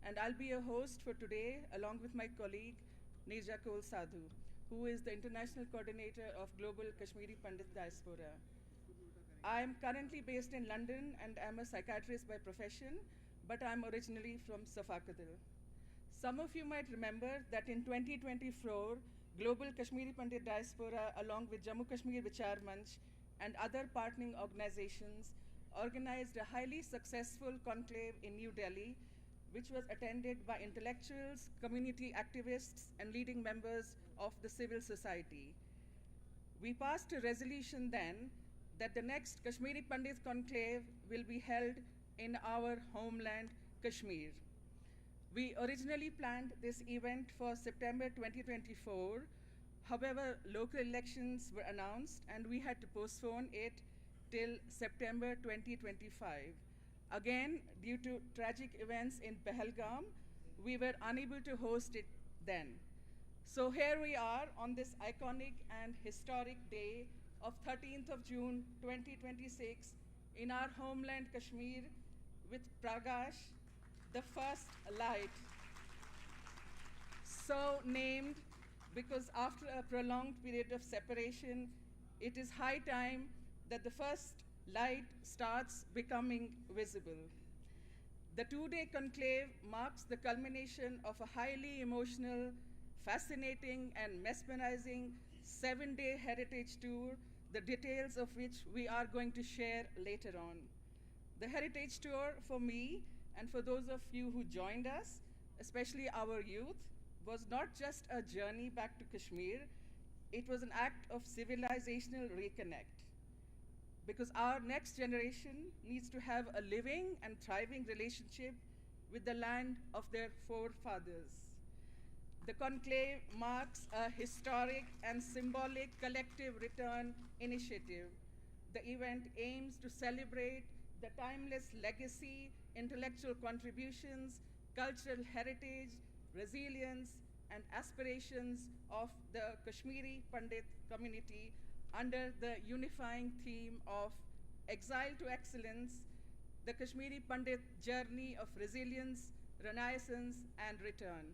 and I'll be your host for today along with my colleague Neerja Kaul Sadhu, who is the International Coordinator of Global Kashmiri Pandit Diaspora. I am currently based in London and am a psychiatrist by profession, but I'm originally from Safakadil. Some of you might remember that in 2024, Global Kashmiri Pandit Diaspora, along with Jammu Kashmir Vichar Manch and other partnering organizations, organized a highly successful conclave in New Delhi, which was attended by intellectuals, community activists, and leading members of the civil society. We passed a resolution then that the next Kashmiri Pandit conclave will be held in our homeland, Kashmir. We originally planned this event for September 2024. However, local elections were announced and we had to postpone it till September 2025. Again, due to tragic events in Pahalgam, we were unable to host it then. So here we are on this iconic and historic day of 13th of June 2026 in our homeland Kashmir with Pragash, the first light. So named because after a prolonged period of separation, it is high time that the first light starts becoming visible. The two-day conclave marks the culmination of a highly emotional, fascinating, and mesmerizing 7-day heritage tour, the details of which we are going to share later on. The heritage tour for me and for those of you who joined us, especially our youth, was not just a journey back to Kashmir, it was an act of civilizational reconnect. Because our next generation needs to have a living and thriving relationship with the land of their forefathers. The conclave marks a historic and symbolic collective return initiative. The event aims to celebrate the timeless legacy, intellectual contributions, cultural heritage, resilience, and aspirations of the Kashmiri Pandit community under the unifying theme of Exile to Excellence, the Kashmiri Pandit journey of resilience, renaissance, and return.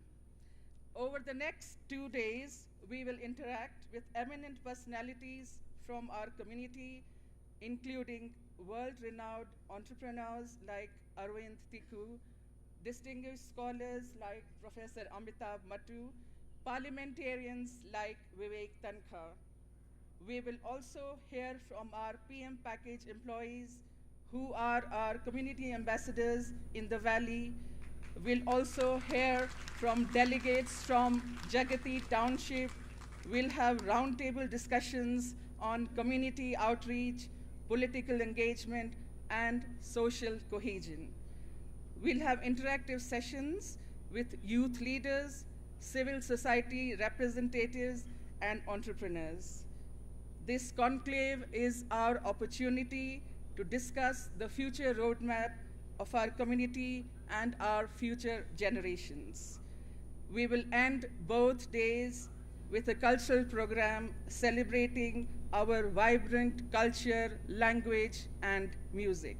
Over the next 2 days, we will interact with eminent personalities from our community, including world-renowned entrepreneurs like Arvind Tikku, distinguished scholars like Professor Amitabh Mattu, parliamentarians like Vivek Tankha. We will also hear from our PM package employees who are our community ambassadors in the valley. We'll also hear from delegates from Jagati Township. We'll have roundtable discussions on community outreach, political engagement, and social cohesion. We'll have interactive sessions with youth leaders, civil society representatives, and entrepreneurs. This conclave is our opportunity to discuss the future roadmap of our community and our future generations. We will end both days with a cultural program celebrating our vibrant culture, language, and music.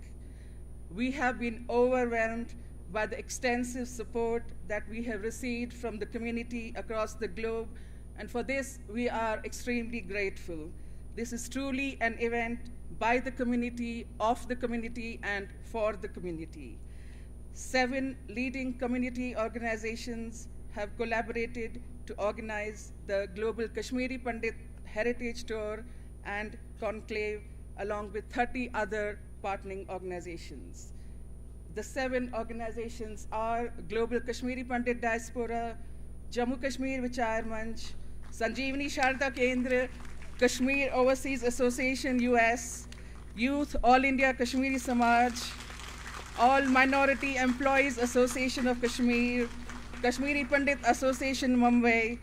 We have been overwhelmed by the extensive support that we have received from the community across the globe, and for this we are extremely grateful. This is truly an event by the community, of the community, and for the community. 7 leading community organizations have collaborated to organize the Global Kashmiri Pandit Heritage Tour and Conclave, along with 30 other partnering organizations. The 7 organizations are Global Kashmiri Pandit Diaspora, Jammu Kashmir Vichar Manch, Sanjeevani Sharda Kendra, Kashmir Overseas Association US, Youth All India Kashmiri Samaj, All Minority Employees Association of Kashmir, Kashmiri Pandit Association Mumbai.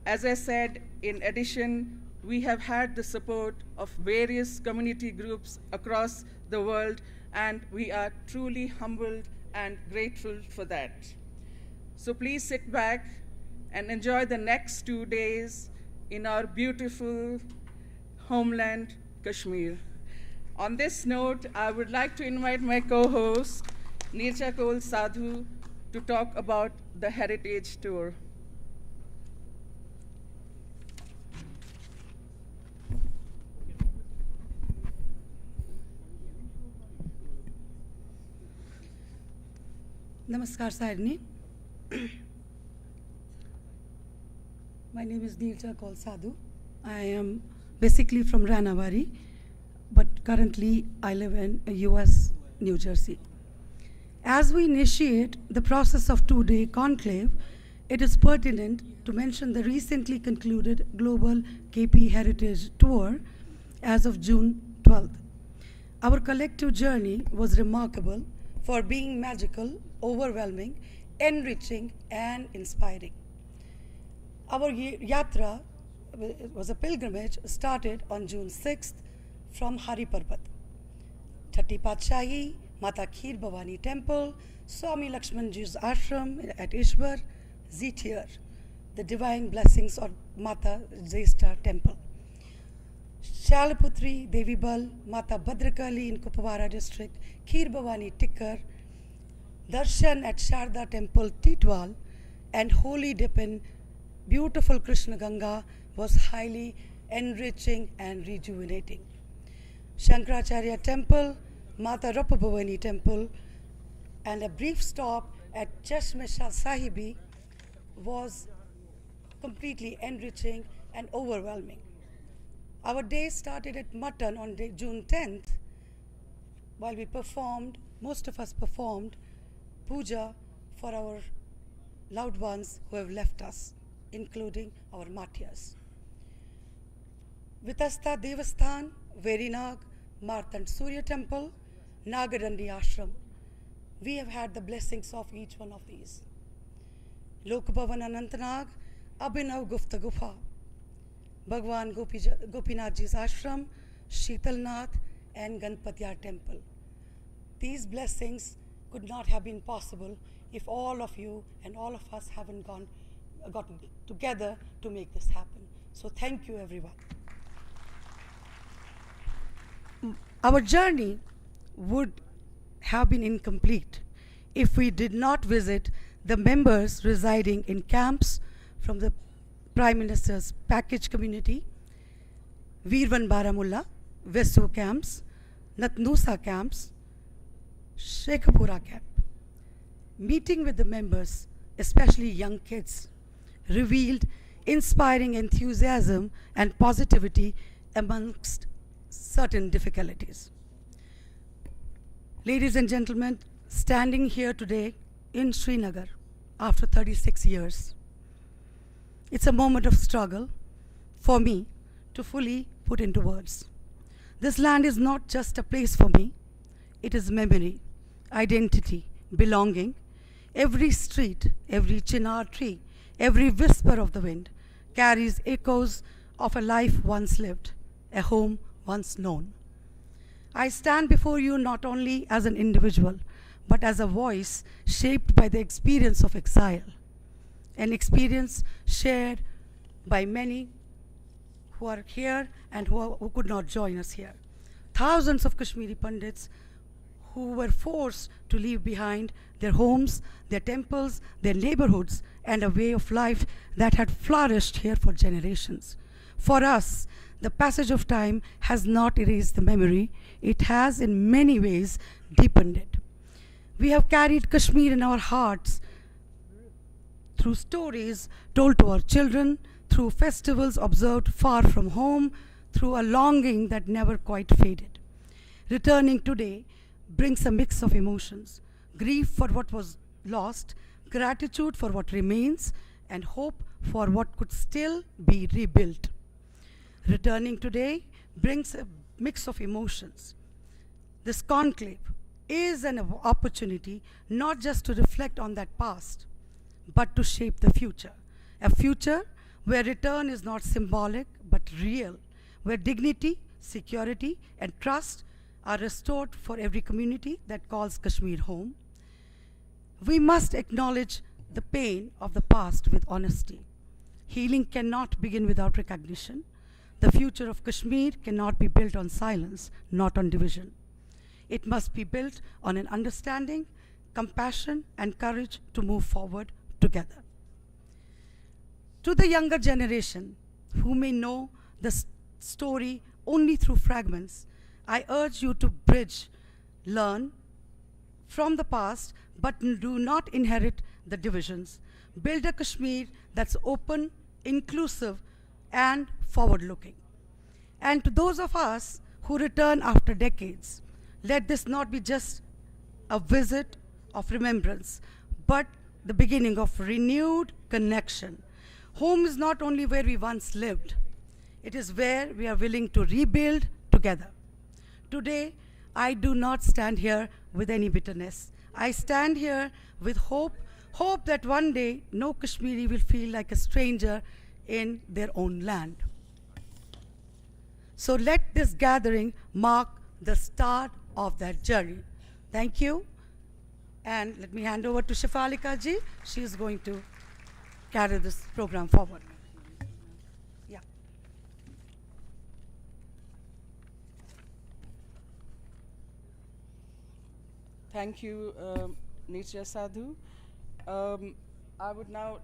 As I said, in addition, we have had the support of various community groups across the world, and we are truly humbled and grateful for that. So please sit back and enjoy the next 2 days in our beautiful homeland, Kashmir. On this note, I would like to invite my co-host, Neerja Kaul Sadhu, to talk about the Heritage Tour. Namaskar, Sairni. My name is Neerja Kaul Sadhu. I am basically from Ranawari, but currently I live in US, New Jersey. As we initiate the process of two-day conclave, it is pertinent to mention the recently concluded Global KP Heritage Tour as of June 12th. Our collective journey was remarkable for being magical, overwhelming, enriching, and inspiring. Our yatra was a pilgrimage started on June 6th from Hari Parbat. Chatti Patshahi, Mata Kheer Bhavani Temple, Swami Lakshman Ji's ashram at Ishwar, Zithier, the divine blessings of Mata Zesta Temple. Shalaputri, Devibal, Mata Bhadrakali in Kupawara district, Kheer Bhavani Tikkar, Darshan at Sharda Temple, Titwal, and holy dip in beautiful Krishna Ganga was highly enriching and rejuvenating. Shankaracharya Temple, Mata Rapabhavani Temple, and a brief stop at Chashme-Shah Sahibi was completely enriching and overwhelming. Our day started at Mutton on June 10th, while we performed, most of us performed, puja for our loved ones who have left us, including our martyrs. Vitasta Devasthan, Verinag, Martand Surya Temple, Nagadandi Ashram. We have had the blessings of each one of these. Lokbhavan Anantnag, Abhinav Gupta Gufa, Bhagwan Gopinath Ji's ashram, Sheetalnath, and Ganpatiyar Temple. These blessings could not have been possible if all of you and all of us haven't gotten together to make this happen. So thank you, everyone. Our journey would have been incomplete if we did not visit the members residing in camps from the Prime Minister's package community, Veervan Baramulla, Vesu camps, Natnusa camps, Shekhapura camp. Meeting with the members, especially young kids, revealed inspiring enthusiasm and positivity amongst certain difficulties. Ladies and gentlemen, standing here today in Srinagar after 36 years, it's a moment of struggle for me to fully put into words. This land is not just a place for me, it is memory, identity, belonging. Every street, every chinar tree, every whisper of the wind carries echoes of a life once lived, a home once known. I stand before you not only as an individual, but as a voice shaped by the experience of exile, an experience shared by many who are here and who could not join us here. Thousands of Kashmiri Pandits who were forced to leave behind their homes, their temples, their neighborhoods, and a way of life that had flourished here for generations. For us, the passage of time has not erased the memory, it has in many ways deepened it. We have carried Kashmir in our hearts through stories told to our children, through festivals observed far from home, through a longing that never quite faded. Returning today brings a mix of emotions, grief for what was lost, gratitude for what remains, and hope for what could still be rebuilt. Returning today brings a mix of emotions. This conclave is an opportunity not just to reflect on that past, but to shape the future. A future where return is not symbolic, but real, where dignity, security, and trust are restored for every community that calls Kashmir home. We must acknowledge the pain of the past with honesty. Healing cannot begin without recognition. The future of Kashmir cannot be built on silence, not on division. It must be built on an understanding, compassion, and courage to move forward together. To the younger generation who may know the story only through fragments, I urge you to bridge, learn from the past, but do not inherit the divisions. Build a Kashmir that's open, inclusive, and forward-looking. And to those of us who return after decades, let this not be just a visit of remembrance, but the beginning of renewed connection. Home is not only where we once lived, it is where we are willing to rebuild together. Today, I do not stand here with any bitterness. I stand here with hope that one day no Kashmiri will feel like a stranger in their own land. So let this gathering mark the start of that journey. Thank you. And let me hand over to Shefalika ji. She is going to carry this program forward. Yeah. Thank you, Nitya Sadhu. I would now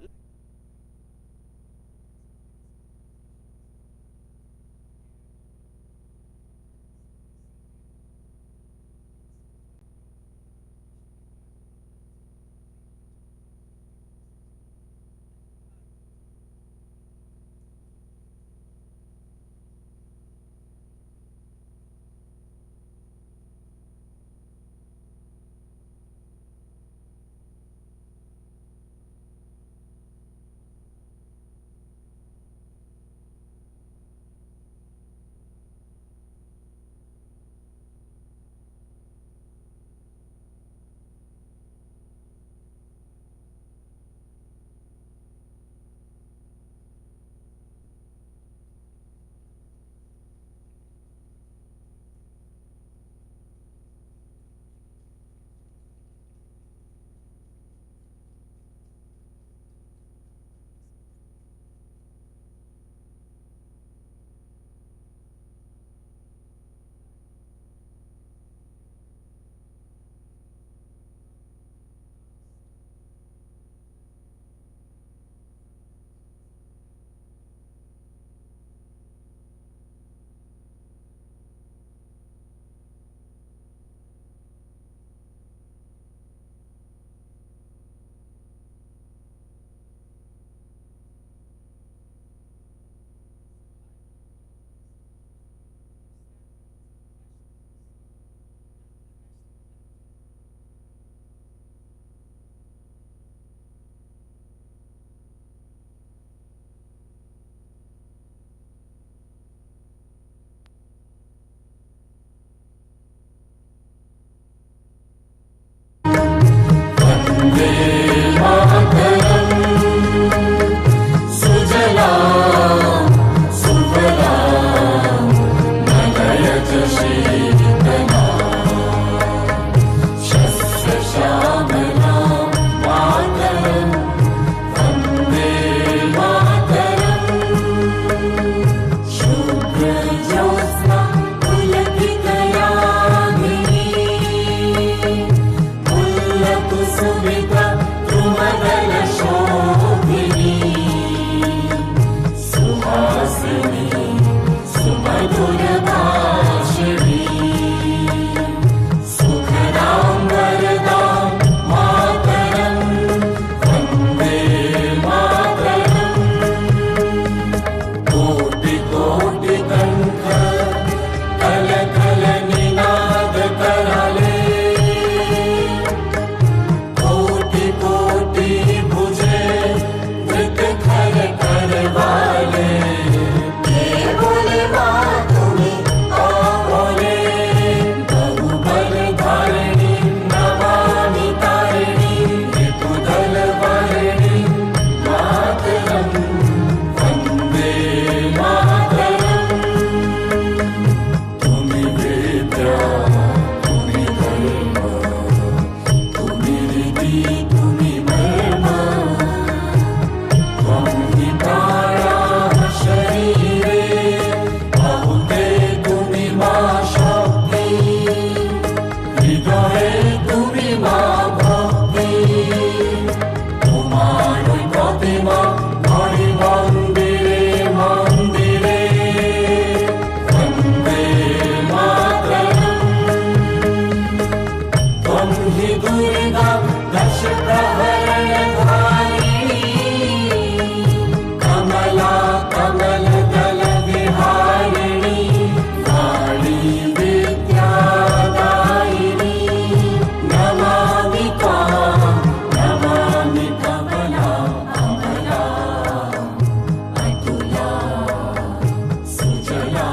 Sumita कमला कमलदल विहारिणी वाणी विद्यादायिनी नमामि त्वां नमामि कमला अमला अतुला सुजला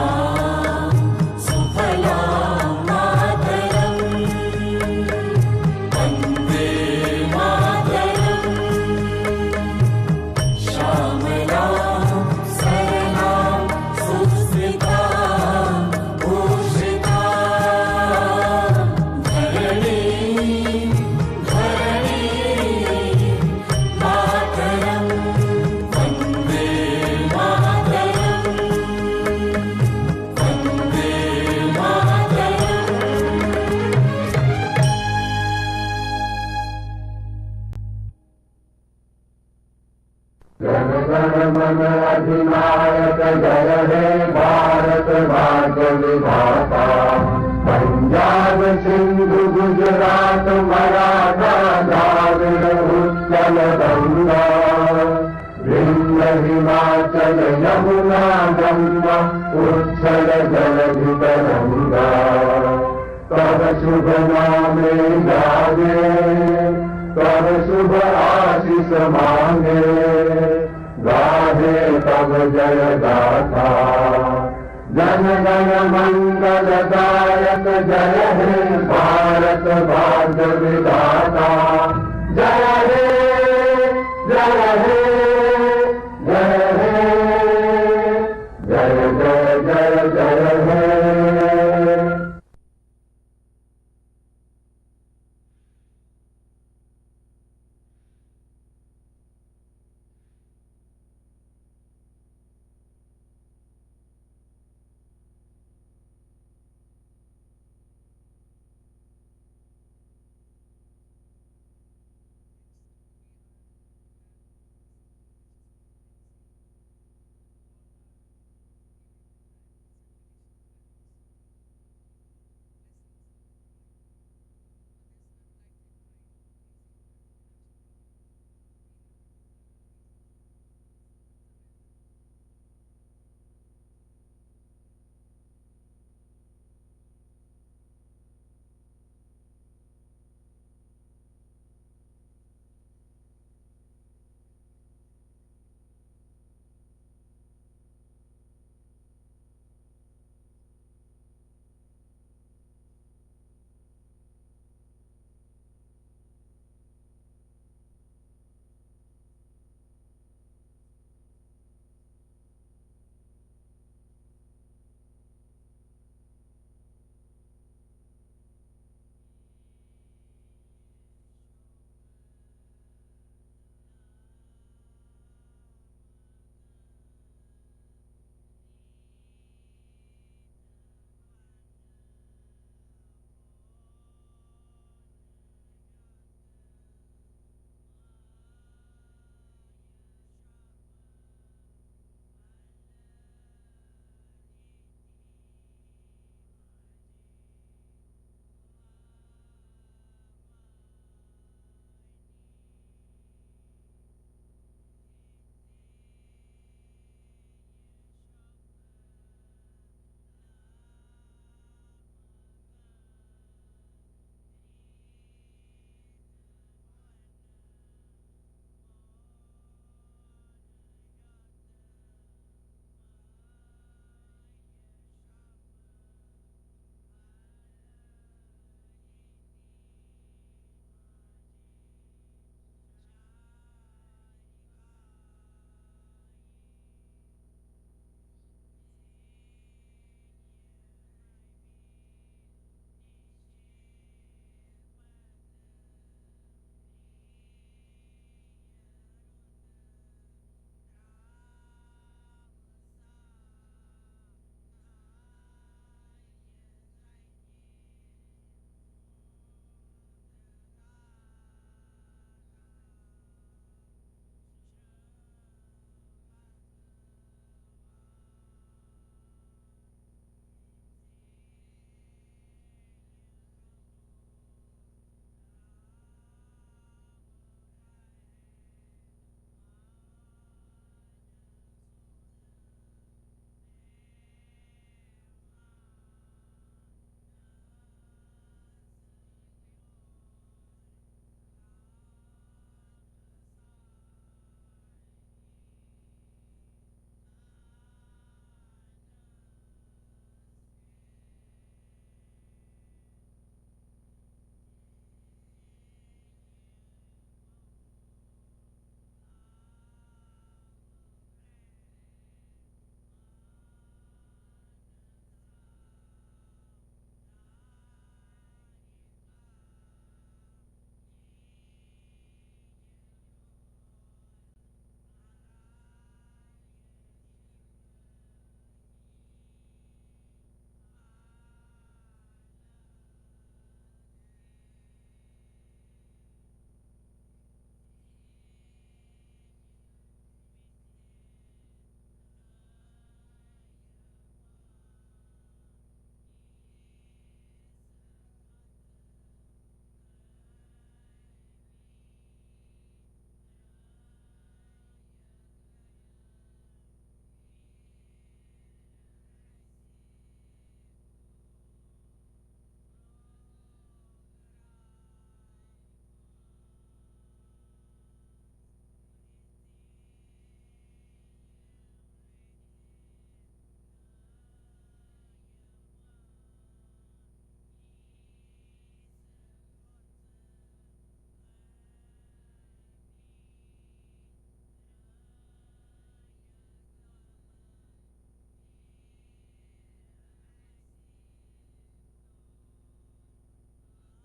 सुफला मातरम् वन्दे मातरम् श्यामला सरला सुस्मिता भूषिता धरणी धरणी मातरम् वन्दे मातरम् वन्दे जन गण मन अधिनायक जय हे भारत भाग्य विधाता पंजाब सिंधु गुजरात मराठा द्राविड़ उत्कल गंगा विंध्य हिमाचल यमुना गंगा उच्छल जलधि तरंगा तब शुभ नामे गावे तब शुभ आशीष मांगे गाहे तब जय गाथा जन गण मंगल दायक जय हे भारत भाग्य विधाता जय हे जय हे जय हे जय जय जय जय हे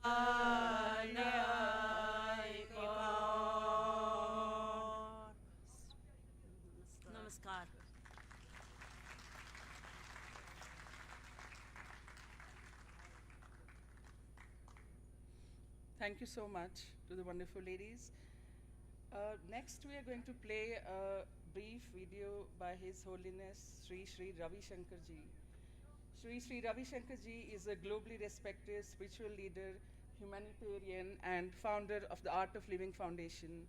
नमस्कार। Thank you so much to the wonderful ladies. Next, we are going to play a brief video by His Holiness Sri Sri Ravi Shankar Ji. Sri Sri Ravi Shankar Ji is a globally respected spiritual leader, humanitarian, and founder of the Art of Living Foundation.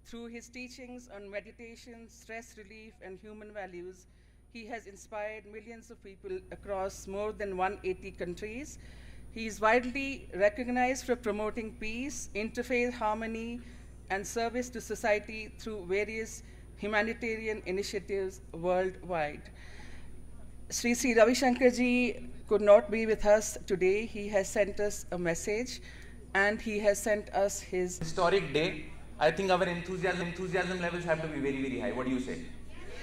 Through his teachings on meditation, stress relief, and human values, he has inspired millions of people across more than 180 countries. He is widely recognized for promoting peace, interfaith harmony, and service to society through various humanitarian initiatives worldwide. Sri Sri Ravi Shankar Ji could not be with us today. He has sent us a message, and he has sent us his historic day. I think our enthusiasm levels have to be very, very high. What do you say?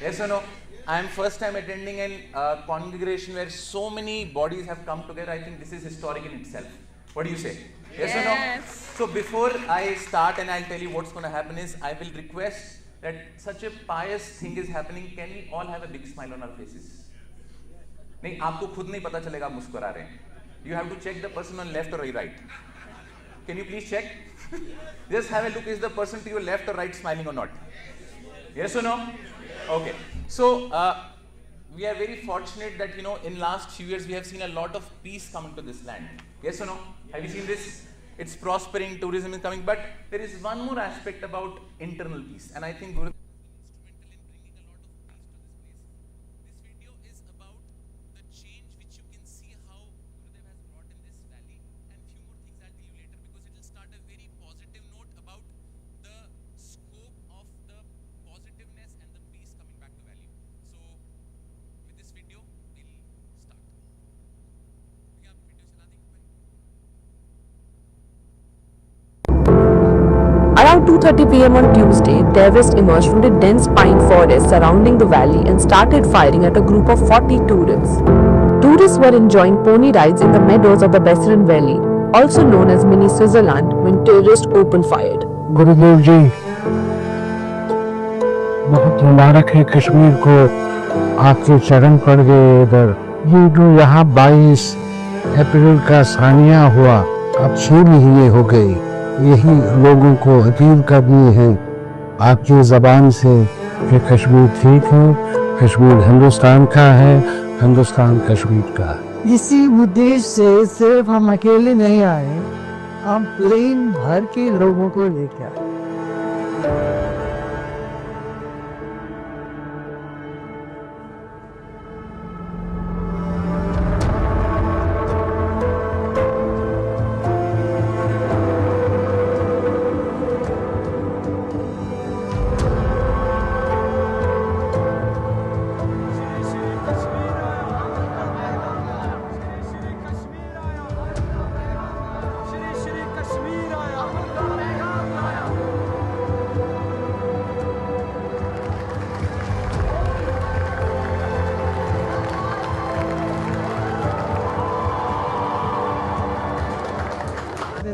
Yes or no? I am first time attending a congregation where so many bodies have come together. I think this is historic in itself. What do you say? Yes or no? So before I start and I'll tell you what's going to happen is, I will request that such a pious thing is happening. Can we all have a big smile on our faces? नहीं, आपको खुद नहीं पता चलेगा आप मुस्कुरा रहे हैं. You have to check the person on left or right. Can you please check? Just have a look, is the person to your left or right smiling or not? Yes or no? Okay. So we are very fortunate that, you know, in last few years we have seen a lot of peace coming to this land. Yes or no? Have you seen this? It's prospering, tourism is coming, but there is one more aspect about internal peace, and I think Guru Around 2:30 p.m. on Tuesday, terrorists emerged from the dense pine forest surrounding the valley and started firing at a group of 40 tourists. Tourists were enjoying pony rides in the meadows of the Besseren Valley, also known as Mini Switzerland, when terrorists opened fire. गुरुदेव जी, बहुत मुबारक है कश्मीर को, आपके चरण पड़ गए इधर। ये जो यहाँ 22 अप्रैल का सानिया हुआ, अब 6 महीने हो गए। यही लोगों को अपील करनी है आपकी ज़बान से कि कश्मीर ठीक है, कश्मीर हिंदुस्तान का है, हिंदुस्तान कश्मीर का। इसी उद्देश्य से सिर्फ हम अकेले नहीं आए, हम प्लेन भर के लोगों को लेकर आए।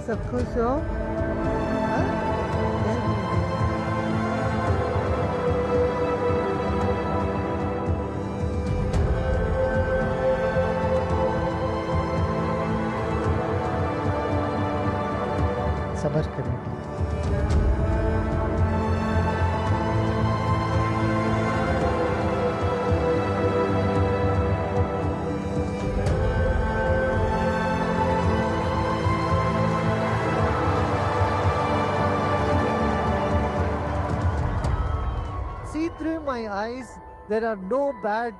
सब खुश हो? सब्र करें। See through my eyes, there are no bad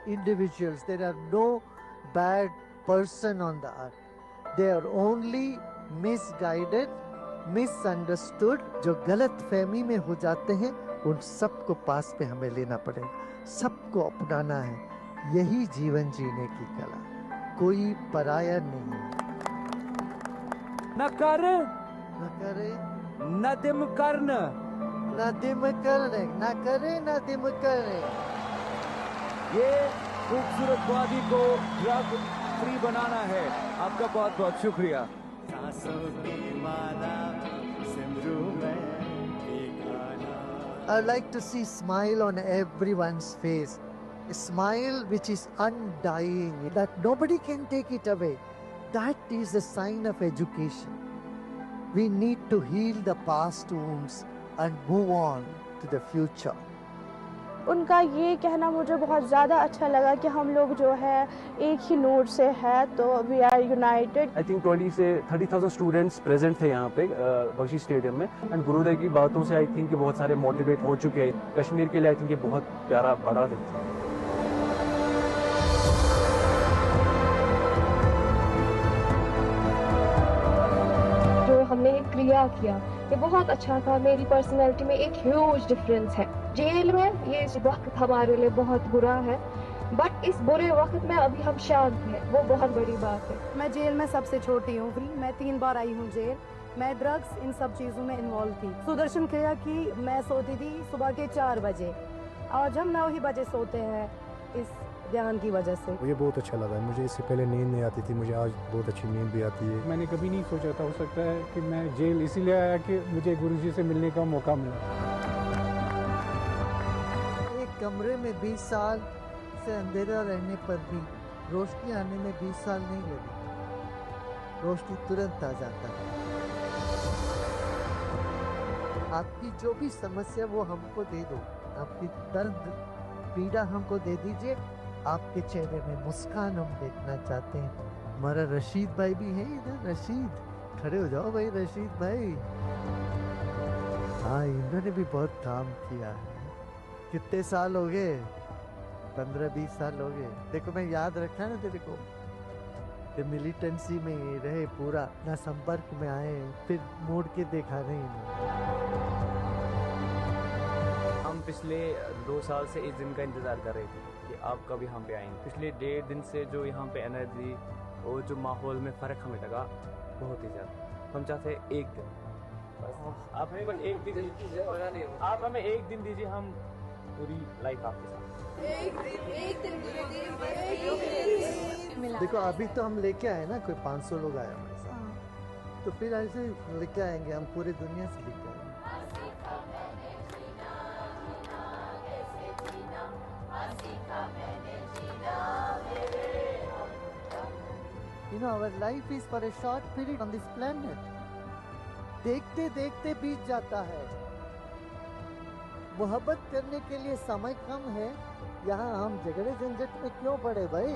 individuals, there are no bad person on the earth. They are only misguided, misunderstood, जो गलत फहमी में हो जाते हैं, उन सबको पास पे हमें लेना पड़ेगा, सबको अपनाना है। यही जीवन जीने की कला, कोई पराया नहीं। न कर न करे न दिम करन, न दिम करने, न करे न दिम करे। ये खूबसूरत वादी को ड्रग फ्री बनाना है। आपका बहुत बहुत शुक्रिया। सांसों की माला सिमरू में भी गाना। I like to see smile on everyone's face. A smile which is undying, that nobody can take it away. That is a sign of education. We need to heal the past wounds and move on to the future. उनका ये कहना मुझे बहुत ज़्यादा अच्छा लगा कि हम लोग जो है एक ही नोट से है, तो we are united. I think 20 से 30,000 स्टूडेंट्स प्रेजेंट थे यहाँ पे बख्शी स्टेडियम में, एंड गुरुदेव की बातों से आई थिंक बहुत सारे मोटिवेट हो चुके हैं। कश्मीर के लिए आई थिंक ये बहुत प्यारा बड़ा दिन था। जो हमने क्रिया किया ये बहुत अच्छा था। मेरी पर्सनैलिटी में एक ह्यूज डिफरेंस है। जेल में ये वक्त हमारे लिए बहुत बुरा है, बट इस बुरे वक्त में अभी हम शांत हैं, वो बहुत बड़ी बात है। मैं जेल में सबसे छोटी हूँ, मैं 3 बार आई हूँ जेल। मैं ड्रग्स इन सब चीज़ों में इन्वॉल्व थी। सुदर्शन क्रिया की मैं सोती थी सुबह के 4 बजे, आज हम 9 ही बजे सोते हैं इस ध्यान की वजह से। मुझे बहुत अच्छा लगा। मुझे इससे पहले नींद नहीं आती थी, मुझे आज बहुत अच्छी नींद भी आती है। मैंने कभी नहीं सोचा था हो सकता है कि मैं जेल इसीलिए आया कि मुझे गुरुजी से मिलने का मौका मिला। एक कमरे में 20 साल से अंधेरा रहने पर भी रोशनी आने में 20 साल नहीं लगे। रोशनी तुरंत आ जाता है। आपकी जो भी समस्या वो हमको दे दो, आपकी दर्द पीड़ा हमको दे दीजिए। आपके चेहरे में मुस्कान हम देखना चाहते हैं। हमारा रशीद भाई भी है इधर। रशीद खड़े हो जाओ भाई, रशीद भाई। हाँ, इन्होंने भी बहुत काम किया है। कितने साल हो गए? 15-20 साल हो गए। देखो मैं याद रखा ना तेरे को। ये मिलिटेंसी में ही रहे पूरा, ना संपर्क में आए, फिर मोड़ के देखा नहीं। हम पिछले 2 साल से इस दिन का इंतज़ार कर रहे थे कि आप कब यहाँ पे आएंगे। पिछले 1.5 दिन से जो यहाँ पे एनर्जी और जो माहौल में फ़र्क हमें लगा बहुत ही ज़्यादा। हम चाहते हैं एक दिन बस, आप हमें बस एक दिन, आप हमें एक दिन दीजिए, हम पूरी लाइफ आपके साथ। एक दिन देखो अभी तो हम लेके आए ना, कोई 500 लोग आए हमारे साथ, तो फिर ऐसे लेके आएंगे हम, पूरी दुनिया से लेके आएंगे। You know, our life is for a short period on this planet. देखते देखते बीत जाता है। मोहब्बत करने के लिए समय कम है, यहाँ हम झगड़े झंझट में क्यों पड़े भाई?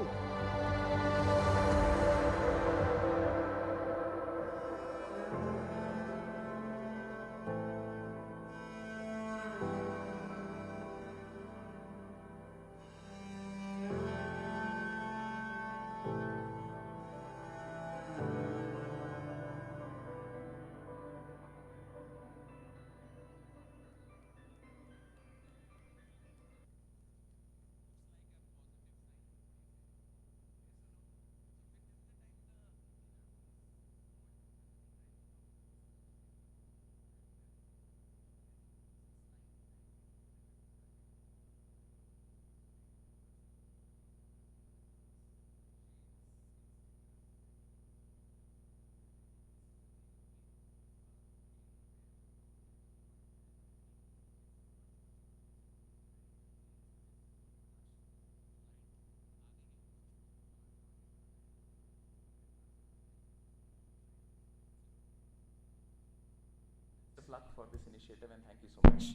Luck for this initiative, and thank you so much.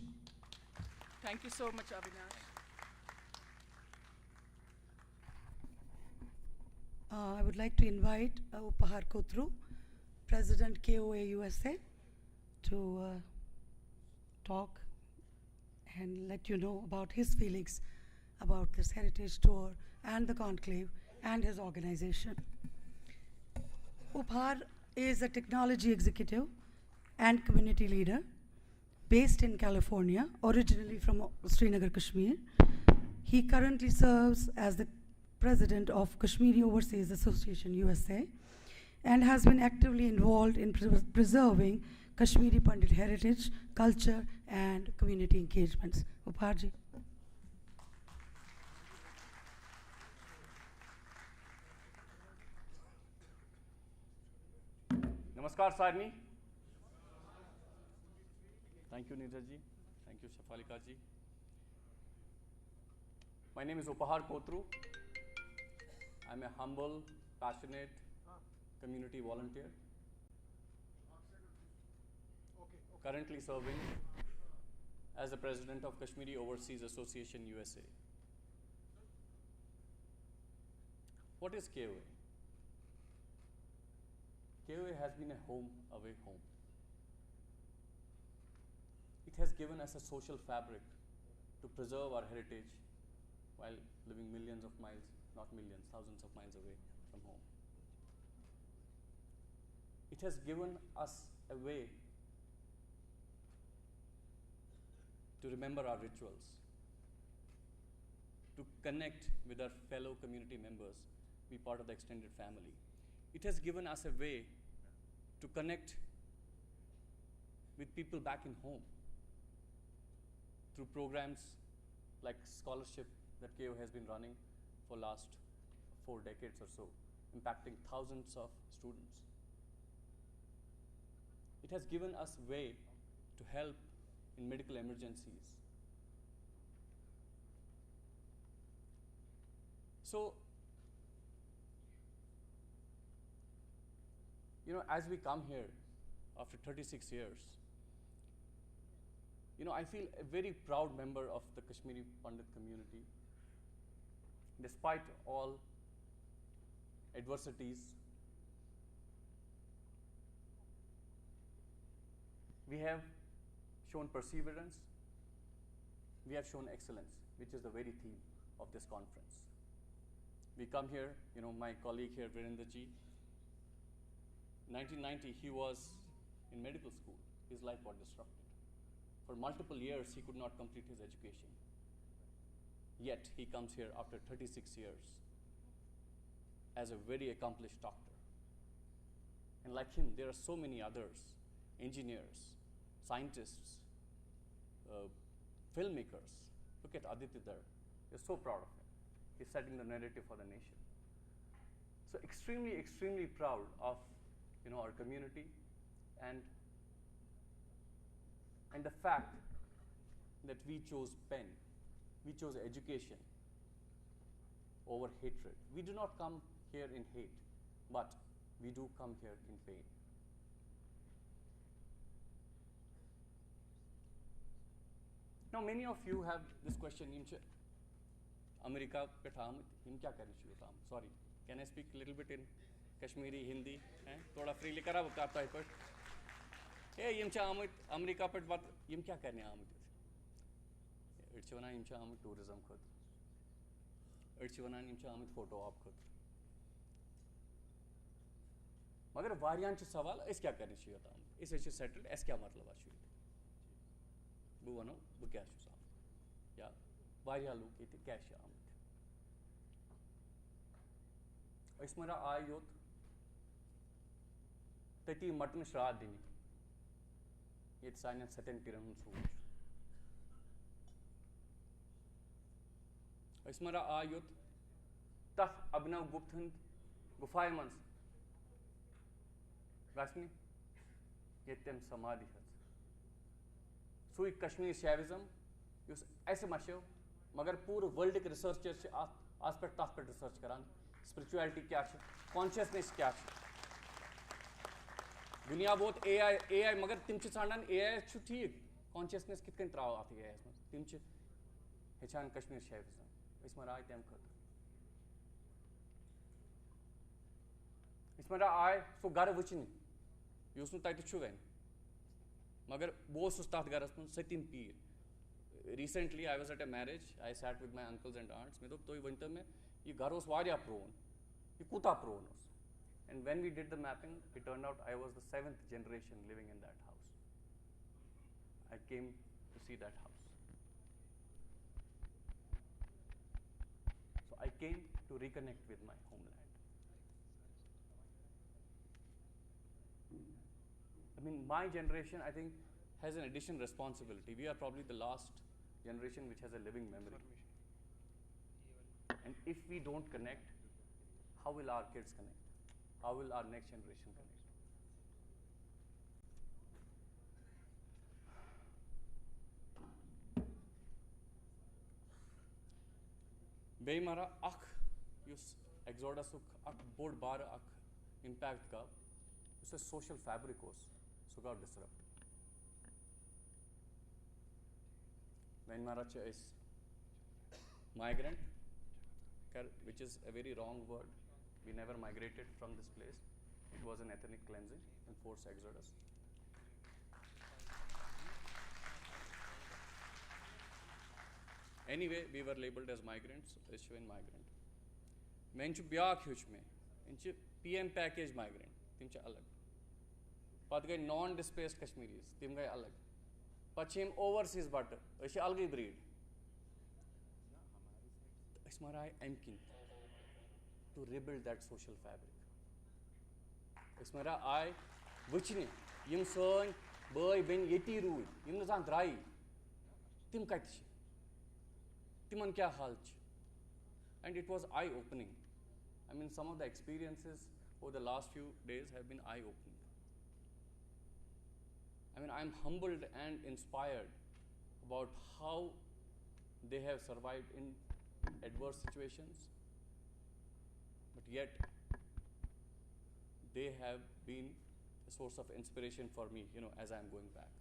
Thank you so much, Avinash. I would like to invite Upahar Kotru, President KOA USA, to talk and let you know about his feelings about this heritage tour and the conclave and his organization. Upahar is a technology executive and community leader based in California, originally from Srinagar, Kashmir. He currently serves as the president of Kashmiri Overseas Association USA and has been actively involved in preserving Kashmiri Pandit heritage, culture and community engagements. Uparji. Namaskar Sarni. Thank you Neeraj ji. Thank you Shafalika ji. My name is Upahar Kotru. I'm a humble, passionate community volunteer. Currently serving as the president of Kashmiri Overseas Association USA. What is KOA? KOA has been a home away home. It has given us a social fabric to preserve our heritage while living millions of miles, not millions, thousands of miles away from home. It has given us a way to remember our rituals, to connect with our fellow community members, be part of the extended family. It has given us a way to connect with people back in home through programs like scholarship that KO has been running for last 4 decades or so, impacting thousands of students. It has given us a way to help in medical emergencies. So, you know, as we come here after 36 years, you know, I feel a very proud member of the Kashmiri Pandit community. Despite all adversities, we have shown perseverance, we have shown excellence, which is the very theme of this conference. We come here, you know, my colleague here, Virendra ji, 1990, he was in medical school. His life got disrupted. For multiple years, he could not complete his education. Yet, he comes here after 36 years as a very accomplished doctor. And like him, there are so many others, engineers, scientists, filmmakers. Look at Aditya there. We're so proud of him. He's setting the narrative for the nation. So extremely, extremely proud of, you know, our community and the fact that we chose pen, we chose education over hatred. We do not come here in hate, but we do come here in pain. Now, many of you have this question, America pe thamut, him kya kari chu tham? Sorry, can I speak a little bit in Kashmiri, Hindi? Thoda freely kara bakata hai but. Hey, yim cha amut America pe bat yim kya karne amut? It's wana yim cha amut tourism khud. It's wana yim cha amut photo op khud. मगर वारियां च सवाल इस क्या करनी चाहिए था इस ऐसे सेटल्ड ऐस क्या मतलब आशु वो वनो वो क्या आशु साम या वारियां लोग ये थे कैश आम इसमें रा आयोत तटी मटन श्राद्ध दिनी ये साइन सत्यन तिरन सोच इसमें रा आयोत तफ अभिनव गुप्तन गुफाएं मंस Rasmi, yetem samadhi has. Sui Kashmir Shaivism, use ऐसे मशो, मगर पूरे वर्ल्ड के रिसर्चर से आस्पेक्ट तास्पेक्ट रिसर्च करान, spirituality क्या है, consciousness क्या है. दुनिया बहुत AI मगर तिमचे सांडन AI छु ठीक, consciousness कितने त्राव आती है इसमें. तिमचे हिचान Kashmir Shaivism, इसमें राय तेम करते. इसमें राय सो गारे वचनी. Jūs nu taitu chuven. Magar bo sustat garas mun setin pir. Recently I was at a marriage. I sat with my uncles and aunts. Me to toi winter mein ye garos varya prone. Ye kuta prone. And when we did the mapping, it turned out I was the 7th generation living in that house. I came to see that house. So I came to reconnect with my homeland. I mean, my generation, I think, has an additional responsibility. We are probably the last generation which has a living memory. And if we don't connect, how will our kids connect? How will our next generation connect? बेई मारा अख use exodus अख बोड़ बार अख impact का उसे social fabric ओस सो गो disrupt बेई मारा च इस migrant which is a very wrong word. We never migrated from this place. It was an ethnic cleansing and forced exodus. Anyway, we were labeled as migrants, Ishwin migrant. Menchu byak huch me. Inchu PM package migrant. Timcha alag. Pat gai non-displaced Kashmiris. Tim gai alag. Pachim overseas butter. Ishi algi breed. Ismara I am keen to rebuild that social fabric. Ismara I whichni yim son boy ben yeti rule yim nazan drai tim kach timan kya hal ch and it was eye opening. I mean some of the experiences over the last few days have been eye opening. I mean I am humbled and inspired about how they have survived in adverse situations, but yet they have been a source of inspiration for me, you know, as I am going back.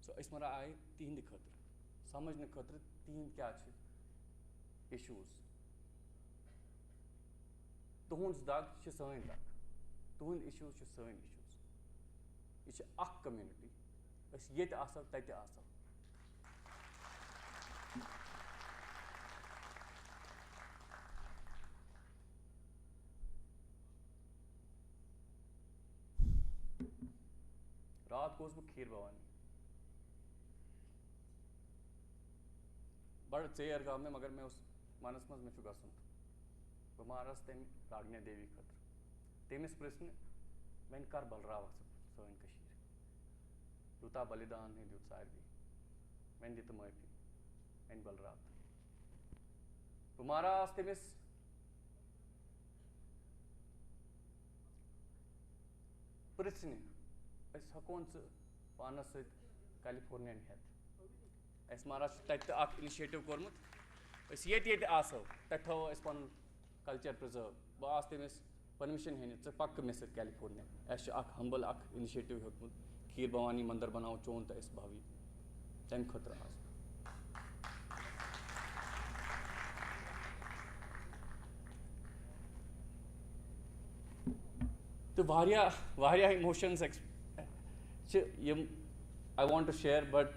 So ismara I teen di khatra samajhne khatra teen kya chhe issues tuhund dag che sain dag tuhund issues che sain issues ich ak community es yet asa tate asa रात को उसको खीर भवानी बड़ chair गाँव में मगर मैं उस मानस मज में चुका सुन बमारस तेम रागने देवी खत्र तेमिस प्रश्न मैं कर बलराव सोइन कशीर दूता बलिदान है दूत सार भी मैं दित माफी मैं बलराव बमारस तेमिस प्रश्न अस हकोन पानस कैलिफोर्निया हेत अस मारा तत इनिशिएटिव कोर्मुत ये आसो तत थो पन कल्चर प्रिजर्व बह आस तमिस परमिशन हेन पक मे सत कैलिफोर्निया अस हम्बल इनिशिएटिव हेतमुत खीर भवानी मंदिर बनाओ चोन तो अस भावी तम खतर आज तो वारिया emotions I want to share, but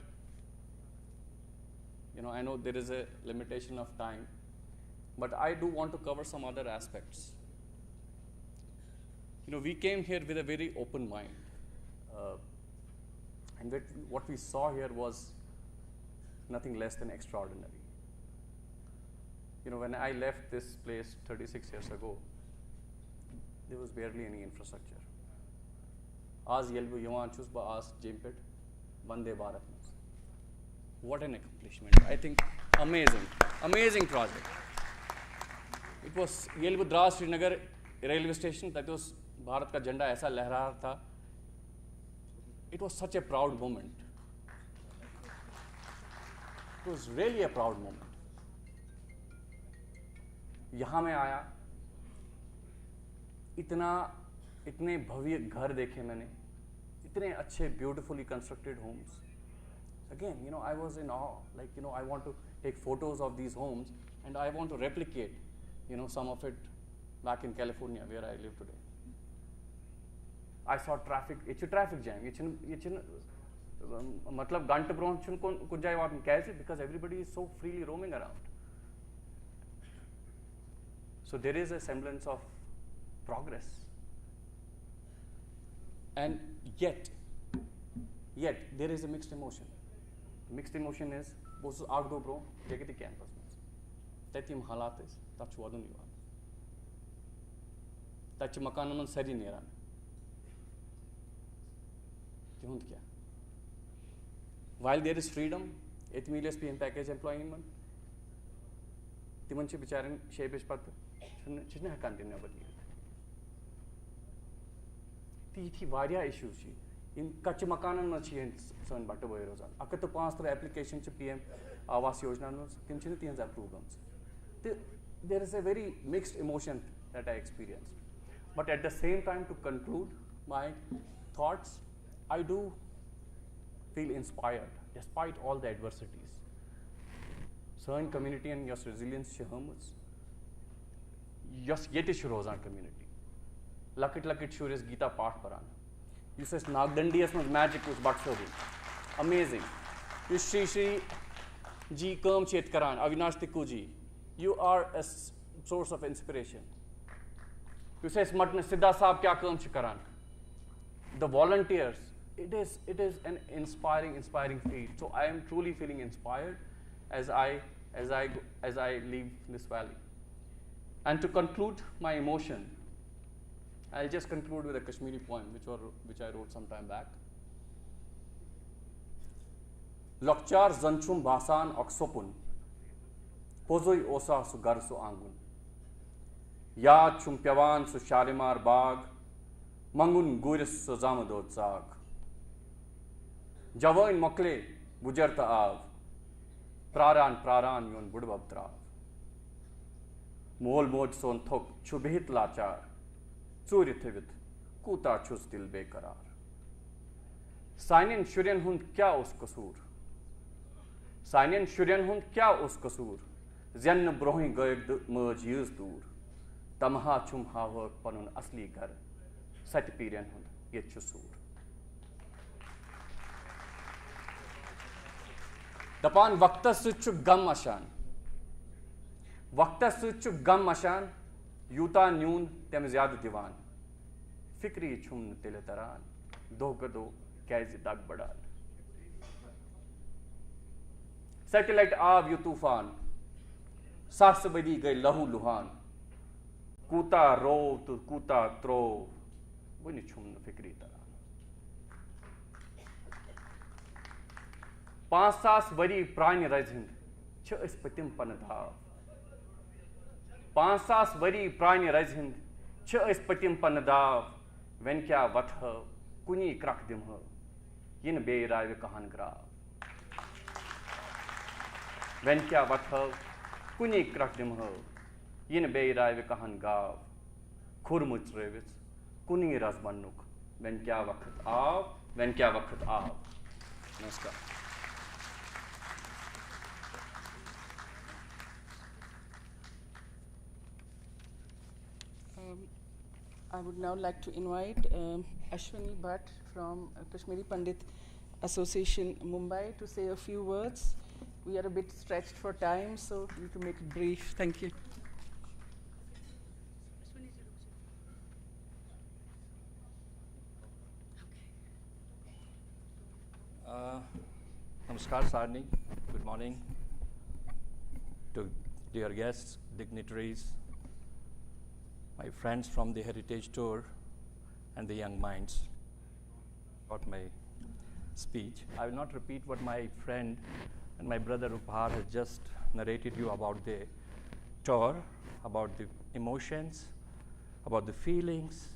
you know I know there is a limitation of time, but I do want to cover some other aspects. You know, we came here with a very open mind, and what we saw here was nothing less than extraordinary. You know, when I left this place 36 years ago, there was barely any infrastructure. आज येल्बु यवान चुस बा आज जेमपेट वंदे भारत में what an accomplishment. I think amazing project. It was येल्बु Dras Srinagar railway station that was Bharat का झंडा ऐसा लहरा रहा था. It was such a proud moment. It was really a proud moment. यहाँ मैं आया इतने भव्य घर देखे मैंने, इतने अच्छे beautifully constructed homes. Again, you know, I was in awe. Like, you know, I want to take photos of these homes and I want to replicate, you know, some of it back in California where I live today. I saw traffic. It's a traffic jam. It's मतलब घंटे ब्रोंच कुछ जाए वहाँ कैसे? Because everybody is so freely roaming around. So there is a semblance of progress. And yet there is a mixed emotion. Mixed emotion is both out go bro take the campus. Tatim halat is touch wadun you. Touch makanaman sari nera. Tihund kya? While there is freedom, 8 million PM package employment. Timanchi bicharan shebish pat chizne hakan dinna badi. थी वारिया issues छी इन कच्चे मकानन में छी सन but बय रोजान अक तो 5 तरह application छ पीएम आवास योजना नो तिम छ 3000 प्रोग्राम्स तो there is a very mixed emotion that I experienced. But at the same time, to conclude my thoughts, I do feel inspired despite all the adversities. Sön community and yos resilience छ हमुस, yos yete sh rozan community. Lakit shures Gita पाठ परान. Yus es Nagdandi es magic us baksodi. Amazing. Yus Shri ji काम चेत करान. Avinash Tikku ji, you are a source of inspiration. Yus es matne Siddha Saab kya काम ch karan. The volunteers, it is an inspiring feat. So I am truly feeling inspired as I leave this valley. And to conclude my emotion, I'll just conclude with a Kashmiri poem which I wrote some time back. Lokchar zanchum basan oksopun, pozoi osa su gar su angun. Yaad chum pyavan su shalimar bag, mangun guiris su zamadot zag. Javoin mokle bujarta av, praran yon budbab trav. Mol mod son thok chubhit lachar, चूरिथवित कूता चुस दिल बेकरार cyanin शुरियन हुंद क्या उस कसूर cyanin शुरियन हुंद क्या उस कसूर जन्न ब्रोहि गयक मज यूज दूर तमहा चुम हावक पनुन असली घर सत पीरियन हुंद ये चुसूर दपान वक्त सुचु गम अशान वक्त सुचु गम अशान यूता न्यून तम ज्यादा दीवान फिक्री छुम तिल तरान दो गदो कैज दाग बड़ान सैटेलाइट आव यू तूफान सास बदी गए लहू लुहान कूता रो तो कूता त्रो वनी छुम फिक्री तरान 5,000 वरी प्राण रजिंद छ इस पतिम पन धाव 5,000 वरी प्राण रजिंद छ इस पतिम पन दाव वन क्या वथ कुनी क्रक दिम यिन बेराय कहन ग्राव वन क्या वथ कुनी क्रक दिम यिन बेराय कहन गाव खुरमुच रेविस कुनी रस बनुक वन क्या वक्त आव नमस्कार I would now like to invite Ashwini Bhatt from Kashmiri Pandit Association, Mumbai, to say a few words. We are a bit stretched for time, so we need to make it brief. Thank you. Namaskar, Sarni. Good morning to dear guests, dignitaries, my friends from the Heritage Tour and the Young Minds. Got my speech. I will not repeat what my friend and my brother Upahar has just narrated you about the tour, about the emotions, about the feelings.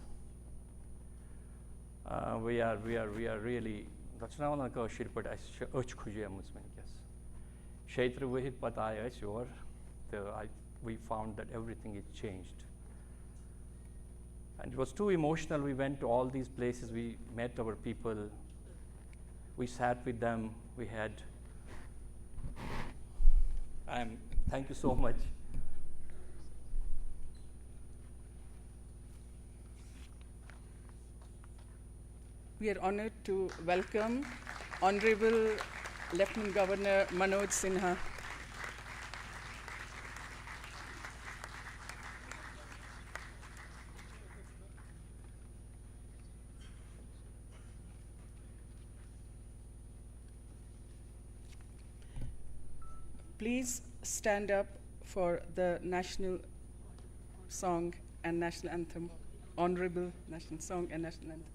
We are really. That's not on the shir, but I urge Khuji Muslim. Yes. Kshetra Vahid Pataya Shor. We found that everything is changed. And it was too emotional. We went to all these places. We met our people. We sat with them. We had. Thank you so much. We are honored to welcome Honorable Lieutenant Governor Manoj Sinha. Please stand up for the national song and national anthem. Honorable national song and national anthem.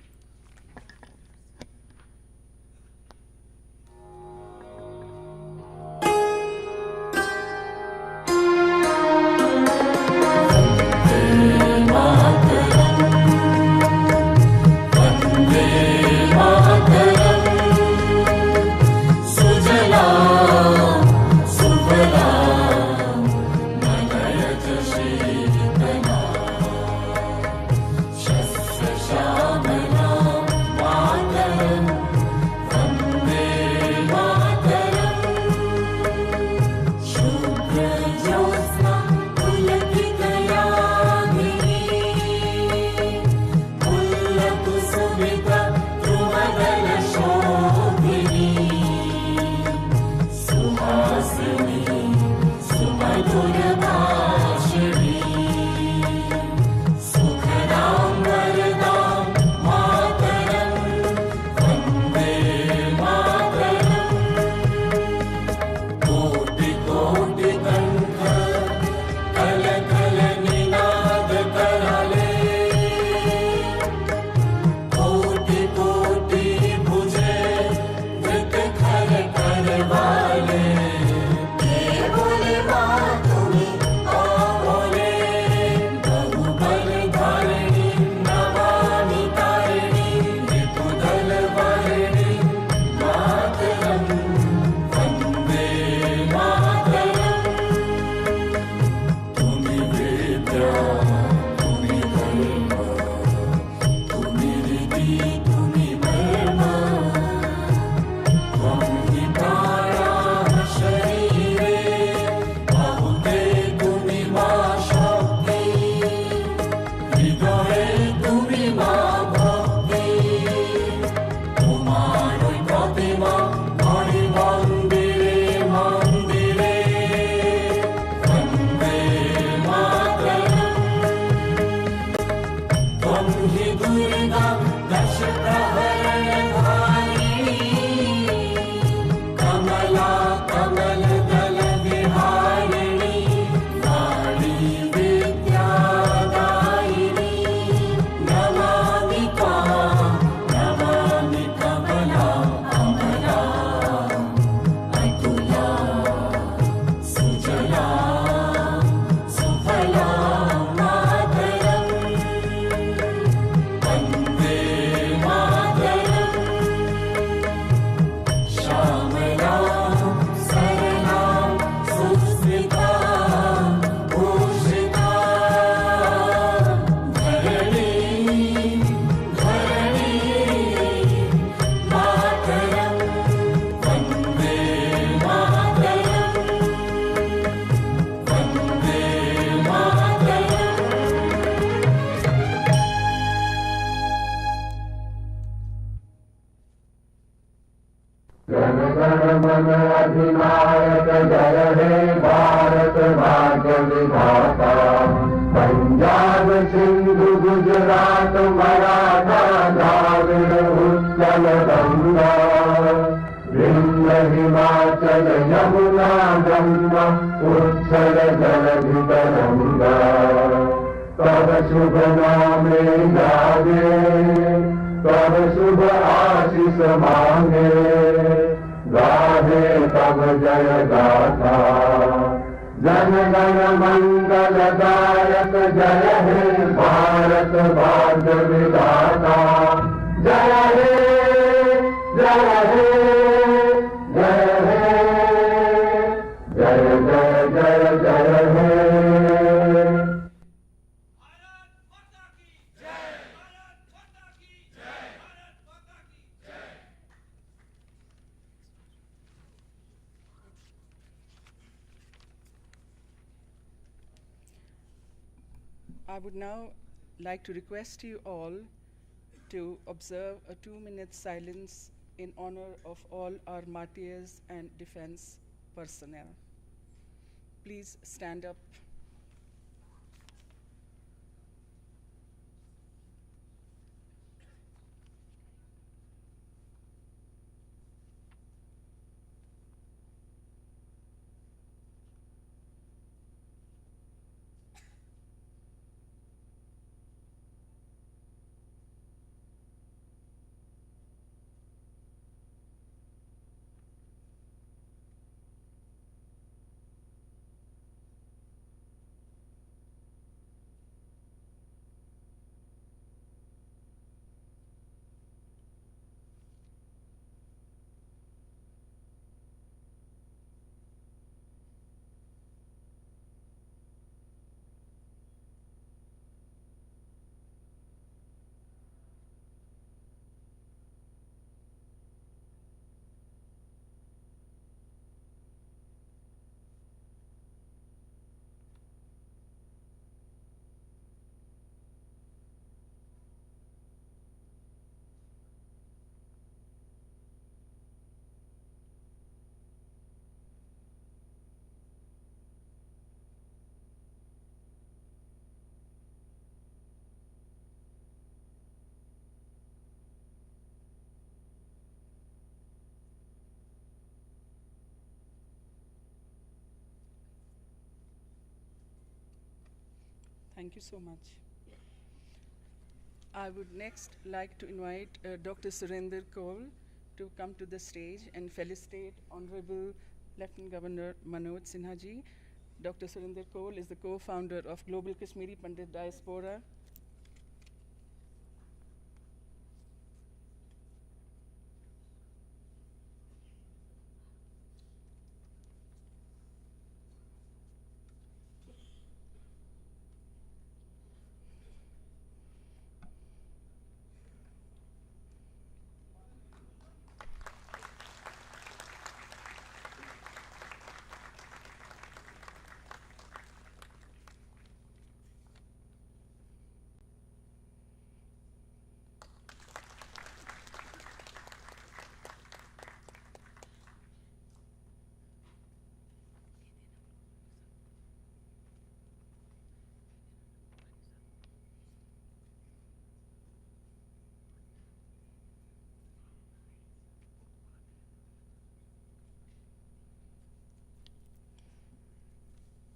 Sujalam, Sufalam, Manayata दूरभाषिणी सुखदां वरदां मातरं वन्दे मातरम् कोटि कोटि कंठ कल कल निनाद कराले कोटि कोटि भुजे वृत खर कर वाले के बोले माँ तुम्हें आ बोले बहुबल धारिणी नमामि तारिणी ऋतुदल वारिणी मातरं वन्दे मातरम् तुम्हें विद्या तुम्हें धर्म तुम्हें रीति तुम्हें मर्म त्वं हि प्राणाः शरीरे बहुते तुम्हें मा शक्ति हृदये तुम्हें मा भक्ति তোমারই প্রতিমা মণি মন্দিরে মন্দিরে वन्दे मातरम् त्वं हि दुर्गा दश प्रहरणधारिणी कमला कमलदल विहारिणी वाणी विद्यादायिनी नमामि त्वां नमामि कमलाम् अमलाम् अतुलाम् सुजलाम् सुफलाम् मातरम् वन्दे मातरम् श्यामलां सरलां सुस्मितां भूषितां धरणीं मातरं वन्दे मातरम् वन्दे जन गण मन अधिनायक जय हे भारत भाग्य विधाता पंजाब सिंधु गुजरात मराठा द्राविड़ उत्कल गंगा विंध्य हिमाचल यमुना गंगा उत्कल जलधि तरंगा तब शुभ नामे गावे तब शुभ आशीष मांगे गाहे तब जय गाथा जन गण मंगल दायक जय हे भारत भाग्य विधाता जय हे जय हे जय हे जय जय जय जय हे I would now like to request you all to observe a 2-minute silence in honor of all our martyrs and defense personnel. Please stand up. Thank you so much. I would next like to invite Dr. Surinder Kaul to come to the stage and felicitate Honorable Lieutenant Governor Manoj Sinha ji. Dr. Surinder Kaul is the co-founder of Global Kashmiri Pandit Diaspora.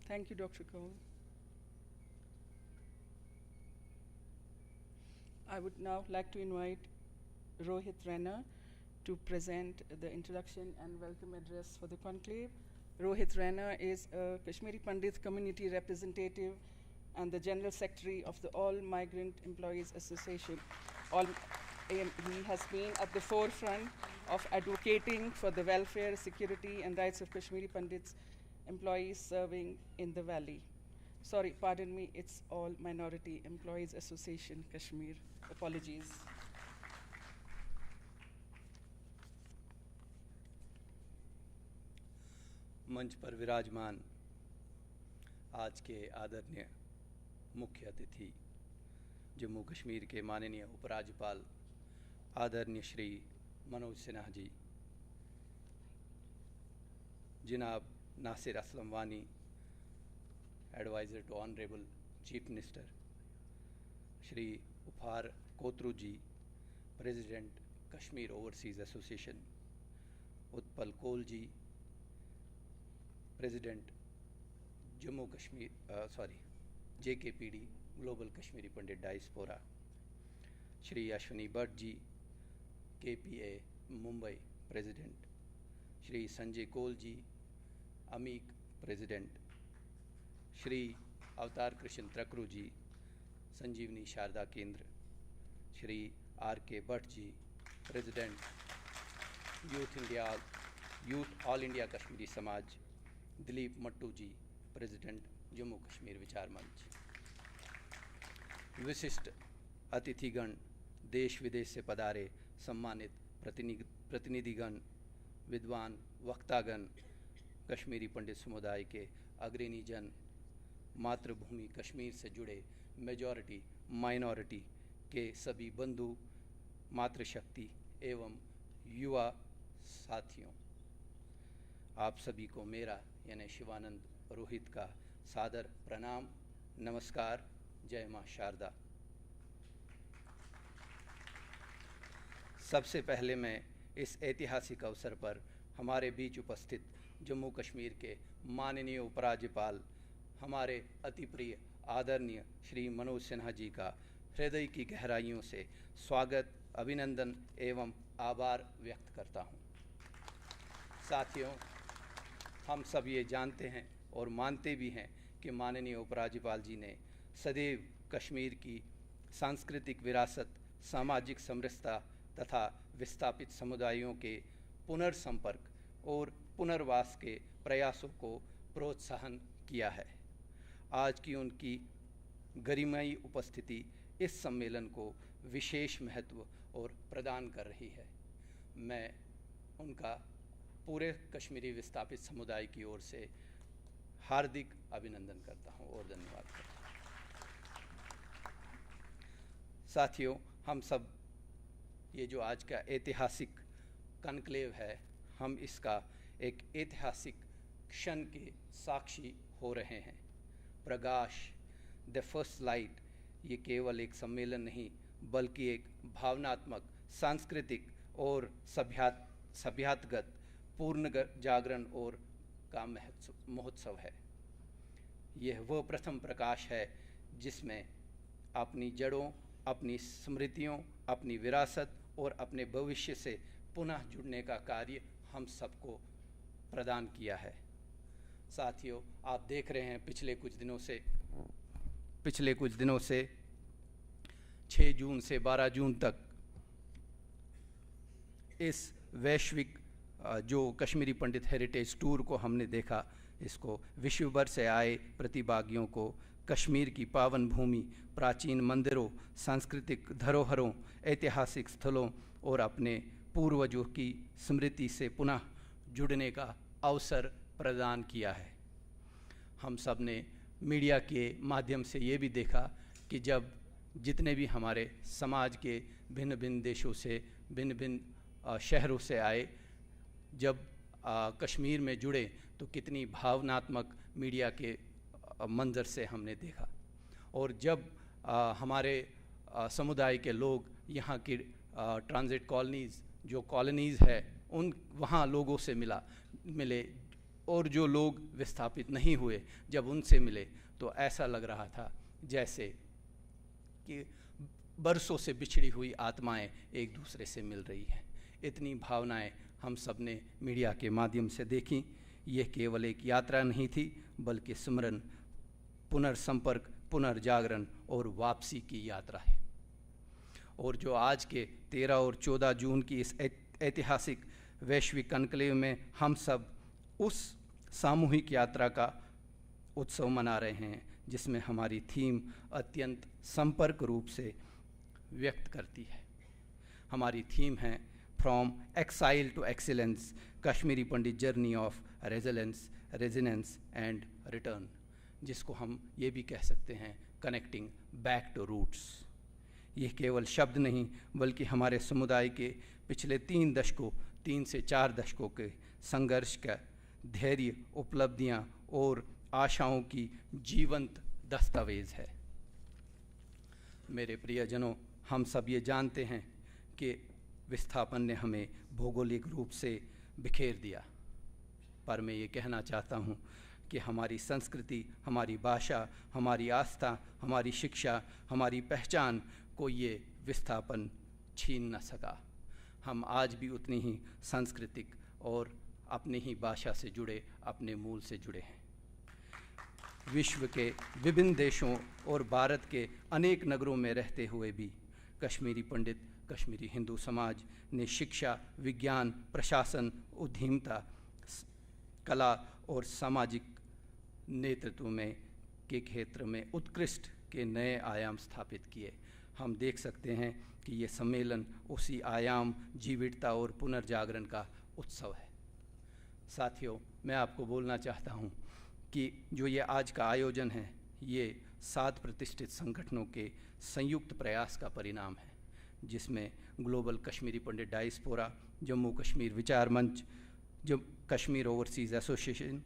Thank you, Dr. Kaul. I would now like to invite Rohit Rana to present the introduction and welcome address for the conclave. Rohit Rana is a Kashmiri Pandit community representative and the General Secretary of the All Migrant Employees Association. He has been at the forefront of advocating for the welfare, security, and rights of Kashmiri Pandits employees serving in the valley. Sorry, pardon me, it's All Minority Employees Association, Kashmir. Apologies. मंच पर विराजमान आज के आदरणीय मुख्य अतिथि जम्मू कश्मीर के माननीय उपराज्यपाल आदरणीय श्री मनोज सिन्हा जी, जनाब Nasir Aslam Wani, adviser to honourable chief minister, Shri Ufar Kotru ji, president Kashmir overseas association, Utpal Kaul ji, president Jammu Kashmir JKPD global Kashmiri Pandit diaspora, Shri Ashwini Bhatt ji, KPA Mumbai president, Shri Sanjay Kaul ji, अमीक president, Shri Avtar Krishna Trakru ji, Sanjivani Sharda Kendra, Shri RK Bhatt ji, president youth all India Kashmiri Samaj, Dilip Mattoo ji, president Jammu Kashmir Vichar Manch, विशिष्ट अतिथिगण, देश विदेश से पधारे सम्मानित प्रतिनिधिगण, विद्वान वक्तागण, कश्मीरी पंडित समुदाय के अग्रणी जन, मातृभूमि कश्मीर से जुड़े मेजॉरिटी माइनॉरिटी के सभी बंधु, मातृशक्ति एवं युवा साथियों, आप सभी को मेरा यानी शिवानंद रोहित का सादर प्रणाम, नमस्कार, जय मां शारदा। सबसे पहले मैं इस ऐतिहासिक अवसर पर हमारे बीच उपस्थित जम्मू कश्मीर के माननीय उपराज्यपाल, हमारे अति प्रिय आदरणीय श्री मनोज सिन्हा जी का हृदय की गहराइयों से स्वागत, अभिनंदन एवं आभार व्यक्त करता हूँ। साथियों, हम सब ये जानते हैं और मानते भी हैं कि माननीय उपराज्यपाल जी ने सदैव कश्मीर की सांस्कृतिक विरासत, सामाजिक समरसता तथा विस्थापित समुदायों के पुनर्संपर्क और पुनर्वास के प्रयासों को प्रोत्साहन किया है। आज की उनकी गरिमाई उपस्थिति इस सम्मेलन को विशेष महत्व और प्रदान कर रही है। मैं उनका पूरे कश्मीरी विस्थापित समुदाय की ओर से हार्दिक अभिनंदन करता हूं और धन्यवाद करता हूं। साथियों, हम सब ये जो आज का ऐतिहासिक कॉन्क्लेव है, हम इसका एक ऐतिहासिक क्षण के साक्षी हो रहे हैं। प्रकाश, द फर्स्ट लाइट, ये केवल एक सम्मेलन नहीं बल्कि एक भावनात्मक, सांस्कृतिक और सभ्यात्मक पूर्ण जागरण और का महोत्सव है। यह वह प्रथम प्रकाश है जिसमें अपनी जड़ों, अपनी स्मृतियों, अपनी विरासत और अपने भविष्य से पुनः जुड़ने का कार्य हम सबको प्रदान किया है। साथियों, आप देख रहे हैं पिछले कुछ दिनों से 6 जून से 12 जून तक इस वैश्विक जो कश्मीरी पंडित हेरिटेज टूर को हमने देखा, इसको विश्व भर से आए प्रतिभागियों को कश्मीर की पावन भूमि, प्राचीन मंदिरों, सांस्कृतिक धरोहरों, ऐतिहासिक स्थलों और अपने पूर्वजों की स्मृति से पुनः जुड़ने का अवसर प्रदान किया है। हम सब ने मीडिया के माध्यम से ये भी देखा कि जब जितने भी हमारे समाज के भिन्न भिन्न देशों से, भिन्न भिन्न शहरों से आए, जब कश्मीर में जुड़े तो कितनी भावनात्मक मीडिया के मंजर से हमने देखा। और जब हमारे समुदाय के लोग यहाँ की ट्रांजिट कॉलोनीज़, जो कॉलोनीज़ है, वहाँ लोगों से मिले और जो लोग विस्थापित नहीं हुए, जब उनसे मिले तो ऐसा लग रहा था जैसे कि बरसों से बिछड़ी हुई आत्माएं एक दूसरे से मिल रही हैं। इतनी भावनाएं हम सब ने मीडिया के माध्यम से देखी। यह केवल एक यात्रा नहीं थी, बल्कि स्मरण, पुनर्संपर्क, पुनर्जागरण और वापसी की यात्रा है। और जो आज के 13 और 14 जून की इस ऐतिहासिक वैश्विक कॉन्क्लेव में हम सब उस सामूहिक यात्रा का उत्सव मना रहे हैं, जिसमें हमारी थीम अत्यंत संपर्क रूप से व्यक्त करती है। हमारी थीम है from exile to excellence, Kashmiri Pandit journey of resilience, resilience and return, जिसको हम ये भी कह सकते हैं कनेक्टिंग बैक टू रूट्स। ये केवल शब्द नहीं, बल्कि हमारे समुदाय के पिछले 3 से 4 दशकों के संघर्ष का धैर्य, उपलब्धियां और आशाओं की जीवंत दस्तावेज है। मेरे प्रियजनों, हम सब ये जानते हैं कि विस्थापन ने हमें भौगोलिक रूप से बिखेर दिया, पर मैं ये कहना चाहता हूँ कि हमारी संस्कृति, हमारी भाषा, हमारी आस्था, हमारी शिक्षा, हमारी पहचान को ये विस्थापन छीन न सका। हम आज भी उतनी ही सांस्कृतिक और अपनी ही भाषा से जुड़े, अपने मूल से जुड़े हैं। विश्व के विभिन्न देशों और भारत के अनेक नगरों में रहते हुए भी कश्मीरी पंडित, कश्मीरी हिंदू समाज ने शिक्षा, विज्ञान, प्रशासन, उद्यमिता, कला और सामाजिक नेतृत्व में के क्षेत्र में उत्कृष्ट के नए आयाम स्थापित किए। हम देख सकते हैं कि ये सम्मेलन उसी आयाम, जीवितता और पुनर्जागरण का उत्सव है। साथियों, मैं आपको बोलना चाहता हूँ कि जो ये आज का आयोजन है, ये 7 प्रतिष्ठित संगठनों के संयुक्त प्रयास का परिणाम है, जिसमें global Kashmiri Pandit diaspora, Jammu Kashmir Vichar Manch, Kashmir overseas association,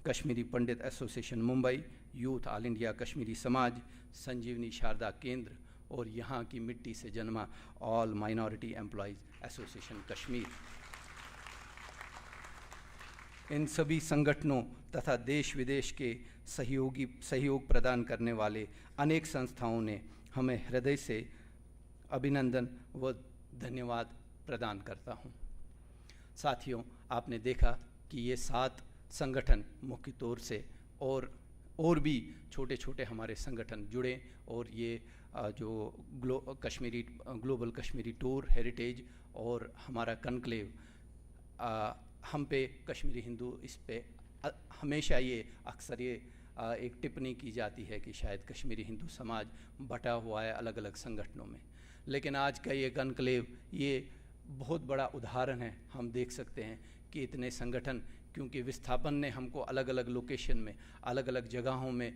Kashmiri Pandit association Mumbai, youth all India Kashmiri Samaj, Sanjivani Sharda केंद्र और यहाँ की मिट्टी से जन्मा all minority employees association Kashmir, इन सभी संगठनों तथा देश विदेश के सहयोग प्रदान करने वाले अनेक संस्थाओं ने हमें हृदय से अभिनंदन व धन्यवाद प्रदान करता हूँ। साथियों, आपने देखा कि ये 7 संगठन मुख्य तौर से और भी छोटे छोटे हमारे संगठन जुड़े और ये जो ग्लोबल कश्मीरी टूर, हेरिटेज और हमारा कॉन्क्लेव, हम पे कश्मीरी हिंदू, इस पे हमेशा ये अक्सर ये एक टिप्पणी की जाती है कि शायद कश्मीरी हिंदू समाज बटा हुआ है अलग अलग संगठनों में, लेकिन आज का ये कॉन्क्लेव ये बहुत बड़ा उदाहरण है। हम देख सकते हैं कि इतने संगठन, क्योंकि विस्थापन ने हमको अलग अलग लोकेशन में, अलग अलग जगहों में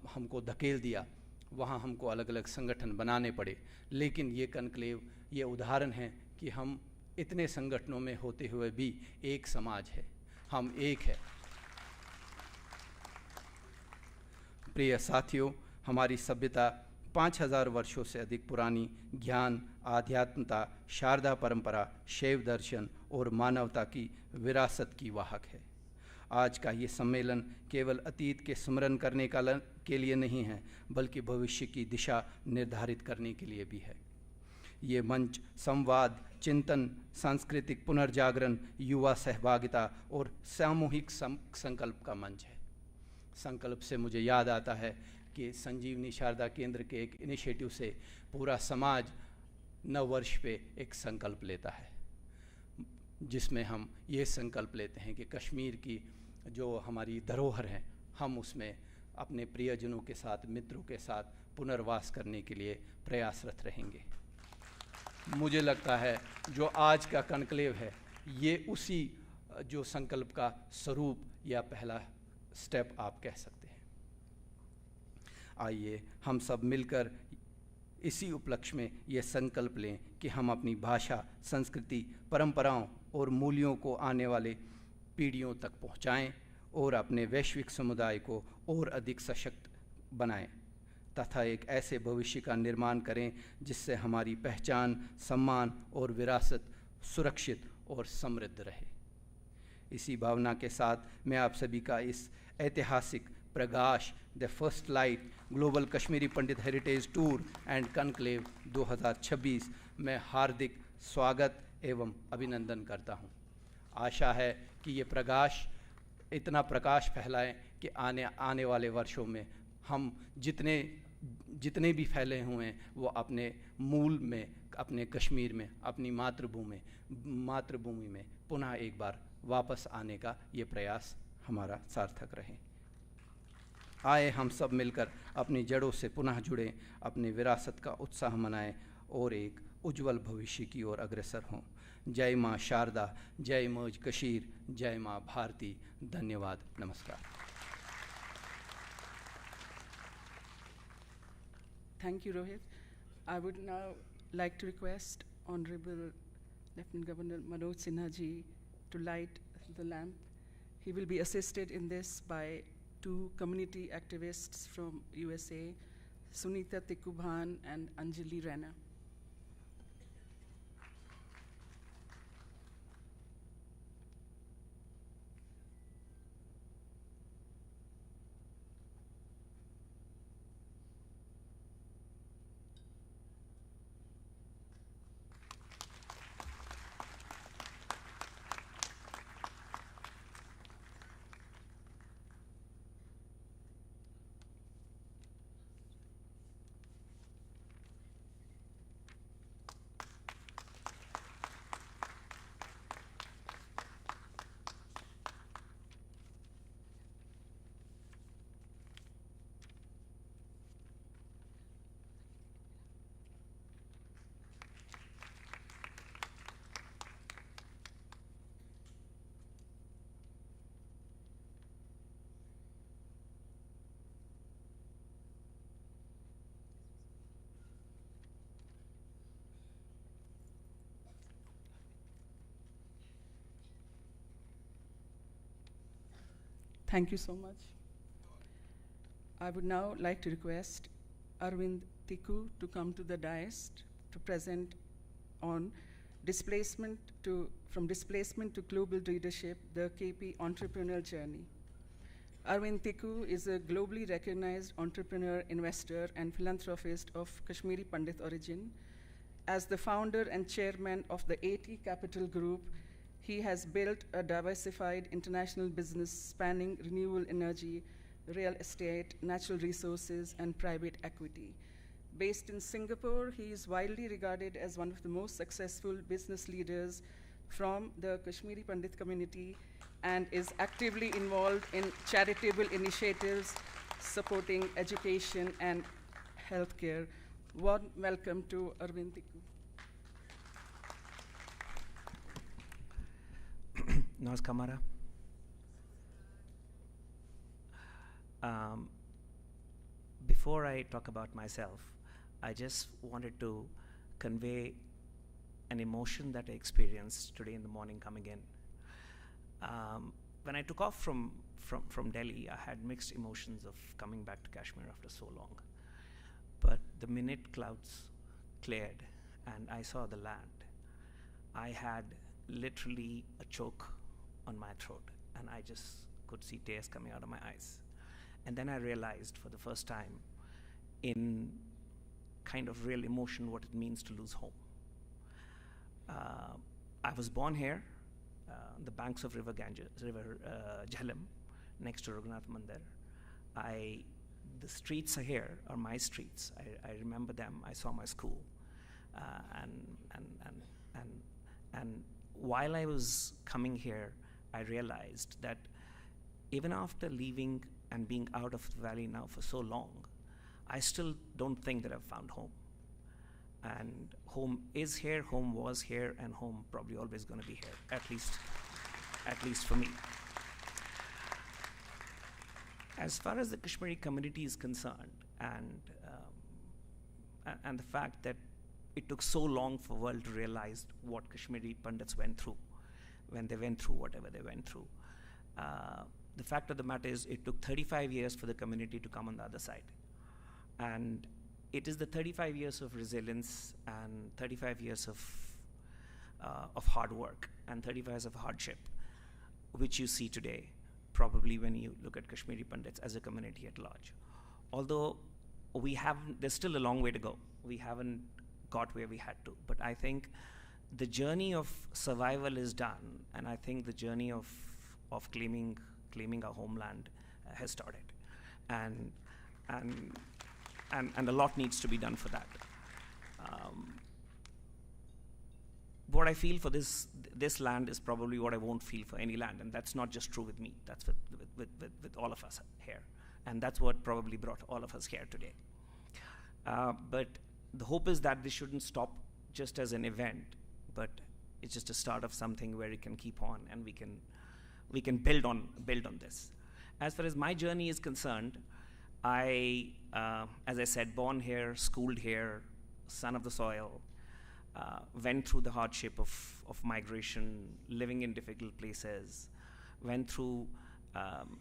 हमको धकेल दिया, वहाँ हमको अलग अलग संगठन बनाने पड़े, लेकिन ये कॉन्क्लेव ये उदाहरण है कि हम इतने संगठनों में होते हुए भी एक समाज है, हम एक है। प्रिय साथियों, हमारी सभ्यता 5000 वर्षों से अधिक पुरानी ज्ञान, आध्यात्मता, शारदा परंपरा, शैव दर्शन और मानवता की विरासत की वाहक है। आज का ये सम्मेलन केवल अतीत के स्मरण करने के लिए नहीं है, बल्कि भविष्य की दिशा निर्धारित करने के लिए भी है। ये मंच संवाद, चिंतन, सांस्कृतिक पुनर्जागरण, युवा सहभागिता और सामूहिक संकल्प का मंच है। संकल्प से मुझे याद आता है कि संजीवनी शारदा केंद्र के एक इनिशिएटिव से पूरा समाज नव वर्ष पे एक संकल्प लेता है, जिसमें हम ये संकल्प लेते हैं कि कश्मीर की जो हमारी धरोहर है, हम उसमें अपने प्रियजनों के साथ, मित्रों के साथ पुनर्वास करने के लिए प्रयासरत रहेंगे। मुझे लगता है जो आज का कॉन्क्लेव है, ये उसी जो संकल्प का स्वरूप या पहला स्टेप आप कह सकते हैं। आइए हम सब मिलकर इसी उपलक्ष्य में ये संकल्प लें कि हम अपनी भाषा, संस्कृति, परंपराओं और मूल्यों को आने वाले पीढ़ियों तक पहुंचाएं और अपने वैश्विक समुदाय को और अधिक सशक्त बनाएं तथा एक ऐसे भविष्य का निर्माण करें जिससे हमारी पहचान, सम्मान और विरासत सुरक्षित और समृद्ध रहे। इसी भावना के साथ मैं आप सभी का इस ऐतिहासिक Prakash the first light global Kashmiri Pandit heritage tour and conclave 2026 में हार्दिक स्वागत एवं अभिनंदन करता हूं। आशा है कि ये प्रकाश इतना प्रकाश फैलाएं कि आने वाले वर्षों में हम जितने भी फैले हुए हैं वो अपने मूल में, अपने कश्मीर में, अपनी मातृभूमि में पुनः एक बार वापस आने का ये प्रयास हमारा सार्थक रहे। आए हम सब मिलकर अपनी जड़ों से पुनः जुड़ें, अपनी विरासत का उत्साह मनाएं और एक उज्जवल भविष्य की ओर अग्रसर हों। जय माँ शारदा, जय मौज कशीर, जय माँ भारती। धन्यवाद, नमस्कार। Thank you, Rohit. I would now like to request Honorable Lieutenant Governor Manoj Sinha ji to light the lamp. He will be assisted in this by two community activists from USA, Sunita Tikubhan and Anjali Rana. Thank you so much. I would now like to request Arvind Tiku to come to the dais to present on from displacement to global leadership, the KP entrepreneurial journey. Arvind Tiku is a globally recognized entrepreneur, investor, and philanthropist of Kashmiri Pandit origin. As the founder and chairman of the AT Capital Group, he has built a diversified international business spanning renewable energy, real estate, natural resources, and private equity. Based in Singapore, he is widely regarded as one of the most successful business leaders from the Kashmiri Pandit community and is actively involved in charitable initiatives supporting education and healthcare. Warm welcome to Arvind Tiku. Namaskar, Mara. Before I talk about myself, I just wanted to convey an emotion that I experienced today in the morning coming in. When I took off from Delhi, I had mixed emotions of coming back to Kashmir after so long. But the minute clouds cleared and I saw the land, I had literally a choke on my throat, and I just could see tears coming out of my eyes. And then I realized for the first time in kind of real emotion what it means to lose home. I was born here, on the banks of river Jhelum, next to Raghunath Mandir. The streets are here are my streets. I remember them. I saw my school, and while I was coming here, I realized that even after leaving and being out of the valley now for so long, I still don't think that I've found home. And home is here, home was here, and home probably always going to be here, at least for me. As far as the Kashmiri community is concerned, and the fact that it took so long for the world to realize what Kashmiri Pandits went through when they went through whatever they went through. The fact of the matter is it took 35 years for the community to come on the other side. And it is the 35 years of resilience and 35 years of hard work and 35 years of hardship, which you see today, probably when you look at Kashmiri Pandits as a community at large. Although there's still a long way to go. We haven't got where we had to. But I think the journey of survival is done, and I think the journey of claiming our homeland has started. And a lot needs to be done for that. What I feel for this land is probably what I won't feel for any land, and that's not just true with me. That's with all of us here, and that's what probably brought all of us here today. But the hope is that this shouldn't stop just as an event, but it's just a start of something where it can keep on, and we can build on this. As far as my journey is concerned, I, as I said, born here, schooled here, son of the soil, went through the hardship of migration, living in difficult places, went through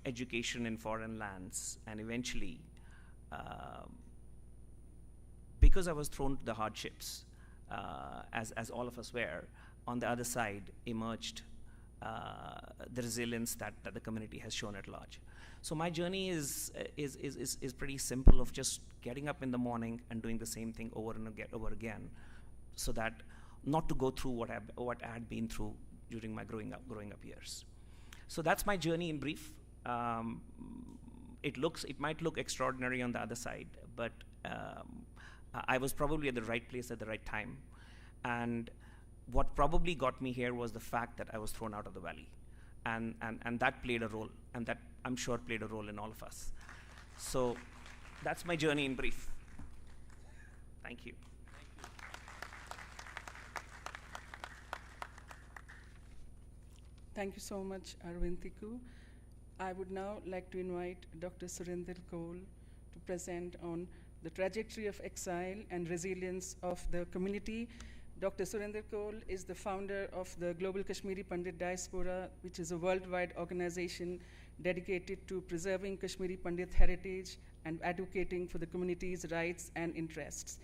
education in foreign lands, and eventually, because I was thrown to the hardships, as all of us were, on the other side emerged the resilience that the community has shown at large. So my journey is pretty simple, of just getting up in the morning and doing the same thing over and over again, so that not to go through what I had been through during my growing up years. So that's my journey in brief. It might look extraordinary on the other side, but I was probably at the right place at the right time. And what probably got me here was the fact that I was thrown out of the valley. And that played a role, and that I'm sure played a role in all of us. So that's my journey in brief. Thank you. Thank you so much, Arvind Tiku. I would now like to invite Dr. Surinder Kaul to present on the trajectory of exile and resilience of the community. Dr. Surinder Kaul is the founder of the Global Kashmiri Pandit Diaspora, which is a worldwide organization dedicated to preserving Kashmiri Pandit heritage and advocating for the community's rights and interests.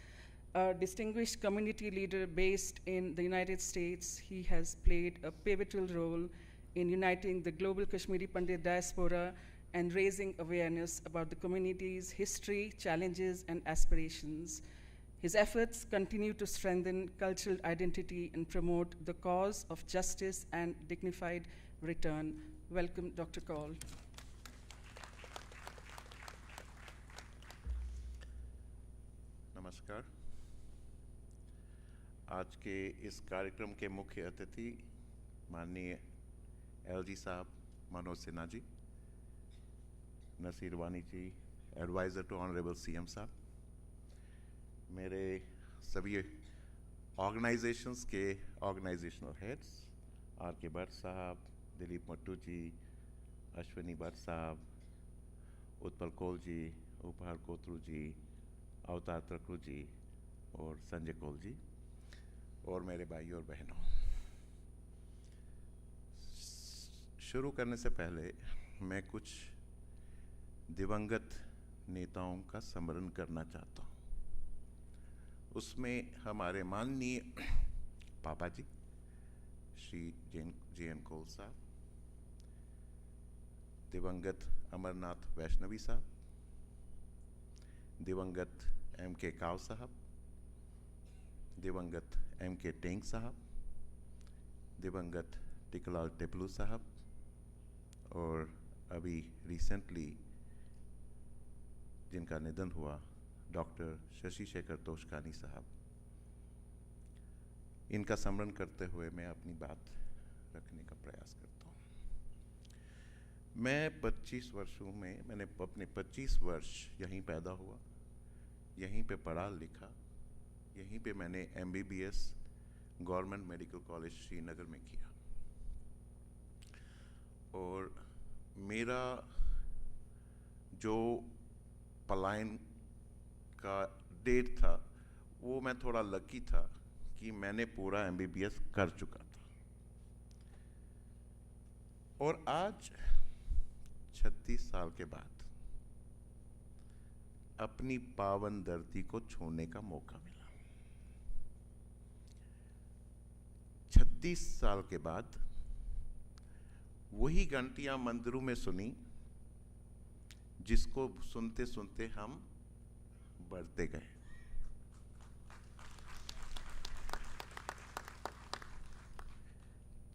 A distinguished community leader based in the United States, he has played a pivotal role in uniting the global Kashmiri Pandit diaspora and raising awareness about the community's history, challenges, and aspirations. His efforts continue to strengthen cultural identity and promote the cause of justice and dignified return. Welcome, Dr. Kaul. नमस्कार। आज के इस कार्यक्रम के मुख्य अतिथि माननीय LG साहब, मनोज सिन्हा जी, नसीर वानी जी, एडवाइज़र टू ऑनरेबल सीएम साहब, मेरे सभी ऑर्गेनाइजेशंस के ऑर्गेनाइजेशनल हेड्स, आर के भट्ट साहब, दिलीप मट्टू जी, अश्विनी भट्ट साहब, उत्पल कौल जी, उपहार कोतरू जी, अवतार त्रकरू जी और संजय कौल जी, और मेरे भाई और बहनों, शुरू करने से पहले मैं कुछ दिवंगत नेताओं का स्मरण करना चाहता हूँ। उसमें हमारे माननीय पापा जी श्री जे एन कौल साहब, दिवंगत अमरनाथ वैष्णवी साहब, दिवंगत M.K. काव साहब, दिवंगत M.K. टेंग साहब, दिवंगत टिकलाल टिपलू साहब, और अभी रिसेंटली जिनका निधन हुआ डॉक्टर शशि शेखर तोषकानी साहब, इनका स्मरण करते हुए मैं अपनी बात रखने का प्रयास करता हूँ। मैं 25 वर्षों में मैंने अपने 25 वर्ष यहीं पैदा हुआ, यहीं पे पढ़ा लिखा, यहीं पे मैंने MBBS government medical college Srinagar में किया, और मेरा जो पलायन का डेट था वो मैं थोड़ा लकी था कि मैंने पूरा MBBS कर चुका था। और आज 36 साल के बाद अपनी पावन धरती को छूने का मौका मिला। 36 साल के बाद वही घंटियां मंदिरों में सुनी जिसको सुनते सुनते हम बढ़ते गए।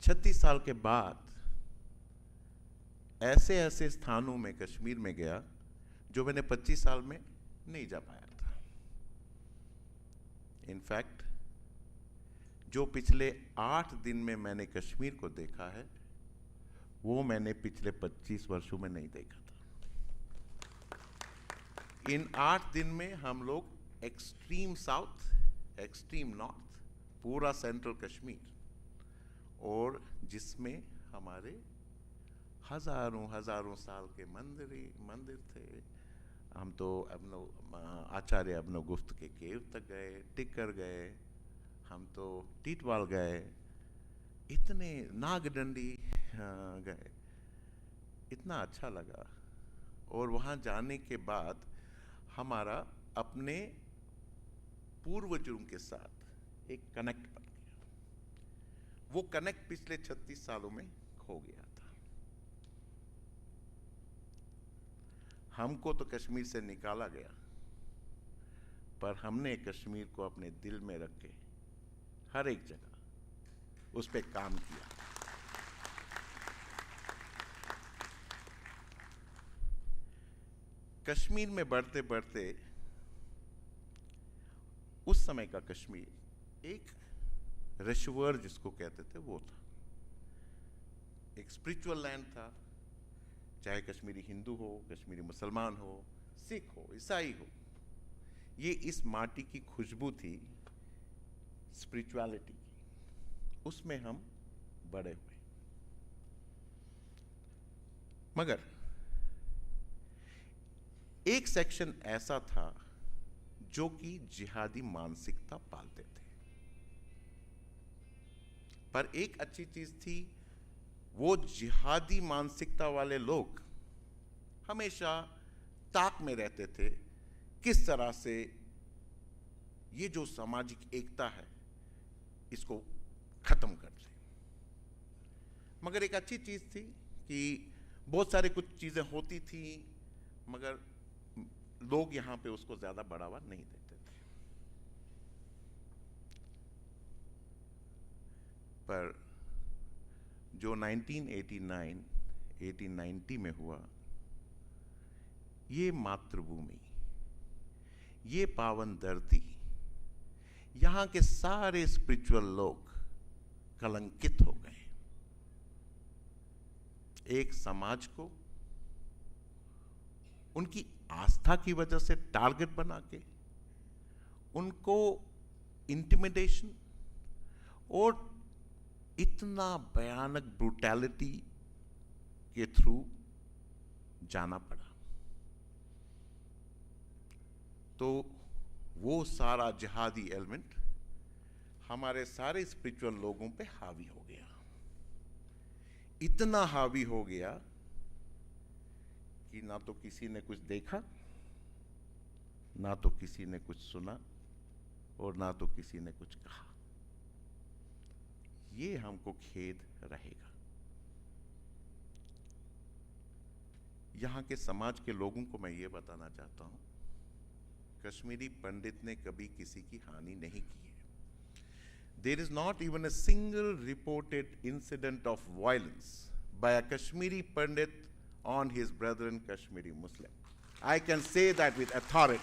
छत्तीस साल के बाद ऐसे ऐसे स्थानों में कश्मीर में गया जो मैंने 25 साल में नहीं जा पाया था। इनफैक्ट जो पिछले 8 दिन में मैंने कश्मीर को देखा है वो मैंने पिछले 25 वर्षों में नहीं देखा था। इन 8 दिन में हम लोग एक्सट्रीम साउथ, एक्सट्रीम नॉर्थ, पूरा सेंट्रल कश्मीर, और जिसमें हमारे हजारों साल के मंदिर थे। हम तो आचार्य अभिनवगुप्त के केव तक गए, टिक्कर गए, हम तो टीटवाल गए, इतने नागडंडी गए, इतना अच्छा लगा। और वहाँ जाने के बाद हमारा अपने पूर्वजों के साथ एक कनेक्ट बन गया। वो कनेक्ट पिछले 36 सालों में खो गया था। हमको तो कश्मीर से निकाला गया, पर हमने कश्मीर को अपने दिल में रख के हर एक जगह उस पे काम किया। कश्मीर में बढ़ते बढ़ते उस समय का कश्मीर एक रिशवर जिसको कहते थे वो था, एक स्पिरिचुअल लैंड था। चाहे कश्मीरी हिंदू हो, कश्मीरी मुसलमान हो, सिख हो, ईसाई हो, ये इस माटी की खुशबू थी स्पिरिचुअलिटी की, उसमें हम बड़े हुए। मगर एक सेक्शन ऐसा था जो कि जिहादी मानसिकता पालते थे। पर एक अच्छी चीज थी, वो जिहादी मानसिकता वाले लोग हमेशा ताक में रहते थे किस तरह से ये जो सामाजिक एकता है इसको खत्म कर दे। मगर एक अच्छी चीज थी कि बहुत सारे कुछ चीजें होती थी, मगर लोग यहां पे उसको ज्यादा बढ़ावा नहीं देते थे। पर जो 1989, 1890 में हुआ, ये मातृभूमि, ये पावन धरती, यहां के सारे स्पिरिचुअल लोग कलंकित हो गए। एक समाज को उनकी आस्था की वजह से टारगेट बना के उनको इंटिमिडेशन और इतना भयानक ब्रूटैलिटी के थ्रू जाना पड़ा। तो वो सारा जिहादी एलिमेंट हमारे सारे स्पिरिचुअल लोगों पे हावी हो गया। इतना हावी हो गया कि ना तो किसी ने कुछ देखा, ना तो किसी ने कुछ सुना, और ना तो किसी ने कुछ कहा। ये हमको खेद रहेगा। यहाँ के समाज के लोगों को मैं ये बताना चाहता हूँ, कश्मीरी पंडित ने कभी किसी की हानि नहीं की है. There is not even a single reported incident of violence by a Kashmiri Pandit on his brethren Kashmiri Muslim. I can say that with authority.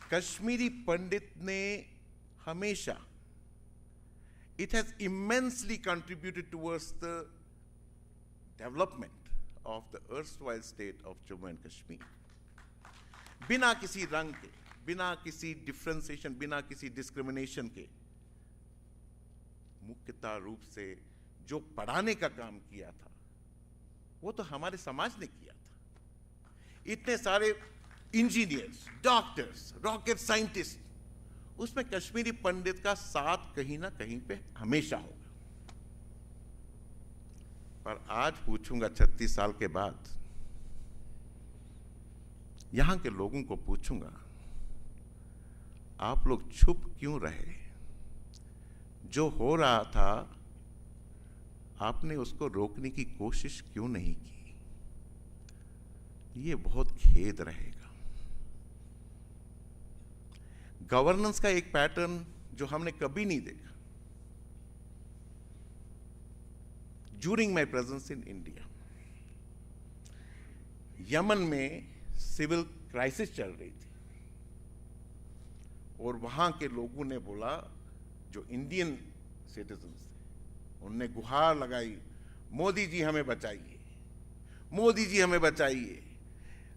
Kashmiri Pandit ne hamesha, it has immensely contributed towards the development of the erstwhile state of Jammu and Kashmir. बिना किसी रंग के, बिना किसी differentiation, बिना किसी discrimination के, मुख्यतः रूप से जो पढ़ाने का काम किया था वो तो हमारे समाज ने किया था. इतने सारे इंजीनियर्स, डॉक्टर्स, रॉकेट साइंटिस्ट, उसमें कश्मीरी पंडित का साथ कहीं ना कहीं पे हमेशा होगा. पर आज पूछूंगा 36 साल के बाद, यहां के लोगों को पूछूंगा, आप लोग चुप क्यों रहे? जो हो रहा था आपने उसको रोकने की कोशिश क्यों नहीं की? ये बहुत खेद रहेगा. गवर्नेंस का एक पैटर्न जो हमने कभी नहीं देखा. During my presence in India, Yemen में सिविल क्राइसिस चल रही थी और वहां के लोगों ने बोला, जो इंडियन सिटीजन्स थे, उनने गुहार लगाई, मोदी जी हमें बचाइए, मोदी जी हमें बचाइए,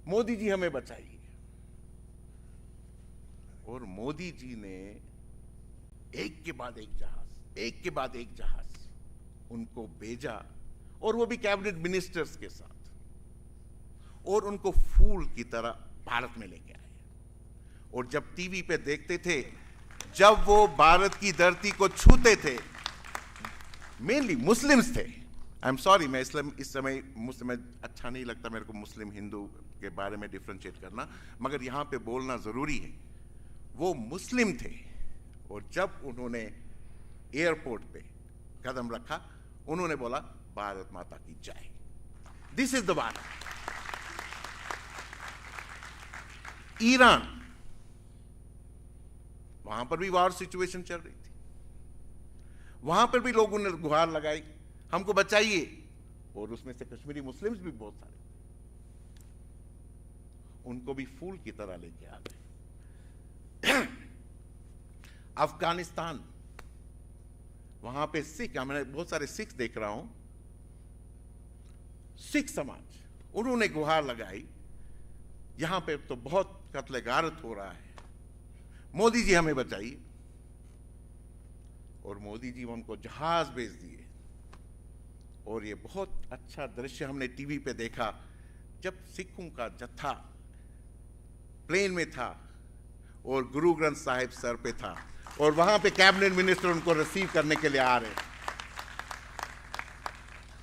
मोदी जी हमें बचाइए. और मोदी जी ने एक के बाद एक जहाज, एक के बाद एक जहाज उनको भेजा, और वो भी कैबिनेट मिनिस्टर्स के साथ, और उनको फूल की तरह भारत में लेके आए. और जब टीवी पे देखते थे, जब वो भारत की धरती को छूते थे, मेनली मुस्लिम्स थे. आई एम सॉरी, मैं इस समय मुस्लिम अच्छा नहीं लगता मेरे को मुस्लिम हिंदू के बारे में डिफ्रेंशिएट करना, मगर यहाँ पे बोलना जरूरी है. वो मुस्लिम थे और जब उन्होंने एयरपोर्ट पे कदम रखा, उन्होंने बोला भारत माता की जय. This is the Bharat. Iran, वहां पर भी वॉर सिचुएशन चल रही थी, वहां पर भी लोगों ने गुहार लगाई, हमको बचाइए, और उसमें से कश्मीरी मुस्लिम्स भी बहुत सारे, उनको भी फूल की तरह लेके आ गए. अफगानिस्तान, वहां पे सिख, मैं बहुत सारे सिख देख रहा हूं, सिख समाज, उन्होंने गुहार लगाई, यहां पे तो बहुत कत्ले गारत हो रहा है, मोदी जी हमें बचाइए. और मोदी जी उनको जहाज भेज दिए. और ये बहुत अच्छा दृश्य हमने टीवी पे देखा, जब सिखों का जत्था प्लेन में था और गुरु ग्रंथ साहिब सर पे था, और वहां पे कैबिनेट मिनिस्टर उनको रिसीव करने के लिए आ रहे.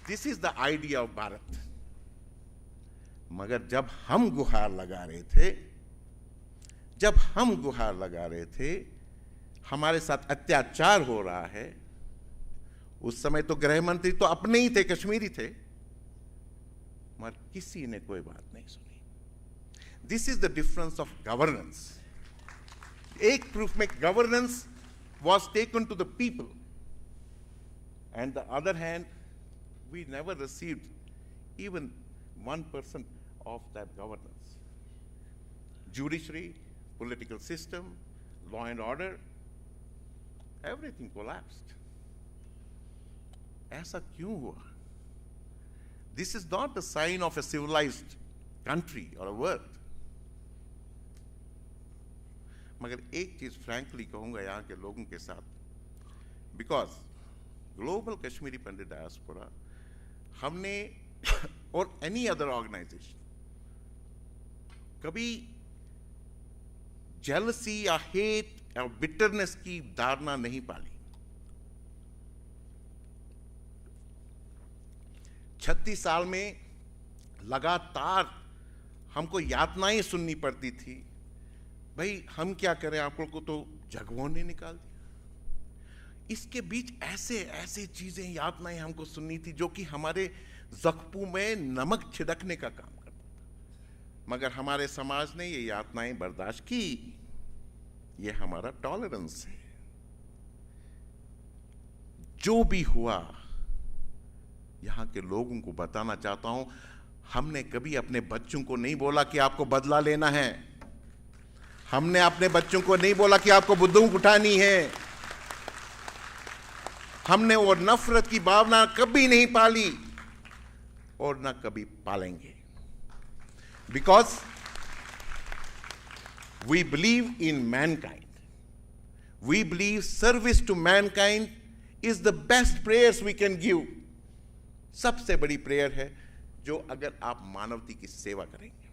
This is the idea of Bharat. मगर जब हम गुहार लगा रहे थे, जब हम गुहार लगा रहे थे, हमारे साथ अत्याचार हो रहा है, उस समय तो गृह मंत्री तो अपने ही थे, कश्मीरी थे, मगर किसी ने कोई बात नहीं सुनी. This is the difference of governance. एक प्रूफ में governance was taken to the people, and the other hand, we never received even 1% of that governance. Judiciary, political system, law and order, everything collapsed. ऐसा क्यों हुआ? This is not a sign of a civilized country or a world. मगर एक चीज frankly कहूंगा यहाँ के लोगों के साथ, because global Kashmiri Pandit diaspora, हमने और एनी अदर ऑर्गेनाइजेशन कभी जेलसी या हेट या बिटरनेस की धारणा नहीं पाली. 36 साल में लगातार हमको यातनाएं सुननी पड़ती थी. भाई हम क्या करें, आप लोग को तो जगहों ने निकाल दिया. इसके बीच ऐसे ऐसे चीजें, यातनाएं हमको सुननी थी जो कि हमारे जख्मों में नमक छिड़कने का काम करता था। मगर हमारे समाज ने ये यातनाएं बर्दाश्त की। ये हमारा टॉलरेंस है। जो भी हुआ, यहां के लोगों को बताना चाहता हूं, हमने कभी अपने बच्चों को नहीं बोला कि आपको बदला लेना है। हमने अपने बच्चों को नहीं बोला कि आपको बंदूक उठानी है। हमने वो नफरत की भावना कभी नहीं पाली और ना कभी पालेंगे। Because we believe in mankind, we believe service to mankind is the best prayers we can give. सबसे बड़ी प्रेयर है जो अगर आप मानवता की सेवा करेंगे।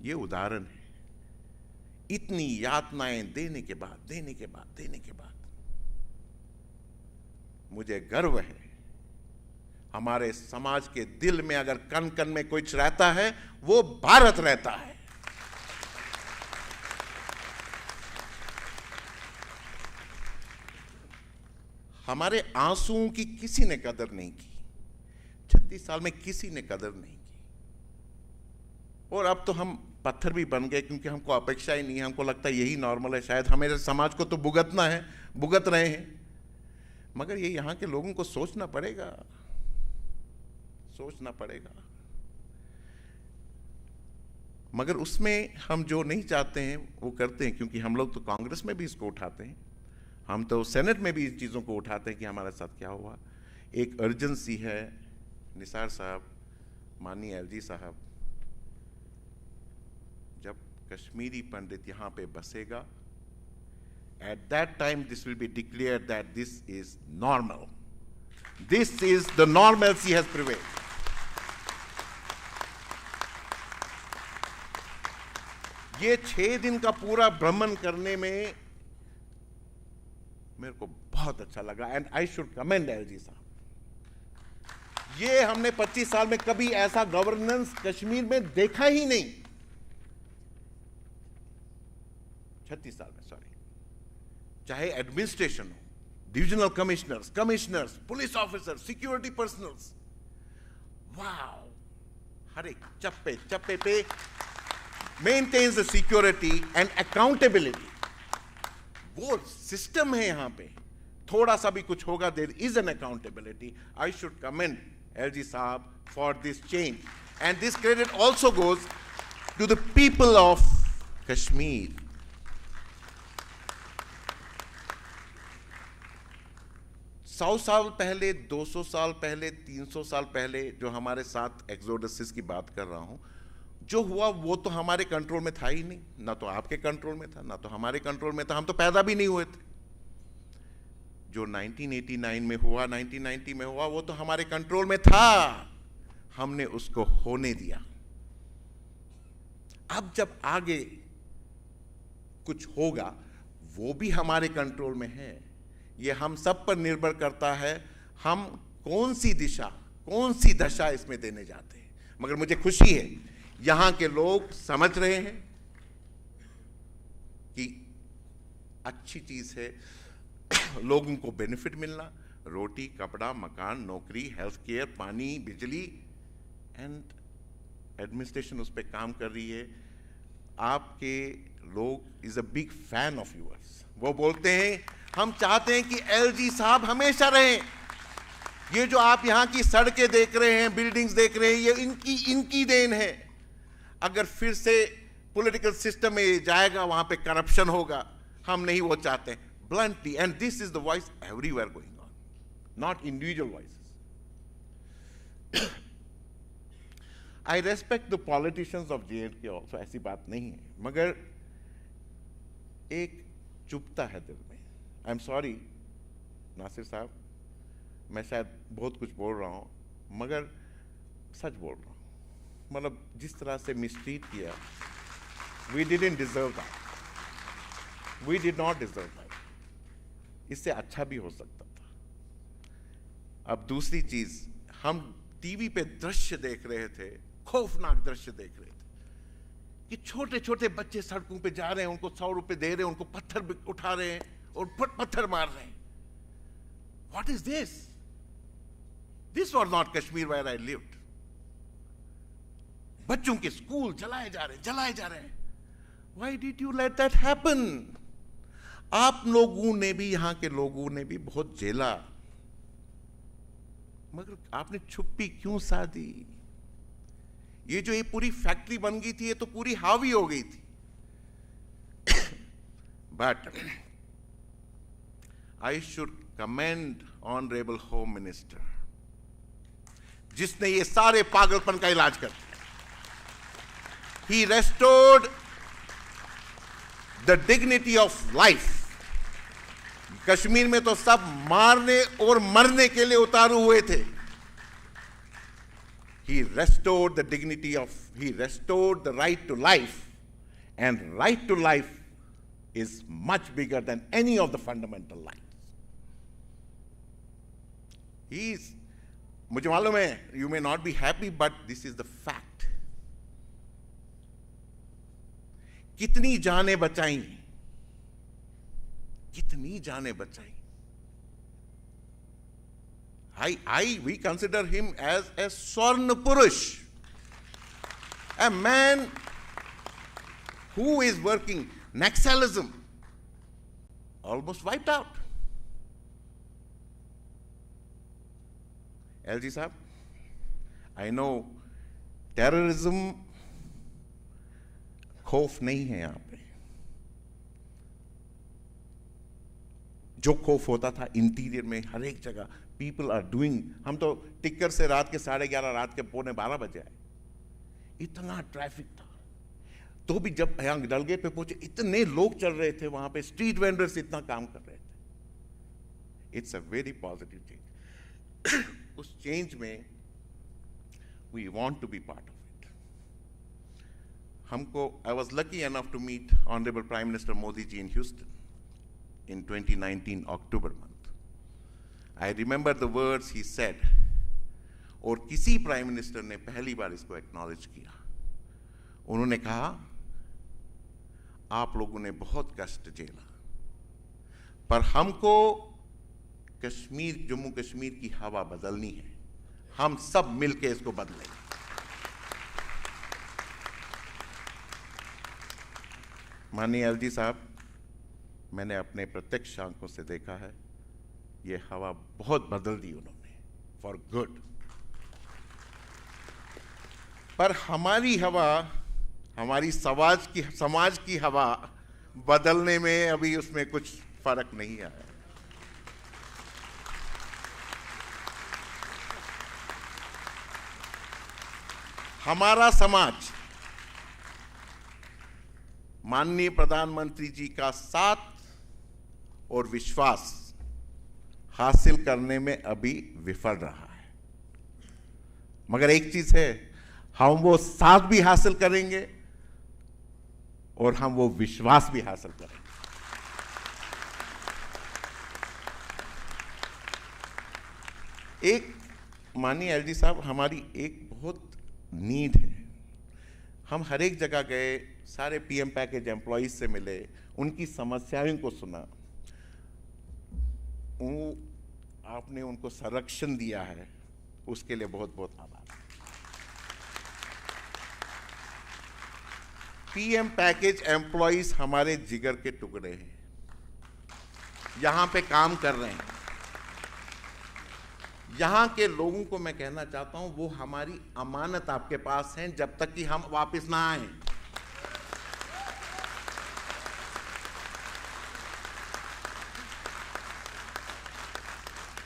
ये उदाहरण है। इतनी यातनाएं देने के बाद मुझे गर्व है, हमारे समाज के दिल में अगर कण कण में कुछ रहता है वो भारत रहता है। हमारे आंसुओं की किसी ने कदर नहीं की। 36 साल में किसी ने कदर नहीं की। और अब तो हम पत्थर भी बन गए, क्योंकि हमको अपेक्षा ही नहीं है। हमको लगता है यही नॉर्मल है। शायद हमारे समाज को तो भुगतना है, भुगत रहे हैं। मगर ये यहाँ के लोगों को सोचना पड़ेगा, सोचना पड़ेगा। मगर उसमें हम जो नहीं चाहते हैं वो करते हैं, क्योंकि हम लोग तो कांग्रेस में भी इसको उठाते हैं, हम तो सेनेट में भी इस चीज़ों को उठाते हैं कि हमारे साथ क्या हुआ। एक अर्जेंसी है। निसार साहब, माननीय एलजी साहब, जब कश्मीरी पंडित यहाँ पे बसेगा, at that time this will be declared that this is normal. This is the normalcy has prevailed. ये 6 दिन का पूरा भ्रमण करने में मेरे को बहुत अच्छा लगा, and I should commend LG साहब। ये हमने 25 साल में कभी ऐसा गवर्नेंस कश्मीर में देखा ही नहीं। 36 साल में, सॉरी। चाहे एडमिनिस्ट्रेशन हो, divisional commissioners, police officer, security personnels, wow, हर एक चप्पे चप्पे पे maintains the security and accountability. वो सिस्टम है यहाँ पे। थोड़ा सा भी कुछ होगा, there is an accountability. I should commend LG साहब for this change, and this credit also goes to the people of Kashmir. 100 साल पहले, 200 साल पहले, 300 साल पहले जो हमारे साथ एक्सोडसिस की बात कर रहा हूं, जो हुआ वो तो हमारे कंट्रोल में था ही नहीं। ना तो आपके कंट्रोल में था, ना तो हमारे कंट्रोल में था। हम तो पैदा भी नहीं हुए थे। जो 1989 में हुआ, 1990 में हुआ, वो तो हमारे कंट्रोल में था। हमने उसको होने दिया। अब जब आगे कुछ होगा वो भी हमारे कंट्रोल में है। ये हम सब पर निर्भर करता है, हम कौन सी दिशा, कौन सी दशा इसमें देने जाते हैं। मगर मुझे खुशी है यहां के लोग समझ रहे हैं कि अच्छी चीज है लोगों को बेनिफिट मिलना, रोटी, कपड़ा, मकान, नौकरी, हेल्थ केयर, पानी, बिजली, एंड एडमिनिस्ट्रेशन उस पर काम कर रही है। आपके लोग is a big fan of yours. वो बोलते हैं हम चाहते हैं कि एलजी साहब हमेशा रहें। ये जो आप यहाँ की सड़कें देख रहे हैं, बिल्डिंग्स देख रहे हैं, ये इनकी देन है। अगर फिर से पॉलिटिकल सिस्टम में जाएगा, वहां पे करप्शन होगा, हम नहीं वो चाहते। Bluntly, and this is the voice everywhere going on, not individual voices. I respect the politicians of JNK also, ऐसी बात नहीं है, मगर एक चुपता है दिल में। आई एम सॉरी नासिर साहब, मैं शायद बहुत कुछ बोल रहा हूं, मगर सच बोल रहा हूं। मतलब जिस तरह से मिसट्रीट किया, we didn't deserve that, we did not deserve that. इससे अच्छा भी हो सकता था। अब दूसरी चीज, हम टीवी पे दृश्य देख रहे थे, खौफनाक दृश्य देख रहे थे कि छोटे छोटे बच्चे सड़कों पे जा रहे हैं, उनको 100 रुपए दे रहे हैं, उनको पत्थर उठा रहे हैं और पत्थर मार रहे हैं. What is this? This was not Kashmir where I lived. बच्चों के स्कूल जलाए जा रहे हैं. Why did you let that happen? आप लोगों ने भी, यहां के लोगों ने भी बहुत झेला, मगर आपने छुप्पी क्यों साधी? ये जो ये पूरी फैक्ट्री बन गई थी, ये तो पूरी हावी हो गई थी. But I should commend honourable home minister, जिसने ये सारे पागलपन का इलाज कर दिया. He restored the dignity of life. Kashmir में तो सब मारने और मरने के लिए उतारू हुए थे. He restored the dignity of, he restored the right to life, and right to life is much bigger than any of the fundamental rights. मुझे मालूम है, you may not be happy, but this is the fact. कितनी जानें बचाई, कितनी जानें बचाई. We consider him as a Swarna Purush, a man who is working. Naxalism almost wiped out. LG Saab, I know terrorism खौफ नहीं है यहां पे. जो खौफ होता था इंटीरियर में हर एक जगह, पीपल आर डूइंग. हम तो टिक्कर से रात के 11:30, रात के 11:45 बजे आए. इतना ट्रैफिक था, तो भी जब यहां डलगेट पे पहुंचे, इतने लोग चल रहे थे वहां पे, स्ट्रीट वेंडर्स इतना काम कर रहे थे. It's a very positive change. उस चेंज में we want to be part of it. हमको, I was lucky enough to meet honourable prime minister Modi ji in Houston in 2019 October month. I remember the words he said, और किसी prime minister ने पहली बार इसको acknowledge किया. उन्होंने कहा, आप लोगों ने बहुत कष्ट झेला, पर हमको कश्मीर, जम्मू कश्मीर की हवा बदलनी है. हम सब मिलके इसको बदलेंगे. माननीय एलजी साहब, मैंने अपने प्रत्यक्ष आंखों से देखा है, ये हवा बहुत बदल दी उन्होंने, फॉर गुड. पर हमारी हवा, हमारी समाज की हवा बदलने में अभी उसमें कुछ फर्क नहीं आया. हमारा समाज माननीय प्रधानमंत्री जी का साथ और विश्वास हासिल करने में अभी विफल रहा है. मगर एक चीज है, हम वो साथ भी हासिल करेंगे और हम वो विश्वास भी हासिल करेंगे. एक, माननीय एलजी साहब, हमारी एक बहुत नीड है. हम हर एक जगह गए, सारे पीएम पैकेज एम्प्लॉइज से मिले, उनकी समस्याओं को सुना. आपने उनको संरक्षण दिया है, उसके लिए बहुत बहुत आभार. पीएम पैकेज एम्प्लॉइज हमारे जिगर के टुकड़े हैं, यहां पे काम कर रहे हैं. यहां के लोगों को मैं कहना चाहता हूं, वो हमारी अमानत आपके पास है, जब तक कि हम वापस ना आए.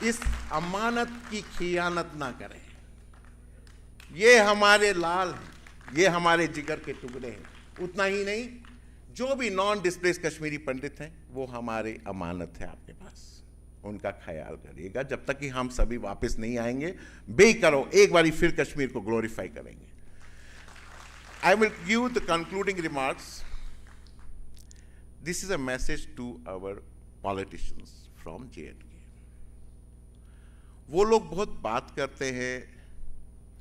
इस अमानत की खियानत ना करें. ये हमारे लाल हैं, ये हमारे जिगर के टुकड़े हैं. उतना ही नहीं, जो भी नॉन डिस्प्लेस कश्मीरी पंडित हैं, वो हमारे अमानत है आपके पास. उनका ख्याल करिएगा, जब तक कि हम सभी वापस नहीं आएंगे. बेकरो एक बारी फिर कश्मीर को ग्लोरीफाई करेंगे. I will give the concluding remarks. This is a message to our politicians from JNK. वो लोग बहुत बात करते हैं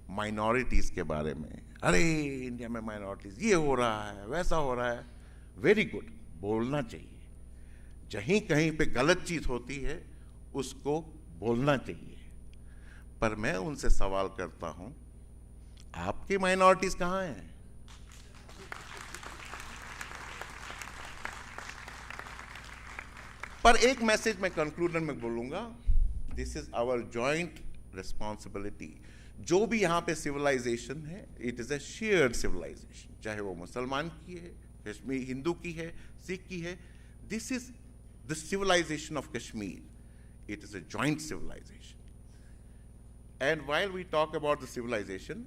माइनॉरिटीज़ के बारे में, अरे इंडिया में माइनॉरिटीज़ ये हो रहा है, वैसा हो रहा है, वेरी गुड, बोलना चाहिए। जहीं कहीं पे गलत चीज़ होती है उसको बोलना चाहिए। पर मैं उनसे सवाल करता हूं, आपकी माइनॉरिटीज़ कहाँ हैं? पर एक मैसेज मैं कंक्लूजन में बोलूंगा, this is our joint responsibility. जो भी यहाँ पे सिविलाइजेशन है, it is a shared civilisation, चाहे वो मुसलमान की है, कश्मीर हिंदू की है, सिख की है। This is the civilisation of Kashmir, it is a joint civilisation. And while we talk about the civilisation,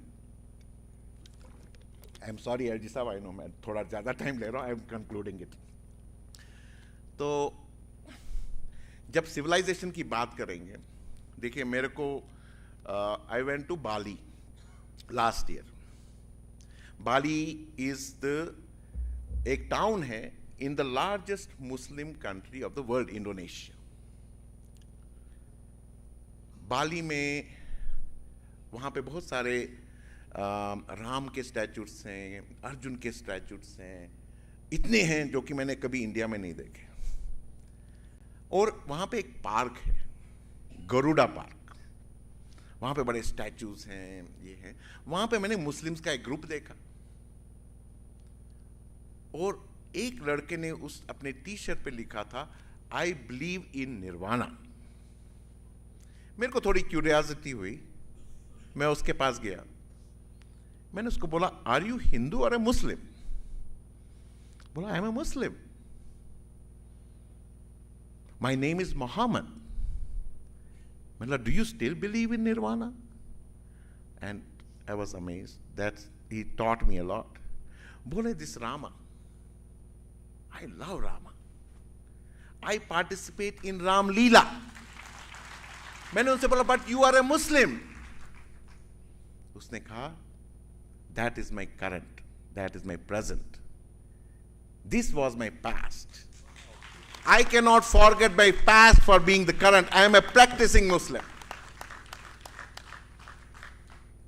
I am sorry LG साहब, आई नो मैं थोड़ा ज़्यादा टाइम ले रहा हूँ, आई एम कंक्लूडिंग इट। तो जब सिविलाइजेशन की बात करेंगे, देखिए मेरे को I went to Bali last year. Bali is the एक टाउन है in the largest Muslim country of the world, Indonesia. Bali में वहाँ पे बहुत सारे राम के स्टैचूट्स हैं, अर्जुन के स्टैचूट्स हैं, इतने हैं जो कि मैंने कभी इंडिया में नहीं देखे। और वहाँ पे एक पार्क है, गरुड़ा पार्क, वहाँ पे बड़े स्टैचूज हैं, ये हैं। वहाँ पे मैंने मुस्लिम्स का एक ग्रुप देखा और एक लड़के ने उस अपने टी शर्ट पे लिखा था, आई बिलीव इन निर्वाणा। मेरे को थोड़ी क्यूरियोसिटी हुई, मैं उसके पास गया, मैंने उसको बोला, आर यू हिंदू और ए मुस्लिम? बोला, I am a Muslim, my name is Muhammad. Do you still believe in nirvana? And I was amazed that he taught me a lot. Bole, this Rama, I love Rama, I participate in Ram Leela. मैंने उनसे बोला, but you are a Muslim. उसने कहा, that is my current, that is my present, this was my past. I cannot forget my past for being the current. I am a practicing Muslim.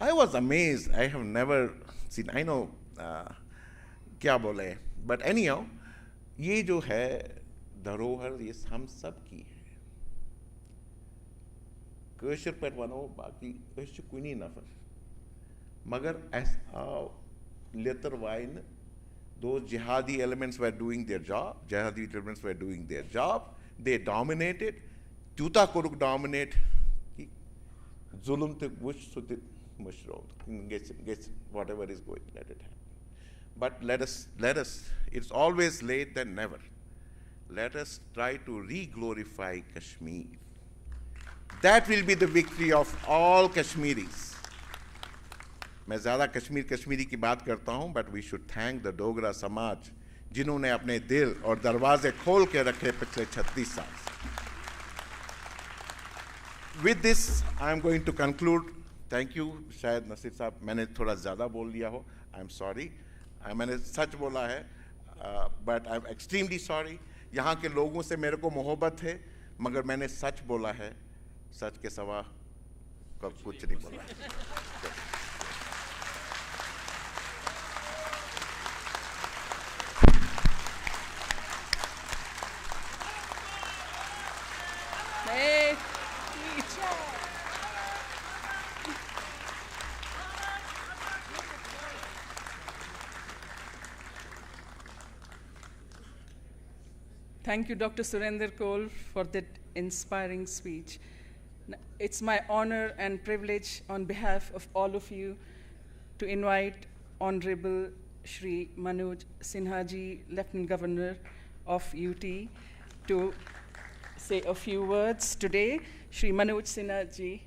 I was amazed. I have never seen, I know, क्या बोले, but anyhow, ये जो है धरोहर, ये हम सब की है। कशर पर वनो बाकी कश कुनी नफर, मगर ऐसा लेतर wine, those jihadi elements were doing their job. Jihadi elements were doing their job. They dominated. Tuta kuruk dominate. Zulum te wush sute mushro. Gets whatever is going, let it happen. But let us. It's always late than never. Let us try to re-glorify Kashmir. That will be the victory of all Kashmiris. मैं ज़्यादा कश्मीरी की बात करता हूँ, but we should thank the Dogra समाज जिन्होंने अपने दिल और दरवाजे खोल के रखे पिछले 36 साल। With this I am going to conclude. Thank you. शायद नसीर साहब मैंने थोड़ा ज़्यादा बोल दिया हो, आई एम सॉरी। मैंने सच बोला है, but I am extremely sorry. यहाँ के लोगों से मेरे को मोहब्बत है, मगर मैंने सच बोला है, सच के सिवा कुछ नहीं बोला। Thank you, Dr. Surinder Kaul, for that inspiring speech. It's my honor and privilege on behalf of all of you to invite Honorable Shri Manoj Sinha ji, Lieutenant Governor of UT, to say a few words today. Shri Manoj Sinha ji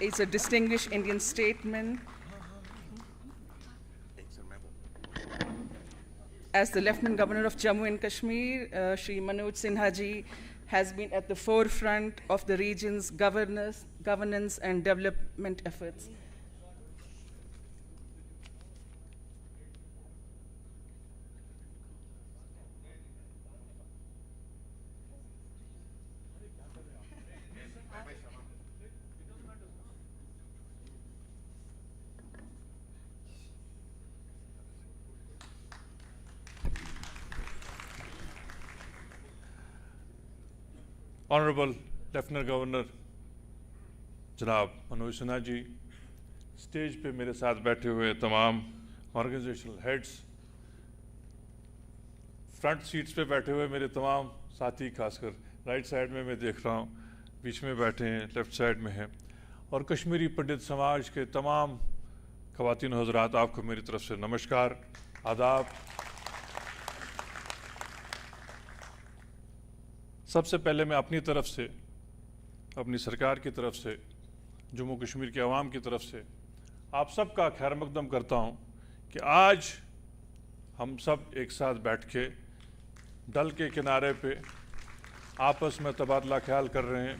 is a distinguished Indian statesman. As the Lieutenant Governor of Jammu and Kashmir, Shri Manoj Sinha ji has been at the forefront of the region's governance and development efforts. Honourable lieutenant governor जनाब Manoj Sinha ji, stage पे मेरे साथ बैठे हुए तमाम organisational heads, front seats पे बैठे हुए मेरे तमाम साथी, खासकर राइट साइड में मैं देख रहा हूँ, बीच में बैठे हैं, लेफ्ट साइड में हैं, और कश्मीरी पंडित समाज के तमाम ख़वातीन हज़रात, आपको मेरी तरफ से नमस्कार, आदाब। सबसे पहले मैं अपनी तरफ से, अपनी सरकार की तरफ से, जम्मू कश्मीर के अवाम की तरफ से आप सब का खैर मकदम करता हूँ कि आज हम सब एक साथ बैठ के डल के किनारे पे आपस में तबादला ख्याल कर रहे हैं,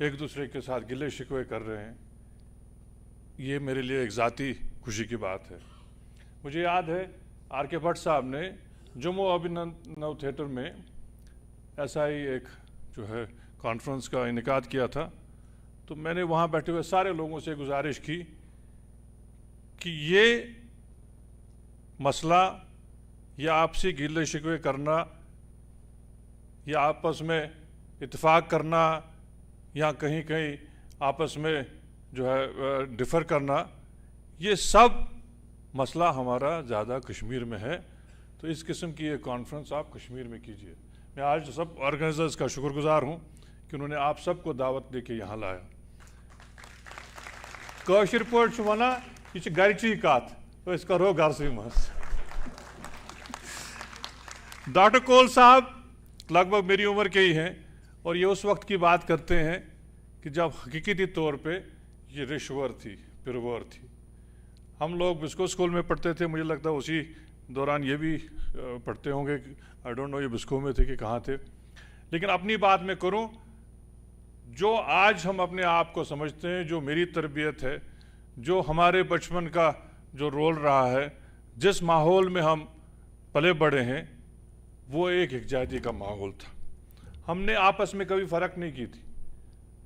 एक दूसरे के साथ गिले शिकवे कर रहे हैं। ये मेरे लिए एक ज़ाती खुशी की बात है। मुझे याद है R.K. भट्ट साहब ने जम्मू अभिनव थिएटर में ऐसा ही एक जो है कॉन्फ्रेंस का इनेकाद किया था, तो मैंने वहाँ बैठे हुए सारे लोगों से गुजारिश की कि ये मसला या आपसी गिले शिकवे करना या आपस में इत्तेफाक करना या कहीं कहीं आपस में जो है डिफ़र करना, ये सब मसला हमारा ज़्यादा कश्मीर में है। तो इस किस्म की ये कॉन्फ्रेंस आप कश्मीर में कीजिए। मैं आज सब ऑर्गेनाइजर्स का शुक्रगुजार हूँ कि उन्होंने आप सबको दावत दे के यहाँ लाया। कौशिर पोट वना ये गरची कत, तो इसका रो घर से मस। डॉक्टर कोल साहब लगभग मेरी उम्र के ही हैं और ये उस वक्त की बात करते हैं कि जब हकीकती तौर पे ये रिश्वर थी, पिरवर थी। हम लोग बिस्को स्कूल में पढ़ते थे, मुझे लगता है उसी दौरान ये भी पढ़ते होंगे, आई डोंट नो ये बिस्को में थे कि कहाँ थे। लेकिन अपनी बात में करूँ, जो आज हम अपने आप को समझते हैं, जो मेरी तरबियत है, जो हमारे बचपन का जो रोल रहा है, जिस माहौल में हम पले बड़े हैं, वो एक यकजाहती का माहौल था। हमने आपस में कभी फ़र्क नहीं की थी।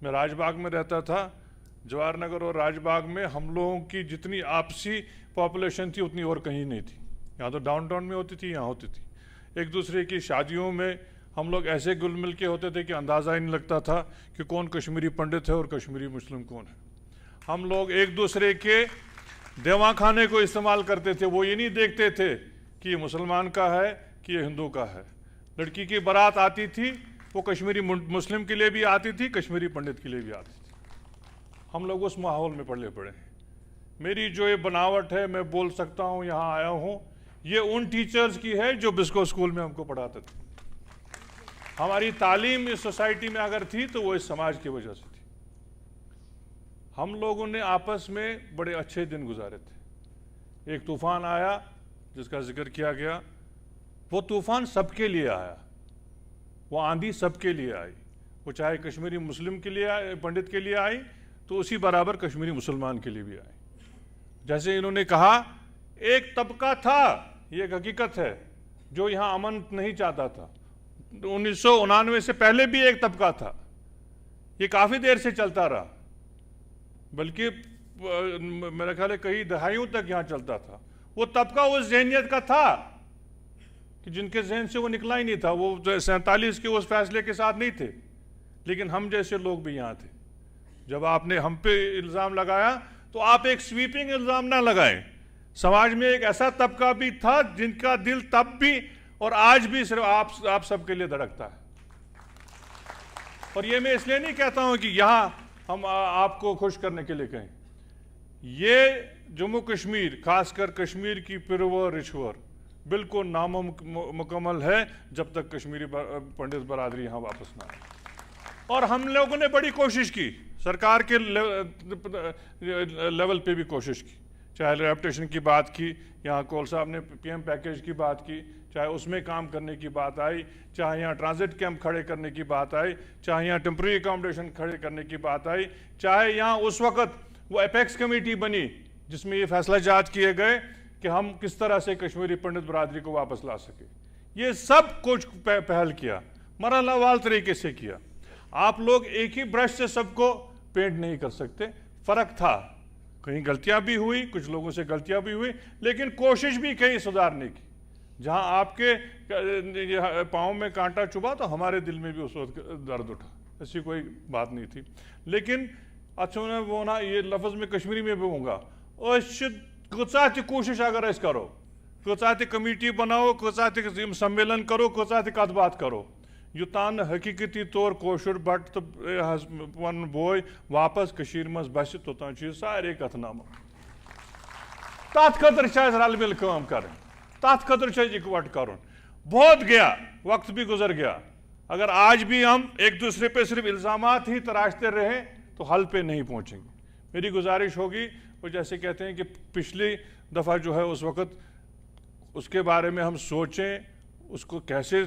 मैं राजबाग में रहता था, जवाहर नगर और राजबाग में हम लोगों की जितनी आपसी पॉपुलेशन थी उतनी और कहीं नहीं थी। यहाँ तो डाउनटाउन में होती थी, यहाँ होती थी। एक दूसरे की शादियों में हम लोग ऐसे गुल मिल के होते थे कि अंदाज़ा ही नहीं लगता था कि कौन कश्मीरी पंडित है और कश्मीरी मुस्लिम कौन है। हम लोग एक दूसरे के देवा खाने को इस्तेमाल करते थे, वो ये नहीं देखते थे कि ये मुसलमान का है कि ये हिंदू का है। लड़की की बारात आती थी, वो कश्मीरी मुस्लिम के लिए भी आती थी, कश्मीरी पंडित के लिए भी आती थी। हम लोग उस माहौल में पले पड़े हैं। मेरी जो ये बनावट है, मैं बोल सकता हूँ, यहाँ आया हूँ, ये उन टीचर्स की है जो बिस्को स्कूल में हमको पढ़ाते थे। हमारी तालीम इस सोसाइटी में अगर थी तो वो इस समाज की वजह से थी। हम लोगों ने आपस में बड़े अच्छे दिन गुजारे थे। एक तूफ़ान आया जिसका जिक्र किया गया, वो तूफ़ान सबके लिए आया, वो आंधी सबके लिए आई। वो चाहे कश्मीरी मुस्लिम के लिए आए, पंडित के लिए आई, तो उसी बराबर कश्मीरी मुसलमान के लिए भी आई। जैसे इन्होंने कहा, एक तबका था, ये एक हकीकत है, जो यहाँ अमन नहीं चाहता था। 1999 से पहले भी एक तबका था, ये काफ़ी देर से चलता रहा, बल्कि मेरा ख्याल है कई दहाइयों तक यहाँ चलता था। वो तबका उस ज़हनियत का था कि जिनके जहन से वो निकला ही नहीं था, वो 47 के उस फैसले के साथ नहीं थे। लेकिन हम जैसे लोग भी यहाँ थे। जब आपने हम पे इल्ज़ाम लगाया तो आप एक स्वीपिंग इल्ज़ाम ना लगाएं। समाज में एक ऐसा तबका भी था जिनका दिल तब भी और आज भी सिर्फ आप सबके लिए धड़कता है। और ये मैं इसलिए नहीं कहता हूँ कि यहाँ हम आपको खुश करने के लिए कहें। ये जम्मू कश्मीर, खासकर कश्मीर की पिरवर रिश्वर बिल्कुल नामुकम्मल है जब तक कश्मीरी पंडित बरादरी यहाँ वापस ना आए। और हम लोगों ने बड़ी कोशिश की, सरकार के लेवल पे भी कोशिश की, चाहे रेपुटेशन की बात की, यहाँ कोल साहब ने PM पैकेज की बात की, चाहे उसमें काम करने की बात आई, चाहे यहाँ ट्रांजिट कैंप खड़े करने की बात आई, चाहे यहाँ टेम्प्रेरी अकोमोडेशन खड़े करने की बात आई, चाहे यहाँ उस वक़्त वो एपेक्स कमेटी बनी जिसमें ये फैसला जात किए गए कि हम किस तरह से कश्मीरी पंडित बरादरी को वापस ला सके। ये सब कुछ पहल किया, मरहलावार तरीके से किया। आप लोग एक ही ब्रश से सबको पेंट नहीं कर सकते, फ़र्क था, कहीं गलतियां भी हुई, कुछ लोगों से गलतियां भी हुई, लेकिन कोशिश भी कहीं सुधारने की। जहाँ आपके पाँव में कांटा चुभा तो हमारे दिल में भी उस वक्त दर्द उठा, ऐसी कोई बात नहीं थी। लेकिन अच्छा मैं वो ना ये लफ्ज़ में कश्मीरी में भी होगा, कचा ति कोशिश अगर अस करो, कचा ति कमेटी बनाओ, कचा ति सम्मेलन करो, कचा ति कत बात करो, युतान हकीकती तौर कोशुर बट तो वन बोय वापस कशीर मज बस तोतान सारे कथनामा तथ खतर रल मिल काम कर, तथ खतर इकवट कर। बहुत गया, वक्त भी गुजर गया। अगर आज भी हम एक दूसरे पे सिर्फ इल्ज़ामात ही तराशते रहे तो हल पे नहीं पहुंचेंगे। मेरी गुजारिश होगी, वो जैसे कहते हैं कि पिछली दफ़ा जो है उस वक़्त उसके बारे में हम सोचें, उसको कैसे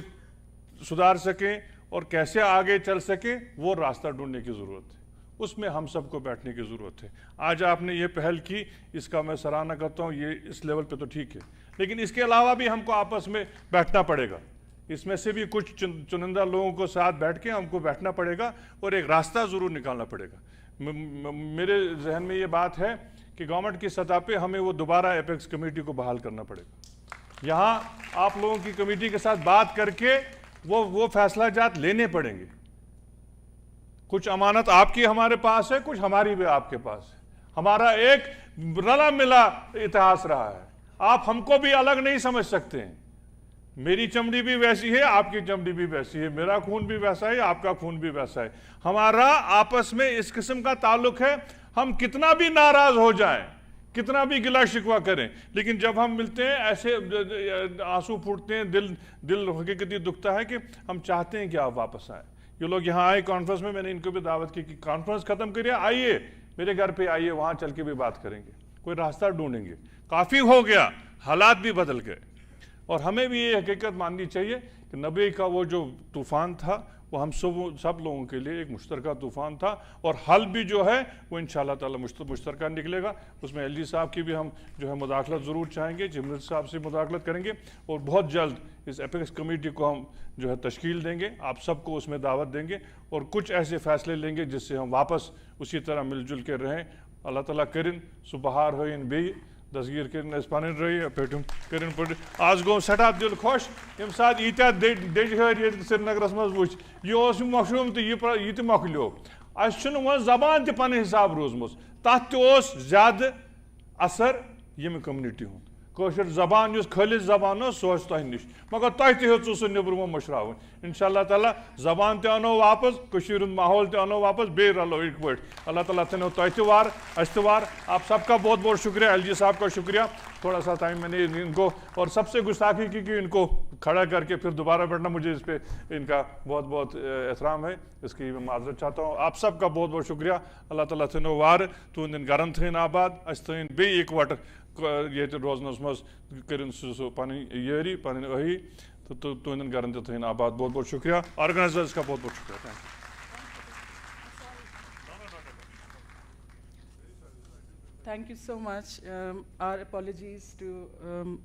सुधार सकें और कैसे आगे चल सकें, वो रास्ता ढूंढने की ज़रूरत है। उसमें हम सबको बैठने की ज़रूरत है। आज आपने ये पहल की, इसका मैं सराहना करता हूँ, ये इस लेवल पे तो ठीक है, लेकिन इसके अलावा भी हमको आपस में बैठना पड़ेगा। इसमें से भी कुछ चुनिंदा लोगों को साथ बैठ के हमको बैठना पड़ेगा और एक रास्ता ज़रूर निकालना पड़ेगा। मेरे जहन में ये बात है कि गवर्नमेंट की सतह पे हमें वो दोबारा एपेक्स कमेटी को बहाल करना पड़ेगा। यहाँ आप लोगों की कमेटी के साथ बात करके वो फैसला जात लेने पड़ेंगे। कुछ अमानत आपकी हमारे पास है, कुछ हमारी भी आपके पास है। हमारा एक रला मिला इतिहास रहा है, आप हमको भी अलग नहीं समझ सकते हैं। मेरी चमड़ी भी वैसी है, आपकी चमड़ी भी वैसी है, मेरा खून भी वैसा है, आपका खून भी वैसा है। हमारा आपस में इस किस्म का ताल्लुक है। हम कितना भी नाराज हो जाएं, कितना भी गिला शिकवा करें, लेकिन जब हम मिलते हैं ऐसे आंसू फूटते हैं, दिल हकीकती दुखता है कि हम चाहते हैं कि आप वापस आए। ये लोग यहाँ आए कॉन्फ्रेंस में, मैंने इनको भी दावत की कि कॉन्फ्रेंस खत्म करिए, आइए मेरे घर पे आइए, वहाँ चल के भी बात करेंगे, कोई रास्ता ढूंढेंगे। काफ़ी हो गया, हालात भी बदल गए और हमें भी ये हकीकत माननी चाहिए कि 90 का वो जो तूफ़ान था वो हम सब लोगों के लिए एक मुश्तरका तूफ़ान था और हल भी जो है वो इंशाअल्लाह ताला मुश्तरका निकलेगा। उसमें एलजी साहब की भी हम जो है मुदाखलत ज़रूर चाहेंगे, जिमरत साहब से मुदाखलत करेंगे और बहुत जल्द इस एपेक्स कमेटी को हम जो है तश्कील देंगे, आप सबको उसमें दावत देंगे और कुछ ऐसे फ़ैसले लेंगे जिससे हम वापस उसी तरह मिलजुल के रहें। अल्लाह ताला करिन सुबहार हो इन बे दसगीर करिन पानी रही पेटुम करिन पड़ आज गो सठा दिल खुश यम साथ ईत्या डेज हर श्रीनगरस मज वो यह मशरूम तो यह मकलो अस वो जबान त पन हिसाब रोजम तथ ज्यादा असर यम कम्युनिटी हूँ कशर जबान खालिस जबान सो तह नश मगर तह तू सह नब्रमो मशरावन इंशाअल्लाह ताला जबान अनो वापस कशीर माहौल अनो वापस बे रलो एक पे अल्लाह ताला थनो तह तवार अस तवार। आप सबका बहुत बहुत शुक्रिया, एलजी साहब का शुक्रिया। थोड़ा सा टाइम मैंने इनको और सबसे गुस्ताखी की कि इनको खड़ा करके फिर दोबारा बैठना, मुझे इस पर इनका बहुत बहुत एहतराम है, इसकी मैं माजरत चाहता हूँ। आप सबका बहुत बहुत शुक्रिया। अल्लाह ताला थनो वार तुन गरन थन आबाद अस थन बे एक वट ये रोजनस मज कर पी यारी पी अही तो तुंदन गरन तन आबाद। बहुत बहुत शुक्रिया, ऑर्गेनाइजर्स का बहुत बहुत शुक्रिया। Thank you so much. Our apologies to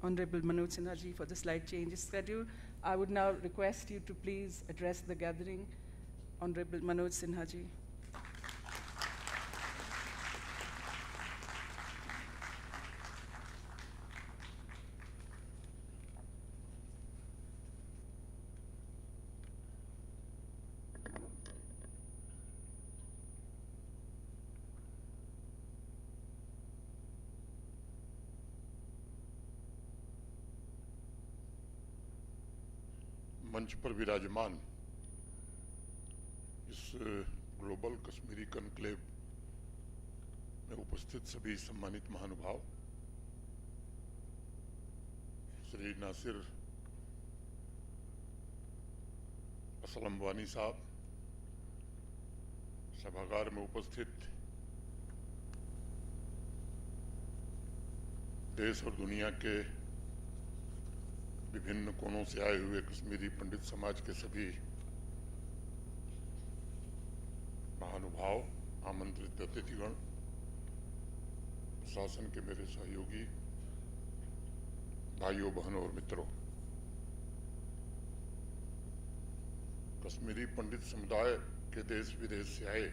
Honorable Manoj Sinha ji for the slight change in schedule. I would now request you to please address the gathering. Honorable Manoj Sinha ji. मंच पर विराजमान इस global Kashmiri conclave में उपस्थित सभी सम्मानित महानुभाव, श्री नासिर असलम वानी साहब, सभागार में उपस्थित देश और दुनिया के विभिन्न कोनों से आए हुए कश्मीरी पंडित समाज के सभी महानुभाव, आमंत्रित अतिथिगण, शासन के मेरे सहयोगी भाइयों बहनों और मित्रों, कश्मीरी पंडित समुदाय के देश विदेश से आए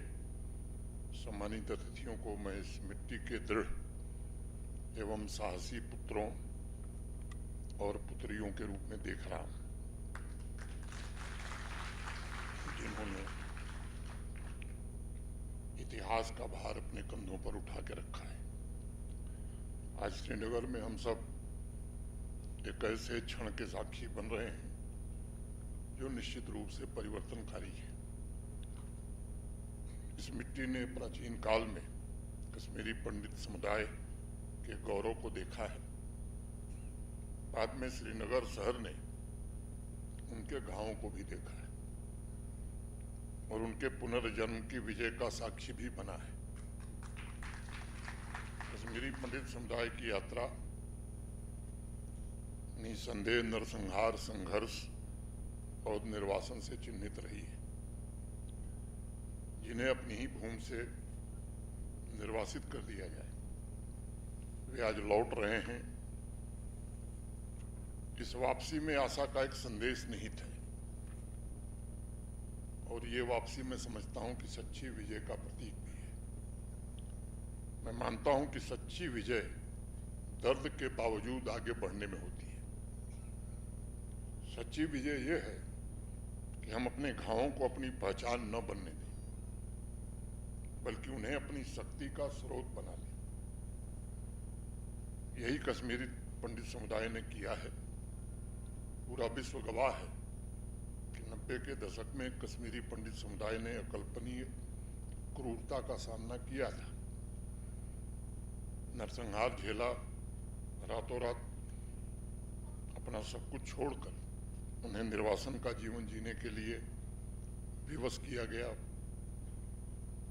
सम्मानित अतिथियों को मैं इस मिट्टी के दृढ़ एवं साहसी पुत्रों और पुत्रियों के रूप में देख रहा हूं, जिन्होंने इतिहास का भार अपने कंधों पर उठा के रखा है। आज श्रीनगर में हम सब एक ऐसे क्षण के साक्षी बन रहे हैं जो निश्चित रूप से परिवर्तनकारी है। इस मिट्टी ने प्राचीन काल में कश्मीरी पंडित समुदाय के गौरव को देखा है। बाद में श्रीनगर शहर ने उनके घावों को भी देखा है और उनके पुनर्जन्म की विजय का साक्षी भी बना है। कश्मीरी पंडित समुदाय की यात्रा निसंदेह नरसंहार, संघर्ष और निर्वासन से चिन्हित रही है। जिन्हें अपनी ही भूमि से निर्वासित कर दिया जाए, वे आज लौट रहे हैं। इस वापसी में आशा का एक संदेश निहित है और ये वापसी मैं समझता हूं कि सच्ची विजय का प्रतीक भी है। मैं मानता हूं कि सच्ची विजय दर्द के बावजूद आगे बढ़ने में होती है। सच्ची विजय ये है कि हम अपने घावों को अपनी पहचान न बनने दें, बल्कि उन्हें अपनी शक्ति का स्रोत बना लें। यही कश्मीरी पंडित समुदाय ने किया है। पूरा विश्व गवाह है कि 90 के दशक में कश्मीरी पंडित समुदाय ने अकल्पनीय क्रूरता का सामना किया था। नरसंहार झेला, रातों रात अपना सब कुछ छोड़कर उन्हें निर्वासन का जीवन जीने के लिए विवश किया गया।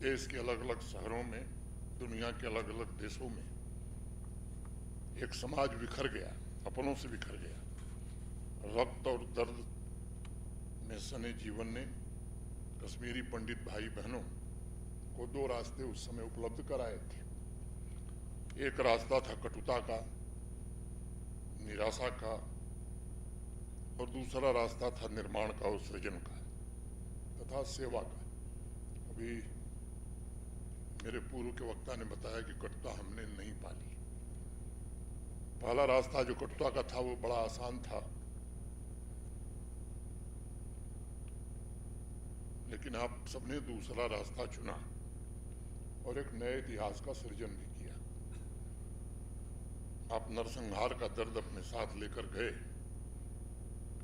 देश के अलग अलग शहरों में, दुनिया के अलग अलग देशों में एक समाज बिखर गया, अपनों से बिखर गया। रक्त और दर्द में सने जीवन ने कश्मीरी पंडित भाई बहनों को दो रास्ते उस समय उपलब्ध कराए थे। एक रास्ता था कटुता का, निराशा का, और दूसरा रास्ता था निर्माण का और सृजन का तथा सेवा का। अभी मेरे पूर्व के वक्ता ने बताया कि कटुता हमने नहीं पाली। पहला रास्ता जो कटुता का था वो बड़ा आसान था, लेकिन आप सबने दूसरा रास्ता चुना और एक नए इतिहास का सृजन भी किया। आप नरसंहार का दर्द अपने साथ लेकर गए,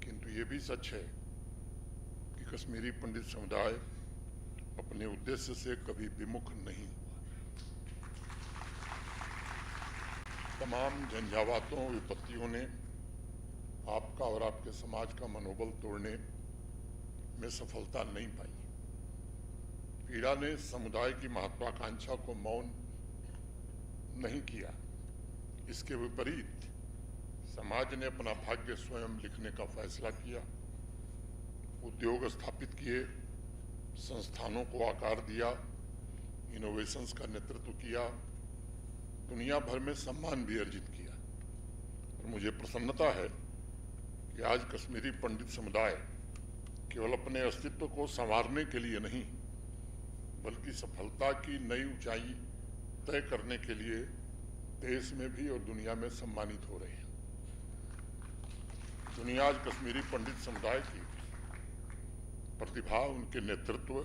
किंतु ये भी सच है कि कश्मीरी पंडित समुदाय अपने उद्देश्य से कभी विमुख नहीं हुआ। तमाम झंझावातों, विपत्तियों ने आपका और आपके समाज का मनोबल तोड़ने में सफलता नहीं पाई। पीड़ा ने समुदाय की महत्वाकांक्षा को मौन नहीं किया। इसके विपरीत समाज ने अपना भाग्य स्वयं लिखने का फैसला किया। उद्योग स्थापित किए, संस्थानों को आकार दिया, इनोवेशंस का नेतृत्व किया, दुनिया भर में सम्मान भी अर्जित किया। और मुझे प्रसन्नता है कि आज कश्मीरी पंडित समुदाय केवल अपने अस्तित्व को संवारने के लिए नहीं, बल्कि सफलता की नई ऊंचाई तय करने के लिए देश में भी और दुनिया में सम्मानित हो रहे हैं। दुनिया आज कश्मीरी पंडित समुदाय की प्रतिभा, उनके नेतृत्व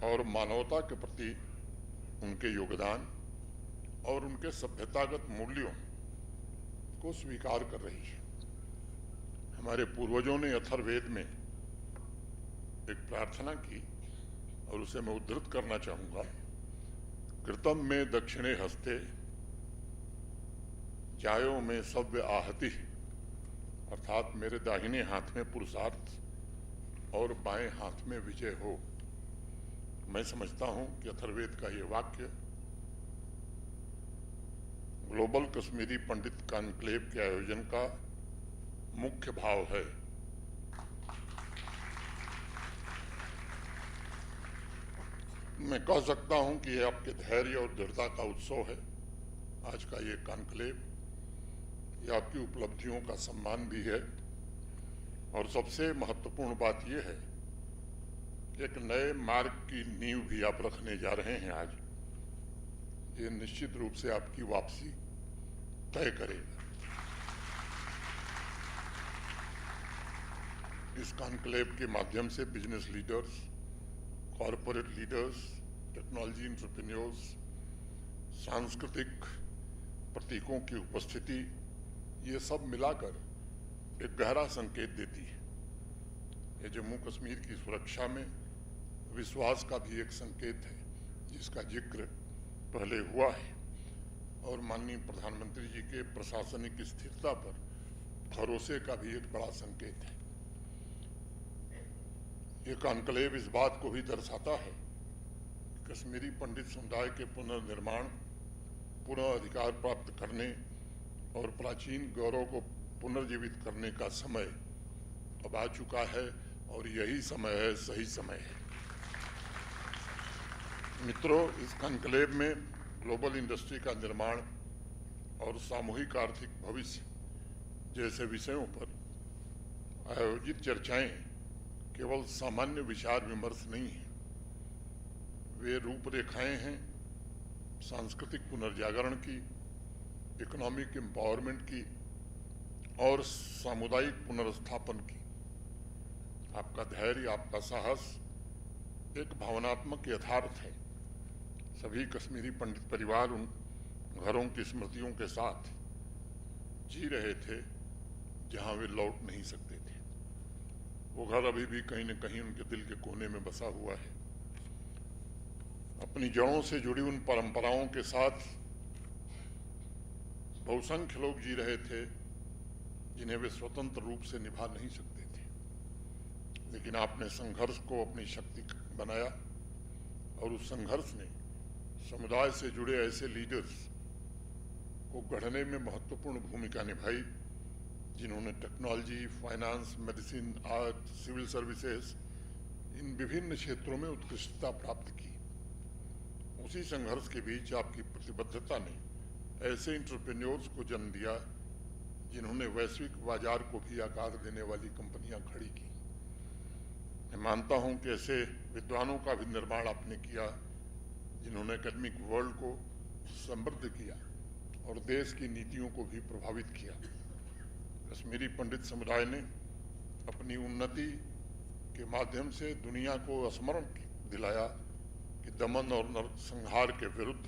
और मानवता के प्रति उनके योगदान और उनके सभ्यतागत मूल्यों को स्वीकार कर रही है। हमारे पूर्वजों ने अथर्ववेद में एक प्रार्थना की और उसे मैं उद्धृत करना चाहूंगा। कृतम में दक्षिणे हस्ते जायो में सव्य आहति, अर्थात मेरे दाहिने हाथ में पुरुषार्थ और बाएं हाथ में विजय हो। मैं समझता हूं कि अथर्ववेद का ये वाक्य ग्लोबल कश्मीरी पंडित कॉन्क्लेव के आयोजन का मुख्य भाव है। मैं कह सकता हूं कि यह आपके धैर्य और दृढ़ता का उत्सव है। आज का ये कॉन्क्लेव यह आपकी उपलब्धियों का सम्मान भी है और सबसे महत्वपूर्ण बात यह है कि एक नए मार्ग की नींव भी आप रखने जा रहे हैं। आज ये निश्चित रूप से आपकी वापसी तय करेगा। इस कॉन्क्लेव के माध्यम से business leaders, corporate leaders, technology entrepreneurs, सांस्कृतिक प्रतीकों की उपस्थिति, ये सब मिलाकर एक गहरा संकेत देती है। ये जम्मू कश्मीर की सुरक्षा में विश्वास का भी एक संकेत है, जिसका जिक्र पहले हुआ है, और माननीय प्रधानमंत्री जी के प्रशासनिक स्थिरता पर भरोसे का भी एक बड़ा संकेत है। ये कॉन्क्लेव इस बात को भी दर्शाता है कि कश्मीरी पंडित समुदाय के पुनर्निर्माण, पुनः अधिकार प्राप्त करने और प्राचीन गौरव को पुनर्जीवित करने का समय अब आ चुका है, और यही समय है, सही समय है। मित्रों, इस कॉन्क्लेव में ग्लोबल इंडस्ट्री का निर्माण और सामूहिक आर्थिक भविष्य जैसे विषयों पर आयोजित चर्चाएं केवल सामान्य विचार विमर्श नहीं है, वे रूपरेखाएं हैं सांस्कृतिक पुनर्जागरण की, इकोनॉमिक एम्पावरमेंट की और सामुदायिक पुनर्स्थापन की। आपका धैर्य, आपका साहस एक भावनात्मक यथार्थ है। सभी कश्मीरी पंडित परिवार उन घरों की स्मृतियों के साथ जी रहे थे जहां वे लौट नहीं सकते थे। वो घर अभी भी कहीं न कहीं उनके दिल के कोने में बसा हुआ है। अपनी जड़ों से जुड़ी उन परंपराओं के साथ बहुसंख्य लोग जी रहे थे जिन्हें वे स्वतंत्र रूप से निभा नहीं सकते थे, लेकिन आपने संघर्ष को अपनी शक्ति बनाया, और उस संघर्ष ने समुदाय से जुड़े ऐसे लीडर्स को गढ़ने में महत्वपूर्ण भूमिका निभाई, जिन्होंने technology, finance, medicine, art, civil services, इन विभिन्न क्षेत्रों में उत्कृष्टता प्राप्त की। उसी संघर्ष के बीच आपकी प्रतिबद्धता ने ऐसे एंटरप्रेन्योर्स को जन्म दिया जिन्होंने वैश्विक बाजार को भी आकार देने वाली कंपनियां खड़ी की। मैं मानता हूं कि ऐसे विद्वानों का भी निर्माण आपने किया जिन्होंने एकेडमिक वर्ल्ड को समृद्ध किया और देश की नीतियों को भी प्रभावित किया। कश्मीरी पंडित समुदाय ने अपनी उन्नति के माध्यम से दुनिया को स्मरण दिलाया कि दमन और नरसंहार के विरुद्ध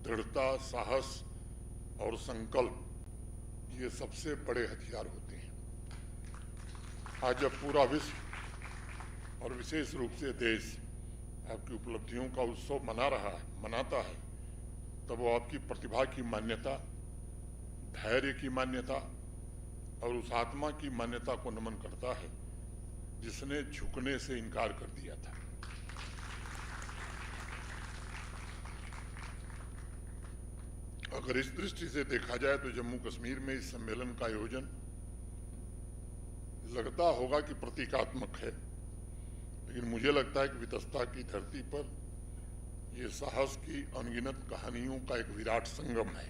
दृढ़ता, साहस और संकल्प ये सबसे बड़े हथियार होते हैं। आज जब पूरा विश्व और विशेष रूप से देश आपकी उपलब्धियों का उत्सव मनाता है, तब वो आपकी प्रतिभा की मान्यता, धैर्य की मान्यता और उस आत्मा की मान्यता को नमन करता है जिसने झुकने से इनकार कर दिया था। अगर इस दृष्टि से देखा जाए तो जम्मू कश्मीर में इस सम्मेलन का आयोजन लगता होगा कि प्रतीकात्मक है, लेकिन मुझे लगता है कि वितस्ता की धरती पर यह साहस की अनगिनत कहानियों का एक विराट संगम है।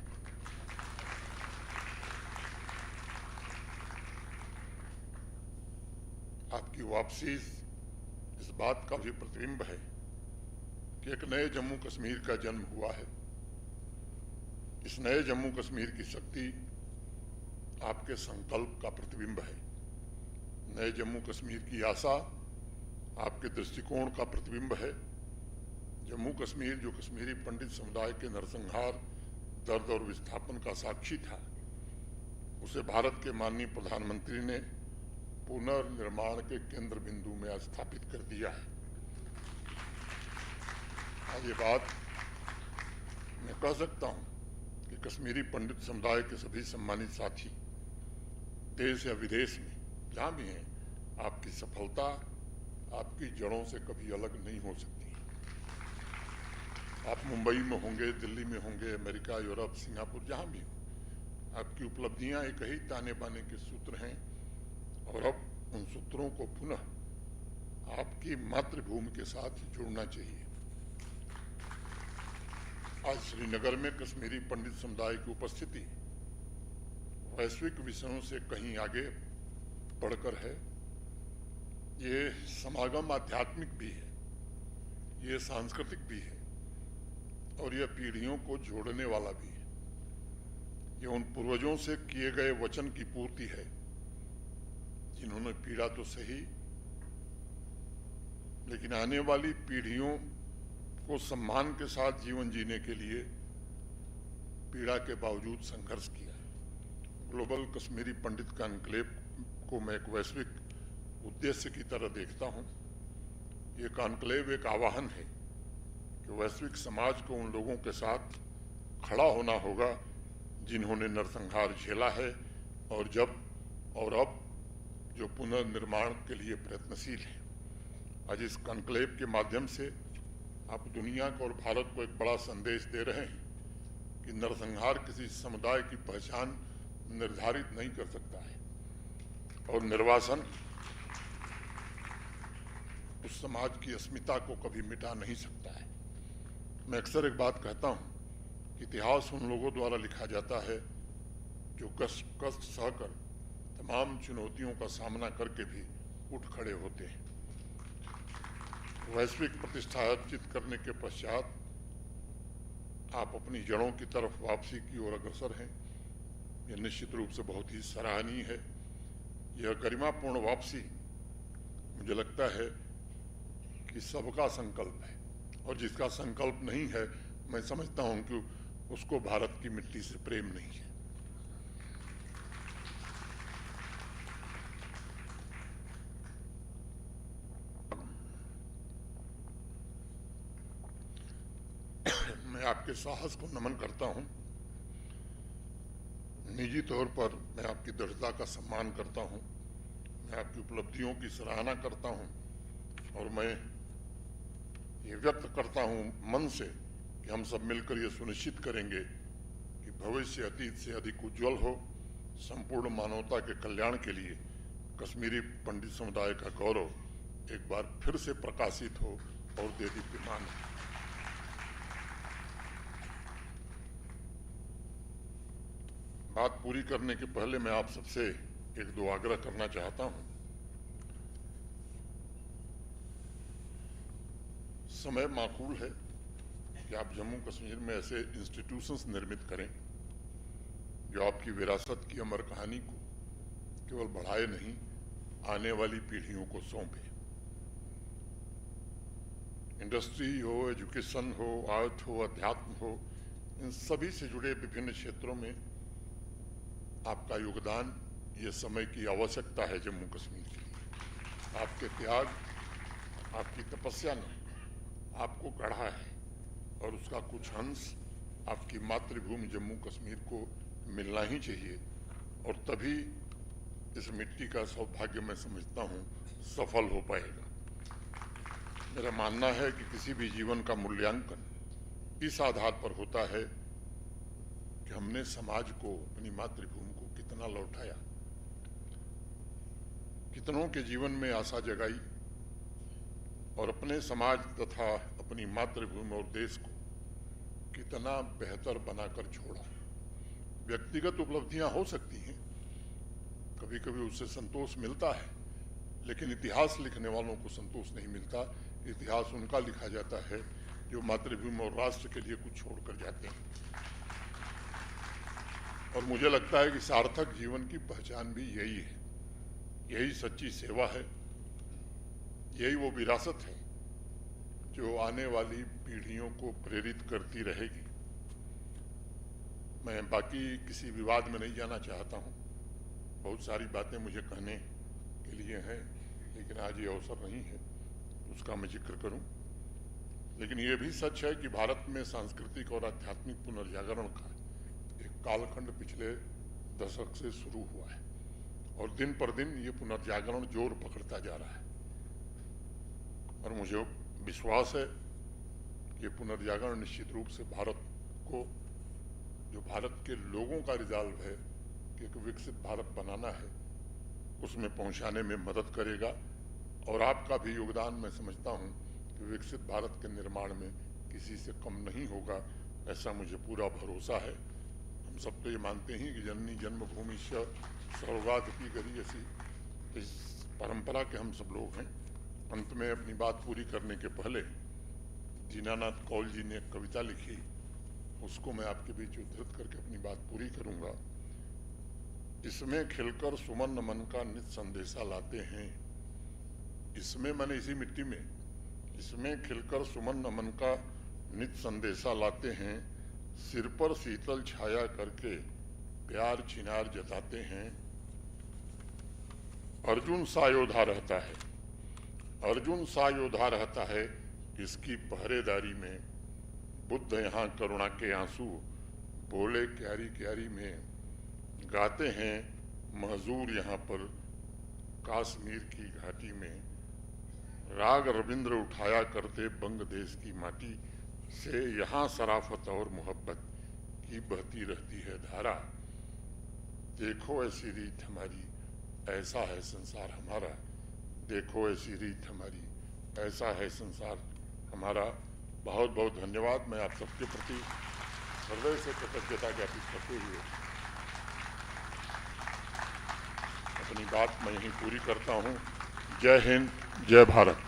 आपकी वापसी इस बात का भी प्रतिबिंब है कि एक नए जम्मू कश्मीर का जन्म हुआ है। इस नए जम्मू कश्मीर की शक्ति आपके संकल्प का प्रतिबिंब है। नए जम्मू कश्मीर की आशा आपके दृष्टिकोण का प्रतिबिंब है। जम्मू कश्मीर जो कश्मीरी पंडित समुदाय के नरसंहार, दर्द और विस्थापन का साक्षी था, उसे भारत के माननीय प्रधानमंत्री ने पुनर्निर्माण के केंद्र बिंदु में स्थापित कर दिया है। आज ये बात मैं कह सकता हूं कि कश्मीरी पंडित समुदाय के सभी सम्मानित साथी देश या विदेश में जहां भी हैं, आपकी सफलता आपकी जड़ों से कभी अलग नहीं हो सकती। आप मुंबई में होंगे, दिल्ली में होंगे, अमेरिका, यूरोप, सिंगापुर, जहां भी हो, आपकी उपलब्धियां एक ही ताने बाने के सूत्र हैं, और अब उन सूत्रों को पुनः आपकी मातृभूमि के साथ जोड़ना चाहिए। आज श्रीनगर में कश्मीरी पंडित समुदाय की उपस्थिति वैश्विक विषयों से कहीं आगे बढ़कर है। ये समागम आध्यात्मिक भी है, ये सांस्कृतिक भी है, और यह पीढ़ियों को जोड़ने वाला भी है। ये उन पूर्वजों से किए गए वचन की पूर्ति है जिन्होंने पीड़ा तो सही, लेकिन आने वाली पीढ़ियों को सम्मान के साथ जीवन जीने के लिए पीड़ा के बावजूद संघर्ष किया। ग्लोबल कश्मीरी पंडित कॉन्क्लेव को मैं एक वैश्विक उद्देश्य की तरह देखता हूं। ये कॉन्क्लेव एक आह्वान है कि वैश्विक समाज को उन लोगों के साथ खड़ा होना होगा जिन्होंने नरसंहार झेला है और अब जो पुनर्निर्माण के लिए प्रयत्नशील है। आज इस कॉन्क्लेव के माध्यम से आप दुनिया को और भारत को एक बड़ा संदेश दे रहे हैं कि नरसंहार किसी समुदाय की पहचान निर्धारित नहीं कर सकता है और निर्वासन उस समाज की अस्मिता को कभी मिटा नहीं सकता है। मैं अक्सर एक बात कहता हूं कि इतिहास उन लोगों द्वारा लिखा जाता है जो कष्ट सहकर तमाम चुनौतियों का सामना करके भी उठ खड़े होते हैं। वैश्विक प्रतिष्ठा अर्जित करने के पश्चात आप अपनी जड़ों की तरफ वापसी की ओर अग्रसर हैं। यह निश्चित रूप से बहुत ही सराहनीय है। यह गरिमापूर्ण वापसी मुझे लगता है कि सबका संकल्प है और जिसका संकल्प नहीं है, मैं समझता हूं कि उसको भारत की मिट्टी से प्रेम नहीं है। मैं आपके साहस को नमन करता हूं। निजी तौर पर मैं आपकी दृढ़ता का सम्मान करता हूं। मैं आपकी उपलब्धियों की सराहना करता हूं और मैं ये व्यक्त करता हूं मन से कि हम सब मिलकर ये सुनिश्चित करेंगे कि भविष्य अतीत से अधिक उज्जवल हो। संपूर्ण मानवता के कल्याण के लिए कश्मीरी पंडित समुदाय का गौरव एक बार फिर से प्रकाशित हो और देदीप्यमान हो। बात पूरी करने के पहले मैं आप सबसे एक दो आग्रह करना चाहता हूं। समय माकूल है कि आप जम्मू कश्मीर में ऐसे इंस्टीट्यूशंस निर्मित करें जो आपकी विरासत की अमर कहानी को केवल बढ़ाए नहीं, आने वाली पीढ़ियों को सौंपे। इंडस्ट्री हो, एजुकेशन हो, आर्ट हो, अध्यात्म हो, इन सभी से जुड़े विभिन्न क्षेत्रों में आपका योगदान ये समय की आवश्यकता है जम्मू कश्मीर के लिए। आपके त्याग, आपकी तपस्या ने आपको गढ़ा है और उसका कुछ अंश आपकी मातृभूमि जम्मू कश्मीर को मिलना ही चाहिए और तभी इस मिट्टी का सौभाग्य मैं समझता हूँ सफल हो पाएगा। मेरा मानना है कि किसी भी जीवन का मूल्यांकन इस आधार पर होता है कि हमने समाज को, अपनी मातृभूमि को कितना लौटाया, कितनों के जीवन में आशा जगाई और अपने समाज तथा अपनी मातृभूमि और देश को कितना बेहतर बनाकर छोड़ा। व्यक्तिगत उपलब्धियां हो सकती हैं, कभी कभी उससे संतोष मिलता है, लेकिन इतिहास लिखने वालों को संतोष नहीं मिलता। इतिहास उनका लिखा जाता है जो मातृभूमि और राष्ट्र के लिए कुछ छोड़कर जाते हैं। और मुझे लगता है कि सार्थक जीवन की पहचान भी यही है, यही सच्ची सेवा है, यही वो विरासत है जो आने वाली पीढ़ियों को प्रेरित करती रहेगी। मैं बाकी किसी विवाद में नहीं जाना चाहता हूँ। बहुत सारी बातें मुझे कहने के लिए हैं, लेकिन आज ये अवसर नहीं है उसका मैं जिक्र करूं। लेकिन ये भी सच है कि भारत में सांस्कृतिक और आध्यात्मिक पुनर्जागरण का एक कालखंड पिछले दशक से शुरू हुआ है और दिन पर दिन ये पुनर्जागरण जोर पकड़ता जा रहा है। और मुझे विश्वास है कि ये पुनर्जागरण निश्चित रूप से भारत को, जो भारत के लोगों का रिजॉल्व है कि एक विकसित भारत बनाना है, उसमें पहुंचाने में मदद करेगा। और आपका भी योगदान मैं समझता हूं कि विकसित भारत के निर्माण में किसी से कम नहीं होगा, ऐसा मुझे पूरा भरोसा है। हम सब तो ये मानते हैं कि जननी जन्मभूमि सर्वगादपि गरीयसी, इस परंपरा के हम सब लोग हैं। अंत में अपनी बात पूरी करने के पहले दीनानाथ कौल जी ने एक कविता लिखी, उसको मैं आपके बीच उद्धृत करके अपनी बात पूरी करूंगा। इसमें खिलकर सुमन नमन का नित संदेशा लाते हैं। इसमें मैंने इसी मिट्टी में, इसमें खिलकर सुमन नमन का नित संदेशा लाते हैं। सिर पर शीतल छाया करके प्यार चिनार जताते हैं। अर्जुन सा योद्धा रहता है, अर्जुन सा योद्धा रहता है, इसकी पहरेदारी में। बुद्ध यहाँ करुणा के आंसू बोले क्यारी क्यारी में। गाते हैं महजूर यहाँ पर काश्मीर की घाटी में। राग रविंद्र उठाया करते बंग देश की माटी से। यहाँ शराफत और मोहब्बत की बहती रहती है धारा। देखो ऐसी रीत हमारी, ऐसा है संसार हमारा। देखो ऐसी रीत हमारी, ऐसा है संसार हमारा। बहुत बहुत धन्यवाद। मैं आप सबके प्रति हृदय से कृतज्ञता ज्ञापित करते हुए अपनी बात मैं यहीं पूरी करता हूँ। जय हिंद, जय Bharat.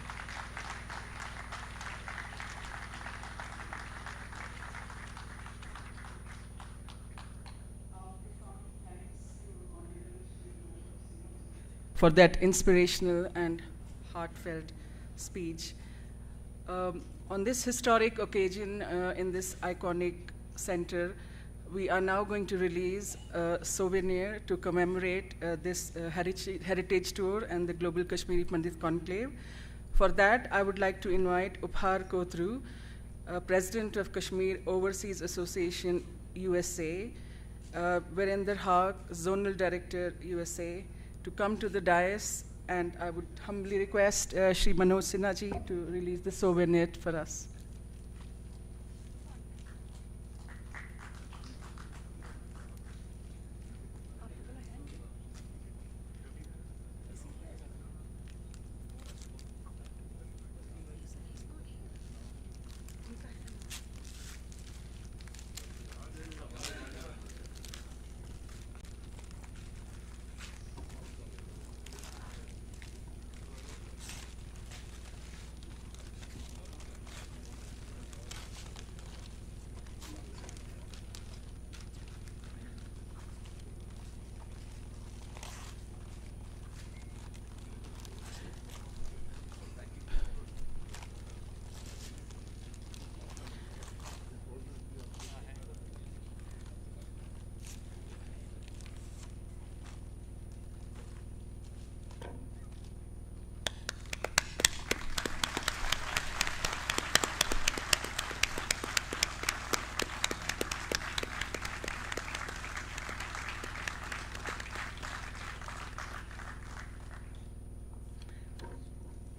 For that inspirational and heartfelt speech. On this historic occasion in this iconic center, we are now going to release a souvenir to commemorate this heritage tour and the Global Kashmiri Pandit Conclave. For that, I would like to invite Uphaar Kotru, President of Kashmir Overseas Association, USA, Virender Haq, Zonal Director, USA, to come to the dais, and I would humbly request Shri Manoj Sinha ji to release the souvenir for us.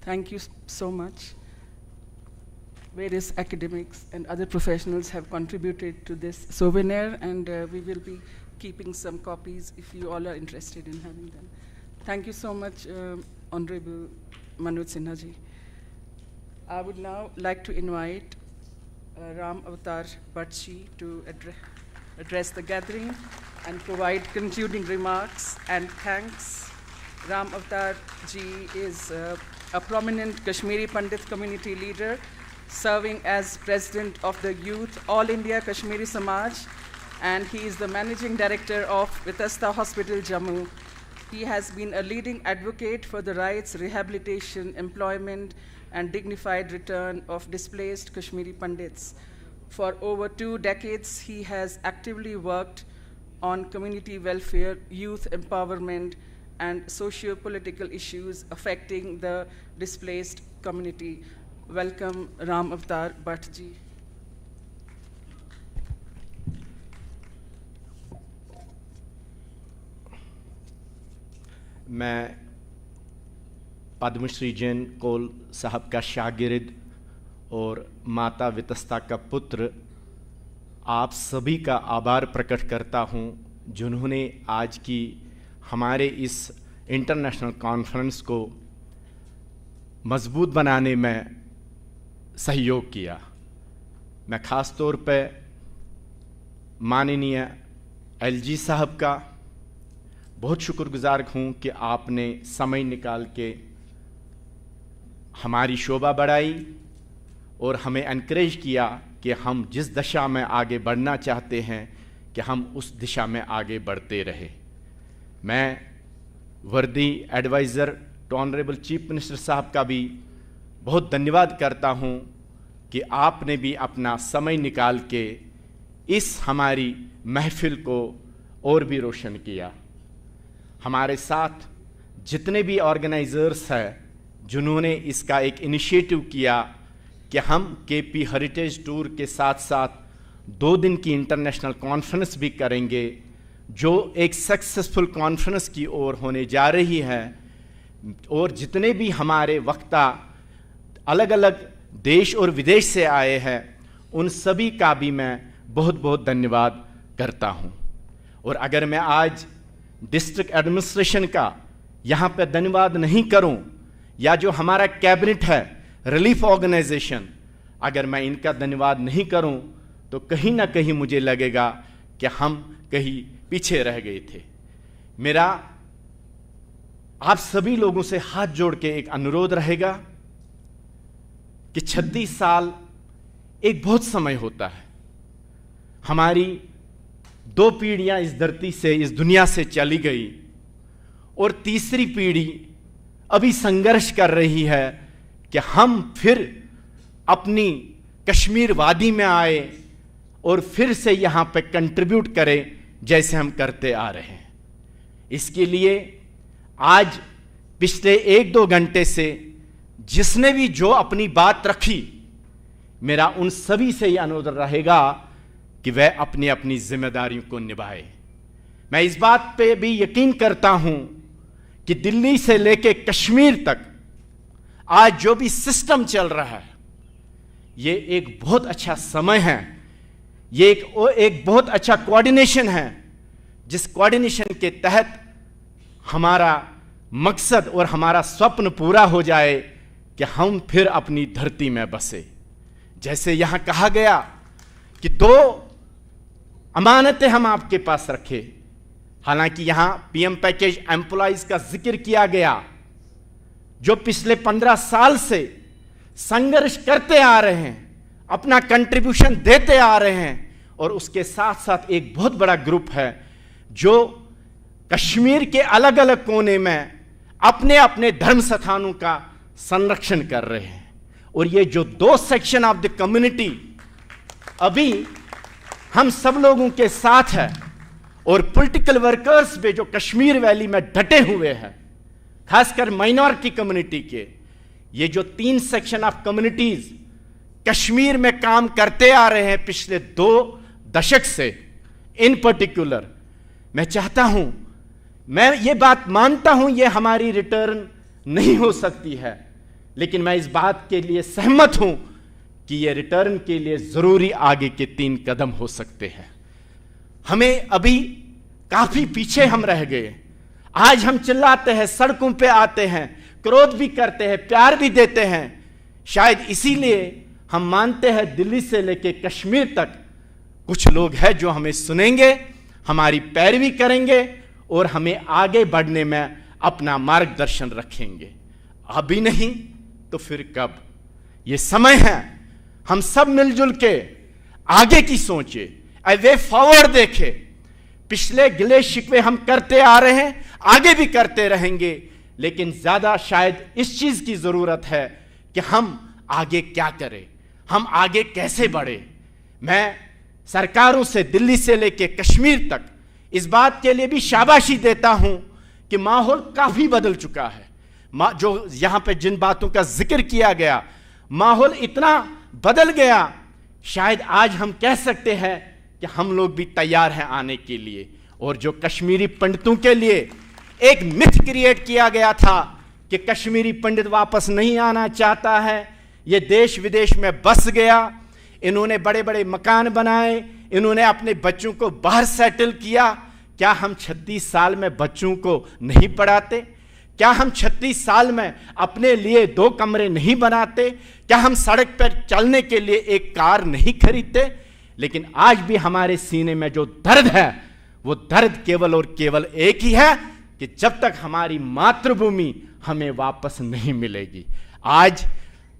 Thank you so much. Various academics and other professionals have contributed to this souvenir, and we will be keeping some copies if you all are interested in having them. Thank you so much, Honorable Manoj Sinha ji. I would now like to invite Ram Avatar Bhatt ji to address the gathering and provide concluding remarks and thanks. Ram Avatar ji is a prominent Kashmiri Pandit community leader, serving as president of the Youth All India Kashmiri Samaj, and he is the managing director of Vitasta Hospital, Jammu. He has been a leading advocate for the rights, rehabilitation, employment, and dignified return of displaced Kashmiri Pandits. For over 2 decades, he has actively worked on community welfare, youth empowerment, and socio-political issues affecting the displaced community. Welcome, Ram Avatar Bhatt ji. मैं पद्मश्री जैन कोल साहब का शागिर्द और माता वितस्ता का पुत्र आप सभी का आभार प्रकट करता हूं, जिन्होंने आज की हमारे इस इंटरनेशनल कॉन्फ्रेंस को मजबूत बनाने में सहयोग किया। मैं ख़ास तौर पे माननीय एलजी साहब का बहुत शुक्रगुजार हूँ कि आपने समय निकाल के हमारी शोभा बढ़ाई और हमें एनकरेज किया कि हम जिस दिशा में आगे बढ़ना चाहते हैं कि हम उस दिशा में आगे बढ़ते रहे। मैं वर्दी adviser to honourable chief minister साहब का भी बहुत धन्यवाद करता हूं कि आपने भी अपना समय निकाल के इस हमारी महफिल को और भी रोशन किया। हमारे साथ जितने भी ऑर्गेनाइजर्स हैं जिन्होंने इसका एक इनिशिएटिव किया कि हम केपी हेरिटेज टूर के साथ साथ 2 दिन की इंटरनेशनल कॉन्फ्रेंस भी करेंगे, जो एक सक्सेसफुल कॉन्फ्रेंस की ओर होने जा रही है। और जितने भी हमारे वक्ता अलग अलग देश और विदेश से आए हैं, उन सभी का भी मैं बहुत बहुत धन्यवाद करता हूँ। और अगर मैं आज डिस्ट्रिक्ट एडमिनिस्ट्रेशन का यहाँ पे धन्यवाद नहीं करूँ, या जो हमारा कैबिनेट है, रिलीफ ऑर्गेनाइजेशन, अगर मैं इनका धन्यवाद नहीं करूँ तो कहीं ना कहीं मुझे लगेगा कि हम कहीं पीछे रह गए थे। मेरा आप सभी लोगों से हाथ जोड़ के एक अनुरोध रहेगा कि 36 साल एक बहुत समय होता है। हमारी 2 पीढ़ियां इस धरती से, इस दुनिया से चली गई और तीसरी पीढ़ी अभी संघर्ष कर रही है कि हम फिर अपनी कश्मीर वादी में आए और फिर से यहाँ पे कंट्रीब्यूट करें जैसे हम करते आ रहे हैं। इसके लिए आज पिछले 1-2 घंटे से जिसने भी जो अपनी बात रखी, मेरा उन सभी से यह अनुरोध रहेगा कि वह अपनी अपनी जिम्मेदारियों को निभाए। मैं इस बात पे भी यकीन करता हूं कि दिल्ली से लेके कश्मीर तक आज जो भी सिस्टम चल रहा है, ये एक बहुत अच्छा समय है, ये एक बहुत अच्छा कोऑर्डिनेशन है, जिस कोऑर्डिनेशन के तहत हमारा मकसद और हमारा स्वप्न पूरा हो जाए कि हम फिर अपनी धरती में बसे। जैसे यहां कहा गया कि 2 अमानतें हम आपके पास रखे, हालांकि यहां पीएम पैकेज एम्प्लॉइज का जिक्र किया गया, जो पिछले 15 साल से संघर्ष करते आ रहे हैं, अपना कंट्रीब्यूशन देते आ रहे हैं, और उसके साथ साथ एक बहुत बड़ा ग्रुप है जो कश्मीर के अलग अलग कोने में अपने अपने धर्म स्थानों का संरक्षण कर रहे हैं। और ये जो 2 सेक्शन ऑफ द कम्युनिटी अभी हम सब लोगों के साथ है, और पॉलिटिकल वर्कर्स भी जो कश्मीर वैली में डटे हुए हैं, खासकर माइनॉरिटी कम्युनिटी के, ये जो 3 सेक्शन ऑफ कम्युनिटीज कश्मीर में काम करते आ रहे हैं पिछले 2 दशक से, इन पर्टिकुलर मैं चाहता हूं, मैं ये बात मानता हूं ये हमारी रिटर्न नहीं हो सकती है, लेकिन मैं इस बात के लिए सहमत हूं कि ये रिटर्न के लिए जरूरी आगे के 3 कदम हो सकते हैं। हमें अभी काफी पीछे हम रह गए। आज हम चिल्लाते हैं, सड़कों पे आते हैं, क्रोध भी करते हैं, प्यार भी देते हैं। शायद इसीलिए हम मानते हैं दिल्ली से लेके कश्मीर तक कुछ लोग हैं जो हमें सुनेंगे, हमारी पैरवी करेंगे और हमें आगे बढ़ने में अपना मार्गदर्शन रखेंगे। अभी नहीं तो फिर कब? ये समय है हम सब मिलजुल के आगे की सोचे, ए वे फॉरवर्ड देखे। पिछले गिले शिकवे हम करते आ रहे हैं, आगे भी करते रहेंगे, लेकिन ज्यादा शायद इस चीज की जरूरत है कि हम आगे क्या करें, हम आगे कैसे बढ़े। मैं सरकारों से दिल्ली से लेके कश्मीर तक इस बात के लिए भी शाबाशी देता हूं कि माहौल काफी बदल चुका है। जो यहां पे जिन बातों का जिक्र किया गया, माहौल इतना बदल गया, शायद आज हम कह सकते हैं कि हम लोग भी तैयार हैं आने के लिए। और जो कश्मीरी पंडितों के लिए एक मिथ क्रिएट किया गया था कि कश्मीरी पंडित वापस नहीं आना चाहता है, ये देश विदेश में बस गया, इन्होंने बड़े बड़े मकान बनाए, इन्होंने अपने बच्चों को बाहर सेटल किया। क्या हम 36 साल में बच्चों को नहीं पढ़ाते? क्या हम 36 साल में अपने लिए 2 कमरे नहीं बनाते? क्या हम सड़क पर चलने के लिए एक कार नहीं खरीदते? लेकिन आज भी हमारे सीने में जो दर्द है, वो दर्द केवल और केवल एक ही है कि जब तक हमारी मातृभूमि हमें वापस नहीं मिलेगी। आज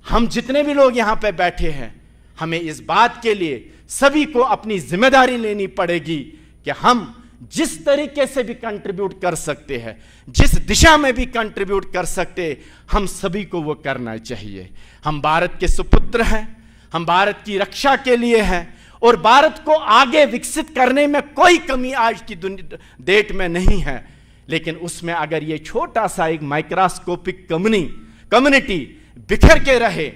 हम जितने भी लोग यहां पे बैठे हैं, हमें इस बात के लिए सभी को अपनी जिम्मेदारी लेनी पड़ेगी कि हम जिस तरीके से भी कंट्रीब्यूट कर सकते हैं, जिस दिशा में भी कंट्रीब्यूट कर सकते, हम सभी को वो करना चाहिए। हम भारत के सुपुत्र हैं, हम भारत की रक्षा के लिए हैं और भारत को आगे विकसित करने में कोई कमी आज की डेट में नहीं है। लेकिन उसमें अगर ये छोटा सा एक माइक्रोस्कोपिक कम्युनिटी बिखर के रहे,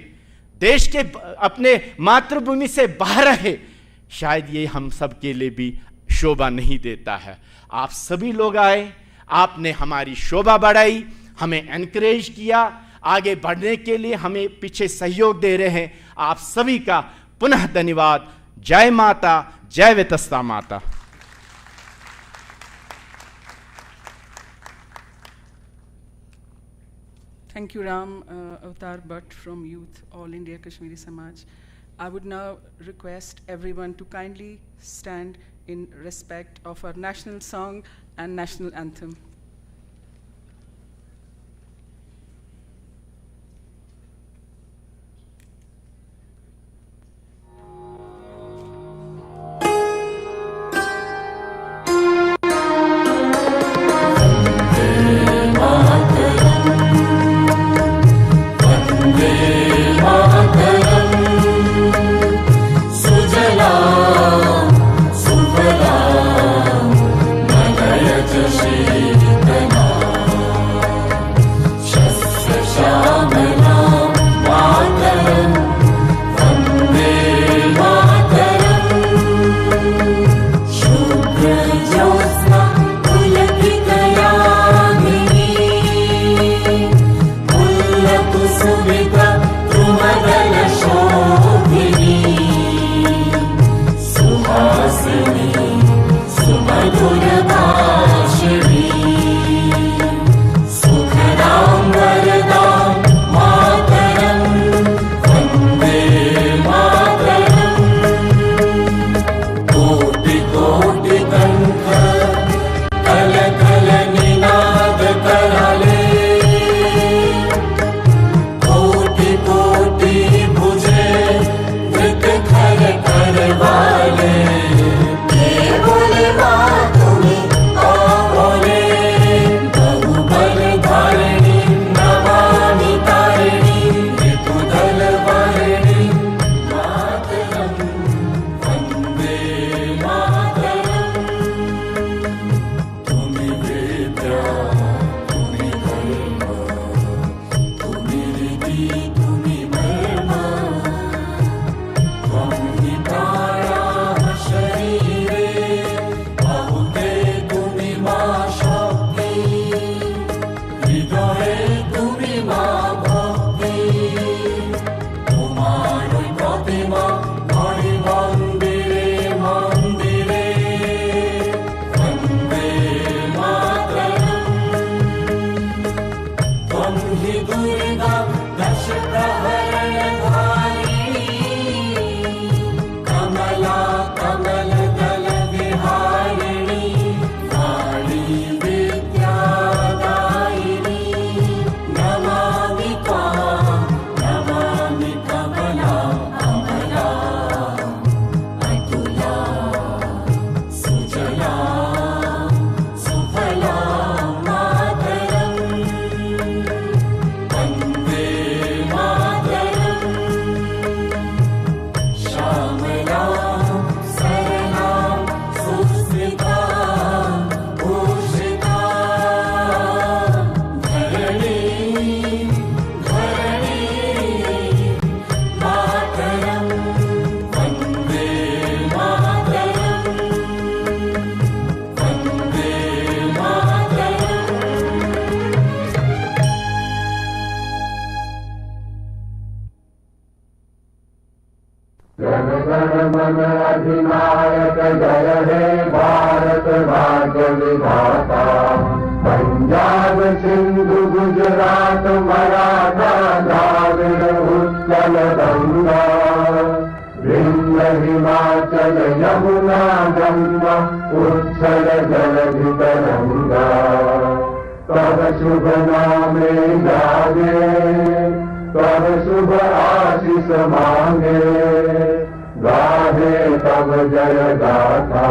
देश के अपने मातृभूमि से बाहर रहे, शायद ये हम सब के लिए भी शोभा नहीं देता है। आप सभी लोग आए, आपने हमारी शोभा बढ़ाई, हमें एनकरेज किया, आगे बढ़ने के लिए हमें पीछे सहयोग दे रहे हैं। आप सभी का पुनः धन्यवाद। जय माता, जय वितस्ता माता। Thank you, Ram Avatar Bhatt from Youth All India Kashmiri Samaj. I would now request everyone to kindly stand in respect of our national song and national anthem. मन अधिनायक जय हे भारत भाग्य विधाता। पंजाब सिंधु गुजरात मराठा द्राविड़ उत्कल गंगा, विंध्य हिमाचल यमुना गंगा उच्छल जलधि तरंगा। तब शुभ नामे जागे, तब शुभ आशीष मांगे, गाहे तब जय गाथा।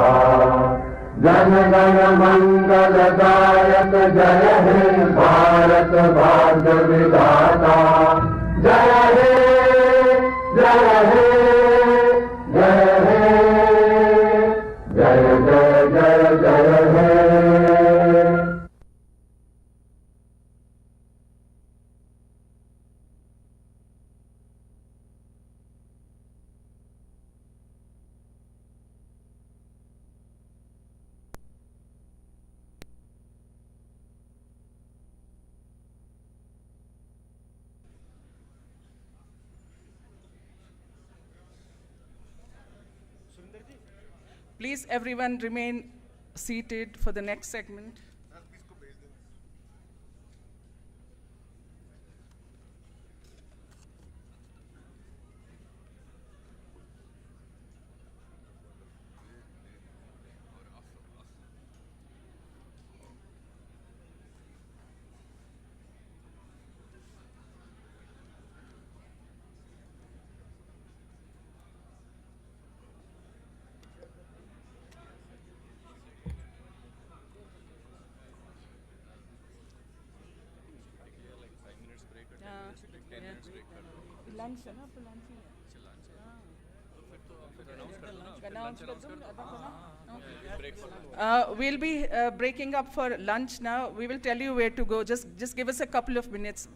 जन गण मंगलदायक जय हे भारत भाग्य विधाता जय हे जय हे जय हे जय जय जय जय हे। Please, everyone, remain seated for the next segment. Lunch है ना, तो लंच ही है। We'll be breaking up for lunch now. We will tell you where to go. Just give us a couple of minutes.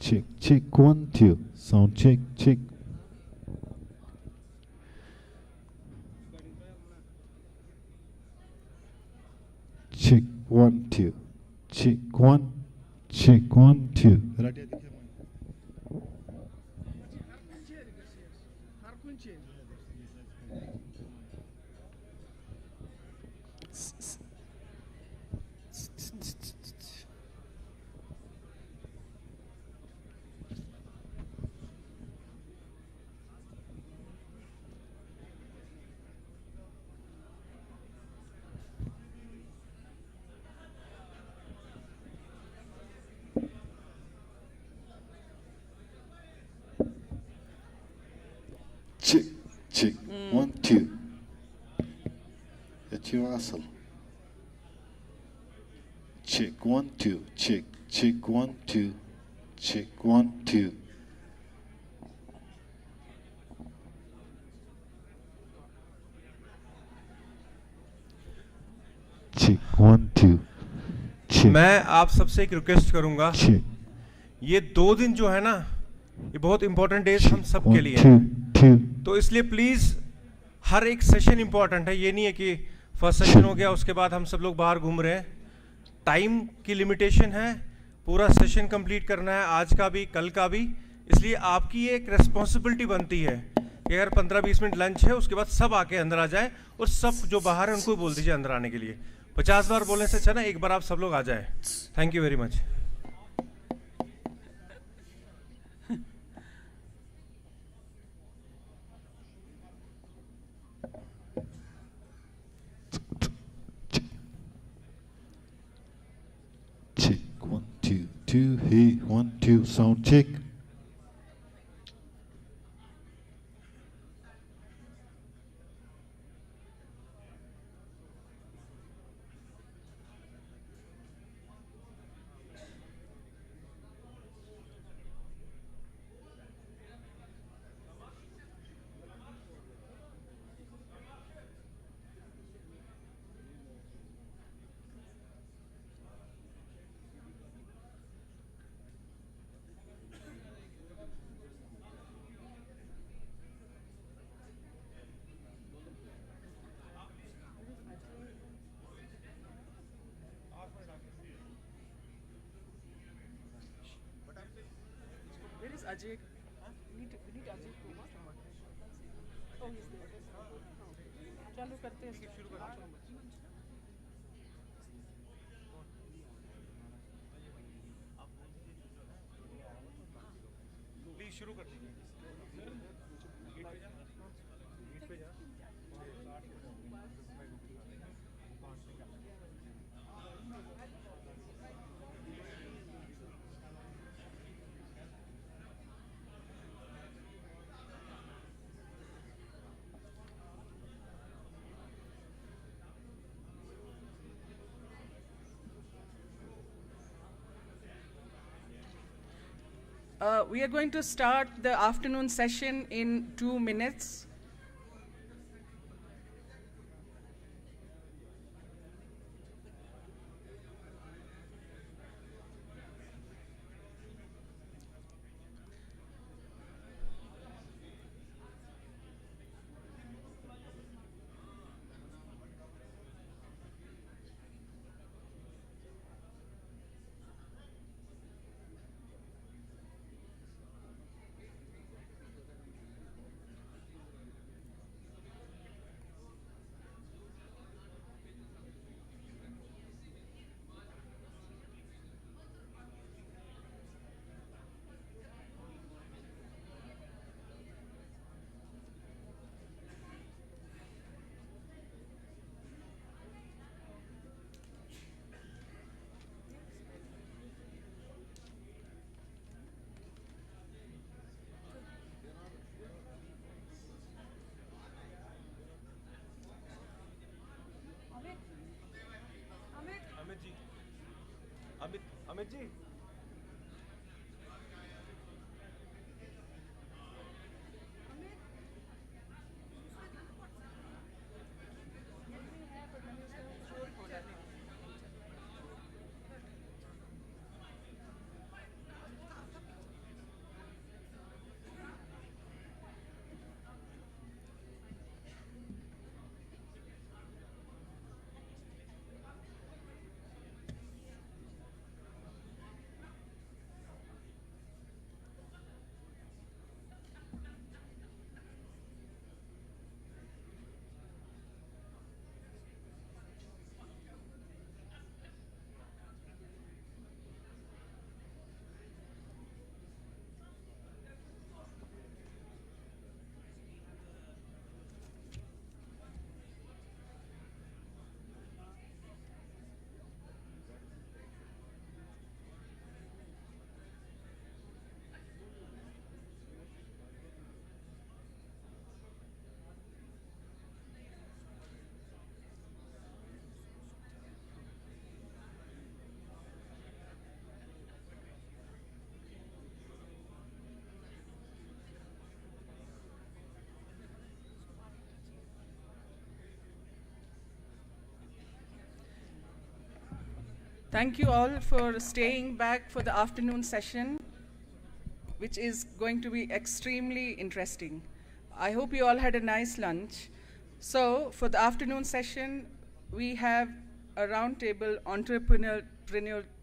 check, check, 1, 2. Sound check, check. Check, 1, 2. Check, 1. Check, 1, 2. Check, check, 1, 2. At your asshole. Check, 1, 2. Check, check, 1, 2. Check, 1, 2. Check, 1, 2. Check. मैं आप सबसे एक request करूंगा, ये 2 दिन जो है ना, ये बहुत इंपॉर्टेंट डेज हम सब के लिए हैं। तो इसलिए प्लीज हर एक सेशन इंपॉर्टेंट है, ये नहीं है कि फर्स्ट सेशन हो गया उसके बाद हम सब लोग बाहर घूम रहे हैं। टाइम की लिमिटेशन है, पूरा सेशन कंप्लीट करना है, आज का भी कल का भी। इसलिए आपकी एक रेस्पॉन्सिबिलिटी बनती है कि अगर 15-20 मिनट लंच है उसके बाद सब आके अंदर आ जाए, और सब जो बाहर है उनको बोल दीजिए अंदर आने के लिए। 50 बार बोलने से अच्छा ना एक बार आप सब लोग आ जाए। Thank you very much. Check, 1, 2, 2. Hey, 1, 2. Sound check. Where is Ajay? We need Ajay Kumar. Oh, he's there. चालू करते हैं, शुरू करते हैं। प्लीज शुरू कर दीजिए। We are going to start the afternoon session in 2 minutes. Amit ji, Thank you all for staying back for the afternoon session, which is going to be extremely interesting. I hope you all had a nice lunch. So for the afternoon session, we have a roundtable entrepreneur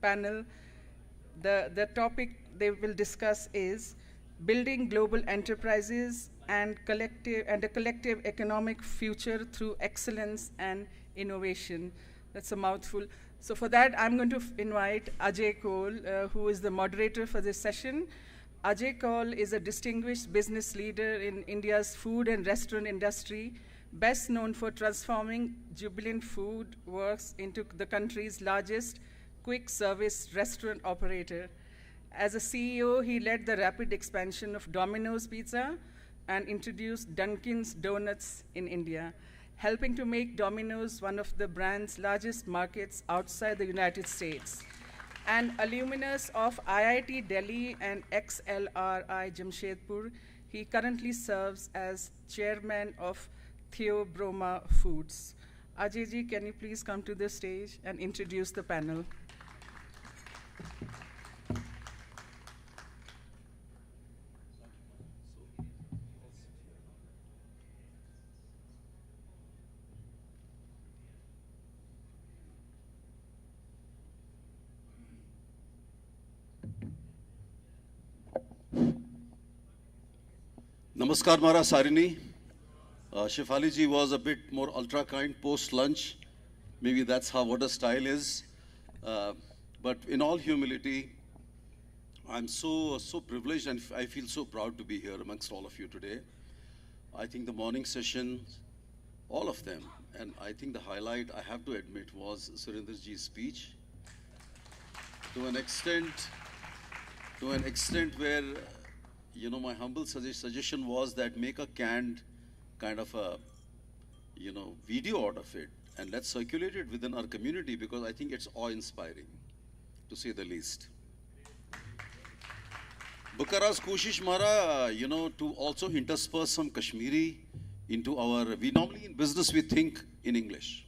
panel. The topic they will discuss is building global enterprises and a collective economic future through excellence and innovation. That's a mouthful. So for that, I'm going to invite Ajay Kaul, who is the moderator for this session. Ajay Kaul is a distinguished business leader in India's food and restaurant industry, best known for transforming Jubilant Food Works into the country's largest quick service restaurant operator. As a CEO, he led the rapid expansion of Domino's Pizza and introduced Dunkin's Donuts in India, helping to make Domino's one of the brand's largest markets outside the United States. An alumnus of IIT Delhi and XLRI Jamshedpur, he currently serves as chairman of Theobroma Foods. Ajay ji, can you please come to the stage and introduce the panel? Namaskar Mara Sarini. Shefali ji was a bit more ultra kind post lunch. Maybe that's how what a style is. But in all humility, I'm so privileged and I feel so proud to be here amongst all of you today. I think the morning session, all of them, and I think the highlight, I have to admit, was Surinder ji's speech. To an extent where, you know, my humble suggestion was that make a canned kind of a, you know, video out of it and let's circulate it within our community because I think it's awe-inspiring, to say the least. Bukara's Kushish Mara, you know, to also intersperse some Kashmiri into our, we normally in business we think in English.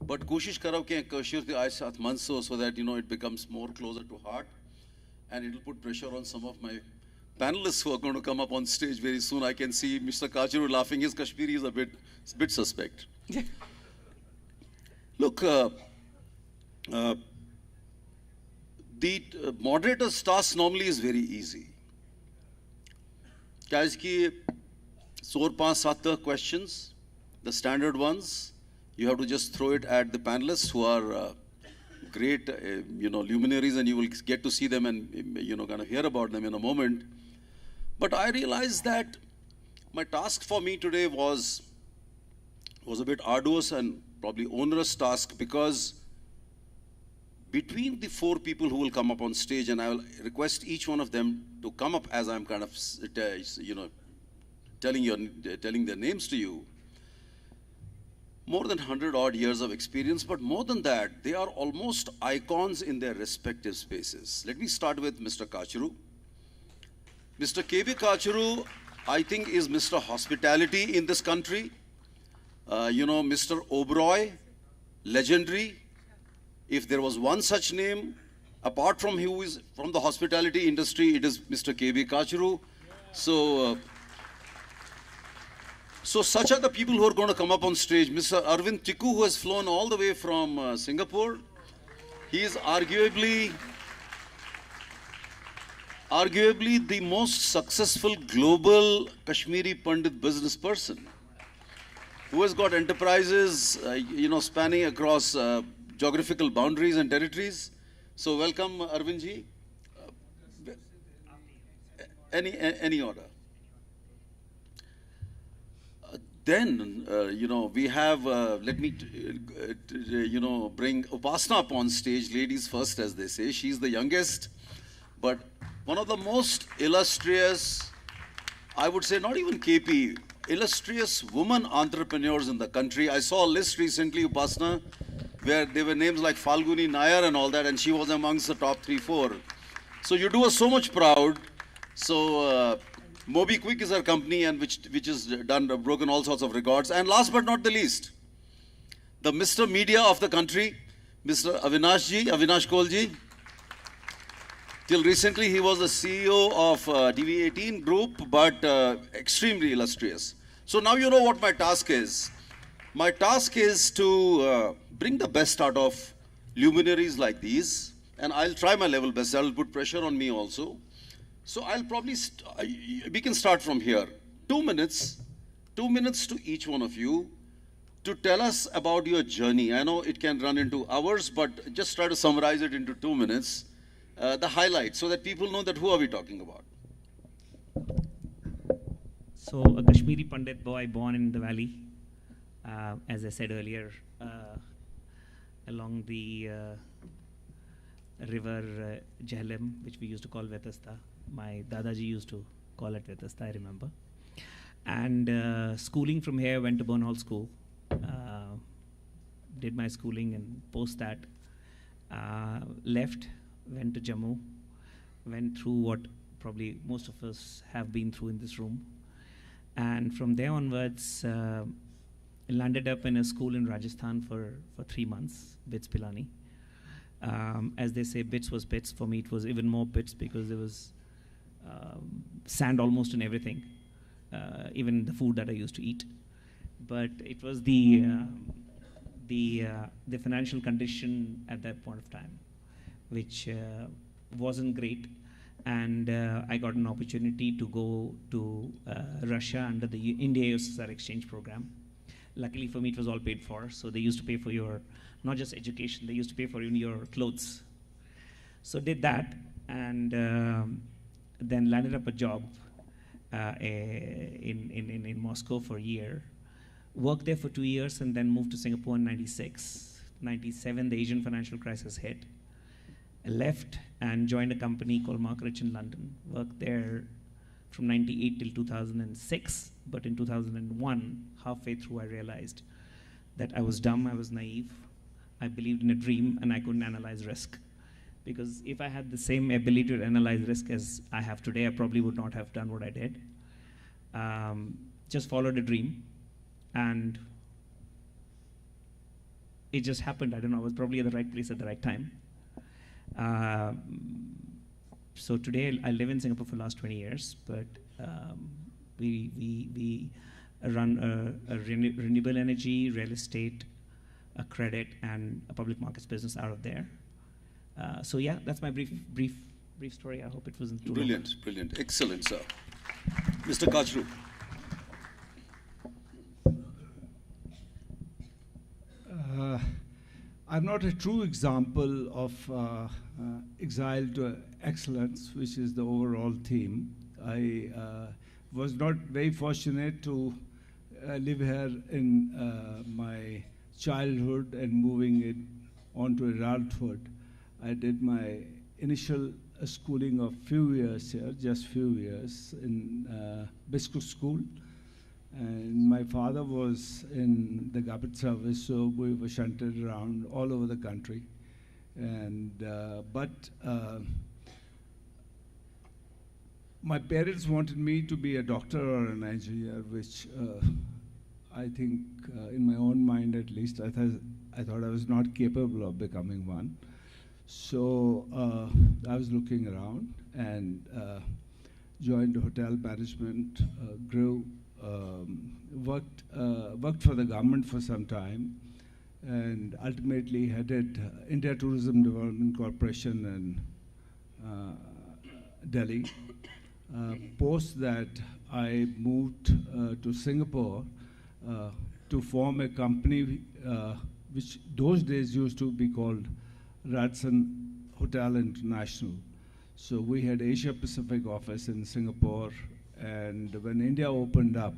But Kushish Karav ke Kashir the Aishat Manso so that, you know, it becomes more closer to heart and it'll put pressure on some of my panelists who are going to come up on stage very soon. I can see Mr. Kachiru laughing. His Kashmiri is a bit suspect. Look, the moderator's task normally is very easy. Guys, 4-5-7 questions, the standard ones. You have to just throw it at the panelists who are great, you know, luminaries, and you will get to see them and, you know, kind of hear about them in a moment. But I realized that my task for me today was a bit arduous and probably onerous task because between the 4 people who will come up on stage, and I will request each one of them to come up as I'm kind of, you know, telling their names to you. More than 100 odd years of experience, but more than that, they are almost icons in their respective spaces. Let me start with Mr. Kachiru. Mr. K.B. Kachiru, I think, is Mr. Hospitality in this country. You know, Mr. Oberoi, legendary. If there was one such name, apart from who is from the hospitality industry, it is Mr. K.B. Kachiru. So such are the people who are going to come up on stage. Mr. Arvind Tikku, who has flown all the way from Singapore. He is arguably the most successful global Kashmiri Pandit business person who has got enterprises, you know, spanning across geographical boundaries and territories. So welcome, Arvindji. Any order. Then, you know, we have, let me, you know, bring Upasana up on stage, ladies first, as they say. She's the youngest, but one of the most illustrious, I would say not even KP, illustrious women entrepreneurs in the country. I saw a list recently, Upasana, where there were names like Falguni Nayar and all that, and she was amongst the top 3-4. So you do us so much proud. So MobiKwik is our company, and which has broken all sorts of records. And last but not the least, the Mr. Media of the country, Mr. Avinash ji, Avinash Kaul ji. Till recently, he was the CEO of DV18 group, but extremely illustrious. So now you know what my task is. My task is to bring the best out of luminaries like these, and I'll try my level best. I'll put pressure on me also. So I'll probably, we can start from here. 2 minutes to each one of you to tell us about your journey. I know it can run into hours, but just try to summarize it into 2 minutes. The highlights, so that people know that who are we talking about. So a Kashmiri Pandit boy born in the valley, as I said earlier, along the river Jhelum, which we used to call Vetasta. My Dadaji used to call it Vetasta, I remember. And schooling from here, went to Burnhall School, did my schooling, and post that left, went to Jammu, went through what probably most of us have been through in this room. And from there onwards, landed up in a school in Rajasthan for 3 months, BITS Pilani. As they say, BITS was BITS. For me, it was even more BITS because there was sand almost in everything, even the food that I used to eat. But it was the financial condition at that point of time, which wasn't great. And I got an opportunity to go to Russia under the India USSR exchange program. Luckily for me, it was all paid for. So they used to pay for your, not just education, they used to pay for even your clothes. So did that, and then landed up a job in Moscow for a year. Worked there for 2 years and then moved to Singapore in 96. 97, the Asian financial crisis hit. I left and joined a company called Mark Rich in London. Worked there from 98 till 2006, but in 2001, halfway through, I realized that I was dumb, I was naive, I believed in a dream, and I couldn't analyze risk. Because if I had the same ability to analyze risk as I have today, I probably would not have done what I did. Just followed a dream, and it just happened. I don't know, I was probably at the right place at the right time. So today I live in Singapore for the last 20 years, but we run a renewable energy, real estate, a credit, and a public markets business out of there. So yeah, that's my brief story. I hope it wasn't too Brilliant, long. brilliant, excellent, sir. Mr. Kachru. I'm not a true example of exile to excellence, which is the overall theme. I was not very fortunate to live here in my childhood and moving it on to adulthood. I did my initial schooling of few years here, just few years, in Biscuit School. And my father was in the government service, so we were shunted around all over the country. And my parents wanted me to be a doctor or an engineer, which I think, in my own mind at least, I thought I was not capable of becoming one. So I was looking around and joined hotel management, grew. Worked for the government for some time, and ultimately headed India Tourism Development Corporation in Delhi. Post that, I moved to Singapore to form a company which those days used to be called Radisson Hotel International. So we had Asia Pacific office in Singapore. And when India opened up,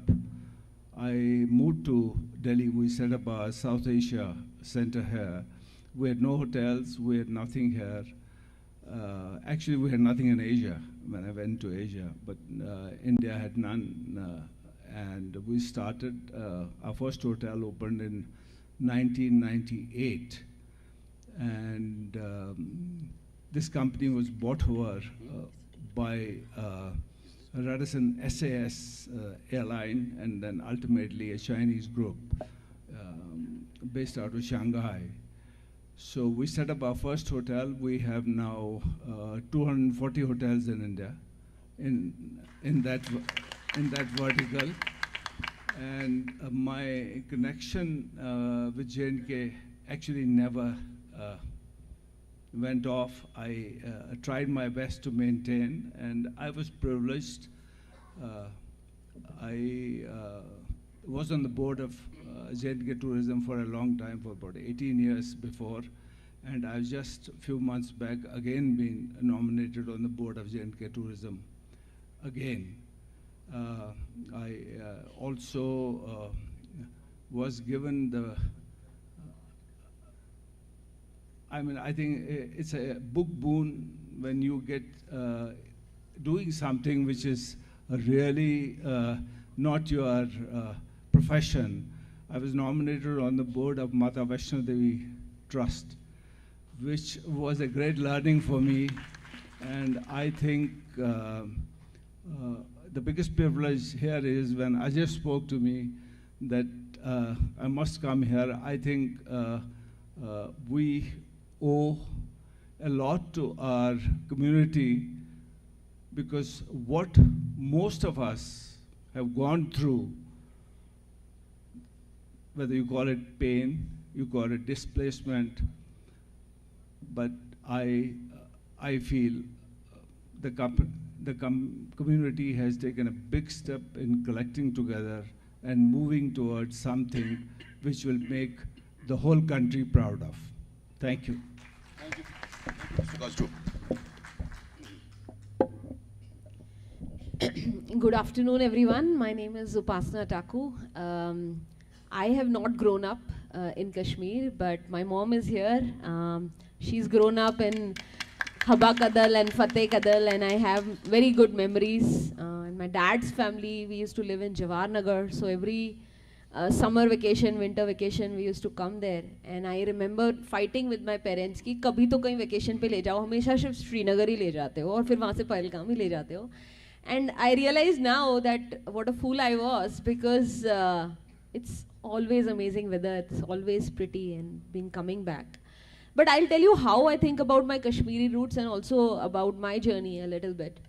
I moved to Delhi. We set up our South Asia center here. We had no hotels, we had nothing here. Actually, we had nothing in Asia when I went to Asia, but India had none. And we started, our first hotel opened in 1998. And this company was bought over by Radisson SAS airline, and then ultimately a Chinese group based out of Shanghai. So we set up our first hotel. We have now 240 hotels in India in that vertical. And my connection with J&K actually never went off. I tried my best to maintain, and I was privileged. I was on the board of J&K Tourism for a long time, for about 18 years before, and I've just a few months back again been nominated on the board of J&K Tourism again. I also was given the, I think it's a book boon when you get doing something which is really not your profession. I was nominated on the board of Mata Vaishno Devi Trust, which was a great learning for me. And I think the biggest privilege here is when Ajay spoke to me that I must come here. I think we owe a lot to our community, because what most of us have gone through, whether you call it pain, you call it displacement, but I feel the community has taken a big step in collecting together and moving towards something which will make the whole country proud of. Thank you. Thank you. Mr. Kastro. Good afternoon, everyone. My name is Upasana Taku. I have not grown up in Kashmir, but my mom is here. She's grown up in Haba Kadal and Fateh Kadal, and I have very good memories. In my dad's family, we used to live in Jawaharnagar, so every summer vacation, winter vacation, we used to come there. And I remember fighting with my parents कि कभी तो कहीं vacation पे ले जाओ, हमेशा सिर्फ श्रीनगर ही ले जाते हो और फिर वहाँ से पहलगाम ही ले जाते हो. And I realize now that what a fool I was, because it's always amazing weather, it's always pretty, and been coming back. But I'll tell you how I think about my Kashmiri roots and also about my journey a little bit.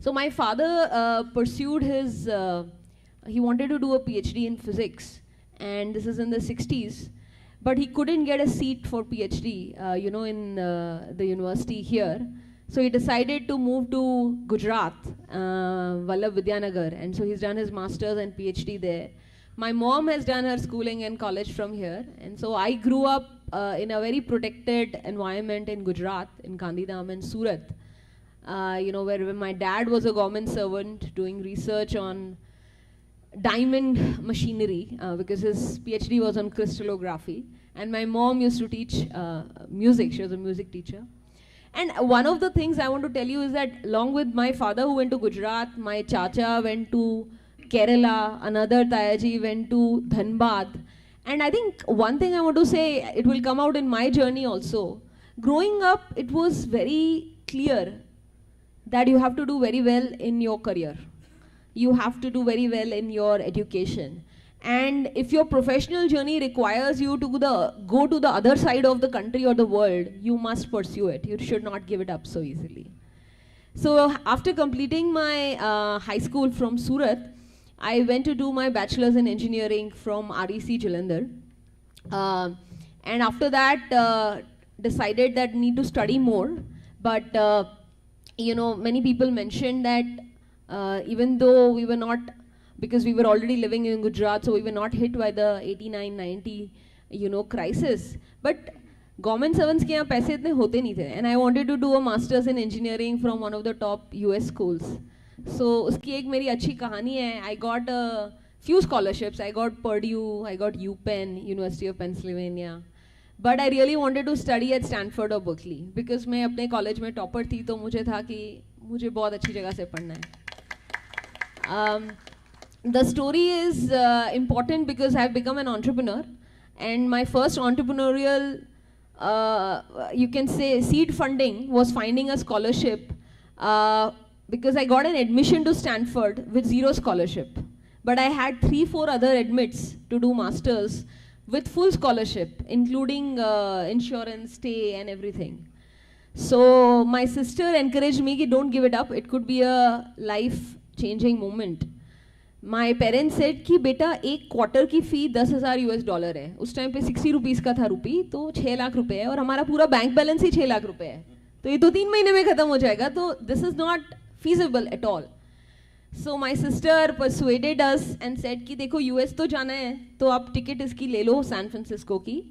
So my father pursued his, he wanted to do a PhD in physics, and this is in the 60s, but he couldn't get a seat for PhD, in the university here. So he decided to move to Gujarat, Vallabh Vidyanagar, and so he's done his master's and PhD there. My mom has done her schooling and college from here, and so I grew up in a very protected environment in Gujarat, in Gandhidham and Surat, where my dad was a government servant doing research on diamond machinery, because his PhD was on crystallography, and my mom used to teach music. She was a music teacher. And one of the things I want to tell you is that along with my father who went to Gujarat, my chacha went to Kerala, another Tayaji went to Dhanbad. And I think one thing I want to say, it will come out in my journey also. Growing up, it was very clear that you have to do very well in your career. You have to do very well in your education. And if your professional journey requires you to go to the other side of the country or the world, you must pursue it. You should not give it up so easily. So after completing my high school from Surat, I went to do my bachelor's in engineering from REC Jalandhar. And after that, decided that need to study more. But, many people mentioned that even though we were not, because we were already living in Gujarat, so we were not hit by the 89-90, crisis. But government servants के यहाँ पैसे इतने होते नहीं थे. And I wanted to do a master's in engineering from one of the top US schools. So उसकी एक मेरी अच्छी कहानी है. I got a few scholarships. I got Purdue, I got UPenn, University of Pennsylvania. But I really wanted to study at Stanford or Berkeley because मैं अपने college में topper थी, तो मुझे था कि मुझे बहुत अच्छी जगह से पढ़ना है. The story is important because I've become an entrepreneur, and my first entrepreneurial, you can say, seed funding was finding a scholarship because I got an admission to Stanford with 0 scholarship. But I had 3-4 other admits to do masters with full scholarship, including insurance, stay and everything. So my sister encouraged me that don't give it up, it could be a life-changing moment. My parents said कि बेटा एक quarter की फी $10,000 है, उस time पे 60 rupees का था रुपी, तो 6 लाख रुपए है और हमारा पूरा बैंक बैलेंस ही 6 लाख रुपए है, तो ये तो 3 महीने में खत्म हो जाएगा, तो this is not feasible at all. So my sister persuaded us and said कि देखो US तो जाना है, तो आप टिकट इसकी ले लो सैन फ्रांसिस्को की,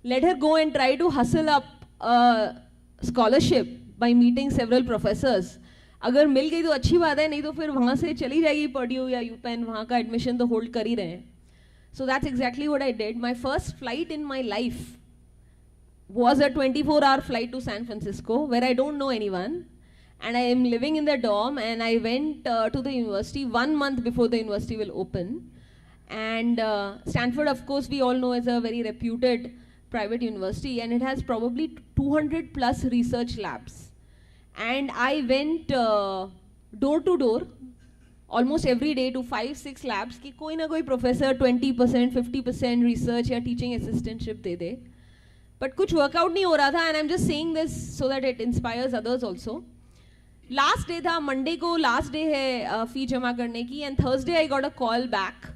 let her go and try to hustle up a scholarship by meeting several professors. अगर मिल गई तो अच्छी बात है, नहीं तो फिर वहाँ से चली जाएगी पर्ड्यू या यूपेन, वहाँ का एडमिशन तो होल्ड कर ही रहे हैं. So that's exactly what I did. My first flight in my life was a 24-hour flight to San Francisco, where I don't know anyone, and I am living in the dorm, and I went to the university 1 month before the university will open. And Stanford, of course, we all know is a very reputed private university, and it has probably 200 plus research labs. And I went door to door almost every day to 5-6 labs कि कोई ना कोई professor 20%, 50% research या teaching assistantship they they. But कुछ workout नहीं हो रहा था, and I'm just saying this so that it inspires others also. Last day था, Monday को last day है fee जमा करने की, and Thursday I got a call back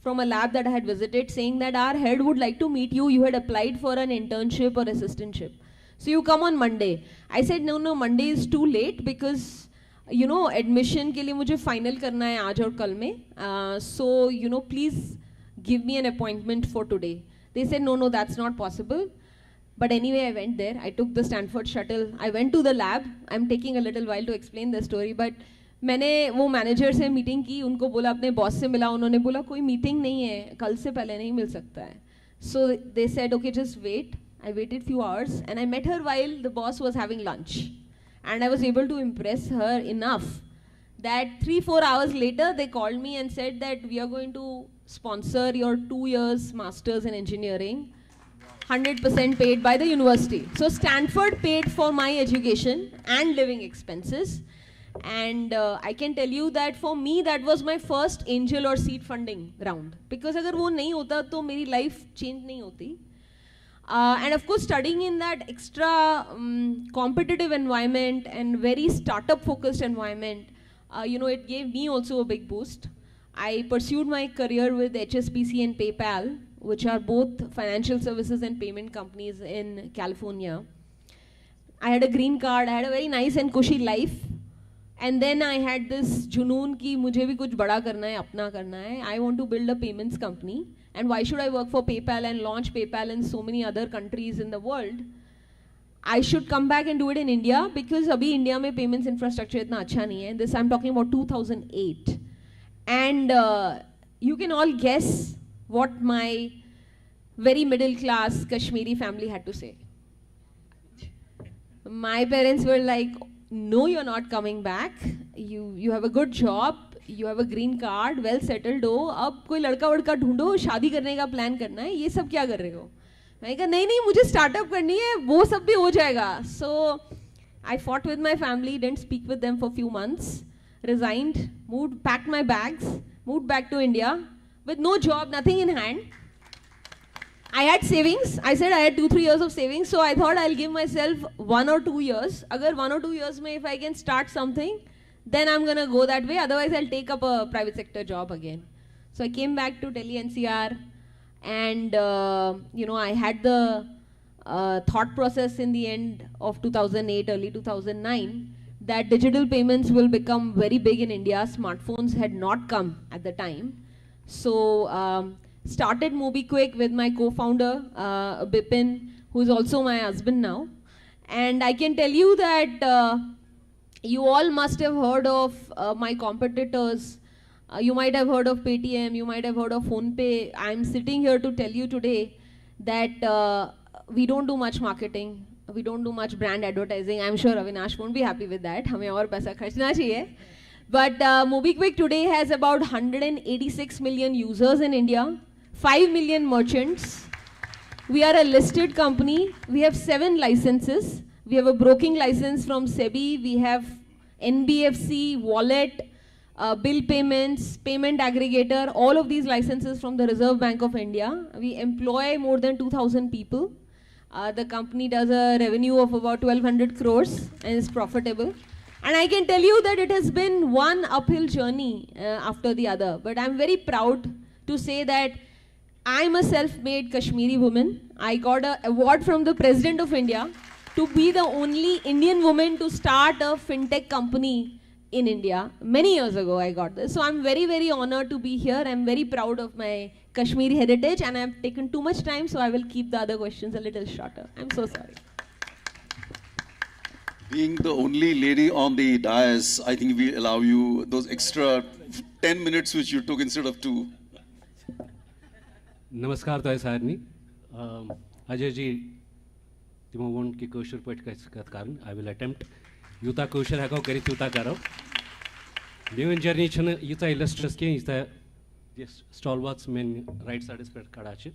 from a lab that I had visited saying that our head would like to meet you. You had applied for an internship or assistantship. So you come on Monday. I said no, Monday is too late because you know admission के लिए मुझे final करना है आज और कल में. So you know please give me an appointment for today. They said no, that's not possible. But anyway, I went there. I took the Stanford shuttle. I went to the lab. I'm taking a little while to explain the story, but मैंने वो manager से meeting की, उनको बोला अपने boss से मिला, उन्होंने बोला कोई मीटिंग नहीं है, कल से पहले नहीं मिल सकता है. So they said okay, just wait. I waited few hours and I met her while the boss was having lunch, and I was able to impress her enough that 3-4 hours later they called me and said that we are going to sponsor your 2 years masters in engineering, 100% paid by the university. So Stanford paid for my education and living expenses, and I can tell you that for me that was my first angel or seed funding round, because अगर वो नहीं होता तो मेरी life change नहीं होती. And of course studying in that extra competitive environment and very startup focused environment, you know, it gave me also a big boost. I pursued my career with HSBC and PayPal, which are both financial services and payment companies in California. I had a green card, I had a very nice and cushy life. And then I had this junoon ki mujhe bhi kuch bada karna hai, apna karna hai. I want to build a payments company. And why should I work for PayPal and launch PayPal in so many other countries in the world? I should come back and do it in India, because abhi India mein payments infrastructure itna acha nahi hai. And this I'm talking about 2008. And you can all guess what my very middle class Kashmiri family had to say. My parents were like, no, you're not coming back. You have a good job. You have a green card, well settled हो, अब कोई लड़का वड़का ढूंढो, शादी करने का plan करना है, ये सब क्या कर रहे हो? मैंने कहा नहीं मुझे स्टार्टअप करनी है, वो सब भी हो जाएगा. So I fought with my family, didn't speak with them for few months, resigned, moved, packed my bags, moved back to India with no job, nothing in hand. I had savings. I said I had 2-3 years of savings, so I thought I'll give myself 1 or 2 years. अगर 1 or 2 years में if I can start something, then I'm going to go that way. Otherwise, I'll take up a private sector job again. So I came back to Delhi NCR, and you know, I had the thought process in the end of 2008, early 2009, that digital payments will become very big in India. Smartphones had not come at the time. So started MobiKwik with my co-founder, Bipin, who is also my husband now. And I can tell you that you all must have heard of my competitors. You might have heard of Paytm, you might have heard of PhonePe. I'm sitting here to tell you today that we don't do much marketing, we don't do much brand advertising. I'm sure Avinash won't be happy with that. हमें और पैसा खर्चना चाहिए. But MobiKwik today has about 186 million users in India, 5 million merchants. We are a listed company. We have 7 licenses. We have a broking license from SEBI. We have NBFC, wallet, bill payments, payment aggregator, all of these licenses from the Reserve Bank of India. We employ more than 2,000 people. The company does a revenue of about 1,200 crores and is profitable. And I can tell you that it has been one uphill journey after the other. But I'm very proud to say that I'm a self-made Kashmiri woman. I got an award from the President of India to be the only Indian woman to start a fintech company in India. Many years ago I got this. So I'm very, very honored to be here. I'm very proud of my Kashmiri heritage, and I've taken too much time, so I will keep the other questions a little shorter. I'm so sorry. Being the only lady on the dais, I think we allow you those extra 10 minutes which you took instead of 2. नमस्कार तय सारनी अजय जी तिमो वोन कि kosher पट कत कारण I will attempt Utah kosher हको करी Utah करो मेन जर्नी छन यूता इलस्ट्रस के Utah stalwarts main right side पे खड़ा छ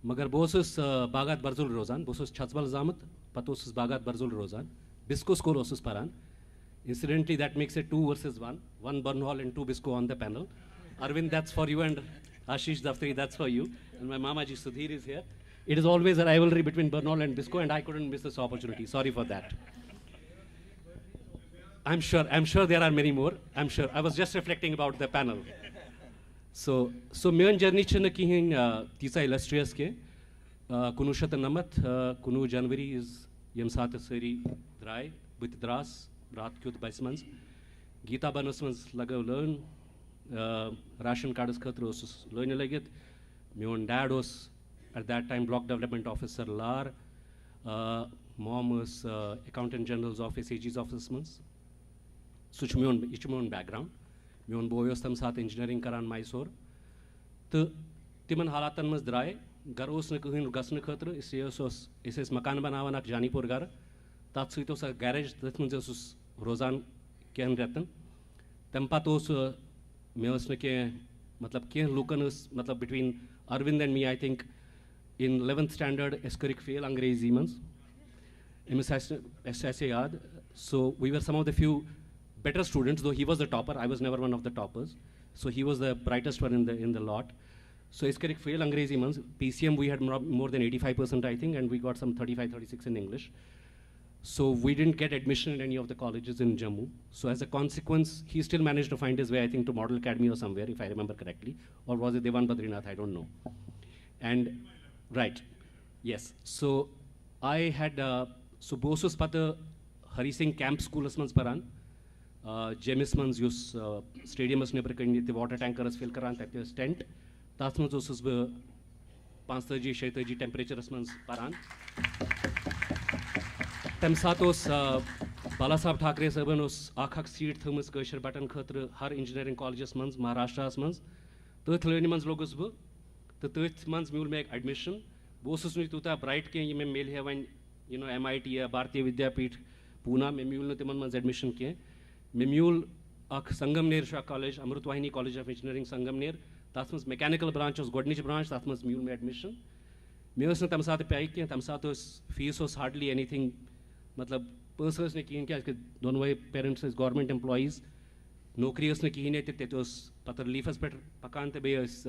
मगर बोसस बागात बरजुल रोजान बोसस छचबल जामत पतोसस बागात बरजुल रोजान बिस्को स्कोर ओसस परान incidentally that makes it 2 versus 1 Burnhall and 2 Bisco on the panel. Arvind, that's for you, and Ashish Daftari, that's for you, and my Mamaji Sudhir is here. It is always a rivalry between Burnhall and Bisco, and I couldn't miss this opportunity. Sorry for that. I'm sure there are many more. I'm sure. I was just reflecting about the panel. So main journey chana kihin tisa illustrious ke kunu shat namat kunu January is yam sat sari dry with dras raat kyut baismans Geeta banusmans lagav learn ration cards khatra os learn lagit mein dad was at that time block development officer lar mom was accountant general's office AG's office mans such mein background mein boy was tam sath engineering karan Mysore to timan halatan mas dray gar os ne kahin gasne khatra is makan banawan ak Janipur gar tat suit os garage tat mun os rozan kehen ratan tam pat os me os ne ke matlab ke lokan us matlab between Arvind and me I think in 11th standard escorik fail angrezi mans MSSA yaad so we were some of the few better students, though he was the topper. I was never one of the toppers. So he was the brightest one in the lot. So iskarik fail Angrezi months. PCM we had more than 85% I think, and we got some 35, 36 in English. So we didn't get admission in any of the colleges in Jammu. So as a consequence, he still managed to find his way, I think, to Model Academy or somewhere, if I remember correctly. Or was it Devan Badrinath? I don't know. And, right, yes. So I had, so Bosus Pata Hari Singh Camp School Asmans Paran. Jamis mans yus stadium as never kani the water tanker as fill karan that is tent that's mans us be 5 6 temperature as mans paran tem satos Bala Sahab Thackeray saban us akhak seat thermos kashir button khatra har engineering colleges mans Maharashtra as mans to thleni mans logos be to tith mans we will make admission bosus nu tuta bright ke ye mail heaven you know MIT Bharatiya Vidyapeeth Pune me mule timan mans admission ke Memule Sangamner Shah College, Amrutwahini College of Engineering Sangamner, that was mechanical branch, was Godnich branch, that was mule admission. Meus ne tamsat pe aike, tamsatos fees was hardly anything. Matlab persons ne kihin kya dono way parents is government employees. Nokrios ne kihin ete tetos patar leafas per pakante be is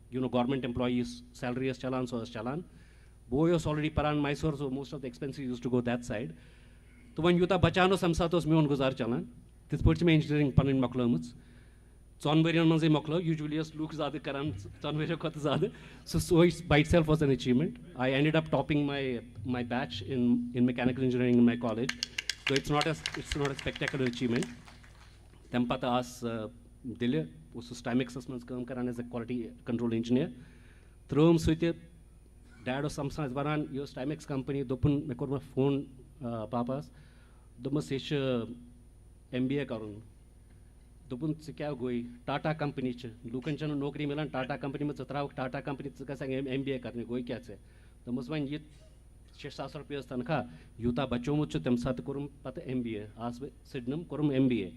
you know government employees salary as chalan so as chalan. Boy was already paran Mysore, so most of the expenses used to go that side. To when yuta bachano samsatos meon guzar chalan. This puts me engineering panin maklamuts. Sonberian manze makla usually as looks zade karan sonberio khat zade. So it by itself was an achievement. I ended up topping my batch in mechanical engineering in my college. So it's not a spectacular achievement. Tempata as dile us Timex as kam karan as a quality control engineer. Through suite dad or some size baran your Timex company dopun mekorma phone papas domas MBA करूँ दोपन से क्या गोई Tata company च लुकन चनो नौकरी मिलन Tata company में 17 Tata company से कैसे MBA करने गोई क्या से तो मुझमें ये 600 रुपये तनखा यूता बच्चों मुझे तम साथ करूँ पता MBA आज सिडनम करूँ MBA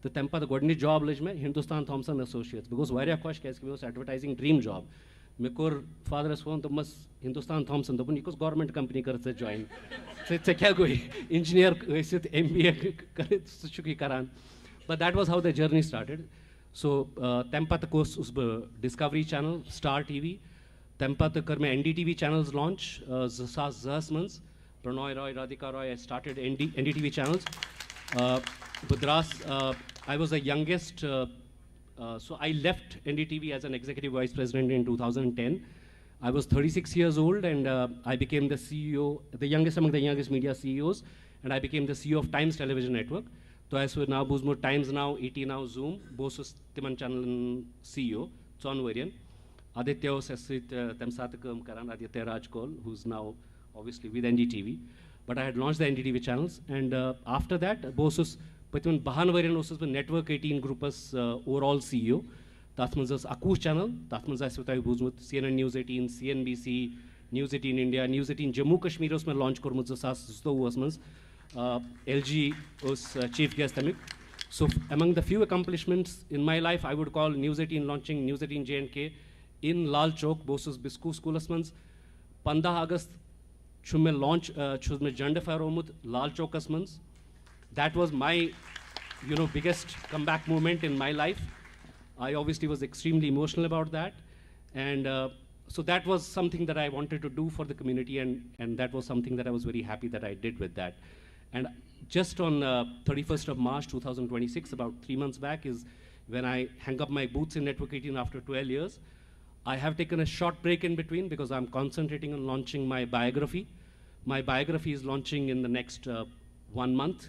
तो तम पता गोडनी जॉब लज में हिंदुस्तान थॉमसन एसोसिएट्स बिकॉज वारिया खुश कैसे कि वो एडवर्टाइजिंग ड्रीम जॉब मैं कोर फादर फोन तो मस हिंदुस्तान थॉमसन तो पुनी कुछ गवर्नमेंट कंपनी कर से ज्वाइन से क्या कोई इंजीनियर वैसे MBA करे सुचुकी करान But that was how the journey started. So, Tempat course was Discovery Channel, Star TV. Tempat kar mein NDTV channels launch. Zasas Zasmans, Pranoy Roy, Radhika Roy. I started NDTV channels. Budras, I was the youngest. So I left NDTV as an executive vice president in 2010. I was 36 years old, and I became the CEO, the youngest among the youngest media CEOs, and I became the CEO of Times Television Network. So I was now Buzmo Times Now, ET Now, Zoom, Bosus Timan Channel CEO, Chon Varian. Aditya Sasit Temsatakam Karan, Aditya Rajkol, who's now obviously with NDTV. But I had launched the NDTV channels, and after that, Bosus Patun Bahan Varian was Network 18 Groupus overall CEO. Tatmanzas Akush channel, Tatmanzas Sutai Buzmut, CNN News 18, CNBC, News 18 India, News 18 Jammu Kashmir was my launch Kormuzasas Wasmans. LG was chief guest. So among the few accomplishments in my life, I would call News 18 launching News 18 J&K in Lal Chowk, Bosus Bisku School Asmans. 15 August, Chumme launch, Chumme Janda Faromut, Lal Chowk Asmans. That was my, biggest comeback moment in my life. I obviously was extremely emotional about that. And so that was something that I wanted to do for the community, and that was something that I was very happy that I did with that. And just on 31st of March 2026, about 3 months back, is when I hang up my boots in Network 18 after 12 years. I have taken a short break in between because I'm concentrating on launching my biography. My biography is launching in the next 1 month.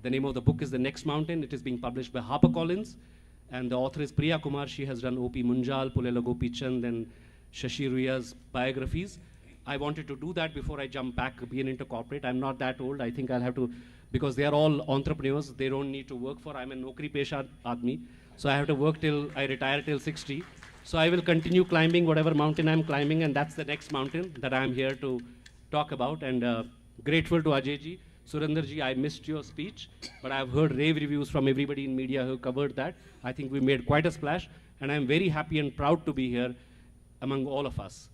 The name of the book is The Next Mountain. It is being published by HarperCollins. And the author is Priya Kumar. She has done O.P. Munjal, Pulela Gopi Chand, and Shashi Ruya's biographies. I wanted to do that before I jump back being into corporate. I'm not that old. I think I'll have to, because they are all entrepreneurs. They don't need to work for. I'm a Nokri Pesha Admi. So I have to work till I retire till 60. So I will continue climbing whatever mountain I'm climbing, and that's the next mountain that I'm here to talk about. And grateful to Ajayji. Surendraji, I missed your speech, but I've heard rave reviews from everybody in media who covered that. I think we made quite a splash, and I'm very happy and proud to be here among all of us.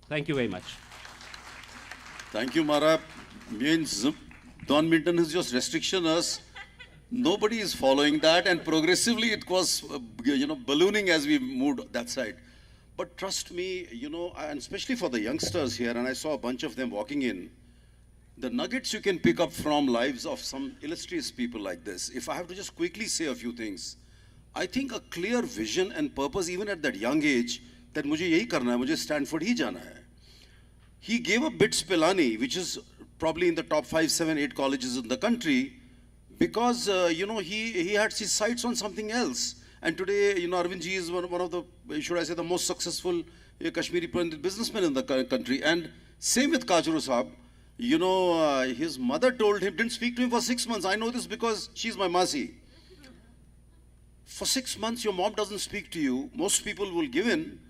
Thank you very much. Thank you, Mara. Means Don Minton is just restriction us. Nobody is following that, and progressively it was, ballooning as we moved that side. But trust me, and especially for the youngsters here, and I saw a bunch of them walking in, the nuggets you can pick up from lives of some illustrious people like this. If I have to just quickly say a few things, I think a clear vision and purpose, even at that young age, that mujhe yahi karna hai, mujhe Stanford hi jana hai. He gave up BITS Pilani, which is probably in the top 5, 7, 8 colleges in the country, because he had his sights on something else. And today, Arvind Ji is one of the, should I say, the most successful Kashmiri businessmen in the country. And same with Kajru Saab. His mother told him, didn't speak to him for 6 months. I know this because she's my Masi. For 6 months, your mom doesn't speak to you. Most people will give in.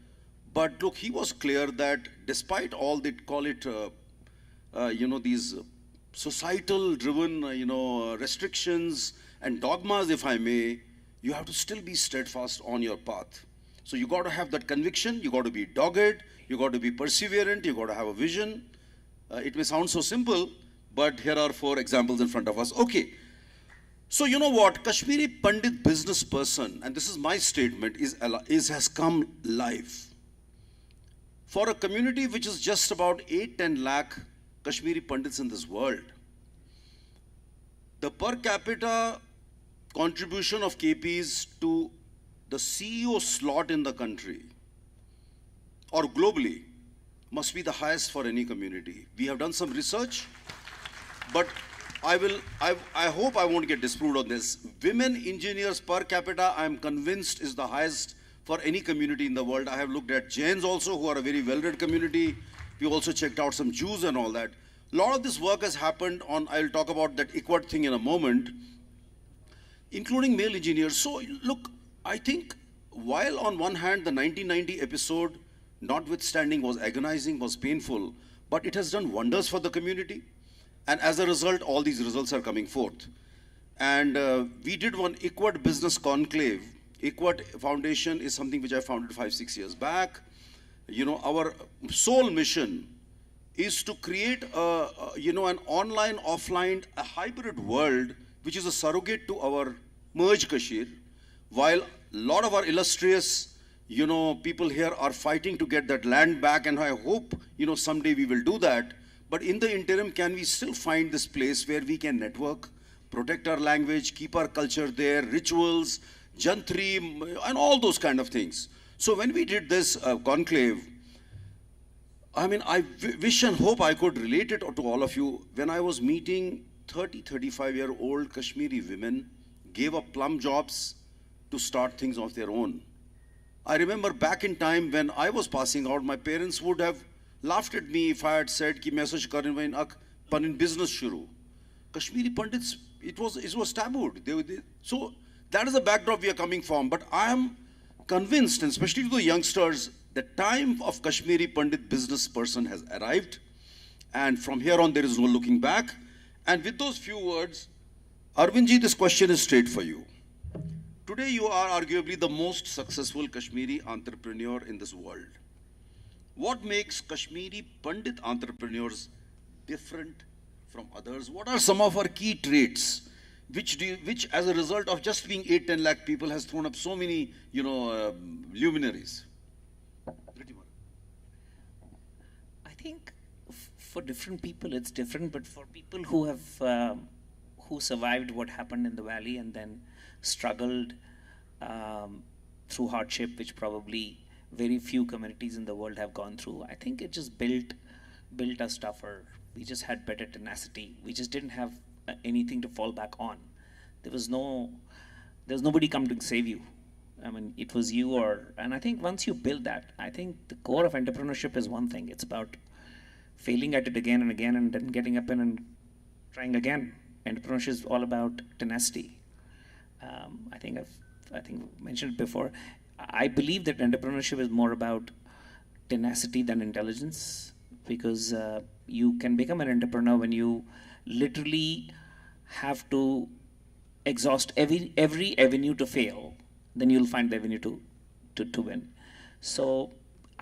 But look, he was clear that despite all, they call it, these societal driven, restrictions and dogmas, if I may, you have to still be steadfast on your path. So you got to have that conviction. You got to be dogged. You got to be perseverant. You got to have a vision. It may sound so simple, but here are 4 examples in front of us. Okay. So you know what? Kashmiri Pandit business person, and this is my statement, has come live. For a community which is just about 8-10 lakh Kashmiri Pandits in this world, the per capita contribution of KPs to the CEO slot in the country or globally must be the highest for any community. We have done some research, but I hope I won't get disproved on this. Women engineers per capita, I'm convinced, is the highest for any community in the world. I have looked at Jains also, who are a very well-read community. We also checked out some Jews and all that. A lot of this work has happened on, I'll talk about that ICWAT thing in a moment, including male engineers. So look, I think while on one hand the 1990 episode, notwithstanding, was agonizing, was painful, but it has done wonders for the community. And as a result, all these results are coming forth. And we did one ICWAT business conclave. ICWAT Foundation is something which I founded 5-6 years back. Our sole mission is to create an online, offline, a hybrid world, which is a surrogate to our merge Kashmir, while a lot of our illustrious, people here are fighting to get that land back, and I hope, someday we will do that. But in the interim, can we still find this place where we can network, protect our language, keep our culture there, rituals, jantri, and all those kind of things. So when we did this conclave, I wish and hope I could relate it to all of you. When I was meeting 30, 35-year-old Kashmiri women, gave up plum jobs to start things of their own. I remember back in time when I was passing out, my parents would have laughed at me if I had said ki message karin vain ak panin business shuru. Kashmiri Pandits, it was tabooed. So that is the backdrop we are coming from. But I am convinced, and especially to the youngsters, the time of Kashmiri Pandit business person has arrived. And from here on, there is no looking back. And with those few words, Arvindji, this question is straight for you. Today, you are arguably the most successful Kashmiri entrepreneur in this world. What makes Kashmiri Pandit entrepreneurs different from others? What are some of our key traits, which as a result of just being 8-10 lakh people has thrown up so many, luminaries? I think for different people it's different, but for people who have who survived what happened in the valley and then struggled through hardship, which probably very few communities in the world have gone through, I think it just built us tougher. We just had better tenacity. We just didn't have anything to fall back on. There was nobody come to save you. I mean, it was you and I think once you build that, I think the core of entrepreneurship is one thing. It's about failing at it again and again and then getting up and trying again. Entrepreneurship is all about tenacity. I think I've mentioned it before. I believe that entrepreneurship is more about tenacity than intelligence, because you can become an entrepreneur when you literally have to exhaust every avenue to fail. Then you'll find the avenue to win. So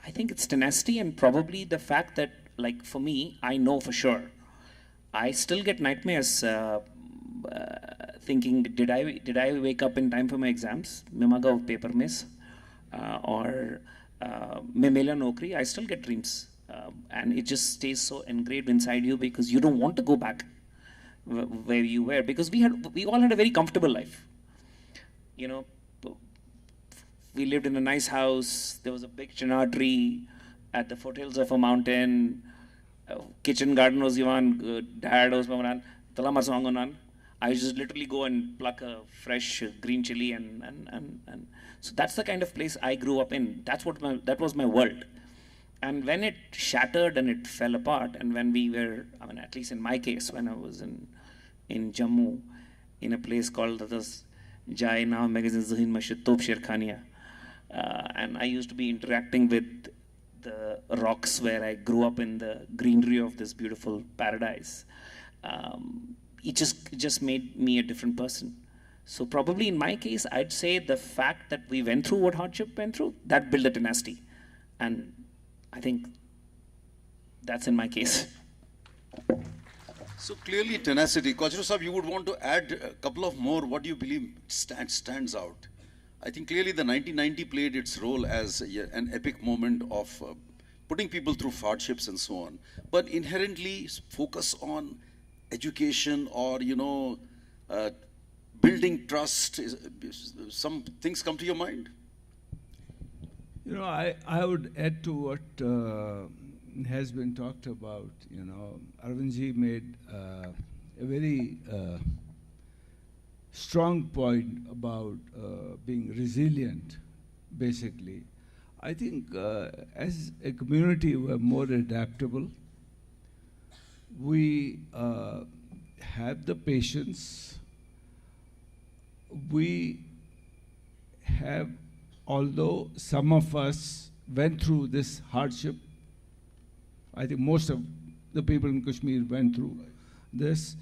I think it's tenacity, and probably the fact that, like for me, I know for sure, I still get nightmares thinking, did I wake up in time for my exams? Mimaga of paper miss. Or Memela Nokri, I still get dreams. And it just stays so engraved inside you because you don't want to go back where you were, because we all had a very comfortable life. We lived in a nice house. There was a big chinar tree at the foothills of a mountain. Kitchen garden was even, dad was maman, talama songonan. I just literally go and pluck a fresh green chili and so that's the kind of place I grew up in. That was my world. And when it shattered and it fell apart, and when we were, at least in my case, when I was in Jammu, in a place called Jai Now Magazine Zuhin Masjid Top Sher Khania, and I used to be interacting with the rocks where I grew up in the greenery of this beautiful paradise. It just made me a different person. So probably in my case, I'd say the fact that we went through what hardship went through, that built a tenacity. And I think that's in my case. So clearly tenacity. Kochhar Sahib, you would want to add a couple of more. What do you believe stands out? I think clearly the 1990 played its role as an epic moment of putting people through hardships and so on. But inherently focus on education or, building trust, some things come to your mind? I would add to what has been talked about. Arvindji made a very strong point about being resilient, basically. I think as a community, we're more adaptable. We have the patience. We have, although some of us went through this hardship, I think most of the people in Kashmir went through this,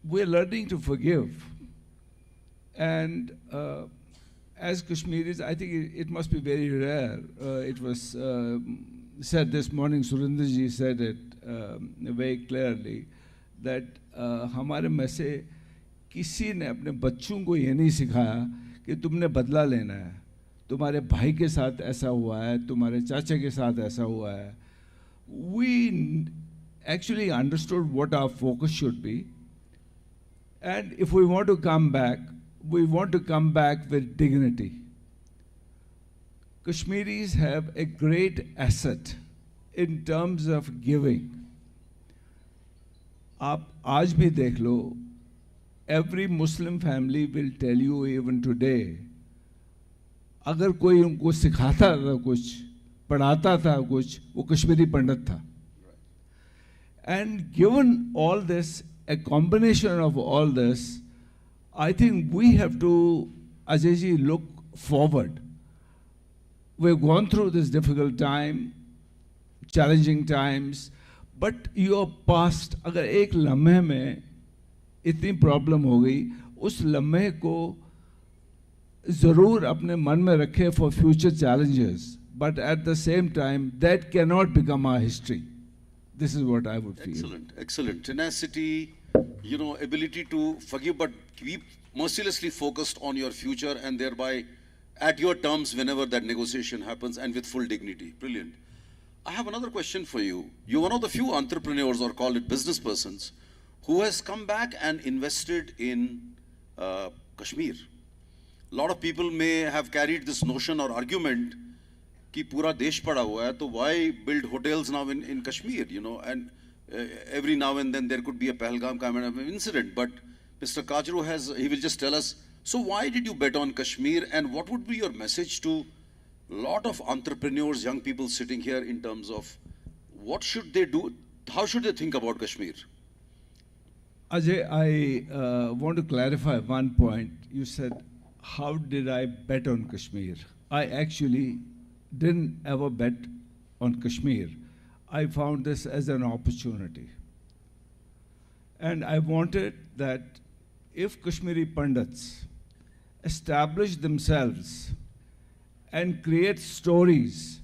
we're learning to forgive. And as Kashmiris, I think it must be very rare. It was said this morning, Surinderji said it very clearly, that हमारे में से किसी ने अपने बच्चों को ये नहीं सिखाया कि तुमने बदला लेना है, तुम्हारे भाई के साथ ऐसा हुआ है, तुम्हारे चाचा के साथ ऐसा हुआ है. We actually understood what our focus should be, and if we want to come back, we want to come back with dignity. Kashmiris have a great asset in terms of giving. आप आज भी देख लो, every Muslim family will tell you even today, अगर कोई उनको सिखाता था कुछ, पढ़ाता था कुछ, वो कश्मीरी पंडित था. And given all this, a combination of all this, I think we have to, Ajay ji, look forward. We've gone through this difficult time, challenging times, but your past, अगर एक लम्हे में इतनी प्रॉब्लम हो गई, उस लम्हे को ज़रूर अपने मन में रखें for future challenges, but at the same time, that cannot become our history. This is what I would feel. Excellent, excellent. Tenacity, you know, ability to forgive, but keep mercilessly focused on your future and thereby at your terms whenever that negotiation happens and with full dignity. Brilliant. I have another question for you. You're one of the few entrepreneurs, or call it business persons, who has come back and invested in Kashmir. A lot of people may have carried this notion or argument कि पूरा देश पड़ा हुआ है, तो why build hotels now in Kashmir, you know, and every now and then there could be a Pahalgam kind of incident, but Mr. Kajru he will just tell us, so why did you bet on Kashmir, and what would be your message to a lot of entrepreneurs, young people sitting here in terms of what should they do, how should they think about Kashmir? Ajay, I want to clarify one point. You said, how did I bet on Kashmir? I actually didn't ever bet on Kashmir. I found this as an opportunity. And I wanted that if Kashmiri Pandits establish themselves and create stories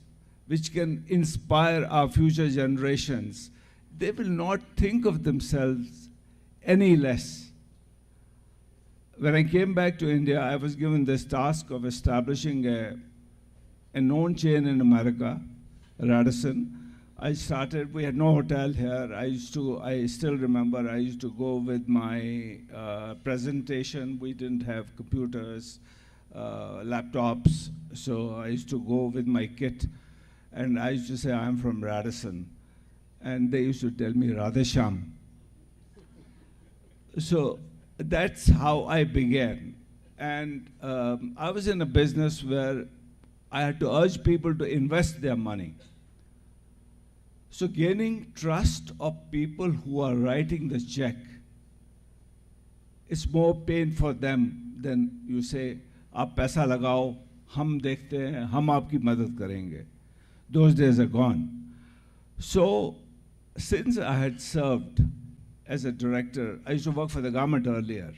which can inspire our future generations, they will not think of themselves any less. When I came back to India, I was given this task of establishing a known chain in America, Radisson. I started, we had no hotel here. I still remember, I used to go with my presentation. We didn't have computers, laptops, so I used to go with my kit. And I used to say, I'm from Radisson. And they used to tell me, Radhesham. So that's how I began. And I was in a business where I had to urge people to invest their money. So gaining trust of people who are writing the check, it's more pain for them than you say, "Aap paisa lagao, hum dekhte hain, hum aapki madad karenge." Those days are gone. So since I had served as a director, I used to work for the government earlier,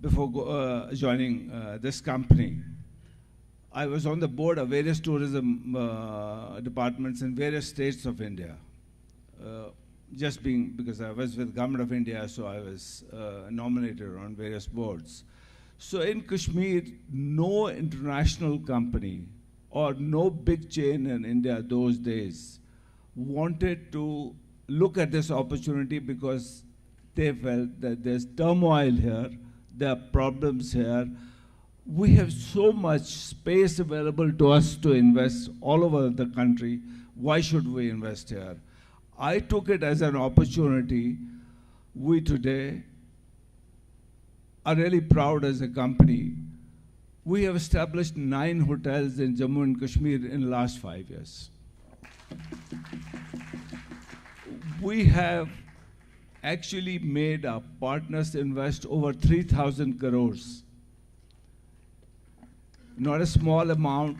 before joining this company. I was on the board of various tourism departments in various states of India. Just because I was with Government of India, so I was nominated on various boards. So in Kashmir, no international company or no big chain in India those days wanted to look at this opportunity because they felt that there's turmoil here, there are problems here. We have so much space available to us to invest all over the country. Why should we invest here? I took it as an opportunity. We today are really proud as a company. We have established 9 hotels in Jammu and Kashmir in the last 5 years. We have actually made our partners invest over 3,000 crores. Not a small amount,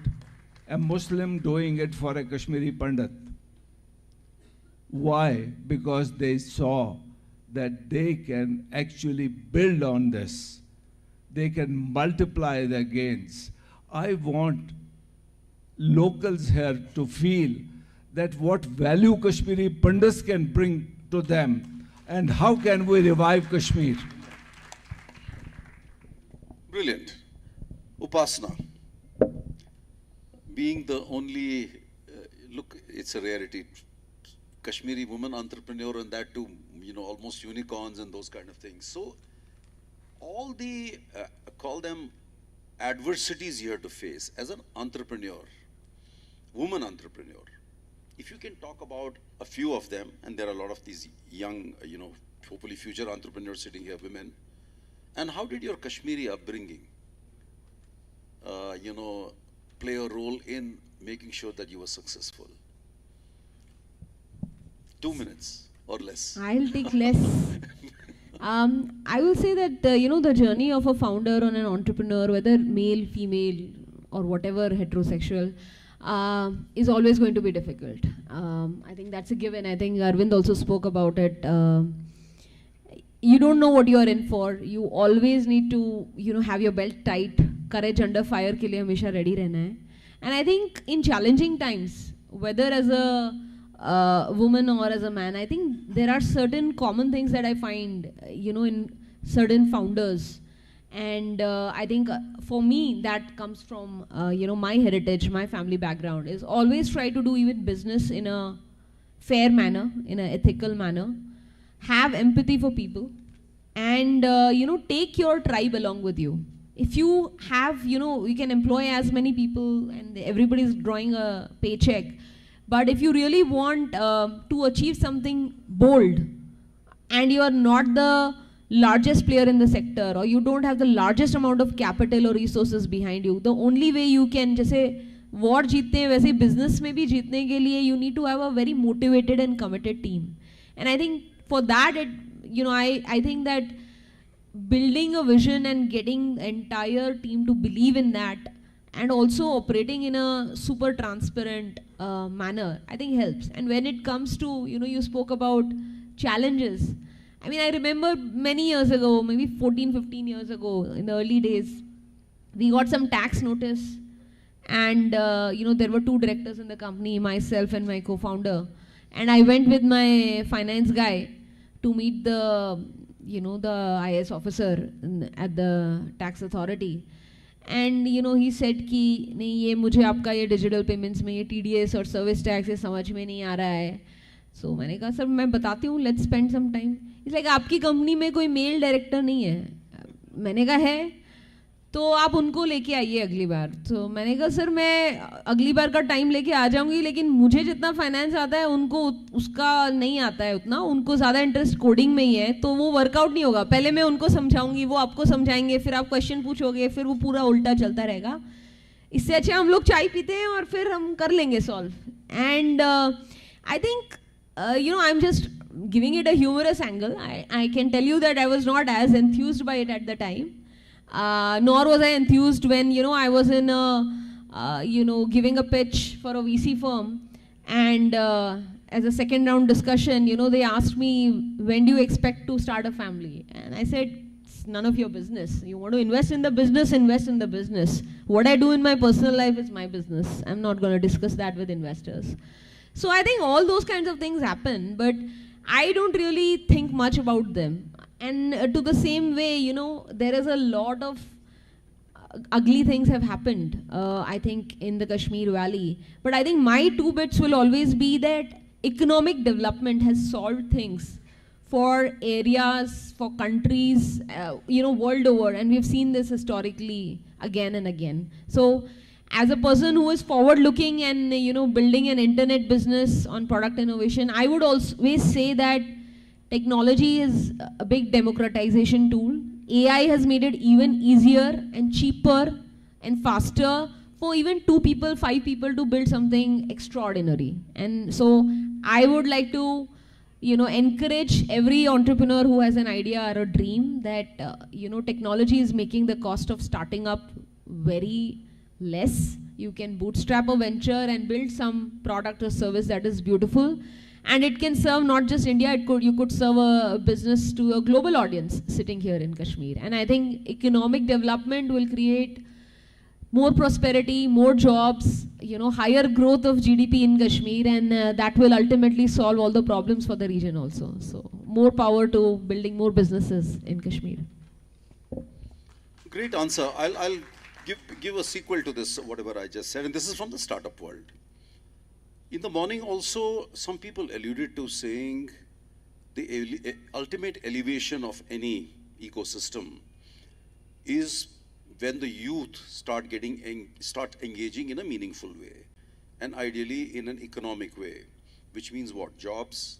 a Muslim doing it for a Kashmiri Pandit. Why? Because they saw that they can actually build on this. They can multiply their gains. I want locals here to feel that what value Kashmiri Pandits can bring to them and how can we revive Kashmir. Brilliant. Upasana, being the only, look, it's a rarity. Kashmiri woman entrepreneur, and that too, you know, almost unicorns and those kind of things. So all the, call them adversities you have to face as an entrepreneur, woman entrepreneur. If you can talk about a few of them, and there are a lot of these young, you know, hopefully future entrepreneurs sitting here, women, and how did your Kashmiri upbringing, you know, play a role in making sure that you were successful? 2 minutes or less. I'll take less. I will say that, you know, the journey of a founder or an entrepreneur, whether male, female, or whatever heterosexual, is always going to be difficult. I think that's a given. I think Arvind also spoke about it. You don't know what you are in for. You always need to, you know, have your belt tight. Courage under fire के लिए हमेशा ready रहना है. And I think in challenging times, whether as a woman or as a man, I think there are certain common things that I find, you know, in certain founders. And I think for me, that comes from, you know, my heritage, my family background, is always try to do even business in a fair manner, in an ethical manner, have empathy for people, and, you know, take your tribe along with you. If you have, you know, you can employ as many people and everybody's drawing a paycheck, but if you really want to achieve something bold, and you are not the largest player in the sector, or you don't have the largest amount of capital or resources behind you, the only way you can, जैसे war जीतते हैं वैसे business में भी जीतने के लिए, you need to have a very motivated and committed team. And I think for that, you know, I think that building a vision and getting the entire team to believe in that, and also operating in a super transparent manner, I think helps. And when it comes to, you know, you spoke about challenges. I mean, I remember many years ago, maybe 14, 15 years ago, in the early days, we got some tax notice, and you know, there were 2 directors in the company, myself and my co-founder. And I went with my finance guy to meet the, you know, the IS officer at the tax authority. And you know, he said कि नहीं, ये मुझे आपका ये digital payments में ये TDS और service tax ये समझ में नहीं आ रहा है. So मैंने कहा सर मैं बताती हूँ, let's spend some time. He's like, आपकी कंपनी में कोई मेल डायरेक्टर नहीं है. मैंने कहा है, तो आप उनको लेके आइए अगली बार. तो मैंने कहा सर मैं अगली बार का टाइम लेके आ जाऊंगी, लेकिन मुझे जितना फाइनेंस आता है उनको उसका नहीं आता है उतना, उनको ज़्यादा इंटरेस्ट कोडिंग में ही है, तो वो वर्कआउट नहीं होगा. पहले मैं उनको समझाऊंगी, वो आपको समझाएंगे, फिर आप क्वेश्चन पूछोगे, फिर वो पूरा उल्टा चलता रहेगा. इससे अच्छा हम लोग चाय पीते हैं और फिर हम कर लेंगे solve. And I think you know, I'm just giving it a humorous angle. I can tell you that I was not as enthused by it at the time. Nor was I enthused when, you know, I was in you know, giving a pitch for a VC firm, and as a second round discussion, you know, they asked me, when do you expect to start a family? And I said, it's none of your business. You want to invest in the business, invest in the business. What I do in my personal life is my business. I'm not going to discuss that with investors. So I think all those kinds of things happen, but I don't really think much about them. And to the same way, you know, there is a lot of ugly things have happened, I think, in the Kashmir Valley. But I think my 2 bits will always be that economic development has solved things for areas, for countries, you know, world over. And we've seen this historically again and again. So as a person who is forward looking and, you know, building an internet business on product innovation, I would always say that technology is a big democratization tool. AI has made it even easier and cheaper and faster for even 2 people, 5 people to build something extraordinary. And so I would like to, you know, encourage every entrepreneur who has an idea or a dream that, you know, technology is making the cost of starting up very less. You can bootstrap a venture and build some product or service that is beautiful, and it can serve not just India. You could serve a business to a global audience sitting here in Kashmir. And I think economic development will create more prosperity, more jobs, you know, higher growth of GDP in Kashmir, and that will ultimately solve all the problems for the region also. So more power to building more businesses in Kashmir. great answer. I'll give a sequel to this, whatever I just said, and this is from the startup world. In the morning also, some people alluded to saying the ultimate elevation of any ecosystem is when the youth start engaging in a meaningful way, and ideally in an economic way, which means what? Jobs.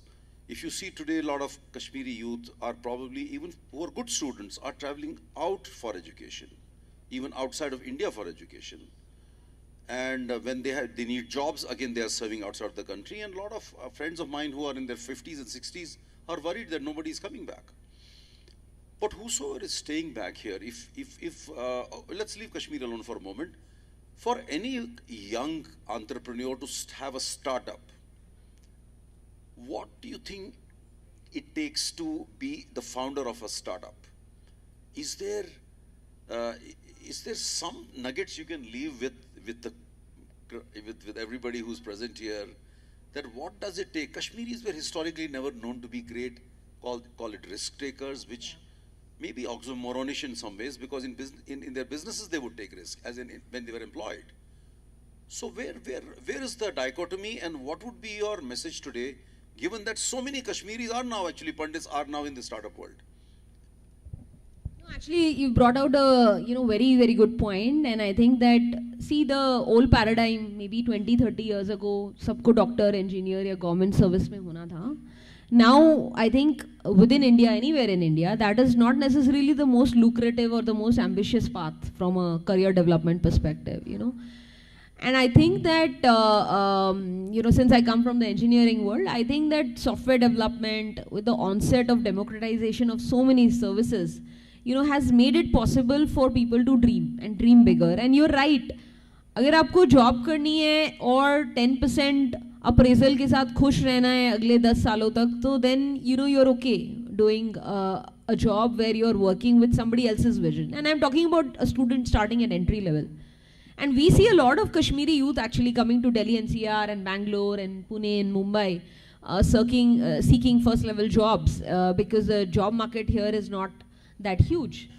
If you see today, a lot of Kashmiri youth are probably, even who are good students, are traveling out for education, even outside of India for education. And when they need jobs, again, they are serving outside the country. And a lot of friends of mine who are in their 50s and 60s are worried that nobody is coming back. But whosoever is staying back here, let's leave Kashmir alone for a moment. For any young entrepreneur to have a startup, what do you think it takes to be the founder of a startup? Is there some nuggets you can leave with everybody who's present here? That what does it take? Kashmiris were historically never known to be great, call it risk takers, which may be oxymoronish in some ways, because in their businesses they would take risk, as in when they were employed. So where is the dichotomy, and what would be your message today, given that so many Kashmiris are now actually Pandits are now in the startup world? Actually, you brought out a very, very good point, and I think that, see, the old paradigm maybe 20-30 years ago, सबको doctor, engineer या government service में होना था. Now, I think within India, anywhere in India, that is not necessarily the most lucrative or the most ambitious path from a career development perspective, And I think that, since I come from the engineering world, I think that software development, with the onset of democratization of so many services, has made it possible for people to dream and dream bigger. And you're right, अगर आपको job करनी है और 10% appraisal के साथ खुश रहना है अगले 10 सालों तक, तो then you're okay doing a job where you're working with somebody else's vision. And I'm talking about a student starting at entry level. And we see a lot of Kashmiri youth actually coming to Delhi NCR and Bangalore and Pune and Mumbai seeking first level jobs because the job market here is not that huge.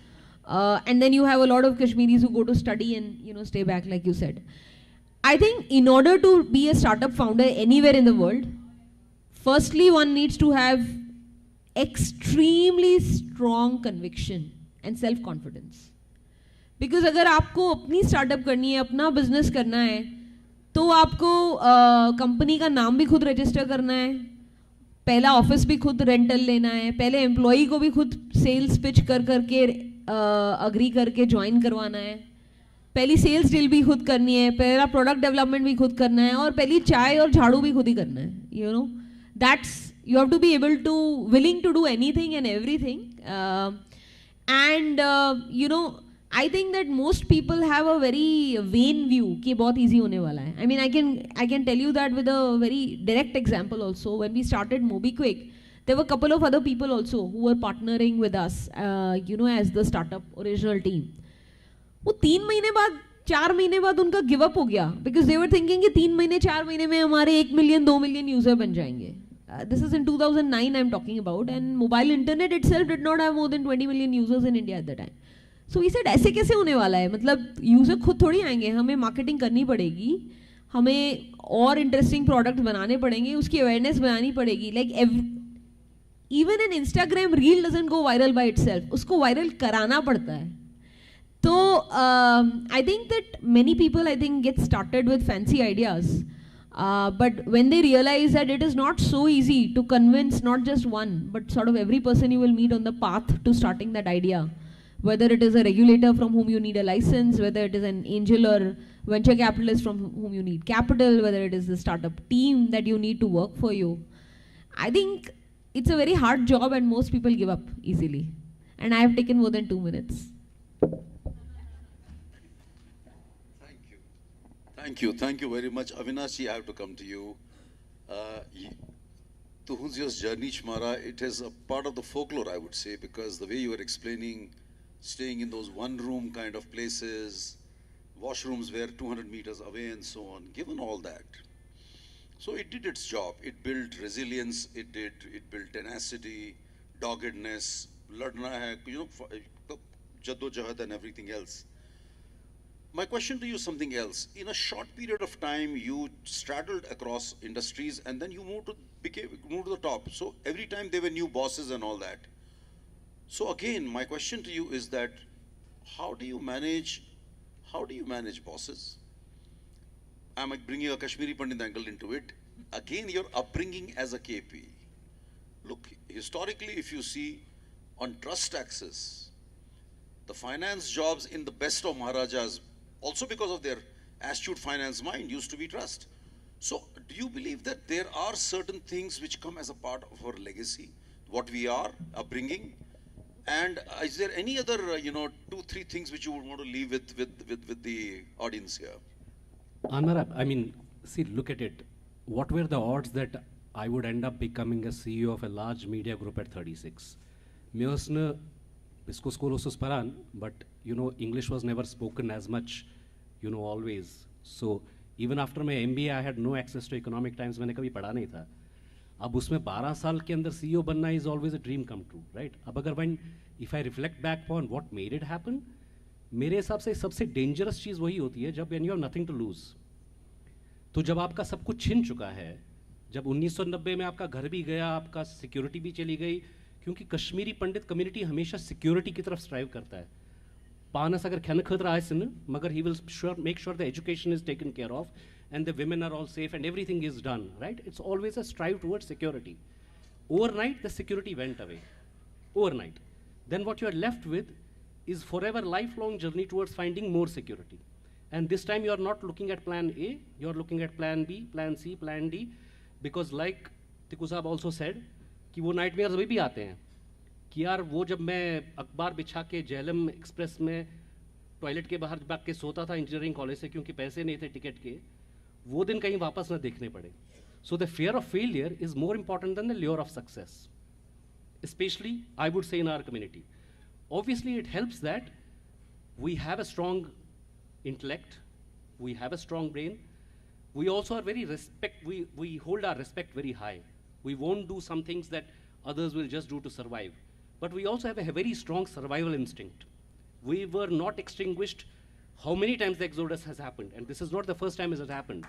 And then you have a lot of Kashmiris who go to study and stay back, like you said. I think in order to be a startup founder anywhere in the world, firstly one needs to have extremely strong conviction and self-confidence. Because अगर आपको अपनी startup करनी है, अपना business करना है, तो आपको कंपनी का नाम भी खुद रजिस्टर करना है, पहला ऑफिस भी खुद रेंटल लेना है, पहले एम्प्लॉई को भी खुद सेल्स पिच करके अग्री करके ज्वाइन करवाना है, पहली सेल्स डील भी खुद करनी है, पहला प्रोडक्ट डेवलपमेंट भी खुद करना है, और पहली चाय और झाड़ू भी खुद ही करना है. That's, you have to be able to, willing to do anything and everything. I think that most people have a very vain view कि बहुत easy होने वाला है. I mean, I can tell you that with a very direct example also. When we started MobiKwik, there were a couple of other people also who were partnering with us, as the startup original team. वो 3 महीने बाद, 4 महीने बाद उनका give up हो गया, because they were thinking कि 3 महीने, 4 महीने में हमारे 1 million, 2 million user बन जाएंगे. This is in 2009 I'm talking about, and mobile internet itself did not have more than 20 million users in India at the time. So we said ऐसे कैसे होने वाला है, मतलब यूजर खुद थोड़ी आएंगे, हमें मार्केटिंग करनी पड़ेगी, हमें और इंटरेस्टिंग प्रोडक्ट बनाने पड़ेंगे, उसकी अवेयरनेस बनानी पड़ेगी. Like even in Instagram reel doesn't go viral by itself, उसको वायरल कराना पड़ता है. तो I think that many people I think get started with fancy ideas, but when they realize that it is not so easy to convince not just one but sort of every person you will meet on the path to starting that idea, whether it is a regulator from whom you need a license, whether it is an angel or venture capitalist from whom you need capital, whether it is the startup team that you need to work for you. I think it's a very hard job and most people give up easily. And I have taken more than 2 minutes. Thank you very much. Avinash ji, I have to come to you. Tuhunzia's journey, Chmara, it is a part of the folklore, I would say, because the way you were explaining, staying in those one-room kind of places, washrooms were 200 meters away and so on, given all that. So it did its job. It built resilience, it built tenacity, doggedness, ladna hai, jaddojahad and everything else. My question to you is something else. In a short period of time, you straddled across industries and then you moved to the top. So every time there were new bosses and all that. So again, my question to you is that how do you manage bosses? I'm bringing a Kashmiri Pandit angle into it. Again, your upbringing as a KP. Look, historically, if you see on trust access, the finance jobs in the best of Maharajas, also because of their astute finance mind, used to be trust. So do you believe that there are certain things which come as a part of our legacy, what we are, upbringing? And is there any other, 2-3 things which you would want to leave with the audience here? Anwar, I mean, see, look at it. What were the odds that I would end up becoming a CEO of a large media group at 36? मैं उसने इसको school उस पढ़ान, but English was never spoken as much, always. So even after my MBA, I had no access to Economic Times. मैंने कभी पढ़ा नहीं था. अब उसमें 12 साल के अंदर CEO बनना is always a dream come true, right? अब अगर if I reflect back on what made it happen, मेरे हिसाब से सबसे dangerous चीज़ वही होती है जब when you have nothing to lose. तो जब आपका सब कुछ छिन चुका है, जब 1990 में आपका घर भी गया, आपका सिक्योरिटी भी चली गई, क्योंकि कश्मीरी पंडित कम्युनिटी हमेशा सिक्योरिटी की तरफ स्ट्राइव करता है. पानस अगर खन खतरा है सिन, मगर he will make sure the education is taken care of and the women are all safe and everything is done, right? It's always a strive towards security. Overnight, the security went away. Overnight. Then what you are left with is forever lifelong journey towards finding more security. And this time you are not looking at plan A, you are looking at plan B, plan C, plan D, because like Tiku Saab also said, कि वो nightmares अभी भी आते हैं कि यार वो जब मैं अखबार बिछा के जेलम एक्सप्रेस में टॉयलेट के बाहर भाग के सोता था इंजीनियरिंग कॉलेज से क्योंकि पैसे नहीं थे टिकट के, वो दिन कहीं वापस ना देखने पड़े. So the fear of failure is more important than the lure of success, especially I would say in our community. Obviously it helps that we have a strong intellect, we have a strong brain, we also are very we hold our respect very high. We won't do some things that others will just do to survive. But we also have a very strong survival instinct. We were not extinguished. How many times the exodus has happened? And this is not the first time it has happened.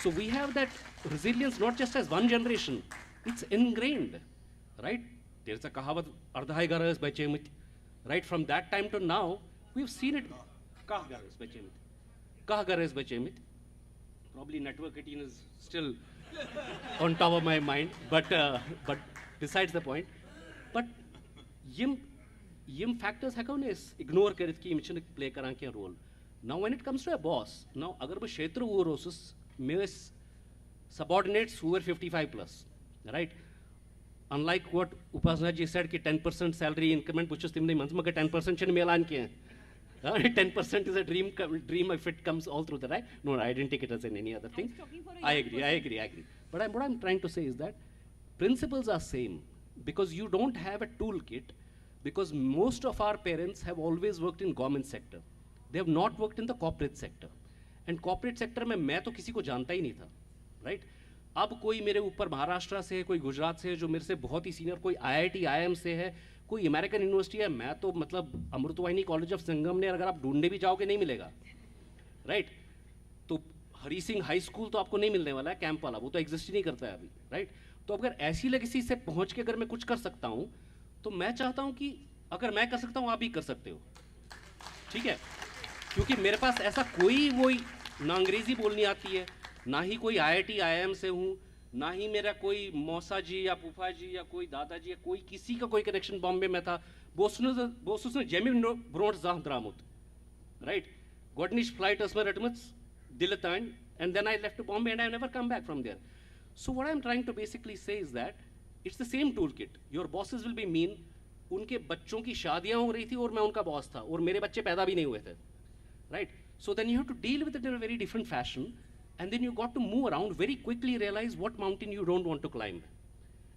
So we have that resilience not just as one generation, it's ingrained, right? There's a kahawat, ardhai garas by Chemit. Right from that time to now, we've seen it. Kah garas by Chemit. Kah garas by Chemit. Probably network 18 is still on top of my mind, but besides the point. But yim factors है कौन इस ignore कर इसकी emission play करां क्या role. Now when it comes to a boss, now अगर वो क्षेत्र वो रोसुस मेरे subordinates who were 55 plus, right? Unlike what Upasana ji said कि 10% salary increment पूछो तिमने मंथ में 10% चन मेलान किए 10% is a dream if it comes all through the right. No, I didn't take it as in any other thing. I agree. But what I'm trying to say is that principles are same because you don't have a toolkit because most of our parents have always worked in government sector. They have not worked in the corporate sector. And corporate sector में मैं तो किसी को जानता ही नहीं था, right? अब कोई मेरे ऊपर महाराष्ट्र से है, कोई गुजरात से है जो मेरे से बहुत ही सीनियर, कोई IIT IIM से है, कोई अमेरिकन यूनिवर्सिटी है, मैं तो मतलब अमृतवाहिनी कॉलेज ऑफ संगम ने अगर आप ढूंढने भी जाओगे नहीं मिलेगा, राइट? तो हरी सिंह हाई स्कूल तो आपको नहीं मिलने वाला है, कैंप वाला, वो तो एग्जिस्ट ही नहीं करता है अभी, राइट? तो अगर ऐसी लेगेसी से पहुंच के अगर मैं कुछ कर सकता हूं तो मैं चाहता हूं कि अगर मैं कर सकता हूं आप भी कर सकते हो, ठीक है? क्योंकि मेरे पास ऐसा कोई वही ना अंग्रेजी बोलनी आती है, ना ही कोई IIT IIM से हूँ, ना ही मेरा कोई मौसा जी या फूफा जी या कोई दादाजी या कोई किसी का कोई कनेक्शन बॉम्बे में था. बोसने जेमिन broad Jah द्रामुत, right? Godnish flight asmer atmuts diletant, and then I left to Bombay and I never come back from there. So what I'm trying to basically say is that it's the same toolkit. Your bosses will be mean. उनके बच्चों की शादियां हो रही थी और मैं उनका बॉस था और मेरे बच्चे पैदा भी नहीं हुए थे, right? So then you have to deal with it in a very different fashion. And then you got to move around, very quickly realize what mountain you don't want to climb.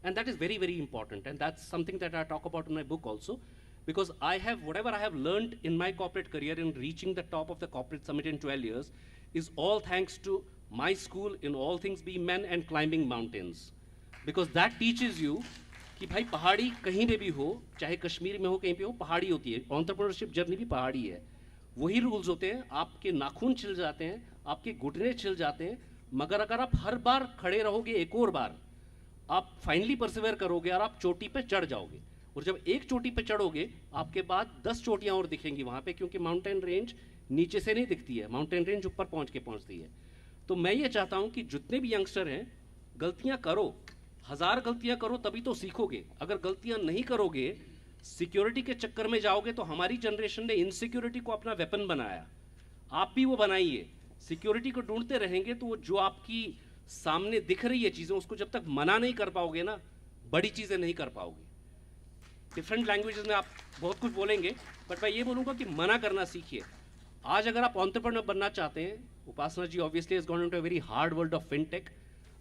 And that is very, very important. And that's something that I talk about in my book also. Because whatever I have learned in my corporate career in reaching the top of the corporate summit in 12 years is all thanks to my school in all things be men and climbing mountains. Because that teaches you कि भाई पहाड़ी कहीं पे भी हो, चाहे कश्मीर में हो, कहीं पे हो, पहाड़ी होती है। एंटरप्रेन्योरशिप जर्नी भी पहाड़ी है। वही रूल्स होते हैं, आपके नाखून छिल जाते हैं, आपके घुटने छिल जाते हैं, मगर अगर आप हर बार खड़े रहोगे, एक और बार आप फाइनली परसिवेयर करोगे और आप चोटी पे चढ़ जाओगे। और जब एक चोटी पे चढ़ोगे, आपके बाद 10 चोटियां और दिखेंगी वहां पे, क्योंकि माउंटेन रेंज नीचे से नहीं दिखती है, माउंटेन रेंज ऊपर पहुंचती है। तो मैं ये चाहता हूं कि जितने भी यंगस्टर हैं, गलतियां करो, 1000 गलतियां करो तभी तो सीखोगे। अगर गलतियां नहीं करोगे, सिक्योरिटी के चक्कर में जाओगे, तो हमारी जनरेशन ने इनसिक्योरिटी को अपना वेपन बनाया, आप भी वो बनाइए। सिक्योरिटी को ढूंढते रहेंगे तो वो जो आपकी सामने दिख रही है चीज़ें, उसको जब तक मना नहीं कर पाओगे ना, बड़ी चीज़ें नहीं कर पाओगे। डिफरेंट लैंग्वेजेस में आप बहुत कुछ बोलेंगे, बट मैं ये बोलूँगा कि मना करना सीखिए। आज अगर आप एंटरप्रेन्योर बनना चाहते हैं, Upasana ji obviously has gone into a very hard world of fintech.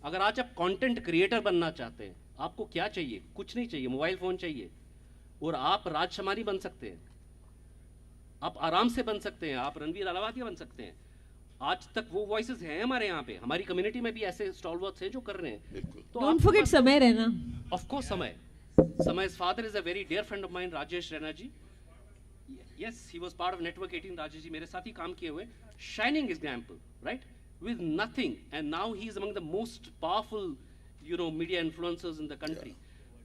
अगर आज आप कंटेंट क्रिएटर बनना चाहते हैं, आपको क्या चाहिए? कुछ नहीं चाहिए, मोबाइल फ़ोन चाहिए, और आप राज शमानी बन सकते हैं, आप आराम से बन सकते हैं, आप रणवीर अलावादिया बन सकते हैं। आज तक वो वॉइसेस हैं हमारे यहाँ पे, हमारी कम्युनिटी में भी ऐसे स्टॉलवर्ड्स हैं जो कर रहे हैं। तो don't forget Samay Raina. Of course Samay's father is a very dear friend of mine, Rajesh Raina ji. Yes, he was part of Network 18, Rajesh ji मेरे साथ ही काम किए हुए, shining example, right? With nothing, and now he is among the most powerful, media influencers in the country.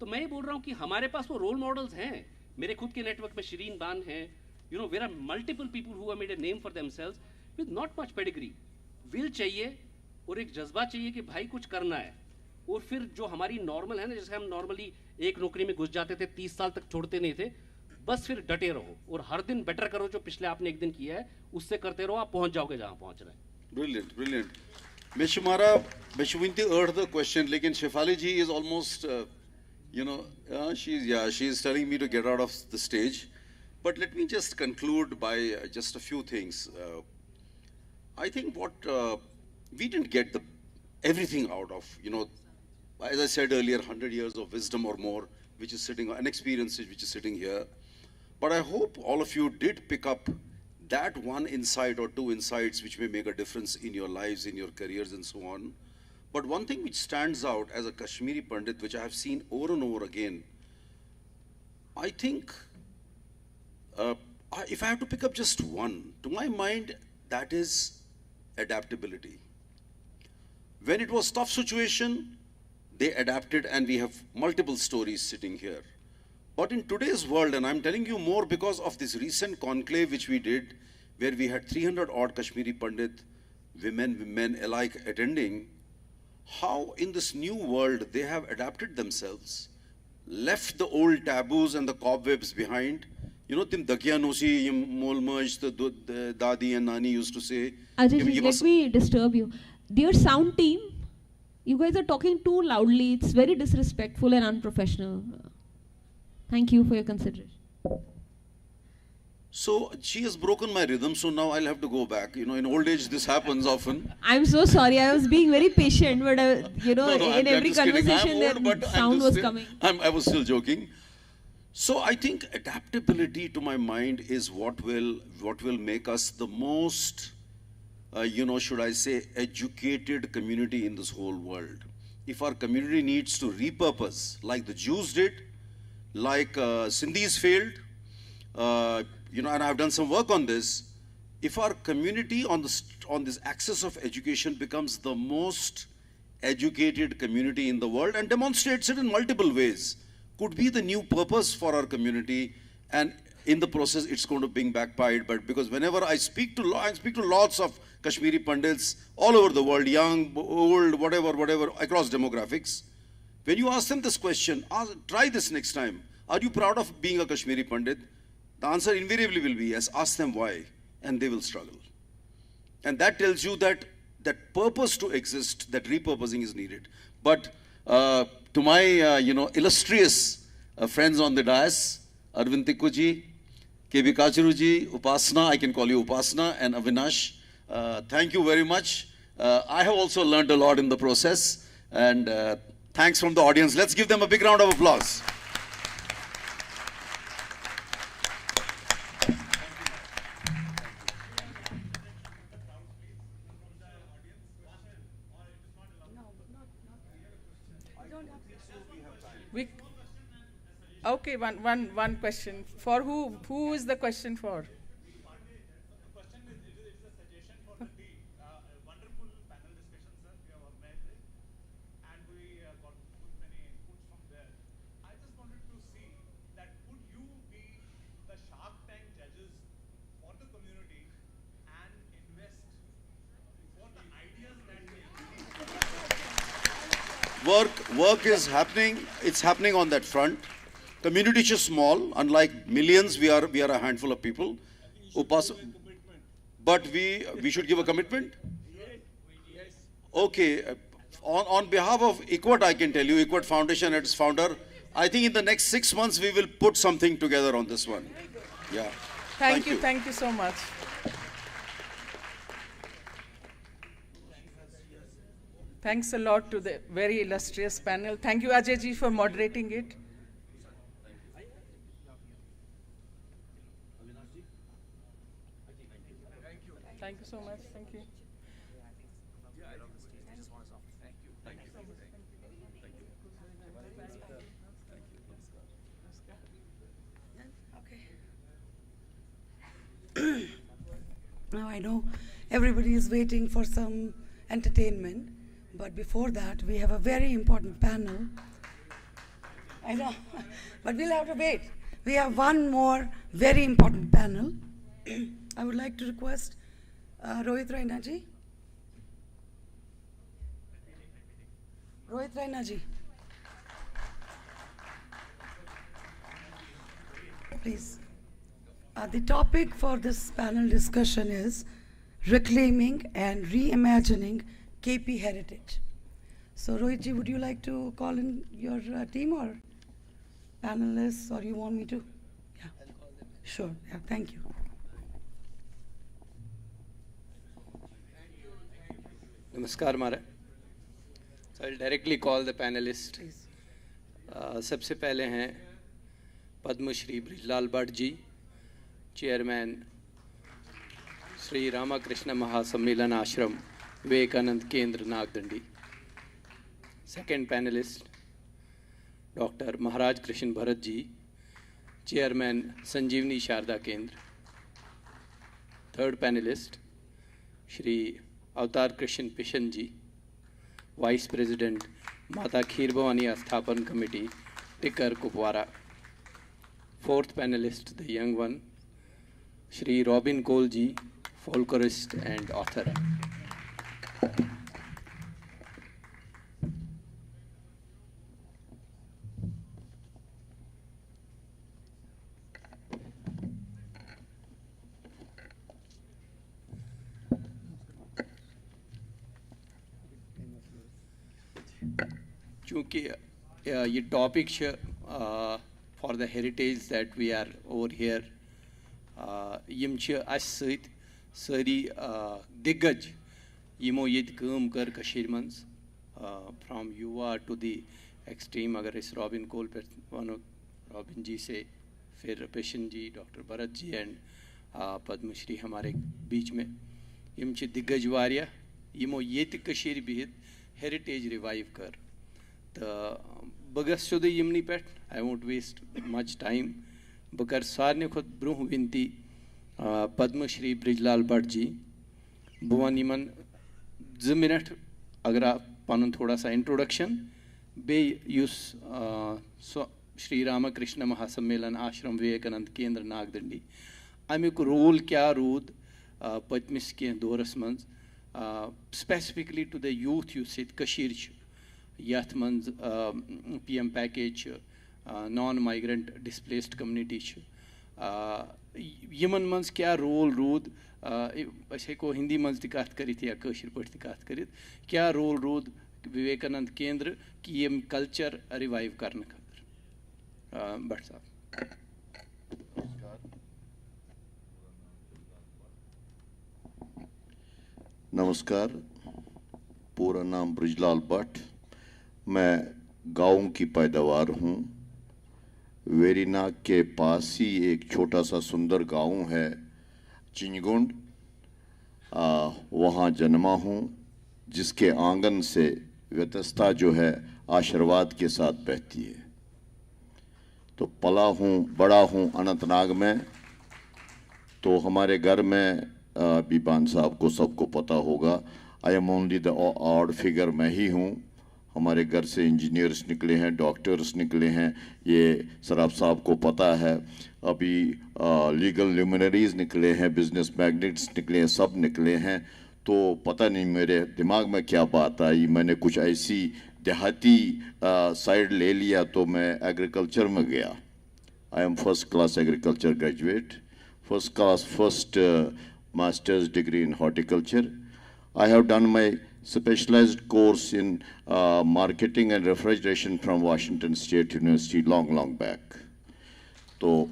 तो मैं ये बोल रहा हूँ कि हमारे पास वो रोल मॉडल्स हैं। मेरे खुद के नेटवर्क में शिरीन बान है, there are multiple people who have made a name for themselves with not much pedigree. Will चाहिए और एक जज्बा चाहिए कि भाई कुछ करना है। और फिर जो हमारी नॉर्मल है ना, जैसे हम नॉर्मली एक नौकरी में घुस जाते थे, 30 साल तक छोड़ते नहीं थे, बस फिर डटे रहो और हर दिन बेटर करो। जो पिछले आपने एक दिन किया है उससे करते रहो, आप पहुंच जाओगे जहां पहुंच रहे हैं। Brilliant, brilliant. Meshumara, Meshwinti heard the question, लेकिन Shefali ji is almost, she's telling me to get out of the stage. But let me just conclude by just a few things. I think we didn't get everything out of, as I said earlier, 100 years of wisdom or more, which is sitting, an experience which is sitting here. But I hope all of you did pick up that one insight or two insights which may make a difference in your lives, in your careers, and so on. But one thing which stands out as a Kashmiri Pandit, which I have seen over and over again, I think, if I have to pick up just one, to my mind, that is adaptability. When it was tough situation, they adapted, and we have multiple stories sitting here. But in today's world, and I'm telling you more because of this recent conclave which we did, where we had 300 odd Kashmiri Pandit, women, men alike attending, how in this new world they have adapted themselves, left the old taboos and the cobwebs behind. Tim Dakiya Nosi, Molmaj, the Dadi and Nani used to say. Ajay, let me disturb you. Dear sound team, you guys are talking too loudly. It's very disrespectful and unprofessional. Thank you for your consideration. So she has broken my rhythm, so now I'll have to go back. In old age, this happens often. I'm so sorry. I was being very patient, but in every conversation, that sound was coming. I was still joking. So I think adaptability, to my mind, is what will make us the most, should I say, educated community in this whole world. If our community needs to repurpose, like the Jews did, like Sindhis failed, and I've done some work on this. If our community on this axis of education becomes the most educated community in the world and demonstrates it in multiple ways, could be the new purpose for our community, and in the process it's going to bring backfire. But because whenever I speak to lots of Kashmiri Pandits all over the world, young, old, whatever, across demographics, when you ask them this question, try this next time. Are you proud of being a Kashmiri Pandit? The answer invariably will be yes. Ask them why, and they will struggle. And that tells you that purpose to exist, that repurposing is needed. But to my illustrious friends on the dais, Arvind Tikku ji, K.B. Kacharu ji, Upasna, I can call you Upasna, and Avinash, thank you very much. I have also learned a lot in the process, and thanks from the audience. Let's give them a big round of applause. Okay, one question. For who? Who is the question for? Work is happening. It's happening on that front. Community is small. Unlike millions, we are a handful of people. But we should give a commitment. Okay. On behalf of ICWAT, I can tell you, ICWAT Foundation and its founder, I think in the next 6 months we will put something together on this one. Yeah. Thank you so much. Thanks a lot to the very illustrious panel. Thank you, Ajay ji, for moderating it. Thank you so much. Thank you. Now I know everybody is waiting for some entertainment, but before that we have a very important panel. I know, but we'll have to wait. We have one more very important panel. I would like to request Rohit Raina ji. Rohit Raina ji. Please. The topic for this panel discussion is reclaiming and reimagining KP heritage. So Rohit ji, would you like to call in your team or panelists, or you want me to? Yeah. Sure. Yeah. Thank you. Namaskar, Mara. So I'll directly call the panelists. सबसे पहले हैं Padmashri Brijlal Bhat ji, chairman Shri Ramakrishna Mahasammelan Ashram Vivekananda Kendra Nagdandi. Second panelist doctor Maharaj Krishna Bharat ji, chairman Sanjeevani Sharda Kendra. Third panelist Shri Avtar Krishna Pishan ji, vice president Mata Kheer Bhawani Sthapan committee, Tikker Kupwara. Fourth panelist the young one Shri Robin Koul ji, folklorist and author. चूँकि ये topic for the heritage that we are over here, यम सारी दिग्गज यमो ये काम कर कशीर मंज, फ्रॉम युवा टू दी एक्सट्रीम. अगर इस रॉबिन कोल पे वनो रॉबिन जी से फिर पेशन जी, डॉक्टर भरत जी एंड पद्मश्री हमारे बीच में, यम दिग्गज वारिया यमो ये कशीर बिहित हेरिटेज रिवाइव कर. तो बगस सोद यमनी पे I won't waste much time. बह कर सारे खुद ब्रोह विनती पद्मश्री ब्रिजलाल भट्ट जी, बह वन इन 2 मिनट अगर आप पन थोड़ा सा इंट्रोडक्शन, बेस श्री रामकृष्ण महासम्मेलन आश्रम विवेकानंद केंद्र नागदंडी अमुक रोल क्या रूद पतमिस कह दौरस मज, स्पेसिफिकली टू द यूथ युस यथ मज PM package, non migrant displaced community, यमन मज क्या रोल रूद, हेको हिंदी मज कत कर या कशर पे कत कर, क्या रोल रूद विवेकानंद केंद्र कि यम कल्चर रिवाइव करने खतर. भट्ट साहब. नमस्कार, पूरा नाम ब्रिजलाल भट्ट. मैं गाँव की पैदावार हूँ. वेरीनाग के पास ही एक छोटा सा सुंदर गांव है चिंगुंड, वहाँ जन्मा हूँ, जिसके आंगन से व्यवस्था जो है आशीर्वाद के साथ बहती है. तो पला हूँ बड़ा हूँ अनंतनाग में। तो हमारे घर में बीबान साहब को सबको पता होगा, I am only the odd figure, मैं ही हूँ। हमारे घर से इंजीनियर्स निकले हैं, डॉक्टर्स निकले हैं, ये सराफ साहब को पता है। अभी लीगल ल्यूमिनरीज निकले हैं, बिजनेस मैग्नेट्स निकले हैं, सब निकले हैं। तो पता नहीं मेरे दिमाग में क्या बात आई, मैंने कुछ ऐसी देहाती साइड ले लिया तो मैं एग्रीकल्चर में गया। I am first class agriculture graduate, first masters degree in horticulture. I have done my specialized course in marketing and refrigeration from Washington State University long back. So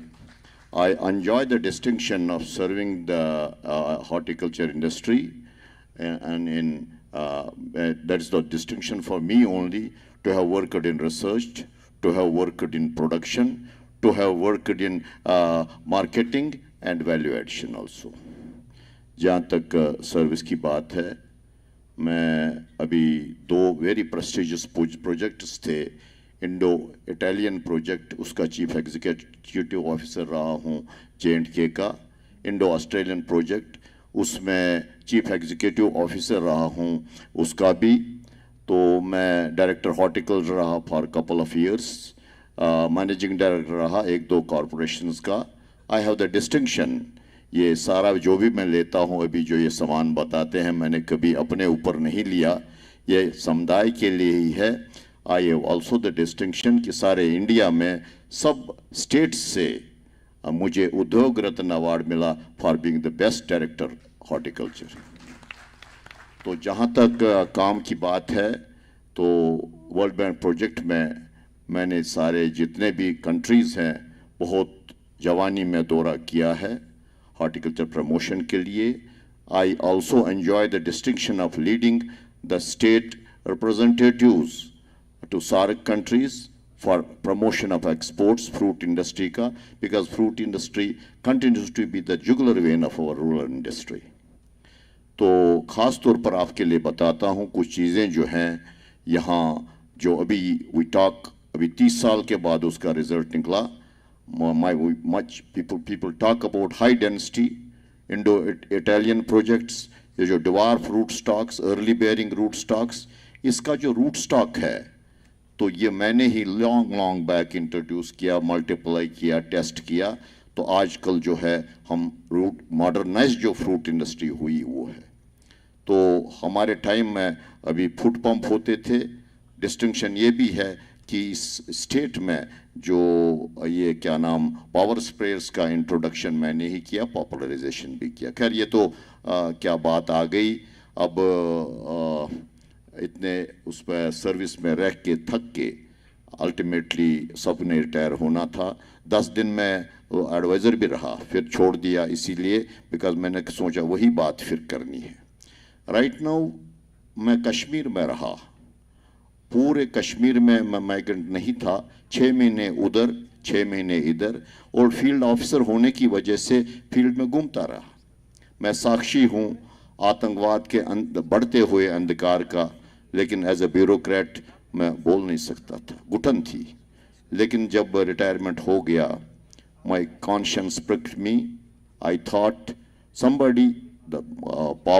I enjoy the distinction of serving the horticulture industry, and in that's the distinction for me only, to have worked in research, to have worked in production, to have worked in marketing and value addition also. जहाँ तक service की बात है, मैं अभी 2 very prestigious projects थे। Indo Italian project, उसका chief executive officer रहा हूँ J&K का। इंडो ऑस्ट्रेलियन प्रोजेक्ट, उसमें चीफ एग्जीक्यूटिव ऑफिसर रहा हूँ उसका भी। तो मैं डायरेक्टर हॉर्टिकल्चर रहा for couple of years, managing director रहा 1-2 कॉरपोरेशंस का। आई हैव द डिस्टिंक्शन, ये सारा जो भी मैं लेता हूँ, अभी जो ये सामान बताते हैं, मैंने कभी अपने ऊपर नहीं लिया, ये समुदाय के लिए ही है। I have also the distinction कि सारे इंडिया में सब स्टेट्स से मुझे उद्योग रत्न अवार्ड मिला for being the best director horticulture. तो जहाँ तक काम की बात है, तो वर्ल्ड बैंक प्रोजेक्ट में मैंने सारे जितने भी कंट्रीज़ हैं बहुत जवानी में दौरा किया है हॉर्टिकल्चर प्रमोशन के लिए। I also enjoy the distinction of leading the state representatives to SAARC countries for promotion of exports fruit industry का, because fruit industry continues to be the jugular vein of our rural industry. तो ख़ास तौर पर आपके लिए बताता हूँ कुछ चीज़ें जो हैं यहाँ, जो अभी वी टॉक, अभी 30 साल के बाद उसका रिजल्ट निकला। Much people talk about high density Indo-Italian projects, ये जो dwarf root stocks, early bearing root stocks, इसका जो root stock है, तो ये मैंने ही long back introduce किया, multiply किया, test किया। तो आजकल जो है हम root modernized जो fruit industry हुई वो है। तो हमारे टाइम में अभी फुट पंप होते थे। डिस्टिंक्शन ये भी है कि स्टेट में जो ये क्या नाम पावर स्प्रेयर्स का इंट्रोडक्शन मैंने ही किया, पॉपुलराइजेशन भी किया। खैर ये तो क्या बात आ गई। अब इतने उस पर सर्विस में रह के थक के अल्टीमेटली सब ने रिटायर होना था। 10 दिन में एडवाइज़र भी रहा, फिर छोड़ दिया इसीलिए बिकॉज मैंने सोचा वही बात फिर करनी है। राइट नाउ मैं कश्मीर में रहा, पूरे कश्मीर में मैं माइग्रेंट नहीं था। 6 महीने उधर, 6 महीने इधर, और फील्ड ऑफिसर होने की वजह से फील्ड में घूमता रहा। मैं साक्षी हूँ आतंकवाद के बढ़ते हुए अंधकार का, लेकिन एज ए ब्यूरोक्रेट मैं बोल नहीं सकता था, घुटन थी। लेकिन जब रिटायरमेंट हो गया, माई conscience pricked me. I thought somebody, the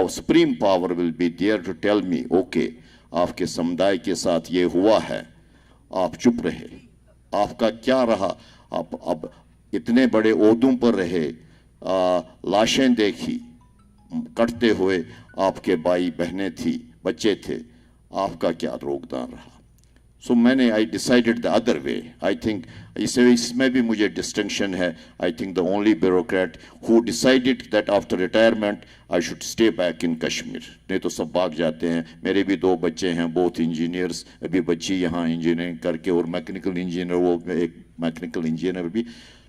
supreme power will be there to tell me, okay, आपके समुदाय के साथ ये हुआ है, आप चुप रहे, आपका क्या रहा, आप अब इतने बड़े ओहदों पर रहे, लाशें देखी कटते हुए, आपके भाई बहनें थी, बच्चे थे, आपका क्या योगदान रहा। सो मैंने I decided the other way. I think इसमें भी मुझे डिस्टिंक्शन है। I think the only bureaucrat who decided that after retirement I should stay back in Kashmir. नहीं तो सब भाग जाते हैं। मेरे भी 2 बच्चे हैं, बोथ इंजीनियर्स, अभी बच्ची यहाँ इंजीनियरिंग करके, और मैकेनिकल इंजीनियर, वो एक मैकेनिकल इंजीनियर भी।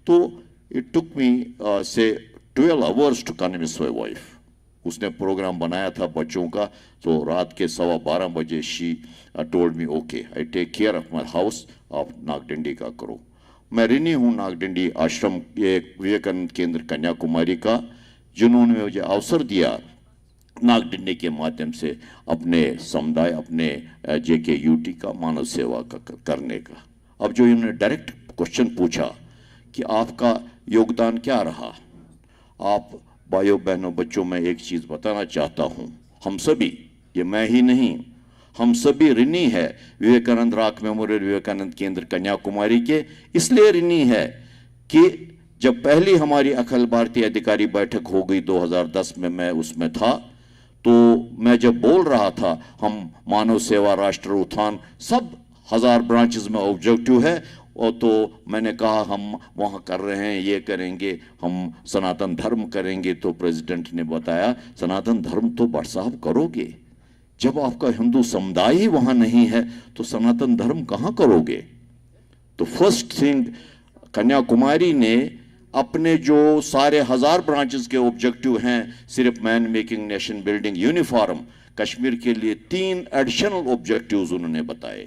तो इट टुक मी से 12 hours to convince my wife. उसने प्रोग्राम बनाया था बच्चों का, तो रात के 12:15 बजे she told me, okay I take care of my house, आप नागडंडी का करो। मैं ऋणी हूँ नागडंडी आश्रम, एक विवेकानंद केंद्र कन्याकुमारी का, जिन्होंने मुझे अवसर दिया नागडंडी के माध्यम से अपने समुदाय, अपने JKUT का मानव सेवा का करने का। अब जो इन्होंने डायरेक्ट क्वेश्चन पूछा कि आपका योगदान क्या रहा, आप भाइयों बहनों बच्चों में एक चीज़ बताना चाहता हूँ, हम सभी, ये मैं ही नहीं, हम सभी ऋणी है विवेकानंद रॉक मेमोरियल विवेकानंद केंद्र कन्याकुमारी के। इसलिए ऋणी है कि जब पहली हमारी अखिल भारतीय अधिकारी बैठक हो गई 2010 में, मैं उसमें था, तो मैं जब बोल रहा था हम मानव सेवा राष्ट्र उत्थान सब 1000 ब्रांचेस में ऑब्जेक्टिव है, और तो मैंने कहा हम वहाँ कर रहे हैं, ये करेंगे, हम सनातन धर्म करेंगे। तो प्रेसिडेंट ने बताया सनातन धर्म तो भट्ट साहब करोगे, जब आपका हिंदू समुदाय ही वहाँ नहीं है तो सनातन धर्म कहाँ करोगे। तो फर्स्ट थिंग कन्याकुमारी ने अपने जो सारे 1000 ब्रांचेस के ऑब्जेक्टिव हैं, सिर्फ man making nation building uniform, Kashmir के लिए 3 एडिशनल ऑब्जेक्टिव्स उन्होंने बताए।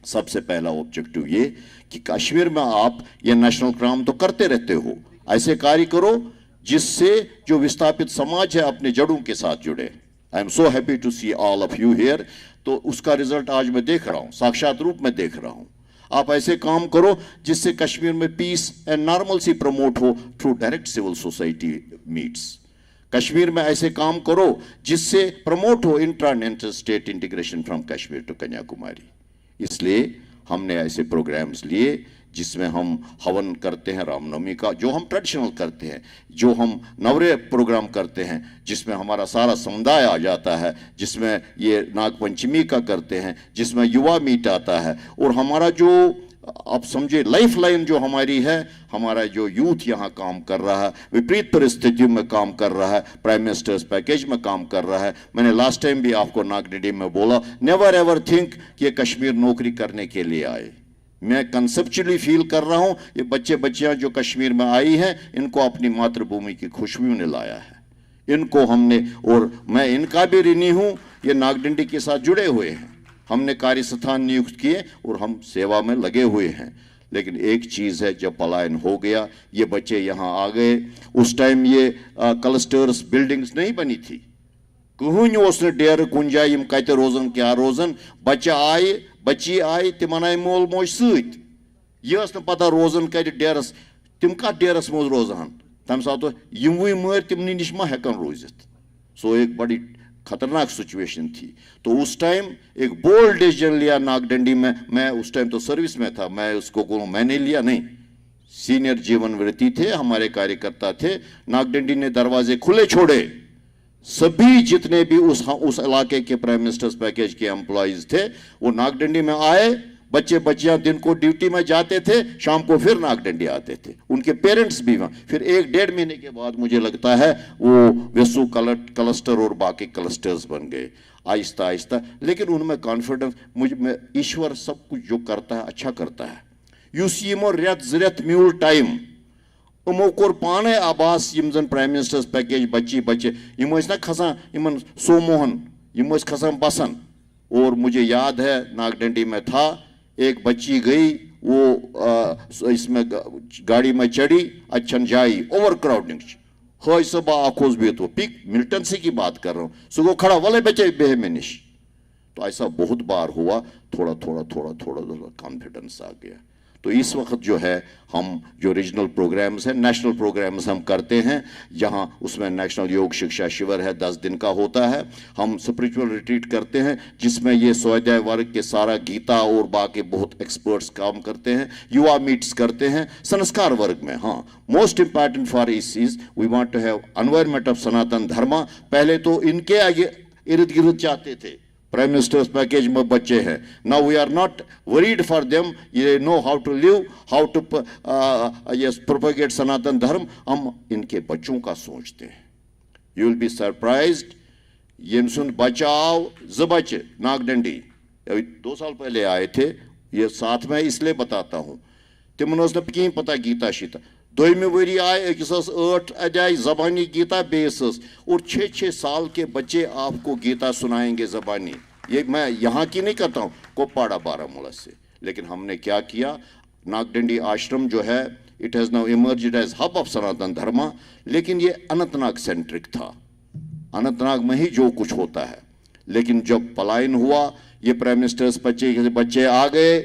सबसे पहला ऑब्जेक्टिव ये कि कश्मीर में आप ये नेशनल क्राइम तो करते रहते हो, ऐसे कार्य करो जिससे जो विस्थापित समाज है अपने जड़ों के साथ जुड़े। I am so happy to see all of you here. तो उसका रिजल्ट आज मैं देख रहा हूं, साक्षात रूप में देख रहा हूं। आप ऐसे काम करो जिससे कश्मीर में पीस एंड नॉर्मलसी प्रमोट हो through direct civil society meets. Kashmir में ऐसे काम करो जिससे प्रमोट हो intra and inter state integration from Kashmir to Kanyakumari. इसलिए हमने ऐसे प्रोग्राम्स लिए जिसमें हम हवन करते हैं रामनवमी का, जो हम ट्रेडिशनल करते हैं, जो हम नवरे प्रोग्राम करते हैं जिसमें हमारा सारा समुदाय आ जाता है, जिसमें ये नागपंचमी का करते हैं, जिसमें युवा मीट आता है, और हमारा जो आप समझे लाइफ लाइन जो हमारी है, हमारा जो यूथ यहाँ काम कर रहा है, विपरीत परिस्थितियों में काम कर रहा है, प्राइम मिनिस्टर्स पैकेज में काम कर रहा है। मैंने लास्ट टाइम भी आपको नागडिडी में बोला, नेवर एवर थिंक कि कश्मीर नौकरी करने के लिए आए। मैं कंसेप्चुअली फील कर रहा हूँ ये बच्चे बच्चियाँ जो कश्मीर में आई हैं, इनको अपनी मातृभूमि की खुशबू ने लाया है। इनको हमने, और मैं इनका भी ऋणी हूँ, ये नागडिंडी के साथ जुड़े हुए हैं, हमने कार्य स्थान नियुक्त किए और हम सेवा में लगे हुए हैं। लेकिन एक चीज़ है, जब पलायन हो गया, ये बच्चे यहाँ आ गए, उस टाइम ये क्लस्टर्स बिल्डिंग्स नहीं बनी थी, कहीं उस डेर कुन जाए कत रोजन क्या रोजन, बच्ची आए तिमन आए मोल मोज सत, यह पता रोजन कत डेरस, तिम कत डेरस मज रोजान, तम सात यमवे मर तिमन नश मा हेकन रोजित। सो एक बड़ी खतरनाक सिचुएशन थी। तो उस टाइम एक बोल्ड डिसीजन लिया नागडंडी में, मैं उस टाइम तो सर्विस में था, मैं उसको कहूँ मैंने लिया नहीं, सीनियर जीवन वृत्ति थे, हमारे कार्यकर्ता थे, नागडंडी ने दरवाजे खुले छोड़े, सभी जितने भी उस इलाके के प्राइम मिनिस्टर्स पैकेज के एम्प्लॉइज थे वो नागडंडी में आए। बच्चे बच्चियां दिन को ड्यूटी में जाते थे, शाम को फिर नागडंडी आते थे, उनके पेरेंट्स भी वहाँ। फिर 1-1.5 महीने के बाद मुझे लगता है वो वेसु क्लस्टर और बाकी क्लस्टर्स बन गए आहिस्ता आहिस्ता। लेकिन उनमें कॉन्फिडेंस, मुझ में ईश्वर सब कुछ जो करता है अच्छा करता है। युस यमो रेत म्यूल टाइम उमो कोर पाने आबास यम जन प्राइम मिनिस्टर्स पैकेज बच्चे यम ना खसान इन सोमोहन, यम खसान बसन। और मुझे याद है नागडंडी में था, एक बच्ची गई, वो इसमें गाड़ी में चढ़ी, अच्छन जाई, ओवर क्राउडिंग, हज सब आखोज भी तो पिक मिल्टन से की बात कर रहा हूँ, सुगो खड़ा वाले बच्चे बेह में निश। तो ऐसा बहुत बार हुआ, थोड़ा कॉन्फिडेंस आ गया। तो इस वक्त जो है हम जो रीजनल प्रोग्राम्स हैं, नेशनल प्रोग्राम्स हम करते हैं, जहां उसमें नेशनल योग शिक्षा शिविर है, 10 दिन का होता है। हम स्पिरिचुअल रिट्रीट करते हैं जिसमें ये स्वाध्याय वर्ग के सारा गीता और बाकी बहुत एक्सपर्ट्स काम करते हैं। युवा मीट्स करते हैं संस्कार वर्ग में। हाँ, मोस्ट इंपॉर्टेंट फॉर इस is we want to have environment of Sanatan Dharma. पहले तो इनके आगे इर्द गिर्द चाहते थे, प्राइम मिनिस्टर्स पैकेज में बच्चे हैं, now we are not worried for them, ये know how to live, how to yes propagate Sanatan Dharma. हम इनके बच्चों का सोचते हैं। यू विल बी सरप्राइज्ड, यम सुन बचाओ ज बच्चे नागडंडी 2 साल पहले आए थे, ये साथ में इसलिए बताता हूँ, तिमन कहीं पता गीता शीता। 2वें वरी आए, 8 अध्याय जबानी गीता बेस, और 6 साल के बच्चे आपको गीता सुनाएंगे जबानी। ये मैं यहाँ की नहीं करता हूँ, कोप्पाड़ा बारामूला से। लेकिन हमने क्या किया, नागडंडी आश्रम जो है, it has now emerged as hub of Sanatan Dharma, लेकिन ये अनंतनाग सेंट्रिक था, अनंतनाग में ही जो कुछ होता है। लेकिन जब पलायन हुआ, ये प्राइम मिनिस्टर्स बच्चे आ गए,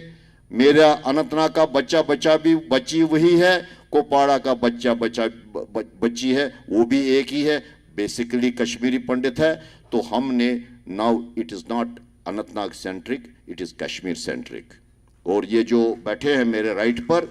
मेरा अनंतनाग का बच्चा भी बच्ची वही है, कुपवाड़ा का बच्ची है वो भी एक ही है, बेसिकली कश्मीरी पंडित है। तो हमने now it is not Anantnag centric, it is Kashmir centric. और ये जो बैठे हैं मेरे राइट पर,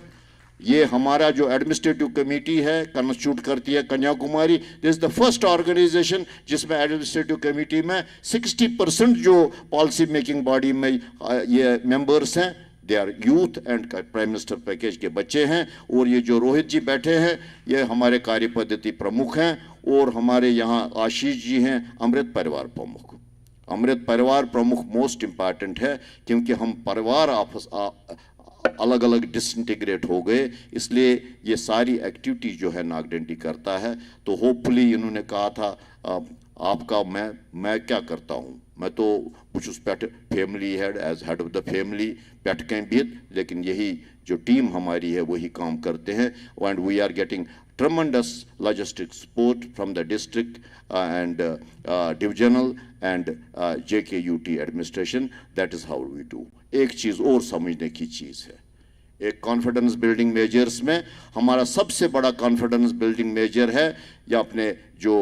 ये हमारा जो एडमिनिस्ट्रेटिव कमेटी है कंस्टिट्यूट करती है Kanyakumari. This is the first organisation जिसमें एडमिनिस्ट्रेटिव कमेटी में 60% जो पॉलिसी मेकिंग बॉडी में ये मेंबर्स हैं, they are youth and prime minister package के बच्चे हैं। और ये जो रोहित जी बैठे हैं ये हमारे कार्य पद्धति प्रमुख हैं। और हमारे यहाँ आशीष जी हैं अमृत परिवार प्रमुख। अमृत परिवार प्रमुख मोस्ट इम्पॉर्टेंट है क्योंकि हम परिवार आपस अलग अलग डिसइंटीग्रेट हो गए, इसलिए ये सारी एक्टिविटी जो है नागडंडी करता है। तो होपफुली इन्होंने कहा था आपका मैं क्या करता हूँ, मैं तो कुछ पेट family head as head of the family पेट कैं भी, लेकिन यही जो टीम हमारी है वही काम करते हैं। And we are getting tremendous logistic support from the district and divisional and JKUT administration. That is how we do. एक चीज़ और समझने की चीज़ है, एक कॉन्फिडेंस बिल्डिंग मेजर्स में हमारा सबसे बड़ा कॉन्फिडेंस बिल्डिंग मेजर है या अपने जो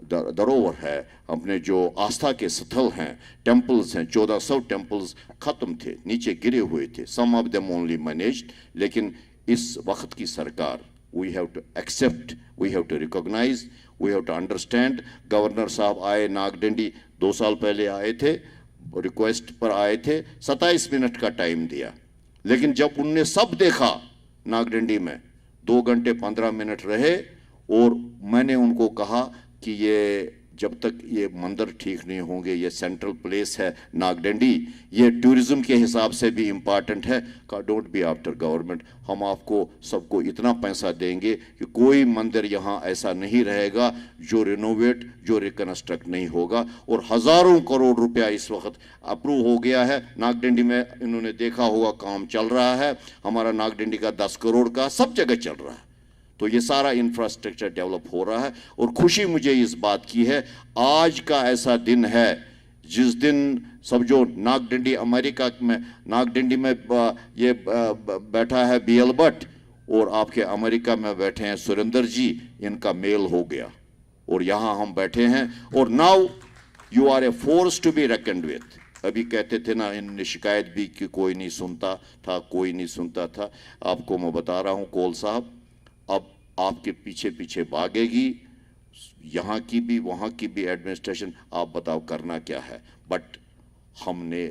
धरोहर है, अपने जो आस्था के स्थल हैं, टेम्पल्स हैं, 1400 टेम्पल्स ख़त्म थे, नीचे गिरे हुए थे, सम ऑफ देम ओनली मैनेज्ड। लेकिन इस वक्त की सरकार, we have to accept, we have to recognize, we have to understand। Governor साहब आए नागडंडी 2 साल पहले आए थे, रिक्वेस्ट पर आए थे, 27 मिनट का टाइम दिया, लेकिन जब उनने सब देखा नागडंडी में 2 घंटे 15 मिनट रहे। और मैंने उनको कहा कि ये जब तक ये मंदिर ठीक नहीं होंगे, ये सेंट्रल प्लेस है नागडंडी, ये टूरिज्म के हिसाब से भी इम्पॉर्टेंट है। का डोंट बी आफ्टर गवर्नमेंट, हम आपको सबको इतना पैसा देंगे कि कोई मंदिर यहाँ ऐसा नहीं रहेगा जो रिनोवेट, जो रिकन्स्ट्रक्ट नहीं होगा। और हज़ारों करोड़ रुपया इस वक्त अप्रूव हो गया है नागडंडी में, इन्होंने देखा होगा काम चल रहा है, हमारा नागडंडी का 10 करोड़ का सब जगह चल रहा है। तो ये सारा इंफ्रास्ट्रक्चर डेवलप हो रहा है। और खुशी मुझे इस बात की है, आज का ऐसा दिन है जिस दिन सब जो नागडंडी अमेरिका में, नागडंडी में ये बैठा है BL भट्ट और आपके अमेरिका में बैठे हैं सुरेंद्र जी, इनका मेल हो गया और यहाँ हम बैठे हैं। और now you are a force to be reckoned with. अभी कहते थे ना, इनने शिकायत भी कि कोई नहीं सुनता था, कोई नहीं सुनता था। आपको मैं बता रहा हूँ कोल साहब, अब आपके पीछे पीछे भागेगी, यहाँ की भी वहाँ की भी एडमिनिस्ट्रेशन। आप बताओ करना क्या है, बट हमने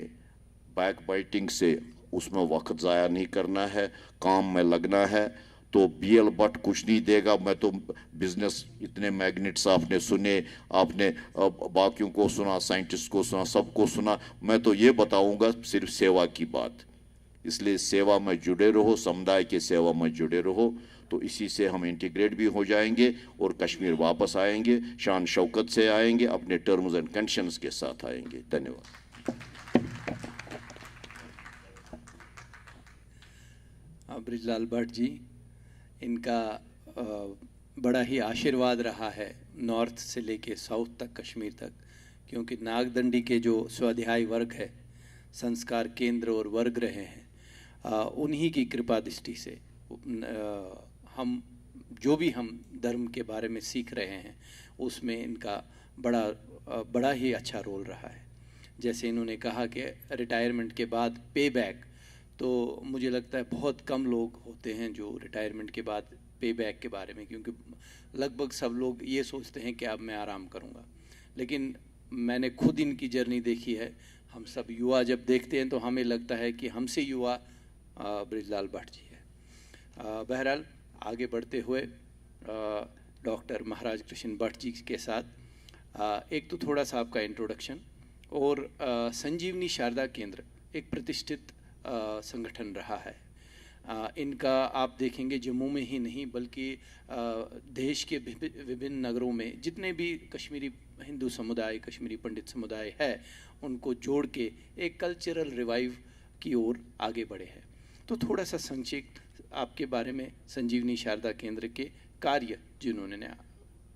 बैक बाइटिंग से उसमें वक्त ज़ाया नहीं करना है, काम में लगना है। तो BL भट्ट कुछ नहीं देगा। मैं तो बिजनेस इतने मैग्नेट्स आपने सुने, आपने बाकियों को सुना, साइंटिस्ट को सुना, सबको सुना। मैं तो ये बताऊंगा सिर्फ सेवा की बात, इसलिए सेवा में जुड़े रहो, समुदाय के सेवा में जुड़े रहो, तो इसी से हम इंटीग्रेट भी हो जाएंगे और कश्मीर वापस आएंगे, शान शौकत से आएंगे, अपने टर्म्स एंड कंडीशंस के साथ आएंगे। धन्यवाद। ब्रिजलाल भट्ट जी, इनका बड़ा ही आशीर्वाद रहा है नॉर्थ से लेके साउथ तक, कश्मीर तक, क्योंकि नागदंडी के जो स्वाध्याय वर्ग है, संस्कार केंद्र और वर्ग रहे हैं, उन्हीं की कृपा दृष्टि से हम जो भी हम धर्म के बारे में सीख रहे हैं उसमें इनका बड़ा ही अच्छा रोल रहा है। जैसे इन्होंने कहा कि रिटायरमेंट के बाद पे बैक, तो मुझे लगता है बहुत कम लोग होते हैं जो रिटायरमेंट के बाद पे बैक के बारे में, क्योंकि लगभग सब लोग ये सोचते हैं कि अब मैं आराम करूँगा। लेकिन मैंने खुद इनकी जर्नी देखी है। हम सब युवा जब देखते हैं तो हमें लगता है कि हमसे युवा ब्रिजलाल भट्ट जी है। बहरहाल आगे बढ़ते हुए डॉक्टर महाराज कृष्ण भट्ट जी के साथ एक तो थोड़ा सा आपका इंट्रोडक्शन, और संजीवनी शारदा केंद्र एक प्रतिष्ठित संगठन रहा है। इनका आप देखेंगे जम्मू में ही नहीं बल्कि देश के विभिन्न नगरों में जितने भी कश्मीरी हिंदू समुदाय, कश्मीरी पंडित समुदाय है, उनको जोड़ के एक कल्चरल रिवाइव की ओर आगे बढ़े हैं। तो थोड़ा सा संक्षिप्त आपके बारे में संजीवनी शारदा केंद्र के कार्य जिन्होंने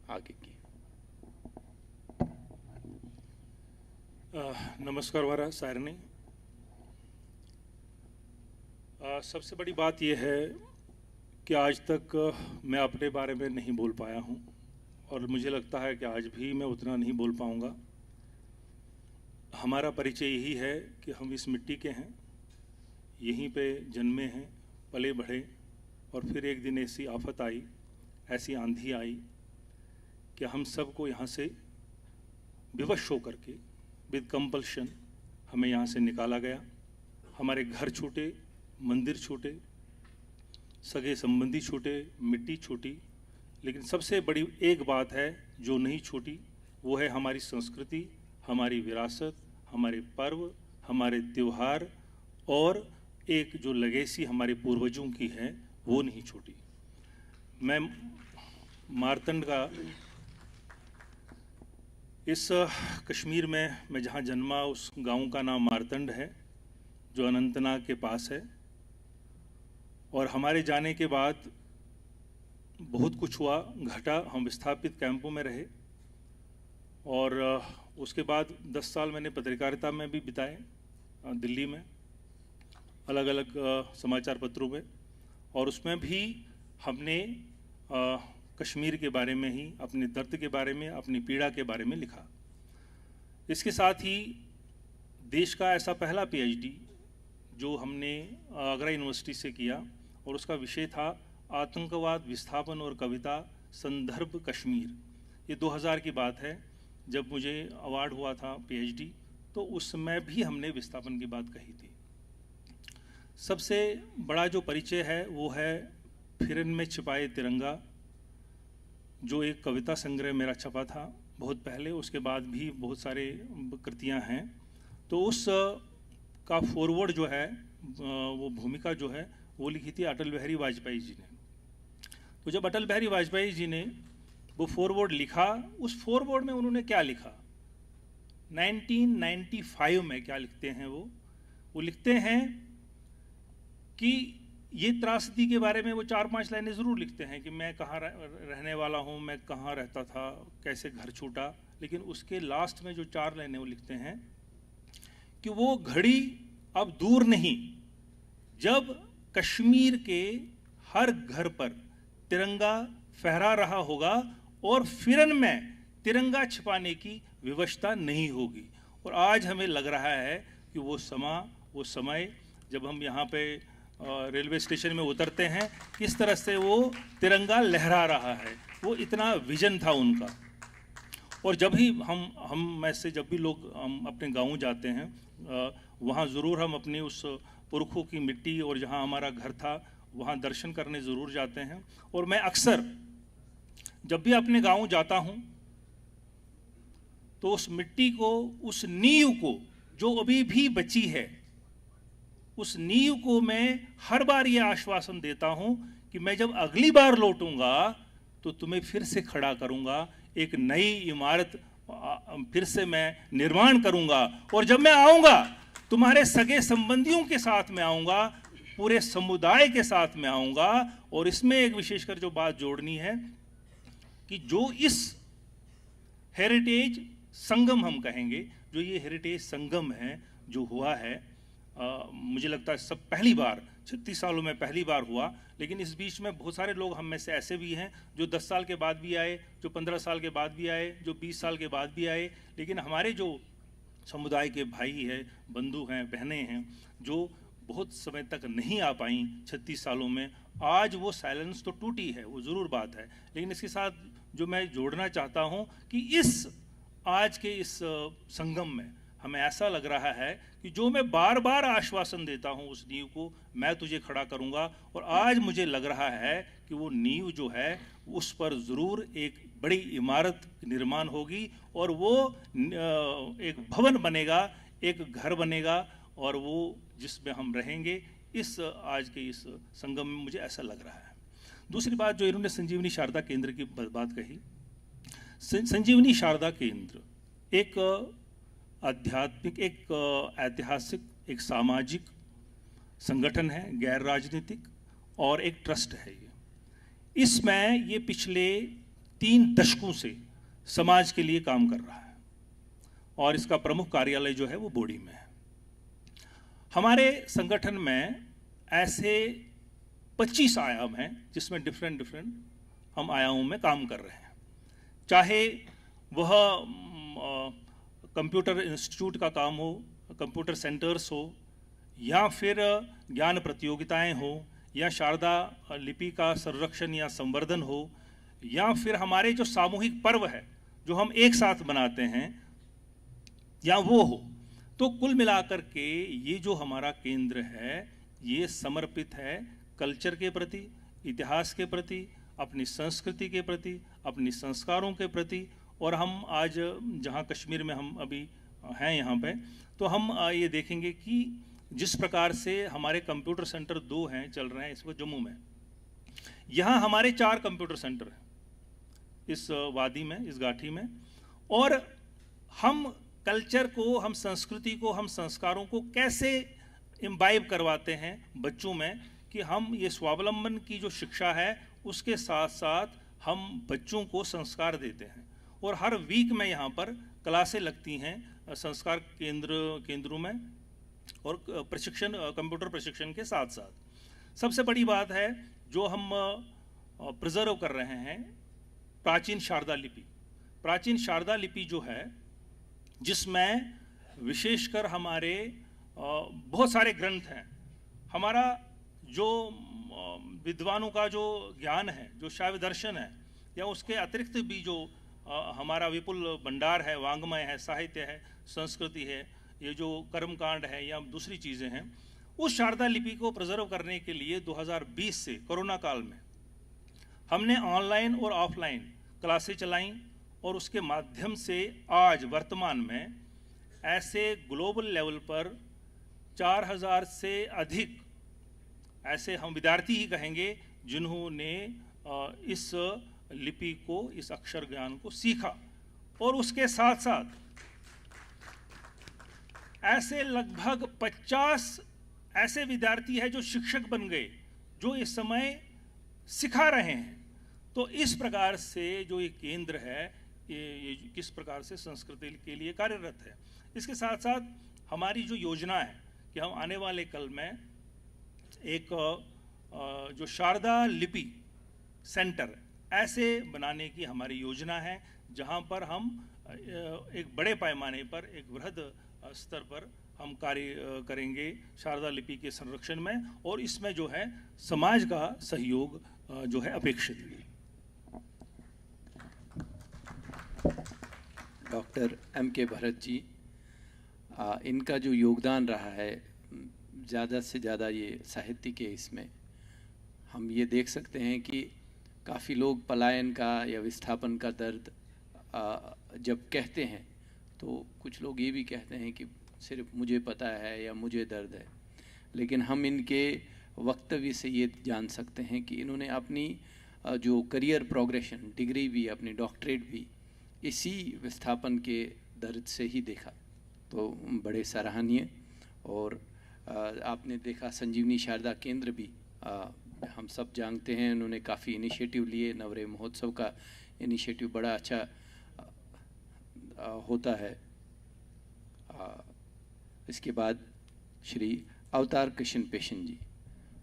आगे किए। नमस्कार महाराज सारणी। सबसे बड़ी बात यह है कि आज तक मैं अपने बारे में नहीं बोल पाया हूँ और मुझे लगता है कि आज भी मैं उतना नहीं बोल पाऊँगा। हमारा परिचय यही है कि हम इस मिट्टी के हैं, यहीं पे जन्मे हैं, पले बढ़े और फिर एक दिन ऐसी आफत आई, ऐसी आंधी आई कि हम सबको यहाँ से विवश होकर के विद कंपल्शन हमें यहाँ से निकाला गया। हमारे घर छूटे, मंदिर छूटे, सगे संबंधी छूटे, मिट्टी छूटी, लेकिन सबसे बड़ी एक बात है जो नहीं छूटी, वो है हमारी संस्कृति, हमारी विरासत, हमारे पर्व, हमारे त्यौहार और एक जो लेगेसी हमारे पूर्वजों की है वो नहीं छूटी। मैं मारतंड का इस कश्मीर में मैं जहाँ जन्मा उस गांव का नाम मारतंड है जो अनंतनाग के पास है। और हमारे जाने के बाद बहुत कुछ हुआ, घटा। हम विस्थापित कैंपों में रहे और उसके बाद 10 साल मैंने पत्रकारिता में भी बिताए, दिल्ली में अलग अलग समाचार पत्रों में, और उसमें भी हमने कश्मीर के बारे में ही, अपने दर्द के बारे में, अपनी पीड़ा के बारे में लिखा। इसके साथ ही देश का ऐसा पहला PhD जो हमने आगरा यूनिवर्सिटी से किया और उसका विषय था आतंकवाद, विस्थापन और कविता, संदर्भ कश्मीर। ये 2000 की बात है जब मुझे अवार्ड हुआ था PhD, तो उस समय भी हमने विस्थापन की बात कही थी। सबसे बड़ा जो परिचय है वो है फिरन में छिपाए तिरंगा, जो एक कविता संग्रह मेरा छपा था बहुत पहले, उसके बाद भी बहुत सारे कृतियां हैं। तो उस का फॉरवर्ड जो है, वो भूमिका जो है वो लिखी थी अटल बिहारी वाजपेयी जी ने। तो जब अटल बिहारी वाजपेयी जी ने वो फॉरवर्ड लिखा, उस फॉरवर्ड में उन्होंने क्या लिखा, 1995 में क्या लिखते हैं वो लिखते हैं कि ये त्रासदी के बारे में वो 4-5 लाइनें ज़रूर लिखते हैं कि मैं कहाँ रहने वाला हूँ, मैं कहाँ रहता था, कैसे घर छूटा, लेकिन उसके लास्ट में जो 4 लाइनें वो लिखते हैं कि वो घड़ी अब दूर नहीं जब कश्मीर के हर घर पर तिरंगा फहरा रहा होगा और फिरन में तिरंगा छिपाने की व्यवस्था नहीं होगी। और आज हमें लग रहा है कि वो समय जब हम यहाँ पे रेलवे स्टेशन में उतरते हैं, किस तरह से वो तिरंगा लहरा रहा है, वो इतना विजन था उनका। और जब भी हम में से जब भी लोग हम अपने गाँव जाते हैं, वहाँ ज़रूर हम अपनी उस पुरखों की मिट्टी और जहाँ हमारा घर था वहाँ दर्शन करने ज़रूर जाते हैं। और मैं अक्सर जब भी अपने गाँव जाता हूँ तो उस मिट्टी को, उस नींव को जो अभी भी बची है, उस नींव को मैं हर बार ये आश्वासन देता हूं कि मैं जब अगली बार लौटूंगा तो तुम्हें फिर से खड़ा करूंगा, एक नई इमारत फिर से मैं निर्माण करूंगा। और जब मैं आऊंगा तुम्हारे सगे संबंधियों के साथ में आऊंगा, पूरे समुदाय के साथ में आऊंगा। और इसमें एक विशेषकर जो बात जोड़नी है कि जो इस हेरिटेज संगम हम कहेंगे, जो ये हेरिटेज संगम है जो हुआ है, मुझे लगता है सब पहली बार 36 सालों में पहली बार हुआ। लेकिन इस बीच में बहुत सारे लोग हम में से ऐसे भी हैं जो 10 साल के बाद भी आए, जो 15 साल के बाद भी आए, जो 20 साल के बाद भी आए। लेकिन हमारे जो समुदाय के भाई हैं, बंधु हैं, बहनें हैं, जो बहुत समय तक नहीं आ पाई 36 सालों में, आज वो साइलेंस तो टूटी है, वो ज़रूर बात है। लेकिन इसके साथ जो मैं जोड़ना चाहता हूँ कि आज के इस संगम में हमें ऐसा लग रहा है कि जो मैं बार बार आश्वासन देता हूं उस नींव को, मैं तुझे खड़ा करूंगा। और आज मुझे लग रहा है कि वो नींव जो है उस पर ज़रूर एक बड़ी इमारत निर्माण होगी और वो एक भवन बनेगा, एक घर बनेगा और वो जिसमें हम रहेंगे। आज के इस संगम में मुझे ऐसा लग रहा है। दूसरी बात जो इन्होंने संजीवनी शारदा केंद्र की बात कही, संजीवनी शारदा केंद्र एक आध्यात्मिक, एक ऐतिहासिक, एक सामाजिक संगठन है, गैर राजनीतिक और एक ट्रस्ट है। इसमें ये पिछले 3 दशकों से समाज के लिए काम कर रहा है और इसका प्रमुख कार्यालय जो है वो बोडी में है। हमारे संगठन में ऐसे 25 आयाम हैं जिसमें डिफरेंट डिफरेंट हम आयामों में काम कर रहे हैं, चाहे वह कंप्यूटर इंस्टीट्यूट का काम हो, कंप्यूटर सेंटर्स हो, या फिर ज्ञान प्रतियोगिताएं हो, या शारदा लिपि का संरक्षण या संवर्धन हो, या फिर हमारे जो सामूहिक पर्व है जो हम एक साथ बनाते हैं, या वो हो। तो कुल मिलाकर के ये जो हमारा केंद्र है ये समर्पित है कल्चर के प्रति, इतिहास के प्रति, अपनी संस्कृति के प्रति, अपनी संस्कारों के प्रति। और हम आज जहाँ कश्मीर में हम अभी हैं यहाँ पे, तो हम ये देखेंगे कि जिस प्रकार से हमारे कंप्यूटर सेंटर 2 हैं चल रहे हैं इस वक्त जम्मू में, यहाँ हमारे 4 कंप्यूटर सेंटर हैं इस वादी में, इस घाटी में। और हम कल्चर को, हम संस्कृति को, हम संस्कारों को कैसे इम्बाइब करवाते हैं बच्चों में कि हम ये स्वावलंबन की जो शिक्षा है उसके साथ साथ हम बच्चों को संस्कार देते हैं। और हर वीक में यहाँ पर क्लासें लगती हैं संस्कार केंद्रों में और प्रशिक्षण, कंप्यूटर प्रशिक्षण के साथ साथ। सबसे बड़ी बात है जो हम प्रिजर्व कर रहे हैं, प्राचीन शारदा लिपि। प्राचीन शारदा लिपि जो है जिसमें विशेषकर हमारे बहुत सारे ग्रंथ हैं, हमारा जो विद्वानों का जो ज्ञान है, जो शैव दर्शन है, या उसके अतिरिक्त भी जो हमारा विपुल भंडार है, वांग्मय है, साहित्य है, संस्कृति है, ये जो कर्मकांड है या दूसरी चीज़ें हैं, उस शारदा लिपि को प्रिजर्व करने के लिए 2020 से कोरोना काल में हमने ऑनलाइन और ऑफलाइन क्लासें चलाईं। और उसके माध्यम से आज वर्तमान में ऐसे ग्लोबल लेवल पर 4000 से अधिक ऐसे हम विद्यार्थी ही कहेंगे जिन्होंने इस लिपि को, इस अक्षर ज्ञान को सीखा। और उसके साथ साथ ऐसे लगभग 50 ऐसे विद्यार्थी हैं जो शिक्षक बन गए, जो इस समय सिखा रहे हैं। तो इस प्रकार से जो ये केंद्र है ये किस प्रकार से संस्कृति के लिए कार्यरत है। इसके साथ साथ हमारी जो योजना है कि हम आने वाले कल में एक जो शारदा लिपि सेंटर ऐसे बनाने की हमारी योजना है, जहां पर हम एक बड़े पैमाने पर, एक वृहद स्तर पर हम कार्य करेंगे शारदा लिपि के संरक्षण में। और इसमें जो है समाज का सहयोग जो है अपेक्षित है। Doctor M.K. भरत जी, इनका जो योगदान रहा है ज़्यादा से ज़्यादा ये साहित्य के इसमें हम ये देख सकते हैं कि काफ़ी लोग पलायन का या विस्थापन का दर्द जब कहते हैं तो कुछ लोग ये भी कहते हैं कि सिर्फ मुझे पता है या मुझे दर्द है, लेकिन हम इनके वक्तव्य से ये जान सकते हैं कि इन्होंने अपनी जो करियर प्रोग्रेशन, डिग्री भी, अपनी डॉक्टरेट भी इसी विस्थापन के दर्द से ही देखा, तो बड़े सराहनीय। और आपने देखा संजीवनी शारदा केंद्र भी हम सब जानते हैं, उन्होंने काफ़ी इनिशिएटिव लिए। नवरे महोत्सव का इनिशिएटिव बड़ा अच्छा होता है। इसके बाद श्री अवतार कृष्ण पेशन जी,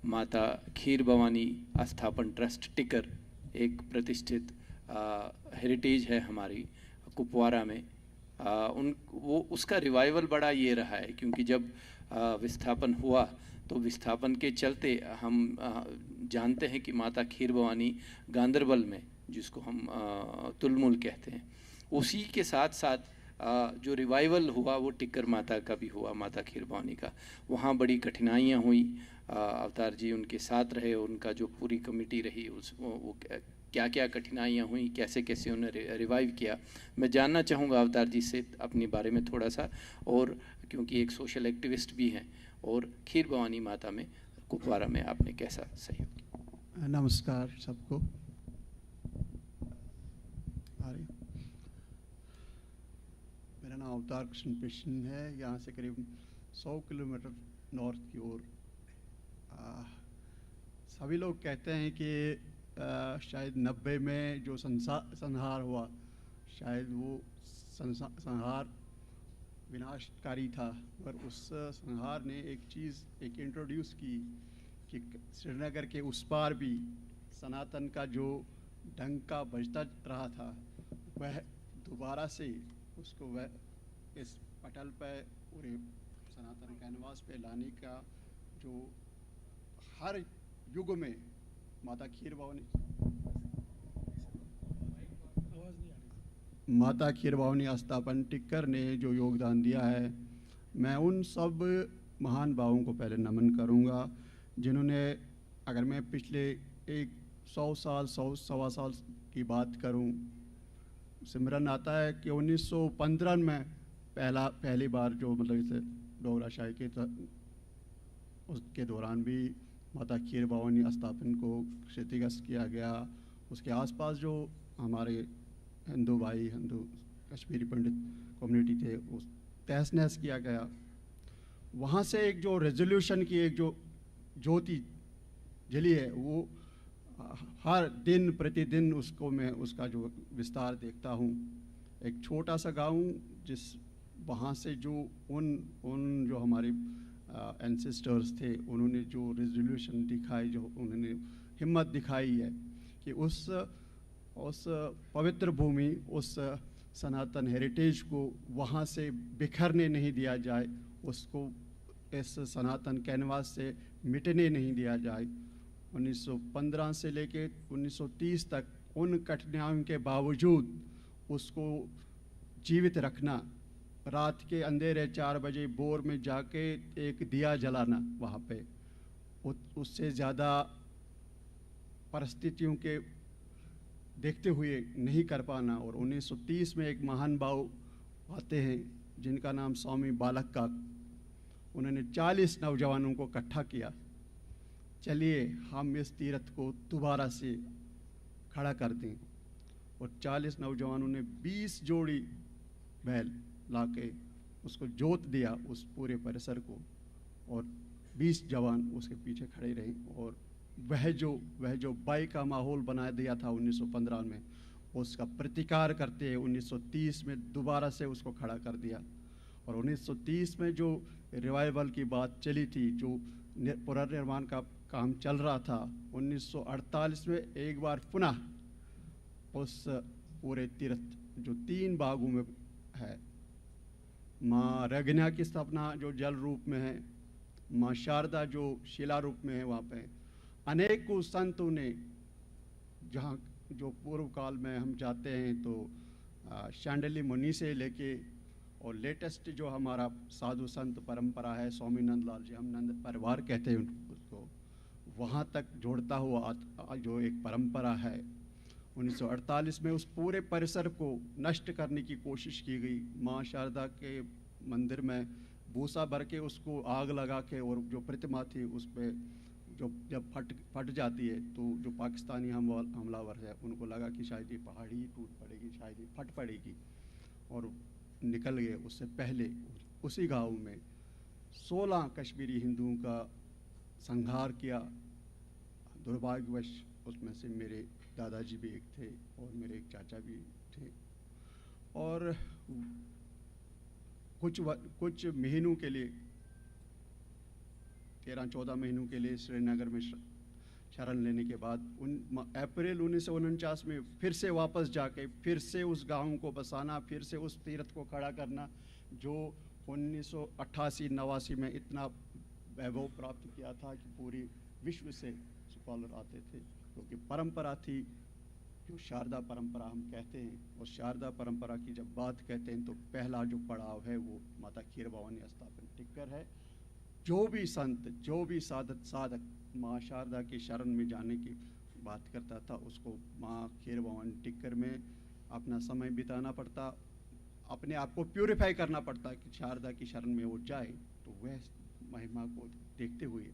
माता खीर भवानी अस्थापन ट्रस्ट टिकर, एक प्रतिष्ठित हेरिटेज है हमारी कुपवारा में। उसका रिवाइवल बड़ा ये रहा है, क्योंकि जब विस्थापन हुआ तो विस्थापन के चलते हम जानते हैं कि माता खीर भवानी गांदरबल में, जिसको हम तुलमुल कहते हैं, उसी के साथ साथ जो रिवाइवल हुआ वो टिक्कर माता का भी हुआ, माता खीर भवानी का। वहाँ बड़ी कठिनाइयाँ हुई, अवतार जी उनके साथ रहे, उनका जो पूरी कमेटी रही वो क्या क्या कठिनाइयाँ हुई, कैसे कैसे उन्हें रिवाइव किया। मैं जानना चाहूँगा अवतार जी से अपने बारे में थोड़ा सा, और क्योंकि एक सोशल एक्टिविस्ट भी हैं, और खीर भवानी माता में कुपवारा में आपने कैसा सहयोग किया। नमस्कार सबको। मेरा नाम अवतार कृष्ण पेशन है, यहाँ से करीब 100 किलोमीटर नॉर्थ की ओर। सभी लोग कहते हैं कि शायद 90 में जो संहार हुआ, शायद वो संहार विनाशकारी था, पर उस संहार ने एक चीज़ इंट्रोड्यूस की कि श्रीनगर के उस पार भी सनातन का जो डंका बजता रहा था वह दोबारा से उसको वह इस पटल पर पूरे सनातन कैनवास पे लाने का जो हर युग में माता खीर भवानी स्थापन टिक्कर ने जो योगदान दिया है, मैं उन सब महान भावों को पहले नमन करूंगा जिन्होंने, अगर मैं पिछले 100 साल 100 साल की बात करूं, सिमरन आता है कि 1915 में पहली बार जो मतलब इसे डोगरा शाही के उसके दौरान भी माता खीर भवानी स्थापन को क्षतिग्रस्त किया गया। उसके आसपास जो हमारे हिंदू भाई, हिंदू कश्मीरी पंडित कम्युनिटी थे, उस तहस नहस किया गया। वहाँ से एक जो रेजोल्यूशन की एक जो ज्योति जली है, वो हर दिन प्रतिदिन उसको मैं उसका जो विस्तार देखता हूँ। एक छोटा सा गाँव जिस वहाँ से जो उन जो हमारे एंसेस्टर्स थे, उन्होंने जो रेजोल्यूशन दिखाई, जो उन्होंने हिम्मत दिखाई है कि उस पवित्र भूमि, उस सनातन हेरिटेज को वहाँ से बिखरने नहीं दिया जाए, उसको इस सनातन कैनवास से मिटने नहीं दिया जाए। 1915 से लेके 1930 तक उन कठिनाइयों के बावजूद उसको जीवित रखना, रात के अंधेरे 4 बजे बोर में जाके एक दिया जलाना वहाँ पे, उससे ज़्यादा परिस्थितियों के देखते हुए नहीं कर पाना। और 1930 में एक महान भाव आते हैं जिनका नाम स्वामी बालक का, उन्होंने 40 नौजवानों को इकट्ठा किया, चलिए हम इस तीर्थ को दोबारा से खड़ा कर दें। और 40 नौजवानों ने 20 जोड़ी बैल लाके उसको जोत दिया उस पूरे परिसर को, और 20 जवान उसके पीछे खड़े रहे। और वह जो बाई का माहौल बना दिया था 1915 में, उसका प्रतिकार करते 1930 में दोबारा से उसको खड़ा कर दिया। और 1930 में जो रिवाइवल की बात चली थी, जो पुनर्निर्माण का काम चल रहा था, 1948 में एक बार पुनः उस पूरे तीर्थ जो 3 भागों में है, माँ रगना की स्थापना जो जल रूप में है, माँ शारदा जो शिला रूप में है, वहाँ पे अनेकों संतों ने, जहाँ जो पूर्व काल में हम जाते हैं तो शांडली मुनि से लेके और लेटेस्ट जो हमारा साधु संत परंपरा है, स्वामी नंदलाल जी, हम नंद परिवार कहते हैं उसको, वहाँ तक जोड़ता हुआ जो एक परंपरा है। 1948 में उस पूरे परिसर को नष्ट करने की कोशिश की गई। माँ शारदा के मंदिर में भूसा भर के उसको आग लगा के, और जो प्रतिमा थी उस पर जो जब फट जाती है तो जो पाकिस्तानी हमलावर है उनको लगा कि शायद ये पहाड़ी टूट पड़ेगी, शायद ये फट पड़ेगी, और निकल गए। उससे पहले उसी गांव में 16 कश्मीरी हिंदुओं का संहार किया। दुर्भाग्यवश उसमें से मेरे दादाजी भी एक थे और मेरे एक चाचा भी थे। और कुछ महीनों के लिए, 13-14 महीनों के लिए श्रीनगर में शरण लेने के बाद अप्रैल 1949 में फिर से वापस जाके फिर से उस गांव को बसाना, फिर से उस तीर्थ को खड़ा करना जो 1988-89 में इतना वैभव प्राप्त किया था कि पूरी विश्व से स्कॉलर आते थे, क्योंकि परंपरा थी जो शारदा परंपरा हम कहते हैं। और शारदा परंपरा की जब बात कहते हैं तो पहला जो पड़ाव है वो माता खीर भवानी स्थापन टिक्कर है। जो भी संत, जो भी साधक माँ शारदा की शरण में जाने की बात करता था, उसको माँ खीर भवानी टिक्कर में अपना समय बिताना पड़ता, अपने आप को प्यूरिफाई करना पड़ता कि शारदा की शरण में वो जाए। तो वह महिमा को देखते हुए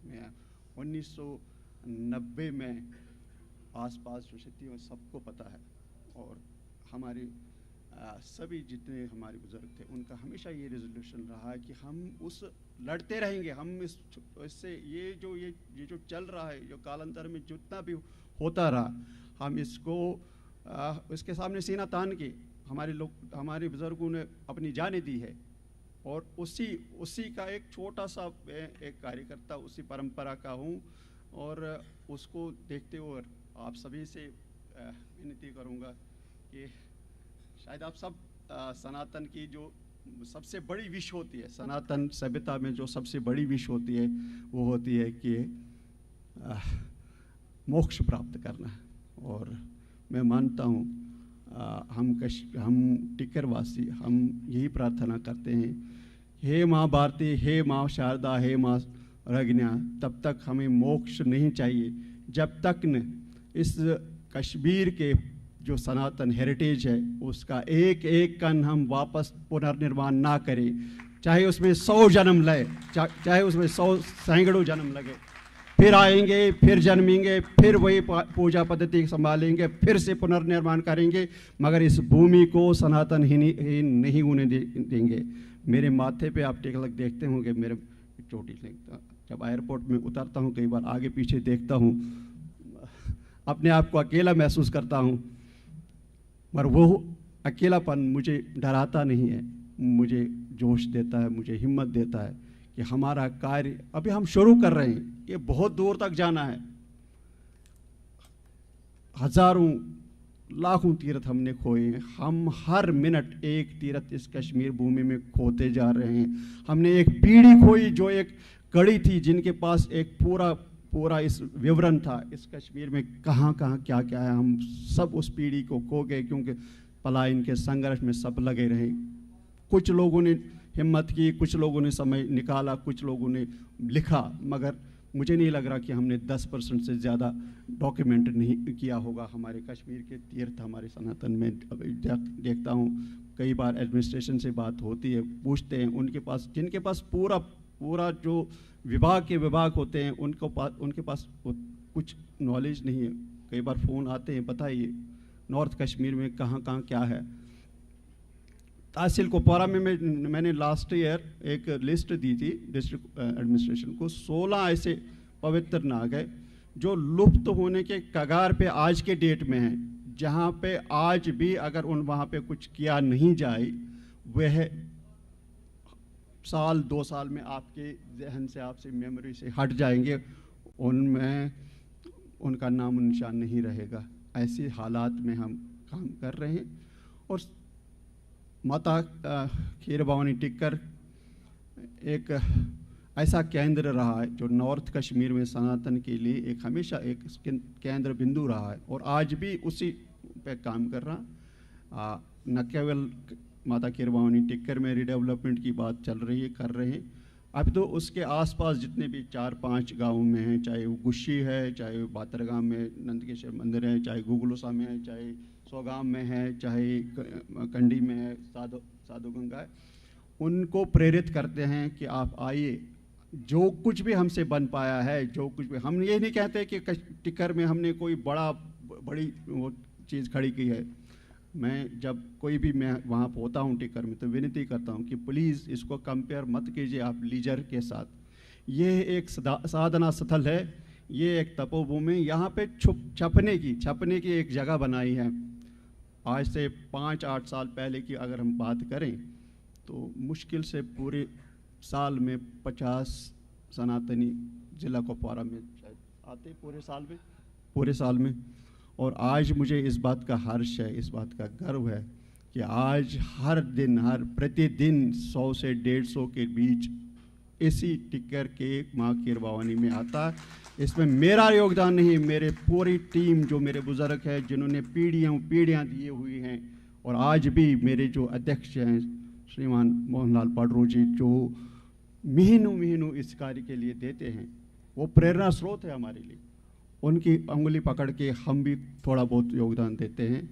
मैं 1990 में आसपास जो स्थिति है सबको पता है, और हमारे सभी जितने हमारे बुजुर्ग थे उनका हमेशा ये रेजोल्यूशन रहा है कि हम उस लड़ते रहेंगे। हम इससे ये जो चल रहा है, जो कालांतर में जितना भी होता रहा, हम इसको इसके सामने सीना तान के हमारे बुजुर्गों ने अपनी जानें दी है, और उसी का एक छोटा सा एक कार्यकर्ता उसी परंपरा का हूँ, और उसको देखते हुए आप सभी से विनती करूँगा कि शायद आप सब सनातन की जो सबसे बड़ी विश होती है, सनातन सभ्यता में जो सबसे बड़ी विश होती है वो होती है कि मोक्ष प्राप्त करना। और मैं मानता हूँ हम टिक्करवासी हम यही प्रार्थना करते हैं, हे माँ भारती, हे माँ शारदा, हे माँ रज्ञा, तब तक हमें मोक्ष नहीं चाहिए जब तक न इस कश्मीर के जो सनातन हेरिटेज है उसका एक एक कण हम वापस पुनर्निर्माण ना करें, चाहे उसमें 100 जन्म लगे, चाहे उसमें 100 सैकड़ों जन्म लगे, फिर आएंगे, फिर जन्मेंगे, फिर वही पूजा पद्धति संभालेंगे, फिर से पुनर्निर्माण करेंगे, मगर इस भूमि को सनातन ही नहीं होने देंगे। मेरे माथे पे आप टिक देखते होंगे, मेरे चोटी लगता, जब एयरपोर्ट में उतरता हूँ कई बार आगे पीछे देखता हूँ, अपने आप को अकेला महसूस करता हूँ, पर वो अकेलापन मुझे डराता नहीं है, मुझे जोश देता है, मुझे हिम्मत देता है कि हमारा कार्य अभी हम शुरू कर रहे हैं, ये बहुत दूर तक जाना है। हजारों लाखों तीर्थ हमने खोए हैं, हम हर मिनट एक तीर्थ इस कश्मीर भूमि में खोते जा रहे हैं। हमने एक पीढ़ी खोई जो एक कड़ी थी, जिनके पास एक पूरा इस विवरण था इस कश्मीर में कहाँ कहाँ क्या क्या है। हम सब उस पीढ़ी को खो गए क्योंकि पलायन के संघर्ष में सब लगे रहे। कुछ लोगों ने हिम्मत की, कुछ लोगों ने समय निकाला, कुछ लोगों ने लिखा, मगर मुझे नहीं लग रहा कि हमने 10% से ज़्यादा डॉक्यूमेंट नहीं किया होगा हमारे कश्मीर के तीर्थ। हमारे सनातन में देखता हूँ कई बार एडमिनिस्ट्रेशन से बात होती है, पूछते हैं उनके पास, जिनके पास पूरा जो विभाग होते हैं उनके पास कुछ नॉलेज नहीं है। कई बार फ़ोन आते हैं, बताइए नॉर्थ कश्मीर में कहाँ कहाँ क्या है। तहसील कुपवारा में मैंने लास्ट ईयर एक लिस्ट दी थी डिस्ट्रिक्ट एडमिनिस्ट्रेशन को, 16 ऐसे पवित्र नाग है जो लुप्त होने के कगार पे आज के डेट में हैं, जहाँ पे आज भी अगर वहाँ पे कुछ किया नहीं जाए वह साल 2 साल में आपके जहन से, आपसे मेमोरी से हट जाएंगे, उनमें उनका नाम निशान नहीं रहेगा। ऐसे हालात में हम काम कर रहे हैं। और माता खीर भवानी टिक्कर एक ऐसा केंद्र रहा है जो नॉर्थ कश्मीर में सनातन के लिए एक हमेशा एक केंद्र बिंदु रहा है, और आज भी उसी पे काम कर रहा। न केवल माता खीर भवानी टिक्कर में रिडेवलपमेंट की बात चल रही है, कर रहे हैं, अब तो उसके आसपास जितने भी 4-5 गाँव में हैं, चाहे वो गुस्सी है, चाहे वो बातरगाम में नंदकेश्वर मंदिर है, चाहे गुगलोसा में है, चाहे सोगाम में है, चाहे कंडी में है, साधु गंगा है, उनको प्रेरित करते हैं कि आप आइए, जो कुछ भी हमसे बन पाया है, जो कुछ भी, हम ये नहीं कहते कि टिक्कर में हमने कोई बड़ी वो चीज़ खड़ी की है। मैं जब कोई भी मैं वहाँ होता हूँ टिक्कर में तो विनती करता हूँ कि प्लीज़ इसको कंपेयर मत कीजिए आप लीजर के साथ। ये एक साधना स्थल है, ये एक तपोभूमि, यहाँ पे छपने की एक जगह बनाई है। आज से 5-8 साल पहले की अगर हम बात करें तो मुश्किल से पूरे साल में 50 सनातनी जिला कुपवारा में आते पूरे साल में। और आज मुझे इस बात का हर्ष है, इस बात का गर्व है कि आज हर प्रतिदिन 100 से 150 के बीच इसी टिक्कर के माँ खीर भवानी में आता। इसमें मेरा योगदान नहीं, मेरे पूरी टीम जो मेरे बुजुर्ग हैं जिन्होंने पीढ़ियाँ दिए हुई हैं, और आज भी मेरे जो अध्यक्ष हैं श्रीमान मोहनलाल पाडरू जी, जो महीनों इस कार्य के लिए देते हैं, वो प्रेरणा स्रोत है हमारे लिए। उनकी अंगुली पकड़ के हम भी थोड़ा बहुत योगदान देते हैं।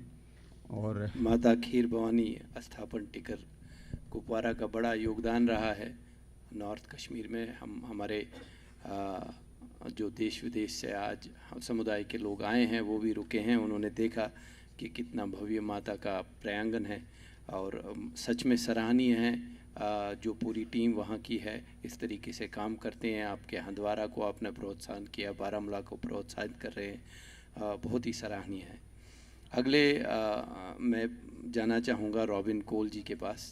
और माता खीर भवानी स्थापन टिक्कर कुपवारा का बड़ा योगदान रहा है नॉर्थ कश्मीर में। हमारे जो देश विदेश से आज समुदाय के लोग आए हैं वो भी रुके हैं, उन्होंने देखा कि कितना भव्य माता का प्रांगण है, और सच में सराहनीय है जो पूरी टीम वहाँ की है, इस तरीके से काम करते हैं। आपके हंदवारा को आपने प्रोत्साहन किया, बारामूला को प्रोत्साहित कर रहे हैं, बहुत ही सराहनीय है। अगले मैं जाना चाहूँगा रॉबिन कोल जी के पास।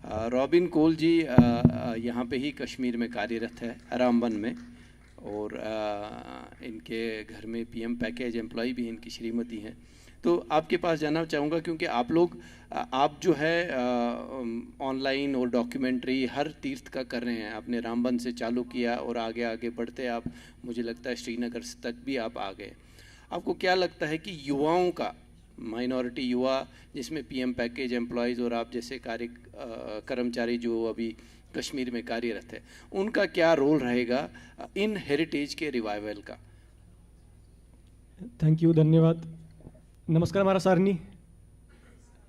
रॉबिन कोल जी यहाँ पे ही कश्मीर में कार्यरत है, रामबन में, और इनके घर में पीएम पैकेज एम्प्लॉय भी इनकी श्रीमती हैं। तो आपके पास जानना चाहूँगा, क्योंकि आप जो है ऑनलाइन और डॉक्यूमेंट्री हर तीर्थ का कर रहे हैं। आपने रामबन से चालू किया और आगे आगे बढ़ते आप, मुझे लगता है श्रीनगर तक भी आप आ गए। आपको क्या लगता है कि युवाओं का, माइनॉरिटी युवा जिसमें पीएम पैकेज एम्प्लॉयज़ और आप जैसे कर्मचारी जो अभी कश्मीर में कार्यरत है, उनका क्या रोल रहेगा इन हेरिटेज के रिवाइवल का? थैंक यू, धन्यवाद। नमस्कार हमारा सारनी,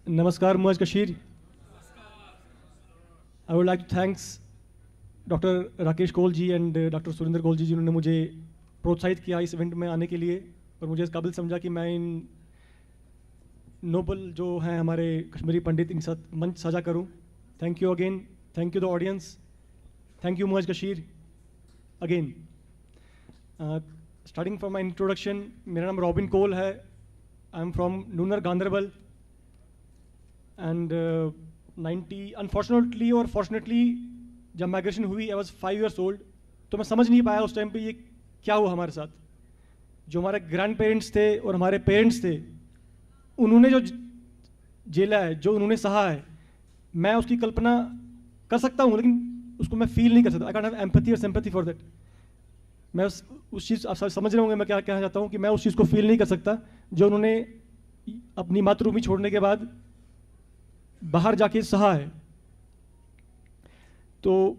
नमस्कार मुआज कशीर। I would like to thanks doctor Rakesh Kaul ji and doctor Surender Kaul ji, जिन्होंने मुझे प्रोत्साहित किया इस इवेंट में आने के लिए और मुझे इस काबिल समझा कि मैं इन नोबल जो हैं हमारे कश्मीरी पंडित, इनके साथ मंच साझा करूं। Thank you again, thank you the audience, thank you मुआज कशीर again. Starting from my introduction, मेरा नाम रॉबिन कोल है। I am from Noonar Ganderbal and 90 unfortunately और फॉर्चुनेटली जब माइग्रेशन हुई, आई वॉज 5 years old, तो मैं समझ नहीं पाया उस टाइम पे ये क्या हुआ हमारे साथ। जो हमारे ग्रैंड पेरेंट्स थे और हमारे पेरेंट्स थे, उन्होंने जो झेला है, जो उन्होंने सहा है, मैं उसकी कल्पना कर सकता हूँ, लेकिन उसको मैं फील नहीं कर सकता। आई कैन हैव एम्पैथी और सिंपैथी फॉर दैट। मैं उस चीज़, आप समझ रहे होंगे मैं क्या कहना चाहता हूँ, कि मैं उस चीज़ को फील नहीं कर सकता जो उन्होंने अपनी मातृभूमि छोड़ने के बाद बाहर जाके सहा है। तो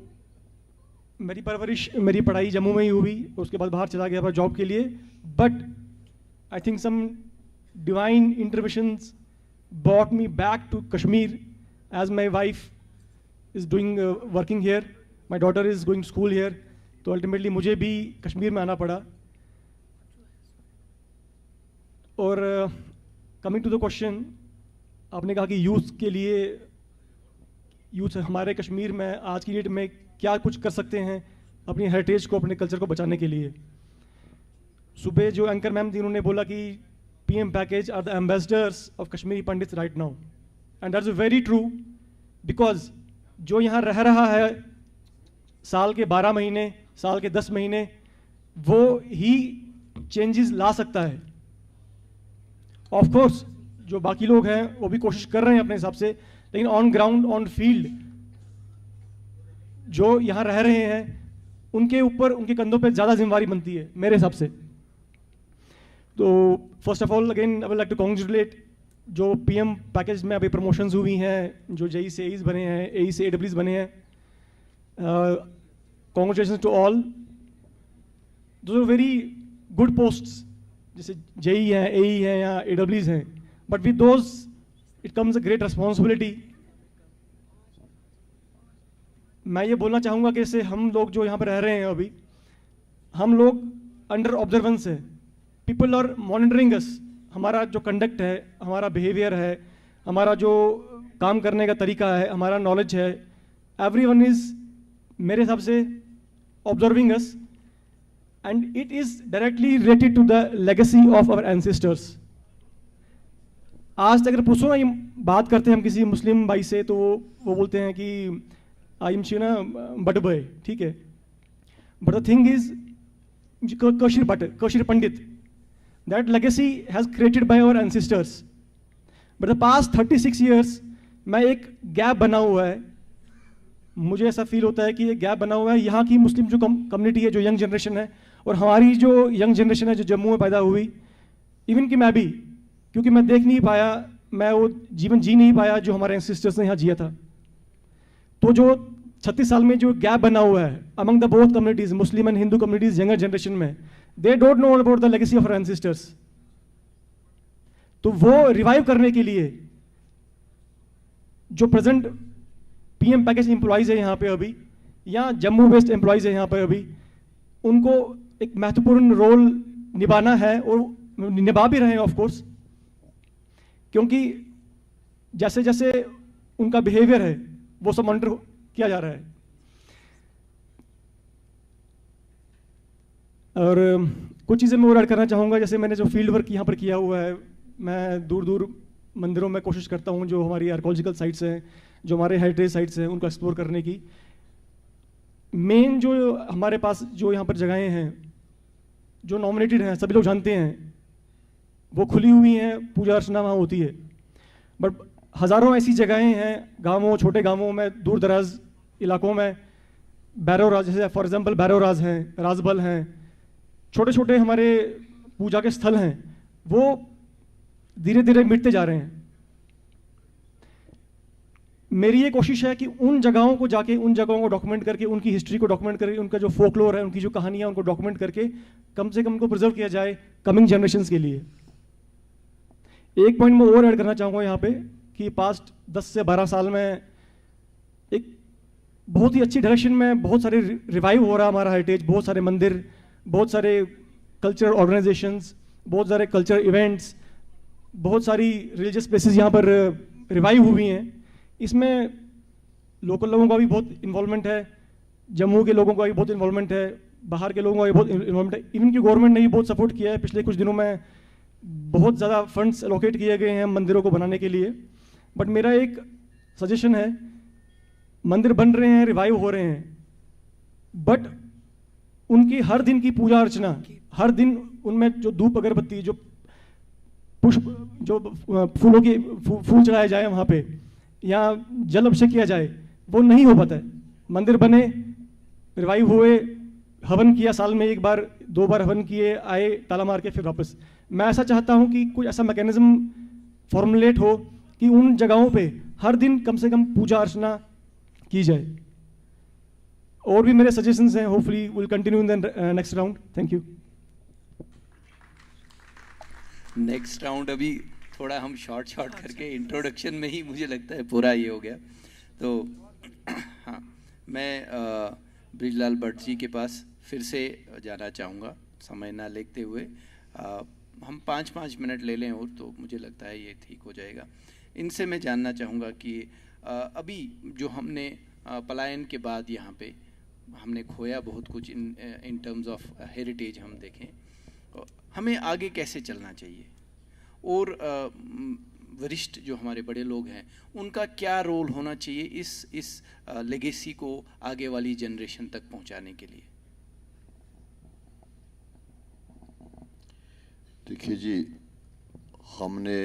मेरी परवरिश, मेरी पढ़ाई जम्मू में ही हुई, उसके बाद बाहर चला गया जॉब के लिए। But I think some divine interventions brought me back to Kashmir, as my wife is doing working here, my daughter is going to school here, तो अल्टीमेटली मुझे भी कश्मीर में आना पड़ा। और कमिंग टू द क्वेश्चन, आपने कहा कि यूथ के लिए, यूथ हमारे कश्मीर में आज की डेट में क्या कुछ कर सकते हैं अपनी हेरिटेज को, अपने कल्चर को बचाने के लिए। सुबह जो एंकर मैम थी, उन्होंने बोला कि PM package are the ambassadors of Kashmiri Pandits right now, and that's very true, because जो यहाँ रह रहा है साल के 12 महीने, साल के 10 महीने, वो ही चेंजेस ला सकता है। ऑफ कोर्स जो बाकी लोग हैं वो भी कोशिश कर रहे हैं अपने हिसाब से, लेकिन ऑन ग्राउंड, ऑन फील्ड जो यहाँ रह रहे हैं, उनके ऊपर, उनके कंधों पे ज़्यादा जिम्मेवारी बनती है मेरे हिसाब से। तो first of all again I would like to congratulate जो पीएम पैकेज में अभी प्रमोशंस हुई हैं, जो जेई से एईज बने हैं, एई से एडब्ल्यूज बने हैं। Congratulation to all, those are very good posts, जैसे जेई हैं, एई हैं या एडब्ल्यूज हैं, but with those it comes a great responsibility. मैं ये बोलना चाहूँगा कि जैसे हम लोग जो यहाँ पर रह रहे हैं अभी, हम लोग अंडर ऑब्जर्वेंस है, पीपल आर मॉनिटरिंग अस, हमारा जो कंडक्ट है, हमारा बिहेवियर है, हमारा जो काम करने का तरीका है, हमारा नॉलेज है, एवरीवन इज मेरे हिसाब से observing us, and it is directly related to the legacy of our ancestors. आज तक अगर पूछो ना, ये बात करते हैं हम किसी मुस्लिम भाई से, तो वो बोलते हैं कि आई एम ना बटबय, ठीक है, but the thing is Kashir Pandit, that legacy has created by our ancestors, but the past 36 years में एक गैप बना हुआ है। मुझे ऐसा फील होता है कि ये गैप बना हुआ है, यहाँ की मुस्लिम जो कम्युनिटी है, जो यंग जनरेशन है, और हमारी जो यंग जनरेशन है जो जम्मू में पैदा हुई, इवन कि मैं भी, क्योंकि मैं देख नहीं पाया, मैं वो जीवन जी नहीं पाया जो हमारे एंसेस्टर्स ने यहाँ जिया था। तो जो 36 साल में जो गैप बना हुआ है among the both communities, Muslim and Hindu communities, younger generation में, they don't know about the legacy of our ancestors. तो वो रिवाइव करने के लिए जो प्रेजेंट पीएम पैकेज एम्प्लॉइज है यहाँ पे अभी, या जम्मू बेस्ड एम्प्लॉइज है यहाँ पे अभी, उनको एक महत्वपूर्ण रोल निभाना है, और निभा भी रहे हैं ऑफ कोर्स, क्योंकि जैसे जैसे उनका बिहेवियर है वो सब मॉनिटर किया जा रहा है। और कुछ चीज़ें मैं और ऐड करना चाहूँगा, जैसे मैंने जो फील्ड वर्क यहाँ पर किया हुआ है, मैं दूर दूर मंदिरों में कोशिश करता हूँ, जो हमारी आर्कोलॉजिकल साइट्स हैं, जो हमारे हेरिटेज साइट्स हैं उनको एक्सप्लोर करने की। मेन जो हमारे पास जो यहाँ पर जगहें हैं जो नॉमिनेटेड हैं, सभी लोग जानते हैं, वो खुली हुई हैं, पूजा अर्चना वहाँ होती है। बट हज़ारों ऐसी जगहें हैं गाँवों, छोटे गाँवों में, दूर दराज इलाकों में, बैरोराज जैसे फॉर एग्जांपल बैरोराज हैं, राजबल हैं, छोटे छोटे हमारे पूजा के स्थल हैं, वो धीरे धीरे मिटते जा रहे हैं। मेरी ये कोशिश है कि उन जगहों को जाके, उन जगहों को डॉक्यूमेंट करके, उनकी हिस्ट्री को डॉक्यूमेंट करके, उनका जो फोकलोर है, उनकी जो कहानियाँ, उनको डॉक्यूमेंट करके कम से कम उनको प्रिजर्व किया जाए कमिंग जनरेशन्स के लिए। एक पॉइंट मैं और ऐड करना चाहूँगा यहाँ पे कि पास्ट 10 से 12 साल में एक बहुत ही अच्छी डायरेक्शन में बहुत सारे रिवाइव हो रहा है हमारा हेरिटेज, बहुत सारे मंदिर, बहुत सारे कल्चरल ऑर्गेनाइजेशंस, बहुत सारे कल्चरल इवेंट्स, बहुत सारी रिलीजियस प्लेसेस यहाँ पर रिवाइव हुई हैं। इसमें लोकल लोगों का भी बहुत इन्वॉल्वमेंट है, जम्मू के लोगों का भी बहुत इन्वॉल्वमेंट है, बाहर के लोगों का भी बहुत इन्वॉल्वमेंट है। इवन की गवर्नमेंट ने भी बहुत सपोर्ट किया है। पिछले कुछ दिनों में बहुत ज़्यादा फंड्स एलोकेट किए गए हैं मंदिरों को बनाने के लिए। बट मेरा एक सजेशन है, मंदिर बन रहे हैं, रिवाइव हो रहे हैं, बट उनकी हर दिन की पूजा अर्चना, हर दिन उनमें जो धूप अगरबत्ती, जो पुष्प, जो फूलों की फूल चढ़ाए जाए वहाँ पे, या जल अभिषेक किया जाए, वो नहीं हो पाता है। मंदिर बने, रिवाइव हुए, हवन किया, साल में एक बार 2 बार हवन किए, आए, ताला मार के फिर वापस। मैं ऐसा चाहता हूँ कि कोई ऐसा मैकेनिज्म फॉर्मुलेट हो कि उन जगहों पे हर दिन कम से कम पूजा अर्चना की जाए। और भी मेरे सजेशंस हैं, hopefully will continue in the next round. Thank you. Next round अभी थोड़ा हम शॉर्ट करके इंट्रोडक्शन में ही मुझे लगता है पूरा ये हो गया। तो हाँ, मैं ब्रिजलाल भट्ट जी के पास फिर से जाना चाहूँगा, समय ना लेते हुए। हम 5-5 मिनट ले लें और तो मुझे लगता है ये ठीक हो जाएगा। इनसे मैं जानना चाहूँगा कि अभी जो हमने पलायन के बाद यहाँ पे हमने खोया बहुत कुछ इन टर्म्स ऑफ हेरिटेज हम देखें, हमें आगे कैसे चलना चाहिए, और वरिष्ठ जो हमारे बड़े लोग हैं उनका क्या रोल होना चाहिए इस लेगेसी को आगे वाली जनरेशन तक पहुंचाने के लिए? देखिए जी, हमने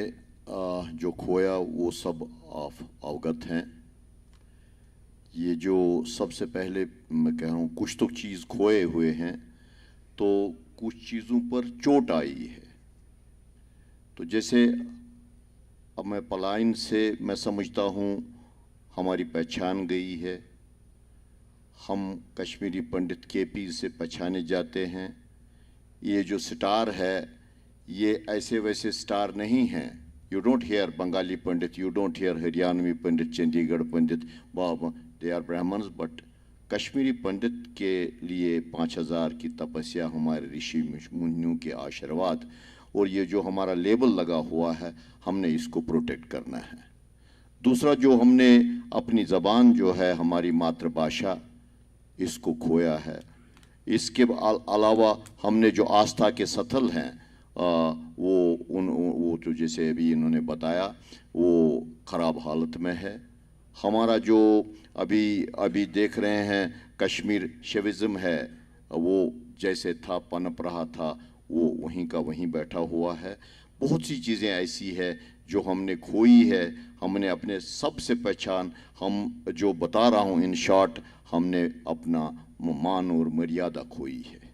जो खोया वो सब अवगत हैं। ये जो सबसे पहले मैं कह रहा हूँ कुछ तो चीज़ खोए हुए हैं, तो कुछ चीज़ों पर चोट आई है। तो जैसे अब मैं पलायन से मैं समझता हूँ हमारी पहचान गई है, हम कश्मीरी पंडित केपी से पहचाने जाते हैं। ये जो स्टार है ये ऐसे वैसे स्टार नहीं हैं। You don't hear Bengali Pandit, you don't hear Haryanvi Pandit, Chandigarh Pandit, they are Brahmins. But Kashmiri Pandit के लिए 5000 की तपस्या, हमारे ऋषि मुनियों के आशीर्वाद, और ये जो हमारा लेबल लगा हुआ है, हमने इसको प्रोटेक्ट करना है। दूसरा, जो हमने अपनी ज़बान जो है, हमारी मातृभाषा, इसको खोया है। इसके अलावा हमने जो आस्था के स्थल हैं वो तो जैसे अभी इन्होंने बताया वो ख़राब हालत में है। हमारा जो अभी देख रहे हैं कश्मीर शिविज़म है, वो जैसे था पनप रहा था, वो वहीं का वहीं बैठा हुआ है। बहुत सी चीज़ें ऐसी है जो हमने खोई है। हमने अपने सबसे पहचान, हम जो बता रहा हूँ इन शॉर्ट, हमने अपना मान और मर्यादा खोई है।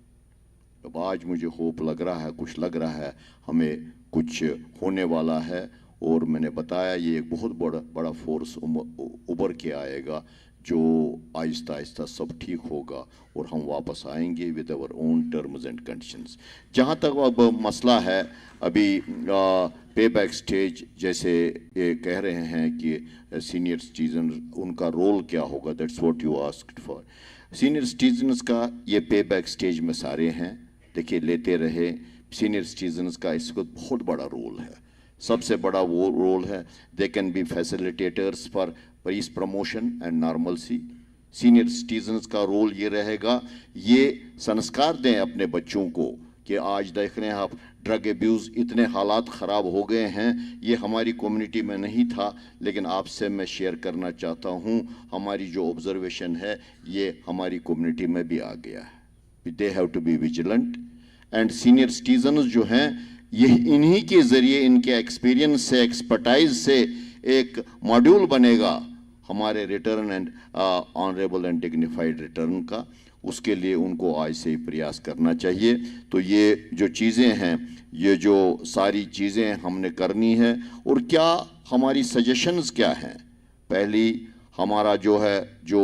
अब आज मुझे होप लग रहा है, कुछ लग रहा है हमें कुछ होने वाला है, और मैंने बताया ये एक बहुत बड़ा फोर्स उभर के आएगा, जो आहिस्ता आहिस्ता सब ठीक होगा और हम वापस आएंगे with our own terms and conditions. जहाँ तक अब मसला है, अभी पे बैक स्टेज जैसे ये कह रहे हैं कि सीनियर सिटीजन, उनका रोल क्या होगा, that's what you asked for. Senior citizens का ये पे बैक स्टेज में सारे हैं, देखिए लेते रहे। सीनियर सिटीजन्स का इसको बहुत बड़ा रोल है, सबसे बड़ा वो रोल है। They can be facilitators for piece promotion and normalcy. Senior citizens का रोल ये रहेगा, ये संस्कार दें अपने बच्चों को कि आज देख रहे हैं आप ड्रग एब्यूज़, इतने हालात ख़राब हो गए हैं। ये हमारी कम्युनिटी में नहीं था, लेकिन आपसे मैं शेयर करना चाहता हूँ, हमारी जो ऑब्जर्वेशन है ये हमारी कम्युनिटी में भी आ गया है। They have to be vigilant and senior citizens जो हैं ये इन्हीं के ज़रिए, इनके एक्सपीरियंस से, एक्सपर्टाइज से एक मॉड्यूल बनेगा हमारे return and honourable and dignified return का। उसके लिए उनको आज से ही प्रयास करना चाहिए। तो ये जो चीज़ें हैं, ये जो सारी चीज़ें हमने करनी है, और क्या हमारी सजेशंस क्या हैं। पहली हमारा जो है, जो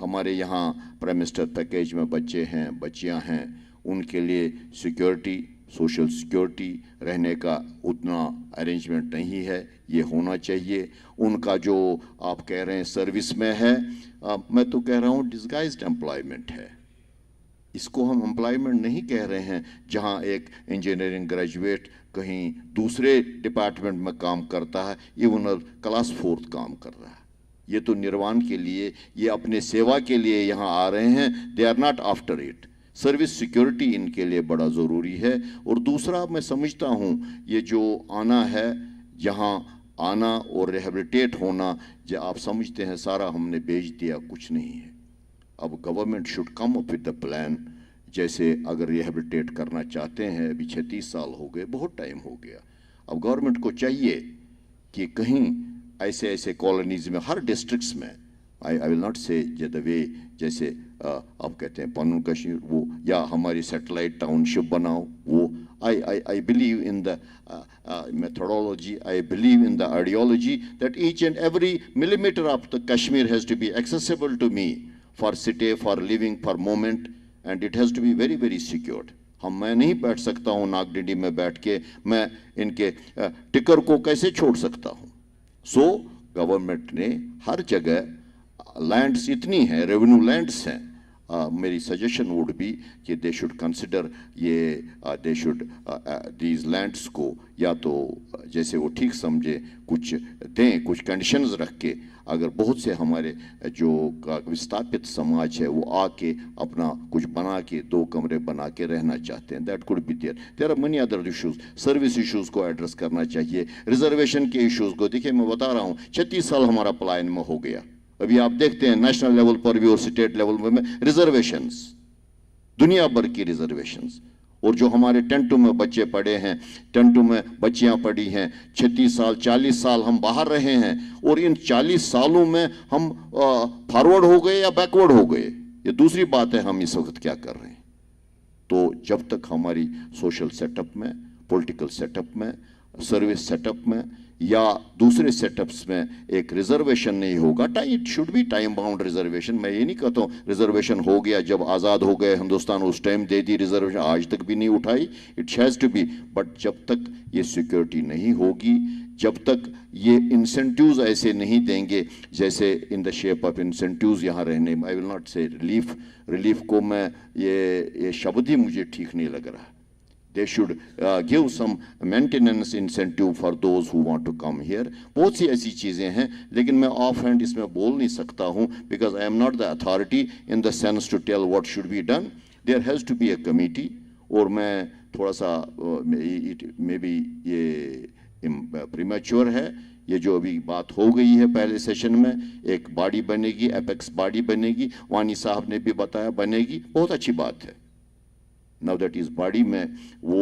हमारे यहाँ प्राइम मिनिस्टर पैकेज में बच्चे हैं, बच्चियाँ हैं, उनके लिए सिक्योरिटी, सोशल सिक्योरिटी, रहने का उतना अरेंजमेंट नहीं है, ये होना चाहिए। उनका जो आप कह रहे हैं सर्विस में है, मैं तो कह रहा हूँ डिस्गाइज्ड एम्प्लॉयमेंट है। इसको हम एम्प्लॉयमेंट नहीं कह रहे हैं। जहाँ एक इंजीनियरिंग ग्रेजुएट कहीं दूसरे डिपार्टमेंट में काम करता है, इवन क्लास 4 काम कर रहा है, ये तो निर्वाण के लिए, ये अपने सेवा के लिए यहाँ आ रहे हैं। They are not after it. Service security इनके लिए बड़ा ज़रूरी है। और दूसरा मैं समझता हूँ ये जो आना है, यहाँ आना और रिहेबिलिटेट होना, जो आप समझते हैं सारा हमने बेच दिया, कुछ नहीं है। अब government should come up with the plan. जैसे अगर रिहेबिलिटेट करना चाहते हैं, अभी 36 साल हो गए, बहुत टाइम हो गया। अब गवर्नमेंट को चाहिए कि कहीं ऐसे ऐसे कॉलोनीज़ में, हर डिस्ट्रिक्ट्स में, आई विल नॉट से द वे जैसे आप कहते हैं पनून कश्मीर, वो या हमारी सैटेलाइट टाउनशिप बनाओ, वो I believe in the methodology, I believe in the ideology that each and every millimeter of the Kashmir has to be accessible to me for stay, for living, for moment, and it has to be very, very secured. मैं नहीं बैठ सकता हूँ नागडिंडी में बैठ के, मैं इनके टिकर को कैसे छोड़ सकता हूँ। सो गवर्नमेंट ने हर जगह लैंड्स इतनी हैं, रेवेन्यू लैंड्स हैं, मेरी सजेशन वुड बी कि दे शुड कंसिडर ये, दे शुड दीज लैंड्स को या तो जैसे वो ठीक समझे कुछ दें, कुछ कंडीशंस रख के। अगर बहुत से हमारे जो विस्थापित समाज है वो आके अपना कुछ बना के, 2 कमरे बना के रहना चाहते हैं, that could be there are many other issues. Service issues को एड्रेस करना चाहिए, रिजर्वेशन के इशूज़ को। देखिए मैं बता रहा हूँ 36 साल हमारा पलायन में हो गया। अभी आप देखते हैं नेशनल लेवल पर भी और स्टेट लेवल में रिजर्वेशंस, दुनिया भर की रिजर्वेशंस। और जो हमारे टेंटों में बच्चे पड़े हैं, टेंटों में बच्चियां पड़ी हैं, 36 साल 40 साल हम बाहर रहे हैं, और इन 40 सालों में हम फॉरवर्ड हो गए या बैकवर्ड हो गए, ये दूसरी बात है। हम इस वक्त क्या कर रहे हैं। तो जब तक हमारी सोशल सेटअप में, पॉलिटिकल सेटअप में, सर्विस सेटअप में या दूसरे सेटअप्स में एक रिजर्वेशन नहीं होगा, it should be time bound reservation. मैं ये नहीं कहता हूँ रिजर्वेशन हो गया जब आज़ाद हो गए हिंदुस्तान उस टाइम दे दी रिजर्वेशन, आज तक भी नहीं उठाई, it has to be. But जब तक ये सिक्योरिटी नहीं होगी, जब तक ये इंसेंटिव्स ऐसे नहीं देंगे जैसे in the shape of incentives यहाँ रहने, आई विल नॉट से रिलीफ को मैं ये शब्द ही मुझे ठीक नहीं लग रहा। They should give some maintenance incentive for those who want to come here. बहुत सी ऐसी चीज़ें हैं, लेकिन मैं ऑफ हैंड इसमें बोल नहीं सकता हूँ, because I am not the authority in the sense to tell what should be done. There has to be a committee. और मैं थोड़ा सा मे बी ये प्रीमेच्योर है, ये जो अभी बात हो गई है पहले सेशन में, एक बॉडी बनेगी, एपेक्स बॉडी बनेगी, वानी साहब ने भी बताया बनेगी, बहुत अच्छी बात है। नाउ दैट इस बॉडी में वो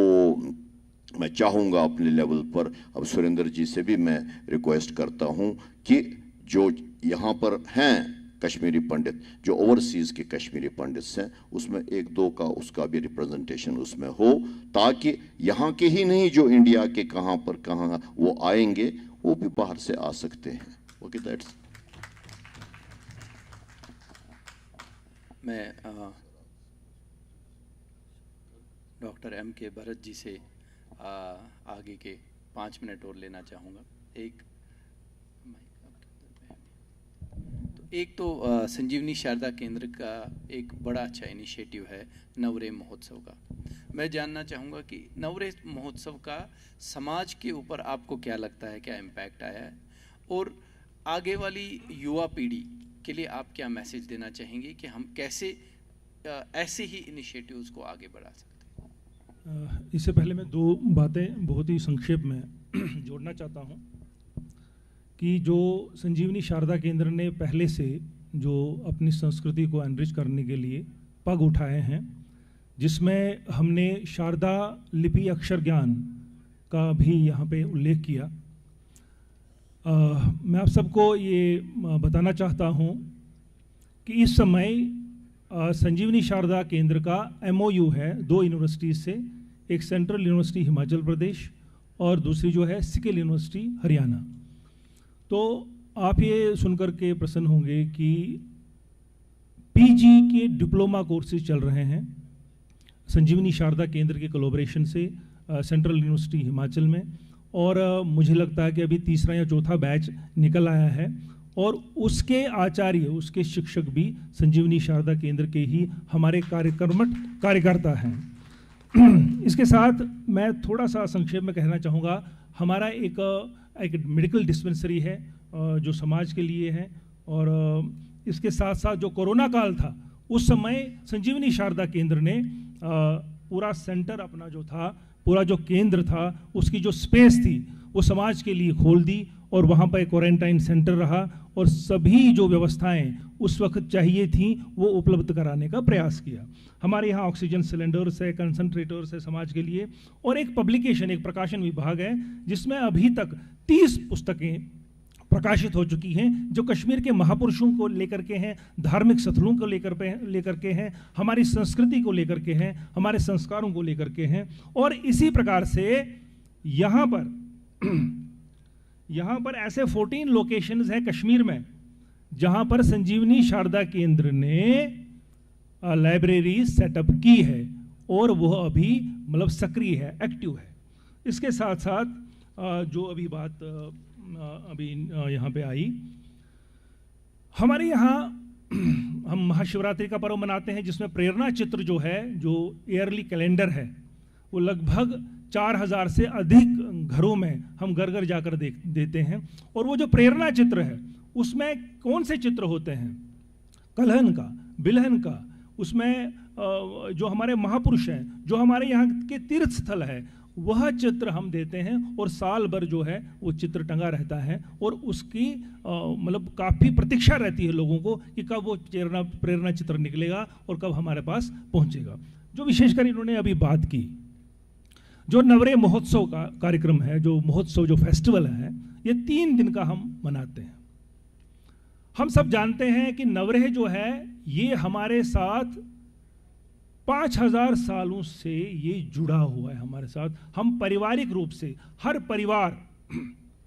मैं चाहूँगा अपने लेवल पर, अब सुरेंद्र जी से भी मैं रिक्वेस्ट करता हूँ कि जो यहाँ पर हैं कश्मीरी पंडित, जो ओवरसीज़ के कश्मीरी पंडित्स हैं, उसमें 1-2 का उसका भी रिप्रेजेंटेशन उसमें हो, ताकि यहाँ के ही नहीं जो इंडिया के कहाँ पर कहाँ वो आएंगे, वो भी बाहर से आ सकते हैं। Okay, that's. मैं डॉक्टर M के भरत जी से आगे के 5 मिनट और लेना चाहूँगा। एक तो संजीवनी शारदा केंद्र का एक बड़ा अच्छा इनिशिएटिव है नवरे महोत्सव का। मैं जानना चाहूँगा कि नवरे महोत्सव का समाज के ऊपर आपको क्या लगता है, क्या इम्पैक्ट आया है, और आगे वाली युवा पीढ़ी के लिए आप क्या मैसेज देना चाहेंगे कि हम कैसे ऐसे ही इनिशिएटिव्स को आगे बढ़ा सकते हैं। इससे पहले मैं दो बातें बहुत ही संक्षेप में जोड़ना चाहता हूं कि जो संजीवनी शारदा केंद्र ने पहले से जो अपनी संस्कृति को एनरिच करने के लिए पग उठाए हैं, जिसमें हमने शारदा लिपि अक्षर ज्ञान का भी यहाँ पे उल्लेख किया। मैं आप सबको ये बताना चाहता हूँ कि इस समय संजीवनी शारदा केंद्र का MOU है 2 यूनिवर्सिटीज़ से, एक सेंट्रल यूनिवर्सिटी हिमाचल प्रदेश और दूसरी जो है सिकिल यूनिवर्सिटी हरियाणा। तो आप ये सुनकर के प्रसन्न होंगे कि PG के डिप्लोमा कोर्सेज चल रहे हैं संजीवनी शारदा केंद्र के कोलैबोरेशन से सेंट्रल यूनिवर्सिटी हिमाचल में, और मुझे लगता है कि अभी तीसरा या चौथा बैच निकल आया है, और उसके आचार्य, उसके शिक्षक भी संजीवनी शारदा केंद्र के ही हमारे कार्यकर्ता हैं। इसके साथ मैं थोड़ा सा संक्षेप में कहना चाहूँगा, हमारा एक मेडिकल डिस्पेंसरी है जो समाज के लिए है, और इसके साथ साथ जो कोरोना काल था उस समय संजीवनी शारदा केंद्र ने पूरा सेंटर अपना जो था, पूरा जो केंद्र था, उसकी जो स्पेस थी वो समाज के लिए खोल दी, और वहाँ पर क्वारंटाइन सेंटर रहा, और सभी जो व्यवस्थाएं उस वक्त चाहिए थी वो उपलब्ध कराने का प्रयास किया। हमारे यहाँ ऑक्सीजन सिलेंडर्स है, कंसंट्रेटर्स है समाज के लिए, और एक पब्लिकेशन, एक प्रकाशन विभाग है जिसमें अभी तक 30 पुस्तकें प्रकाशित हो चुकी हैं, जो कश्मीर के महापुरुषों को लेकर के हैं, धार्मिक स्थलों को लेकर के हैं, हमारी संस्कृति को लेकर के हैं, हमारे संस्कारों को लेकर के हैं। और इसी प्रकार से यहाँ पर ऐसे 14 लोकेशंस हैं कश्मीर में जहाँ पर संजीवनी शारदा केंद्र ने लाइब्रेरी सेटअप की है, और वह अभी मतलब सक्रिय है, एक्टिव है। इसके साथ साथ जो अभी बात अभी यहाँ पे आई, हमारे यहाँ हम महाशिवरात्रि का पर्व मनाते हैं, जिसमें प्रेरणा चित्र जो है, जो ईयरली कैलेंडर है, वो लगभग 4000 से अधिक घरों में हम घर घर जाकर देते हैं। और वो जो प्रेरणा चित्र है उसमें कौन से चित्र होते हैं? कलहन का, बिलहन का, उसमें जो हमारे महापुरुष हैं, जो हमारे यहाँ के तीर्थ स्थल है, वह चित्र हम देते हैं, और साल भर जो है वो चित्र टंगा रहता है, और उसकी मतलब काफ़ी प्रतीक्षा रहती है लोगों को कि कब वो प्रेरणा चित्र निकलेगा और कब हमारे पास पहुँचेगा। जो विशेषकर इन्होंने अभी बात की, जो नवरे महोत्सव का कार्यक्रम है, जो महोत्सव, जो फेस्टिवल है, ये 3 दिन का हम मनाते हैं। हम सब जानते हैं कि नवरेह जो है ये हमारे साथ 5000 सालों से ये जुड़ा हुआ है हमारे साथ। हम पारिवारिक रूप से हर परिवार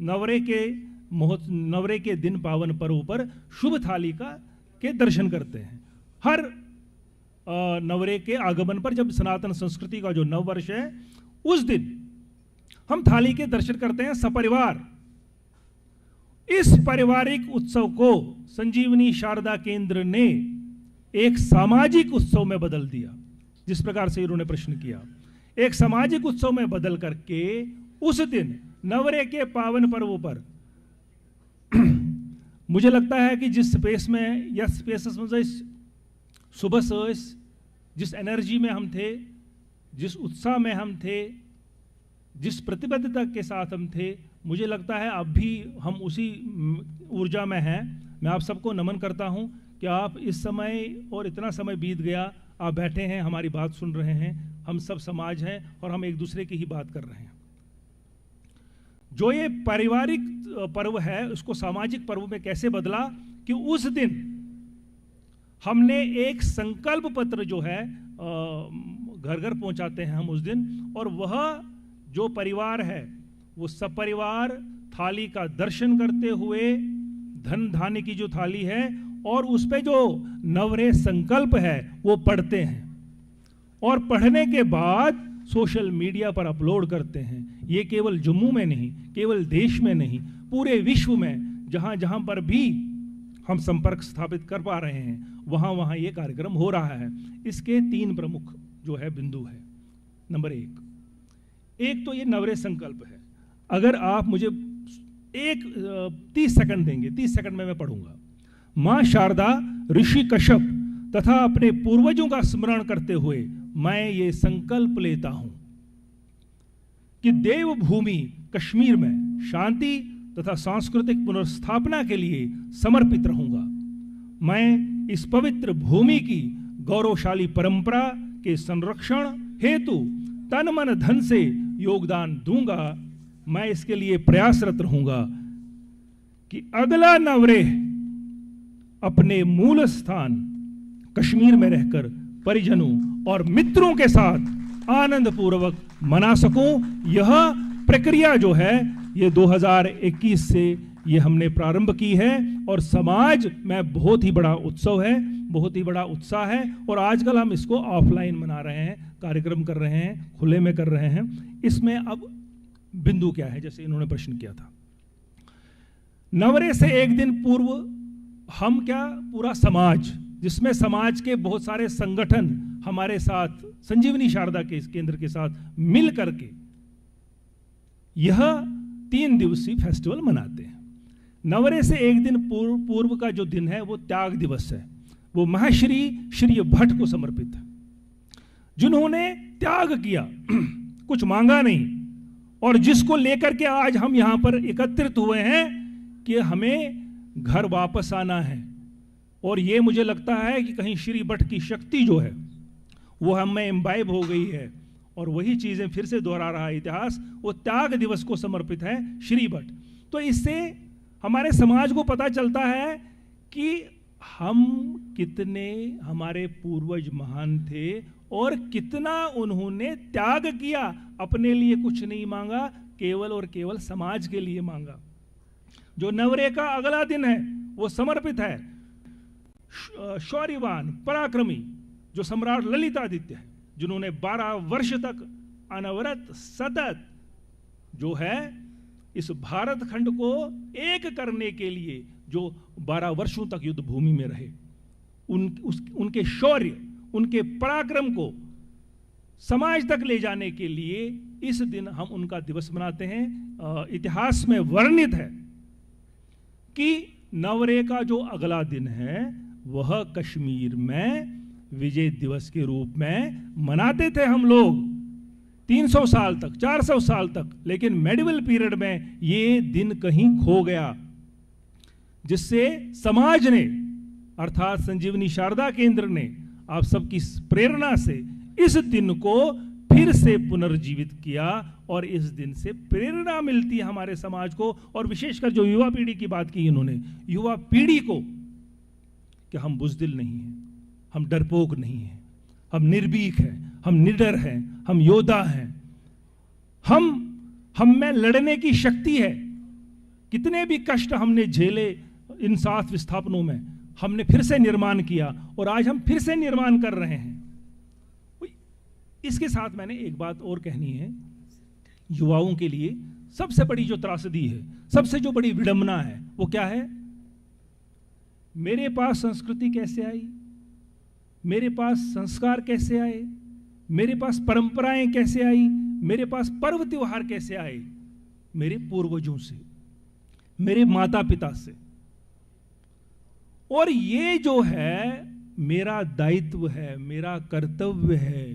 नवरे के दिन पावन पर्व पर शुभ थाली के दर्शन करते हैं। हर नवरे के आगमन पर, जब सनातन संस्कृति का जो नव वर्ष है, उस दिन हम थाली के दर्शन करते हैं सपरिवार। इस पारिवारिक उत्सव को संजीवनी शारदा केंद्र ने एक सामाजिक उत्सव में बदल दिया। जिस प्रकार से इन्होंने प्रश्न किया, एक सामाजिक उत्सव में बदल करके उस दिन नवरे के पावन पर्व पर मुझे लगता है कि जिस स्पेस में या स्पेसेस में सुबह से जिस एनर्जी में हम थे, जिस उत्साह में हम थे, जिस प्रतिबद्धता के साथ हम थे, मुझे लगता है अब भी हम उसी ऊर्जा में हैं। मैं आप सबको नमन करता हूं कि आप इस समय, और इतना समय बीत गया, आप बैठे हैं, हमारी बात सुन रहे हैं। हम सब समाज हैं और हम एक दूसरे की ही बात कर रहे हैं। जो ये पारिवारिक पर्व है, उसको सामाजिक पर्व में कैसे बदला कि उस दिन हमने एक संकल्प पत्र जो है घर घर पहुंचाते हैं हम उस दिन, और वह जो परिवार है वो सपरिवार थाली का दर्शन करते हुए, धन धान्य की जो थाली है और उस पे जो नवरे संकल्प है वो पढ़ते हैं, और पढ़ने के बाद सोशल मीडिया पर अपलोड करते हैं। ये केवल जम्मू में नहीं, केवल देश में नहीं, पूरे विश्व में जहाँ जहाँ पर भी हम संपर्क स्थापित कर पा रहे हैं, वहाँ वहाँ ये कार्यक्रम हो रहा है। इसके 3 प्रमुख जो है बिंदु है। नंबर 1 तो ये नवरे संकल्प है। अगर आप मुझे 30 सेकंड देंगे, 30 सेकंड में मैं पढ़ूंगा। माँ शारदा, ऋषि कश्यप तथा अपने पूर्वजों का स्मरण करते हुए मैं ये संकल्प लेता हूं कि देवभूमि कश्मीर में शांति तथा सांस्कृतिक पुनर्स्थापना के लिए समर्पित रहूंगा। मैं इस पवित्र भूमि की गौरवशाली परंपरा के संरक्षण हेतु तन मन धन से योगदान दूंगा। मैं इसके लिए प्रयासरत रहूंगा कि अगला नवरेह अपने मूल स्थान कश्मीर में रहकर परिजनों और मित्रों के साथ आनंद पूर्वक मना सकूं। यह प्रक्रिया जो है ये 2021 से ये हमने प्रारंभ की है और समाज में बहुत ही बड़ा उत्सव है, बहुत ही बड़ा उत्साह है। और आजकल हम इसको ऑफलाइन मना रहे हैं, कार्यक्रम कर रहे हैं, खुले में कर रहे हैं। इसमें अब बिंदु क्या है, जैसे इन्होंने प्रश्न किया था, नवरे से एक दिन पूर्व हम क्या, पूरा समाज, जिसमें समाज के बहुत सारे संगठन हमारे साथ संजीवनी शारदा के केंद्र के साथ मिल करके यह 3 दिवसीय फेस्टिवल मनाते हैं। नवरे से एक दिन पूर्व का जो दिन है वो त्याग दिवस है। वो महर्षि श्री भट्ट को समर्पित है, जिन्होंने त्याग किया, कुछ मांगा नहीं, और जिसको लेकर के आज हम यहां पर एकत्रित हुए हैं कि हमें घर वापस आना है। और ये मुझे लगता है कि कहीं श्री भट्ट की शक्ति जो है वो हमें इम्बाइब हो गई है और वही चीजें फिर से दोहरा रहा है इतिहास। वो त्याग दिवस को समर्पित है श्री भट्ट। तो इससे हमारे समाज को पता चलता है कि हम कितने, हमारे पूर्वज महान थे और कितना उन्होंने त्याग किया, अपने लिए कुछ नहीं मांगा, केवल और केवल समाज के लिए मांगा। जो नवरे का अगला दिन है वो समर्पित है शौर्यवान पराक्रमी जो सम्राट ललितादित्य है, जिन्होंने 12 वर्ष तक अनवरत सतत जो है इस भारत खंड को एक करने के लिए जो 12 वर्षों तक युद्ध भूमि में रहे, उनके शौर्य, उनके पराक्रम को समाज तक ले जाने के लिए इस दिन हम उनका दिवस मनाते हैं। इतिहास में वर्णित है कि नवरे का जो अगला दिन है वह कश्मीर में विजय दिवस के रूप में मनाते थे हम लोग 300 साल तक, 400 साल तक। लेकिन मेडिवल पीरियड में ये दिन कहीं खो गया, जिससे समाज ने अर्थात संजीवनी शारदा केंद्र ने आप सबकी प्रेरणा से इस दिन को फिर से पुनर्जीवित किया और इस दिन से प्रेरणा मिलती है हमारे समाज को। और विशेषकर जो युवा पीढ़ी की बात की इन्होंने, युवा पीढ़ी को कि हम बुज़दिल नहीं हैं, हम डरपोक नहीं हैं, हम निर्भीक हैं, हम निडर हैं, हम योद्धा हैं, हम में लड़ने की शक्ति है। कितने भी कष्ट हमने झेले इन 7 विस्थापनों में, हमने फिर से निर्माण किया और आज हम फिर से निर्माण कर रहे हैं। इसके साथ मैंने एक बात और कहनी है, युवाओं के लिए सबसे बड़ी जो त्रासदी है, सबसे जो बड़ी विडंबना है, वो क्या है? मेरे पास संस्कृति कैसे आई, मेरे पास संस्कार कैसे आए, मेरे पास परंपराएं कैसे आई, मेरे पास पर्व त्योहार कैसे आए? मेरे पूर्वजों से, मेरे माता पिता से। और ये जो है मेरा दायित्व है, मेरा कर्तव्य है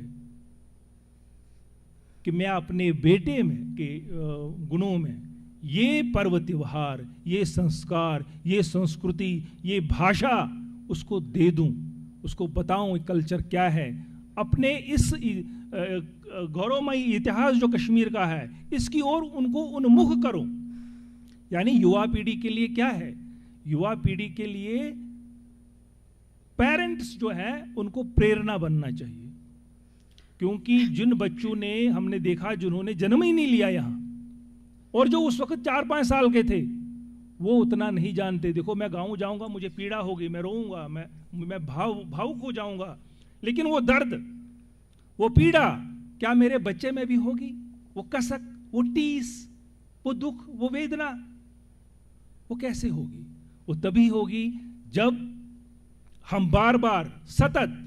कि मैं अपने बेटे में के गुणों में ये पर्व त्योहार, ये संस्कार, ये संस्कृति, ये भाषा उसको दे दूं, उसको बताऊं कल्चर क्या है। अपने इस गौरवमयी इतिहास जो कश्मीर का है इसकी ओर उनको उन्मुख करो। यानी युवा पीढ़ी के लिए क्या है? युवा पीढ़ी के लिए पेरेंट्स जो है उनको प्रेरणा बनना चाहिए, क्योंकि जिन बच्चों ने हमने देखा जिन्होंने जन्म ही नहीं लिया यहाँ और जो उस वक्त 4-5 साल के थे वो उतना नहीं जानते। देखो मैं गाँव जाऊंगा मुझे पीड़ा होगी, मैं रोऊंगा, मैं भावुक हो जाऊंगा, लेकिन वो दर्द, वो पीड़ा क्या मेरे बच्चे में भी होगी? वो कसक, वो टीस, वो दुख, वो वेदना वो कैसे होगी? वो तभी होगी जब हम बार बार सतत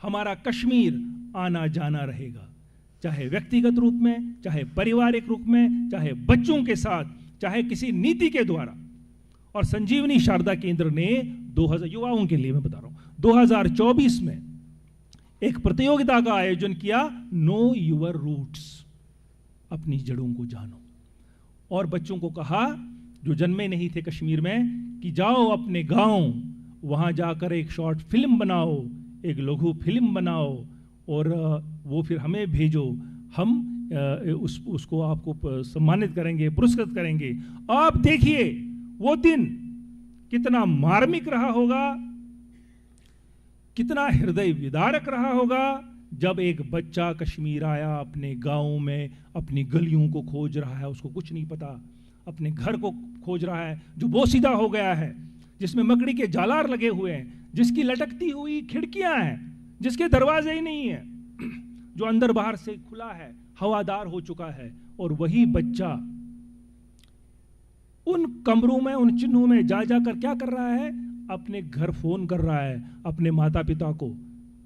हमारा कश्मीर आना जाना रहेगा, चाहे व्यक्तिगत रूप में, चाहे पारिवारिक रूप में, चाहे बच्चों के साथ, चाहे किसी नीति के द्वारा। और संजीवनी शारदा केंद्र ने 2000 युवाओं के लिए मैं बता रहा हूं 2024 में एक प्रतियोगिता का आयोजन किया, नो योर रूट्स, अपनी जड़ों को जानो। और बच्चों को कहा जो जन्मे नहीं थे कश्मीर में कि जाओ अपने गांव, वहाँ जाकर एक शॉर्ट फिल्म बनाओ, एक लघु फिल्म बनाओ और वो फिर हमें भेजो, हम उसको आपको सम्मानित करेंगे, पुरस्कृत करेंगे। आप देखिए वो दिन कितना मार्मिक रहा होगा, कितना हृदय विदारक रहा होगा जब एक बच्चा कश्मीर आया, अपने गांव में अपनी गलियों को खोज रहा है, उसको कुछ नहीं पता, अपने घर को खोज रहा है जो बोसीदा हो गया है, जिसमें मकड़ी के जालार लगे हुए हैं, जिसकी लटकती हुई खिड़कियां हैं, जिसके दरवाजे ही नहीं है, जो अंदर बाहर से खुला है, हवादार हो चुका है। और वही बच्चा उन कमरों में, उन चिन्हों में जा जाकर क्या कर रहा है, अपने घर फोन कर रहा है, अपने माता पिता को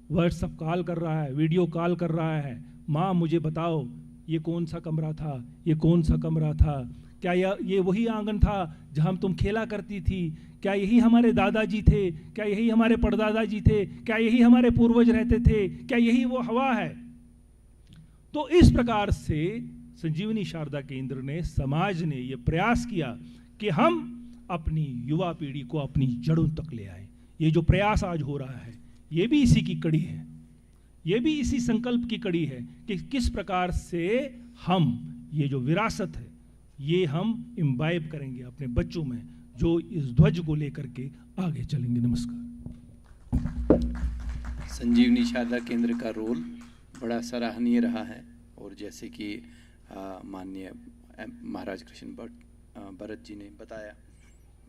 व्हाट्सएप कॉल कर रहा है, वीडियो कॉल कर रहा है, माँ मुझे बताओ ये कौन सा कमरा था, ये कौन सा कमरा था, क्या ये वही आंगन था जहां तुम खेला करती थी, क्या यही हमारे दादाजी थे, क्या यही हमारे परदादाजी थे, क्या यही हमारे पूर्वज रहते थे, क्या यही वो हवा है। तो इस प्रकार से संजीवनी शारदा केंद्र ने, समाज ने ये प्रयास किया कि हम अपनी युवा पीढ़ी को अपनी जड़ों तक ले आए। ये जो प्रयास आज हो रहा है ये भी इसी की कड़ी है, ये भी इसी संकल्प की कड़ी है कि किस प्रकार से हम ये जो विरासत है ये हम इम्बाइब करेंगे अपने बच्चों में, जो इस ध्वज को लेकर के आगे चलेंगे। नमस्कार। संजीवनी शारदा केंद्र का रोल बड़ा सराहनीय रहा है और जैसे कि माननीय महाराज कृष्ण भट्ट जी ने बताया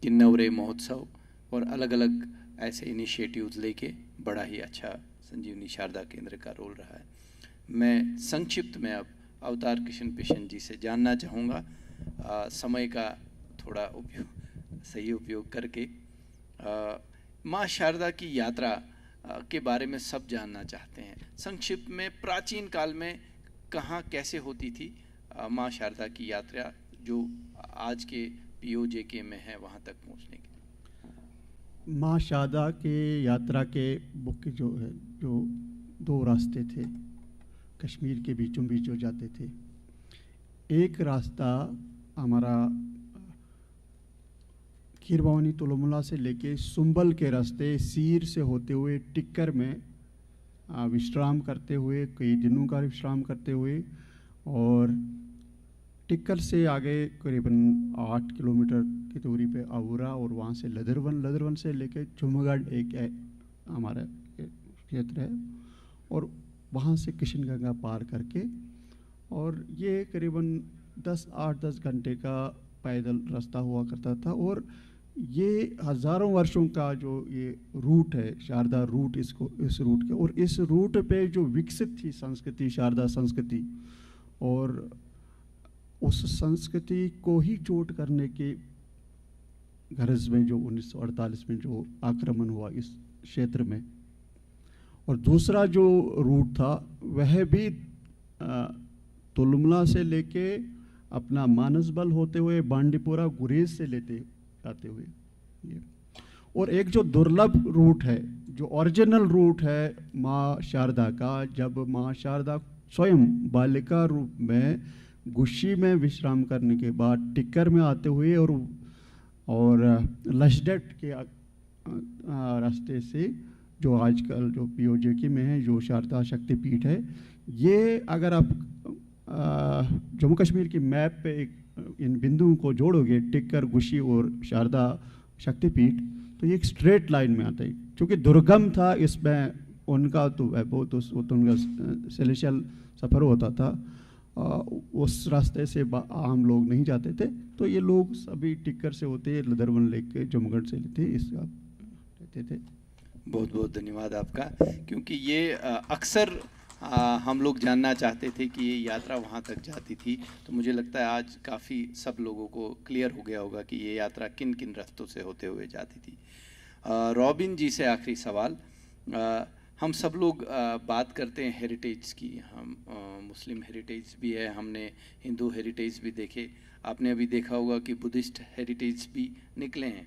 कि नवरे महोत्सव और अलग अलग ऐसे इनिशिएटिव्स लेके बड़ा ही अच्छा संजीवनी शारदा केंद्र का रोल रहा है। मैं संक्षिप्त में अब अवतार किशन पिशन जी से जानना चाहूँगा, समय का थोड़ा सही उपयोग करके माँ शारदा की यात्रा के बारे में सब जानना चाहते हैं। संक्षिप्त में प्राचीन काल में कहाँ कैसे होती थी माँ शारदा की यात्रा, जो आज के POJK में है वहाँ तक पहुँचने के। माँ शारदा के यात्रा के मुख्य जो है, जो दो रास्ते थे कश्मीर के बीचों बीच जो जाते थे। एक रास्ता हमारा खीरभवानी तुलमुला से लेके सुंबल के रास्ते सीर से होते हुए टिक्कर में विश्राम करते हुए, कई दिनों का विश्राम करते हुए, और टिक्कर से आगे करीबन 8 किलोमीटर की दूरी पे आउरा और वहाँ से लदरवन से लेके चुमगढ़ एक हमारा क्षेत्र है, और वहाँ से किशनगंगा पार करके, और ये करीबन 8-10 घंटे का पैदल रास्ता हुआ करता था। और ये हज़ारों वर्षों का जो ये रूट है, शारदा रूट, इसको इस रूट के, और इस रूट पे जो विकसित थी संस्कृति, शारदा संस्कृति, और उस संस्कृति को ही चोट करने के गरज में जो 1948 में जो आक्रमण हुआ इस क्षेत्र में, और दूसरा जो रूट था वह भी तुलमुला से लेके अपना मानसबल होते हुए बांडीपुरा गुरेज से लेते आते हुए ये, और एक जो दुर्लभ रूट है, जो ओरिजिनल रूट है माँ शारदा का, जब माँ शारदा स्वयं बालिका रूप में गुशी में विश्राम करने के बाद टिक्कर में आते हुए और लशडेट के रास्ते से जो आजकल जो POJK में है, जो शारदा शक्तिपीठ है, ये अगर आप जम्मू कश्मीर की मैप पे इन बिंदुओं को जोड़ोगे, टिक्कर, गुशी और शारदा शक्तिपीठ, तो ये एक स्ट्रेट लाइन में आता है। क्योंकि दुर्गम था, इसमें उनका तो बहुत उनका सेलेशियल सफ़र होता था, उस रास्ते से आम लोग नहीं जाते थे, तो ये लोग सभी टिक्कर से होते, लदरवन लेके जमगढ़ से लेते इसका रहते थे। बहुत बहुत धन्यवाद आपका, क्योंकि ये अक्सर हम लोग जानना चाहते थे कि ये यात्रा वहाँ तक जाती थी, तो मुझे लगता है आज काफ़ी सब लोगों को क्लियर हो गया होगा कि ये यात्रा किन किन रास्तों से होते हुए जाती थी। रॉबिन जी से आखिरी सवाल। हम सब लोग बात करते हैं हेरिटेज की, हम मुस्लिम हेरिटेज भी है, हमने हिंदू हेरिटेज भी देखे, आपने अभी देखा होगा कि बुद्धिस्ट हेरिटेज भी निकले हैं।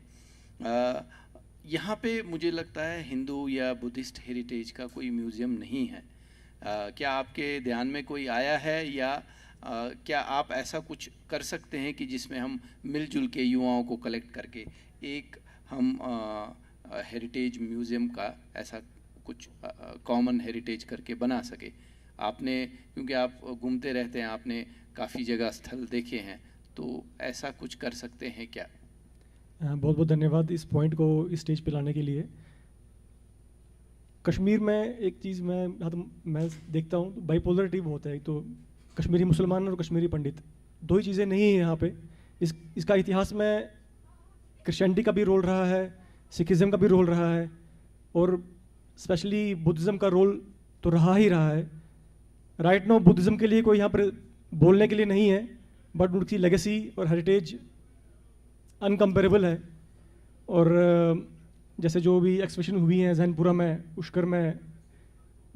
यहाँ पे मुझे लगता है हिंदू या बुद्धिस्ट हेरिटेज का कोई म्यूज़ियम नहीं है। क्या आपके ध्यान में कोई आया है, या क्या आप ऐसा कुछ कर सकते हैं कि जिसमें हम मिलजुल के युवाओं को कलेक्ट करके एक हम हेरिटेज म्यूज़ियम का ऐसा कुछ कॉमन हेरिटेज करके बना सके? आपने, क्योंकि आप घूमते रहते हैं, आपने काफ़ी जगह स्थल देखे हैं, तो ऐसा कुछ कर सकते हैं क्या? बहुत बहुत धन्यवाद इस पॉइंट को इस स्टेज पे लाने के लिए। कश्मीर में एक चीज़ मैं देखता हूँ, बाइपोलरिटी बहुत है। तो कश्मीरी मुसलमान और कश्मीरी पंडित दो ही चीज़ें नहीं है यहाँ पे। इसका इतिहास में क्रिश्चियनिटी का भी रोल रहा है, सिखिज़म का भी रोल रहा है, और स्पेशली बुद्धिज़्म का रोल तो रहा ही रहा है। राइट नो बुद्धिज़्म के लिए कोई यहाँ पर बोलने के लिए नहीं है, बट उनकी लेगेसी और हेरिटेज अनकम्पेरेबल है। और जैसे जो भी एक्सप्रेशन हुई हैं जहनपुरा में, उश्कर में,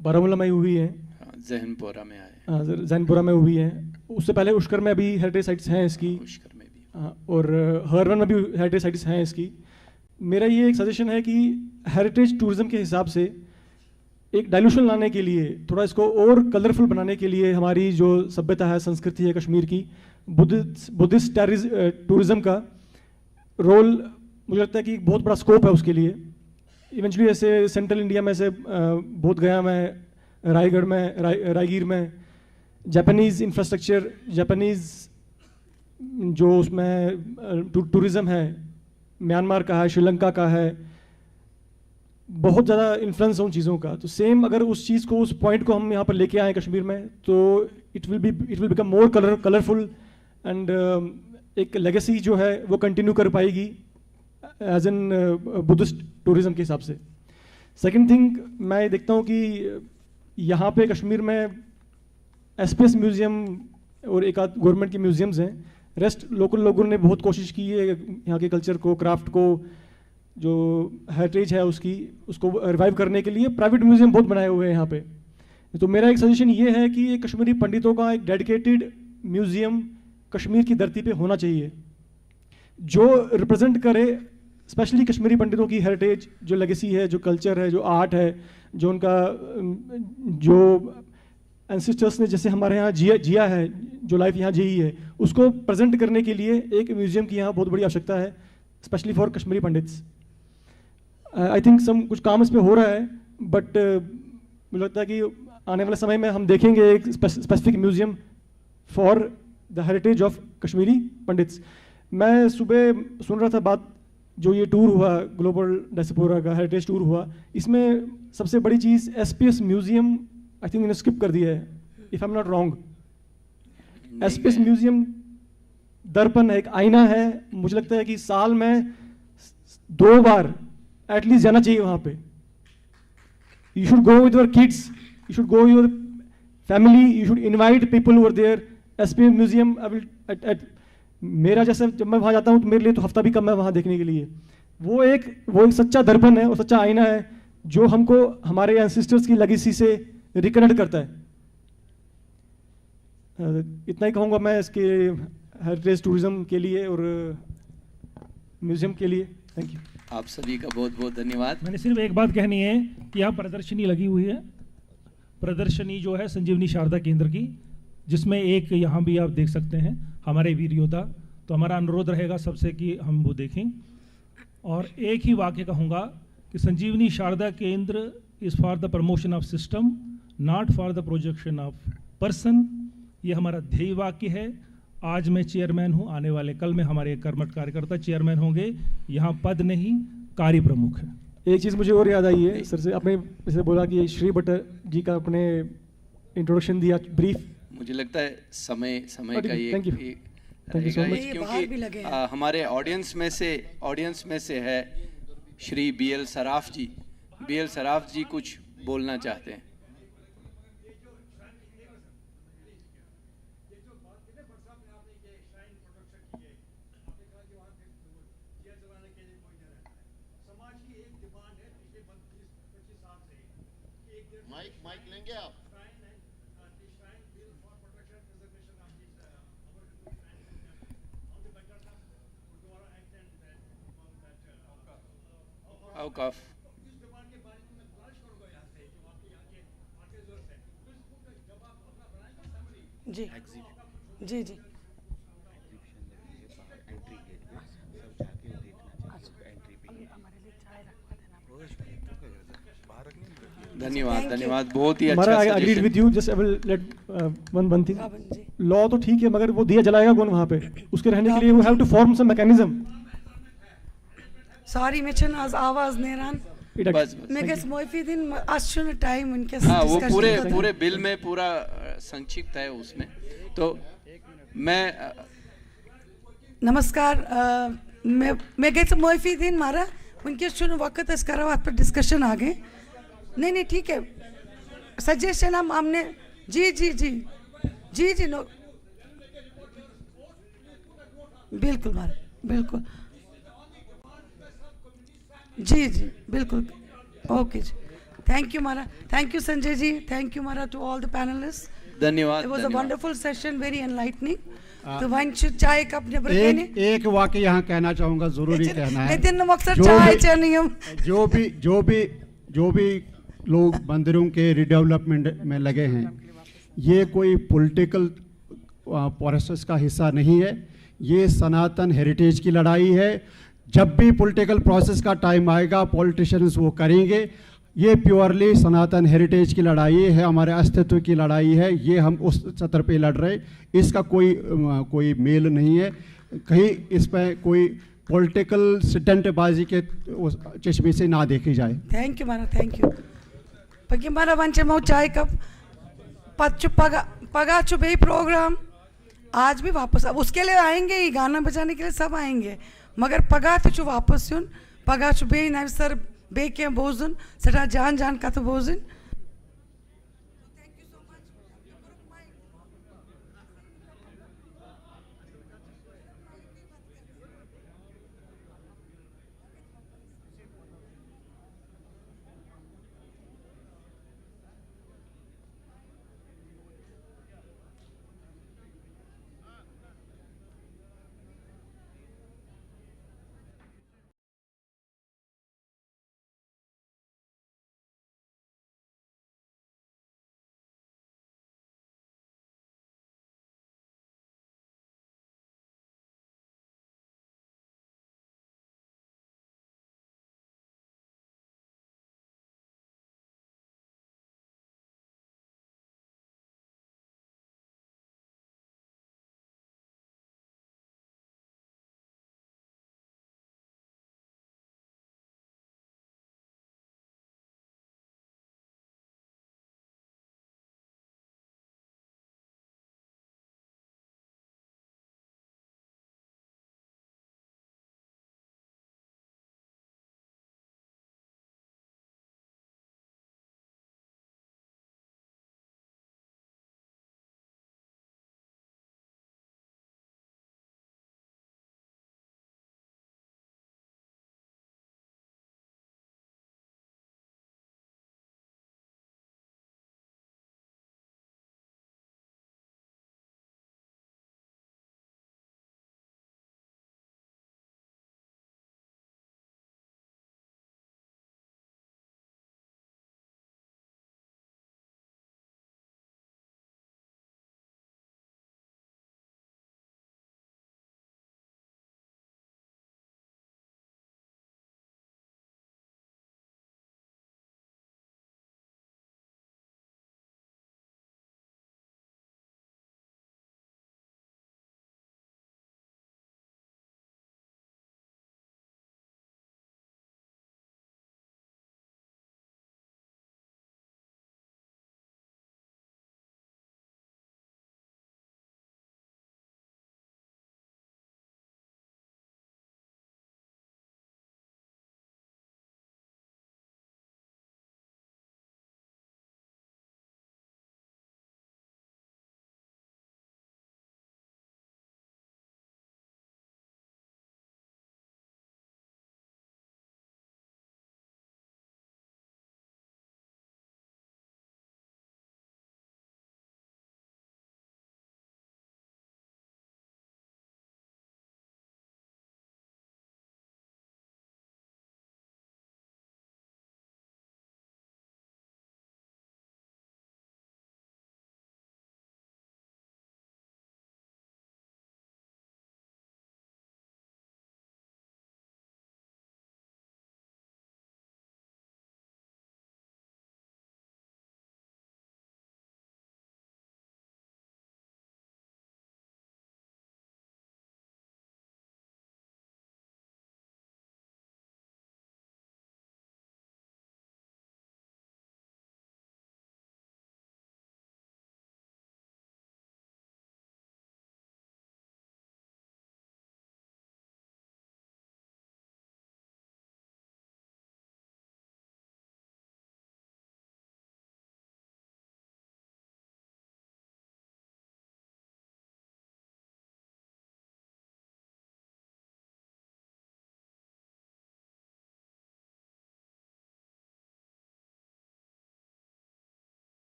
बारामूला में हुई है, जहनपुरा में आए, जहनपुरा में हुई है, उससे पहले उश्कर में भी हेरिटेज साइट्स हैं इसकी, उश्कर में भी, और हरवन में भी हेरिटेज साइट्स हैं इसकी। मेरा ये एक सजेशन है कि हेरिटेज टूरिज्म के हिसाब से एक डाइल्यूशन लाने के लिए, थोड़ा इसको और कलरफुल बनाने के लिए, हमारी जो सभ्यता है, संस्कृति है कश्मीर की, बुद्धिस्ट टूरिज्म का रोल मुझे लगता है कि बहुत बड़ा स्कोप है उसके लिए। इवेंचुअली ऐसे सेंट्रल इंडिया में से बोध गया में, रायगढ़ में, रायगीर में जापानीज़ इंफ्रास्ट्रक्चर, जापानीज़ जो उसमें टूरिज़्म है, म्यांमार का है, श्रीलंका का है, बहुत ज़्यादा इन्फ्लुएंस है उन चीज़ों का। तो सेम अगर उस चीज़ को, उस पॉइंट को हम यहाँ पर लेके आए कश्मीर में, तो it will become more colourful and एक लेगेसी जो है वो कंटिन्यू कर पाएगी एज एन बुद्धिस्ट टूरिज्म के हिसाब से। सेकंड थिंग, मैं देखता हूँ कि यहाँ पे कश्मीर में एसपीएस म्यूज़ियम और एक आध गवर्नमेंट के म्यूज़ियम्स हैं। रेस्ट लोकल लोगों ने बहुत कोशिश की है यहाँ के कल्चर को, क्राफ्ट को, जो हेरिटेज है उसको रिवाइव करने के लिए प्राइवेट म्यूज़ियम बहुत बनाए हुए हैं यहाँ पे। तो मेरा एक सजेशन ये है कि कश्मीरी पंडितों का एक डेडिकेटेड म्यूज़ियम कश्मीर की धरती पे होना चाहिए, जो रिप्रेजेंट करे स्पेशली कश्मीरी पंडितों की हेरिटेज, जो लेगेसी है, जो कल्चर है, जो आर्ट है, जो उनका जो एंसेस्टर्स ने जैसे हमारे यहाँ जिया है, जो लाइफ यहाँ जी है, उसको प्रेजेंट करने के लिए एक म्यूज़ियम की यहाँ बहुत बड़ी आवश्यकता है, specially for Kashmiri pandits. I think कुछ काम इस पर हो रहा है, बट मुझे लगता है कि आने वाले समय में हम देखेंगे एक specific museum for the heritage of Kashmiri pandits. मैं सुबह सुन रहा था बात, जो ये टूर हुआ ग्लोबल डायस्पोरा का हेरिटेज टूर हुआ, इसमें सबसे बड़ी चीज़ एसपीएस म्यूज़ियम आई थिंक इन्हें स्किप कर दिया है, if I am not wrong. SPS museum दर्पण है, एक आईना है। मुझे लगता है कि साल में 2 बार एटलीस्ट जाना चाहिए वहाँ पे। You should go with your kids, you should go your family, you should invite people over there. SPS museum I will मेरा जैसे जब मैं वहाँ जाता हूँ तो मेरे लिए तो हफ्ता भी कम है वहाँ देखने के लिए। वो एक सच्चा दर्पण है और सच्चा आईना है जो हमको हमारे एंसेस्टर्स की लेगेसी से रिकनेक्ट करता है। इतना ही कहूँगा मैं इसके हेरिटेज टूरिज्म के लिए और म्यूज़ियम के लिए। Thank you. आप सभी का बहुत बहुत धन्यवाद। मैंने सिर्फ एक बात कहनी है कि यहाँ प्रदर्शनी लगी हुई है, प्रदर्शनी जो है संजीवनी शारदा केंद्र की, जिसमें एक यहाँ भी आप देख सकते हैं हमारे वीर योद्धा। तो हमारा अनुरोध रहेगा सबसे कि हम वो देखें। और एक ही वाक्य कहूँगा कि संजीवनी शारदा केंद्र is for the promotion of system, not for the projection of person. ये हमारा ध्येय वाक्य है। आज मैं चेयरमैन हूँ, आने वाले कल में हमारे कर्मठ कार्यकर्ता चेयरमैन होंगे। यहाँ पद नहीं, कार्य प्रमुख है। एक चीज़ मुझे और याद आई है सर से, आपने जैसे बोला कि श्री भट्ट जी का अपने इंट्रोडक्शन दिया ब्रीफ, मुझे लगता है समय का ये थैंक यू सो मच, क्योंकि हमारे ऑडियंस में से है श्री बीएल सराफ जी। बीएल सराफ जी कुछ बोलना चाहते हैं। माइक लेंगे आप? औकाफ जी जी जी धन्यवाद धन्यवाद, बहुत ही हमारा अच्छा I agreed with you, just I will let one thing, law तो ठीक है मगर वो दिया जलाएगा कौन वहाँ पे? उसके रहने के लिए we have to form some mechanism. Sorry मैं छन आज आवाज नेरान बस मैं गस मोइफी दिन आज टाइम उनके हाँ, वो पूरे बिल में पूरा संक्षिप्त है उसमें, तो मैं नमस्कार मैं गए मोइफी दिन मारा उनके वक्त अस करो अत पर डिस्कशन आगे। नहीं ठीक है, सजेशन हमने जी जी जी जी जी नो बिल्कुल मारा बिल्कुल जी जी बिल्कुल ओके जी, थैंक यू मारा, thank you Sanjay ji, thank you मारा टू ऑल द पैनलिस्ट, धन्यवाद। It was a wonderful session, very enlightening. तो वंश चाय कप ने बरकेने एक वाक्य यहाँ कहना चाहूँगा, जरूरी कहना है। नितिन मकसद चाय चाहिए हम जो भी लोग मंदिरों के रिडेवलपमेंट में लगे हैं, ये कोई पॉलिटिकल प्रोसेस का हिस्सा नहीं है, ये सनातन हेरिटेज की लड़ाई है। जब भी पॉलिटिकल प्रोसेस का टाइम आएगा पॉलिटिशियंस वो करेंगे, ये प्योरली सनातन हेरिटेज की लड़ाई है, हमारे अस्तित्व की लड़ाई है, ये हम उस सतर पे लड़ रहे, इसका कोई मेल नहीं है, कहीं इस पर कोई पॉलिटिकल स्टंटबाजी के चश्मे से ना देखी जाए। थैंक यू मारा, थैंक यू पक्की मारा वंश मो चाय कप पच्चु पगा चु बे प्रोग्राम आज भी वापस, अब उसके लिए आएंगे ही, गाना बजाने के लिए सब आएंगे, मगर पगा तो वापस सुन पगा चु बे ना सर बे क्या बोजुन सटा जान कथ बोजुन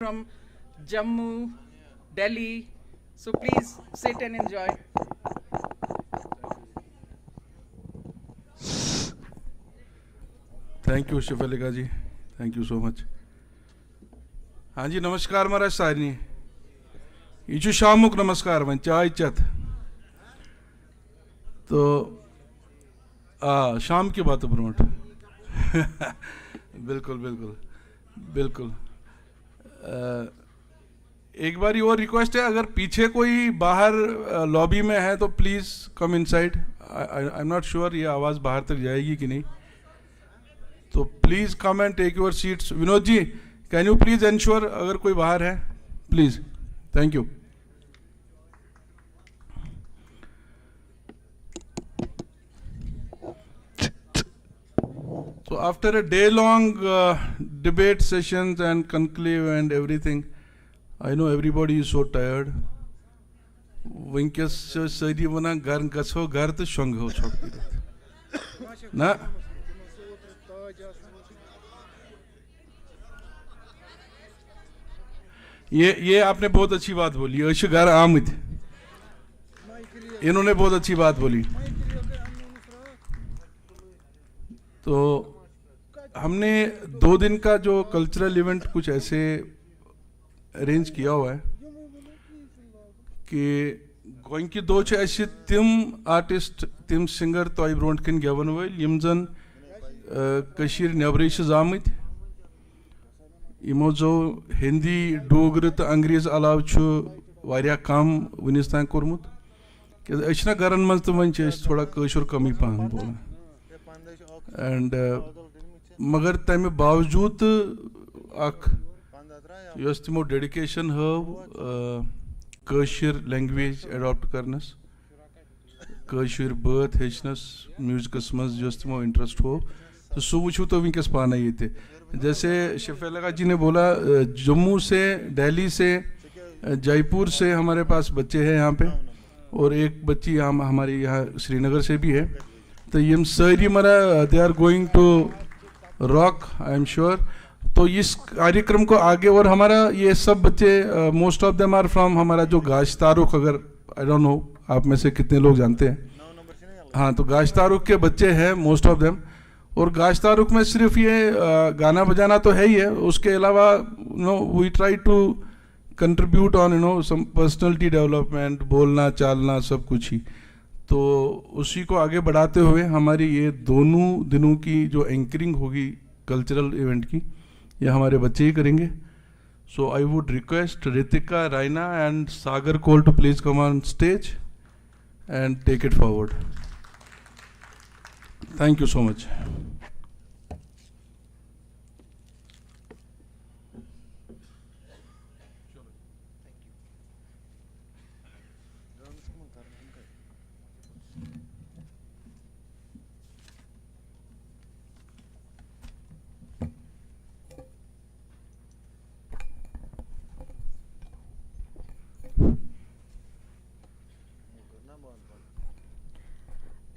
from Jammu, Delhi. So please sit and enjoy. Thank you, Shefalika ji. Thank you so much. हाँ जी नमस्कार महाराज सारनी ये शामुक नमस्कार वन चाय चत तो शाम की बात ब्रोट बिल्कुल बिल्कुल बिल्कुल एक बार और रिक्वेस्ट है अगर पीछे कोई बाहर लॉबी में है तो please come inside I am not sure ये आवाज़ बाहर तक जाएगी कि नहीं तो please come and take your seats Vinod ji can you please ensure अगर कोई बाहर है please thank you So after a day-long debate sessions and conclave and everything, I know everybody is so tired. Winkas sadi wana gar gaso gar to shong ho chok na. ये आपने बहुत अच्छी बात बोली ऐश घर आमद इन्होंने बहुत अच्छी बात बोली तो हमने 2 दिन का जो कल्चरल इवेंट कुछ ऐसे अरेंज किया हुआ है कि गोइंकी 2 ऐसे तिम आर्टिस्ट तिम सिंगर तो ब्रोट कन गेवन वल यम जन कशीर नेबरे आमद यमो जो हिंदी डोगर तो अंग्रेज अलाव वारिया कम वनिस तान कोरमुत क्या गरन मज तो वन थोड़ा कशुर कमी पहन बोला एंड मगर तमें बावजूद तमो डेडिकेशन हव कशर लैंग्वेज एडॉप्ट करनस कशर बात हेचनस म्यूजिकस मज तमो इंटरेस्ट हो तो सह वो तो वनकस पाना ये जैसे शफीला जी ने बोला जम्मू से दिल्ली से जयपुर से हमारे पास बच्चे हैं यहाँ पे और एक बच्ची हमारे यहाँ श्रीनगर से भी है तो ये सारी मरा they are going to rock I am sure तो इस कार्यक्रम को आगे और हमारा ये सब बच्चे most of them are from हमारा जो गाश तारुख अगर आई डोंट नो आप में से कितने लोग जानते हैं हाँ तो गाश तारुख के बच्चे हैं मोस्ट ऑफ देम और गाश तारुख में सिर्फ ये गाना बजाना तो है ही है उसके अलावा no we try to contribute on some personality development बोलना चालना सब कुछ ही तो उसी को आगे बढ़ाते हुए हमारी ये दोनों दिनों की जो एंकरिंग होगी कल्चरल इवेंट की ये हमारे बच्चे ही करेंगे so I would request Ritika Raina and Sagar Kaul to please come on stage and take it forward thank you so much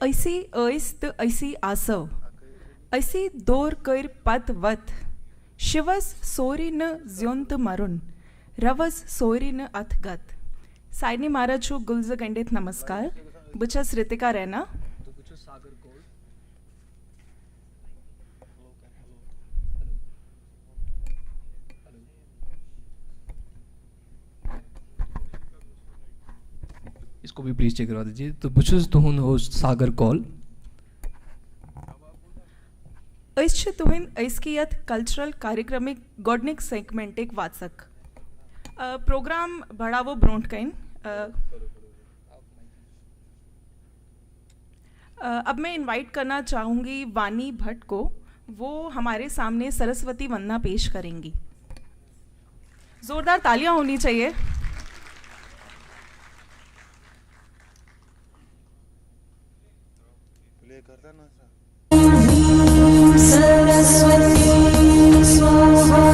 ऐसी ऐस तो ऐसी आसव ऐसी दोर कर पत वत शिवस सोरी न ज्योंत मरुन रवस सोरी न अथगत साइनी मारा छु गुल्ज गंडित नमस्कार बुचस रितिका रैना इसको भी प्लीज चेक करवा दीजिए तो बुचस तुहन होस्ट सागर कॉल ऐश तुहन ऐस की यथ कल्चरल कार्यक्रमिक गॉडनिक सेगमेंट एक वाचक प्रोग्राम बढ़ावो ब्रोंट कइन अब मैं इनवाइट करना चाहूँगी वानी भट्ट को वो हमारे सामने सरस्वती वंदना पेश करेंगी जोरदार तालियां होनी चाहिए सरस्वती स्वाहा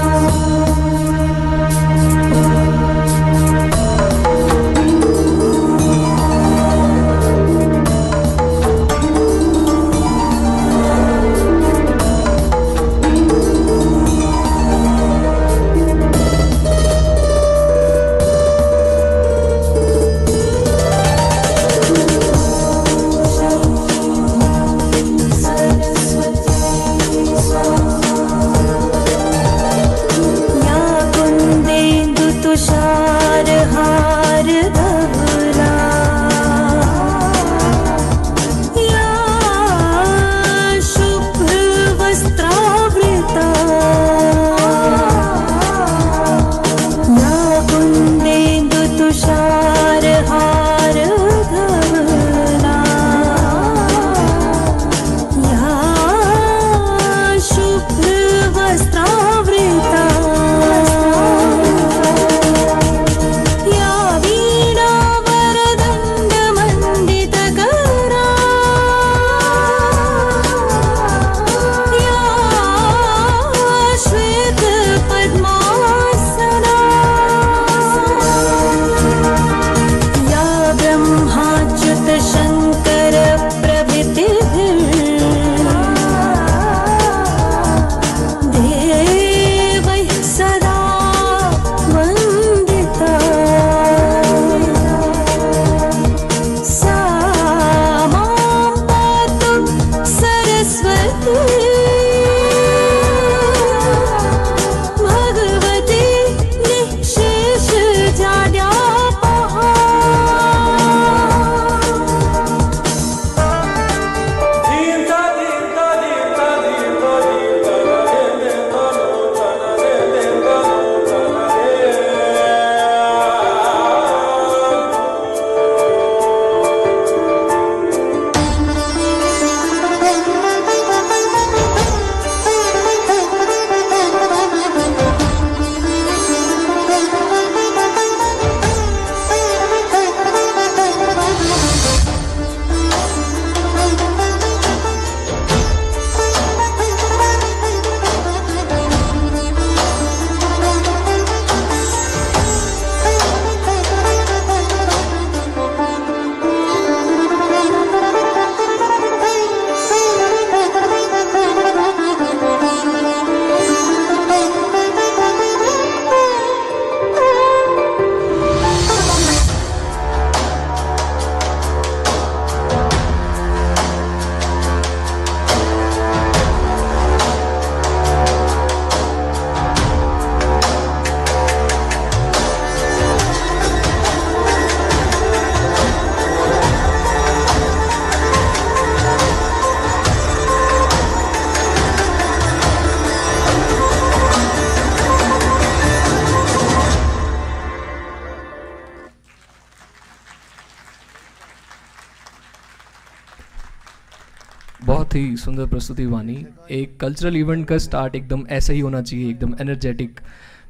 बहुत ही सुंदर प्रस्तुति वानी। एक कल्चरल इवेंट का स्टार्ट एकदम ऐसा ही होना चाहिए, एकदम एनर्जेटिक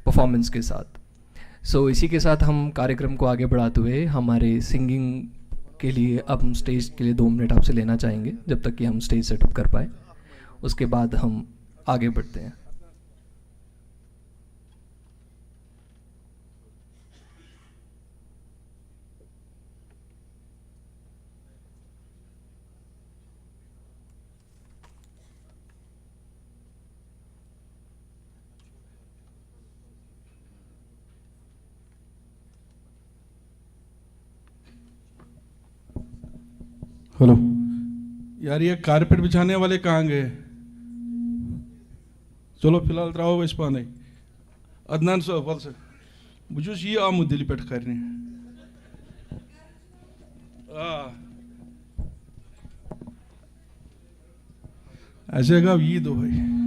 परफॉर्मेंस के साथ। सो इसी के साथ हम कार्यक्रम को आगे बढ़ाते हुए हमारे सिंगिंग के लिए अब हम स्टेज के लिए 2 मिनट आपसे लेना चाहेंगे, जब तक कि हम स्टेज सेटअप कर पाए। उसके बाद हम आगे बढ़ते हैं। हेलो यार, ये कारपेट बिछाने वाले कहाँ गए? चलो फिलहाल त्राओ इस पाने अदनान साहब से बुझुस ये आमुद दिल पेट करने ऐसे का ये दो भाई।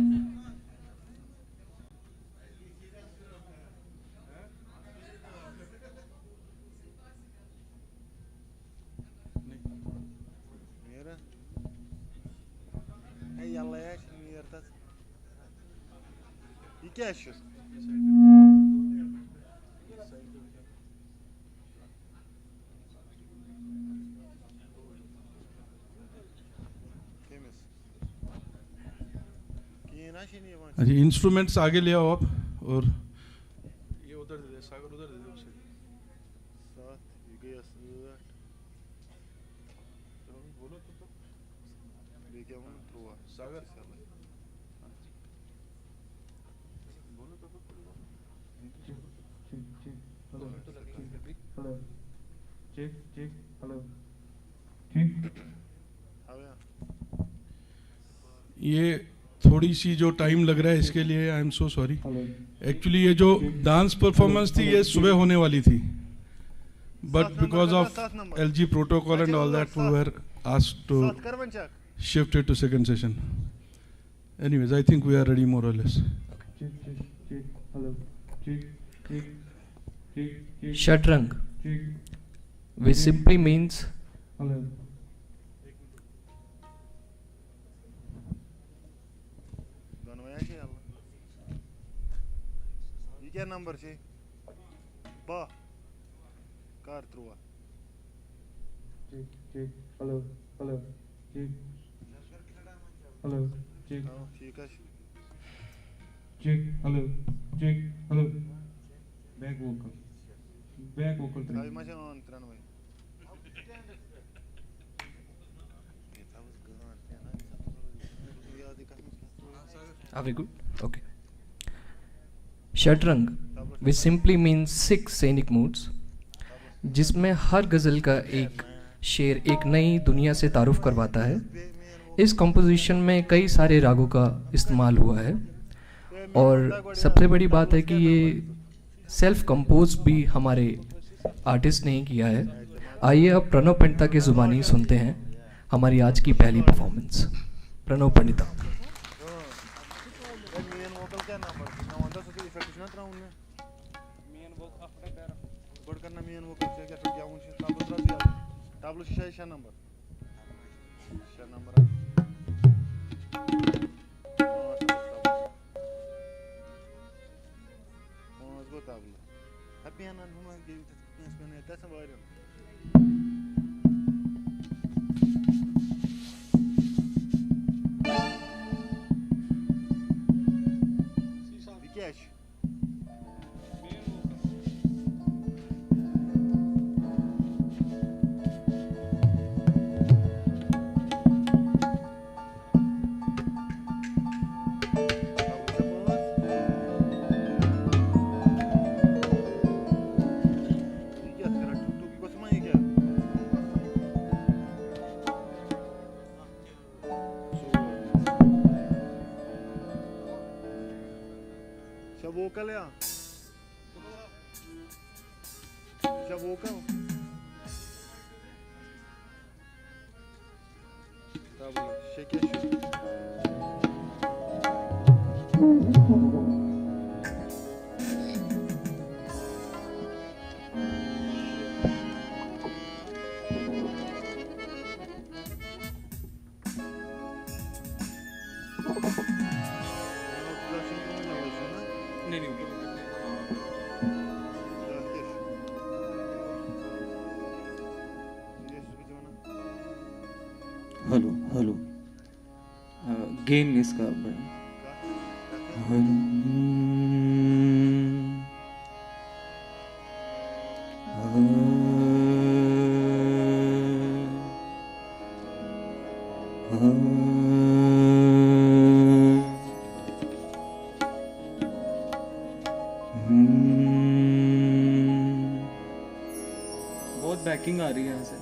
क्या है? अच्छा, इंस्ट्रूमेंट्स आगे ले आओ आप, और ये उधर दे दे, सागर उधर दे दे उसे। बोलो तो सागर हेलो चेक चेक हेलो ठीक। ये थोड़ी सी जो टाइम लग रहा है इसके लिए आई एम सो सॉरी। एक्चुअली ये जो डांस परफॉर्मेंस थी ये सुबह होने वाली थी, but because of LG protocol and all that we were asked to shift it to second session. Anyways I think we are ready more or less. Shatrang, which simply means ये क्या नंबर छे? बा कार त्रुआ हेलो हेलो हेलो ठीक है check hello check hello back vocal आई मजा ऑन 93 Are we good? Okay. Shatrang, which simply means 6 scenic moods, जिसमें हर गज़ल का एक शेर एक नई दुनिया से तारुफ करवाता है। इस कंपोजिशन में कई सारे रागों का इस्तेमाल हुआ है, और सबसे बड़ी बात है कि ये सेल्फ कंपोज भी हमारे आर्टिस्ट ने ही किया है। आइए अब प्रणव पंडिता की ज़ुबानी सुनते हैं हमारी आज की पहली performance. Pranav Pandita. Hello hello gain इसका बड़ा बहुत बैकिंग आ रही है यहाँ से।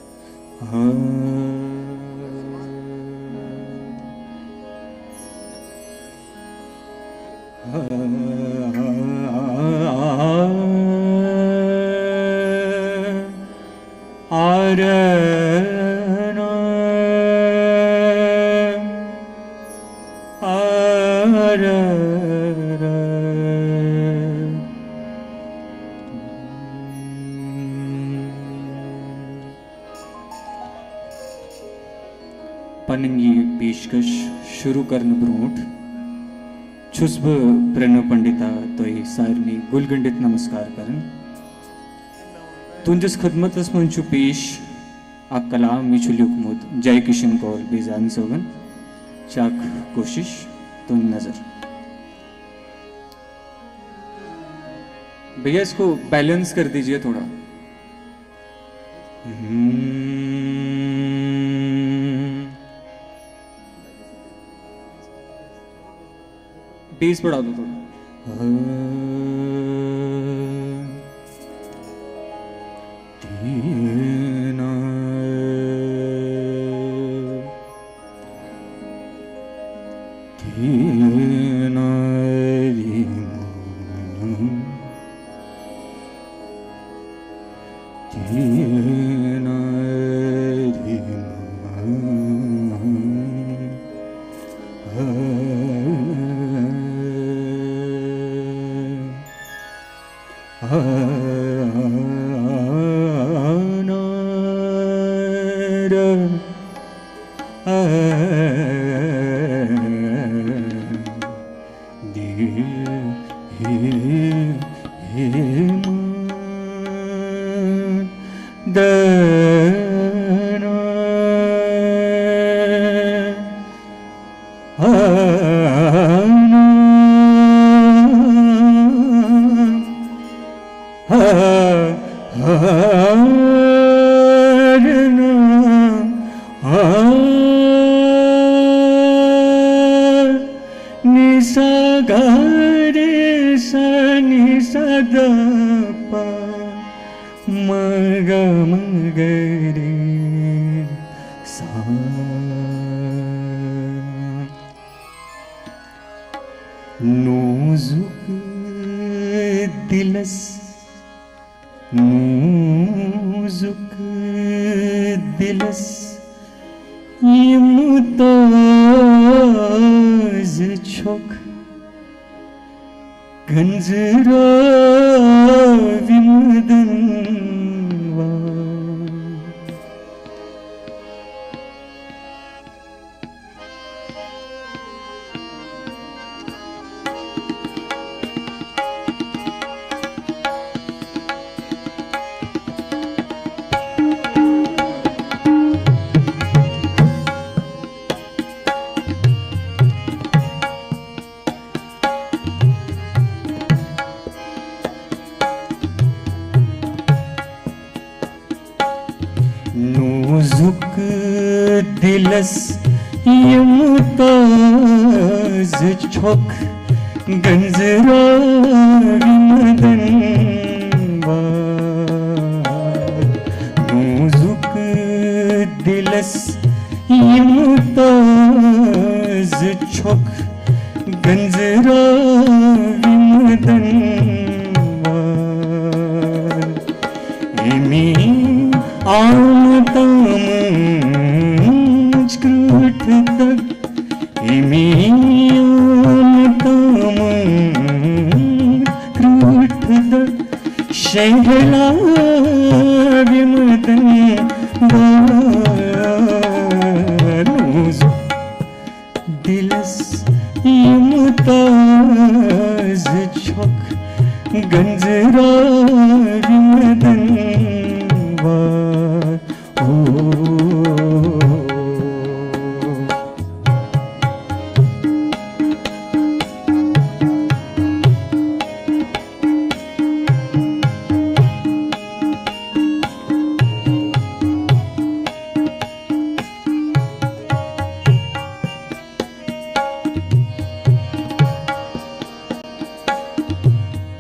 पन्नगी पेशकश शुरू करन ब्रोट छुस प्रणव पंडिता तोय सारनी गुलगंडित नमस्कार करन तुंजस खदमतस मन छु पेश आ कलाम मी छु लिखमुत जय किशन कौर बेजान सोगन चाक कोशिश तुम नजर। भैया इसको बैलेंस कर दीजिए थोड़ा। बेस बढ़ा दो थोड़ा।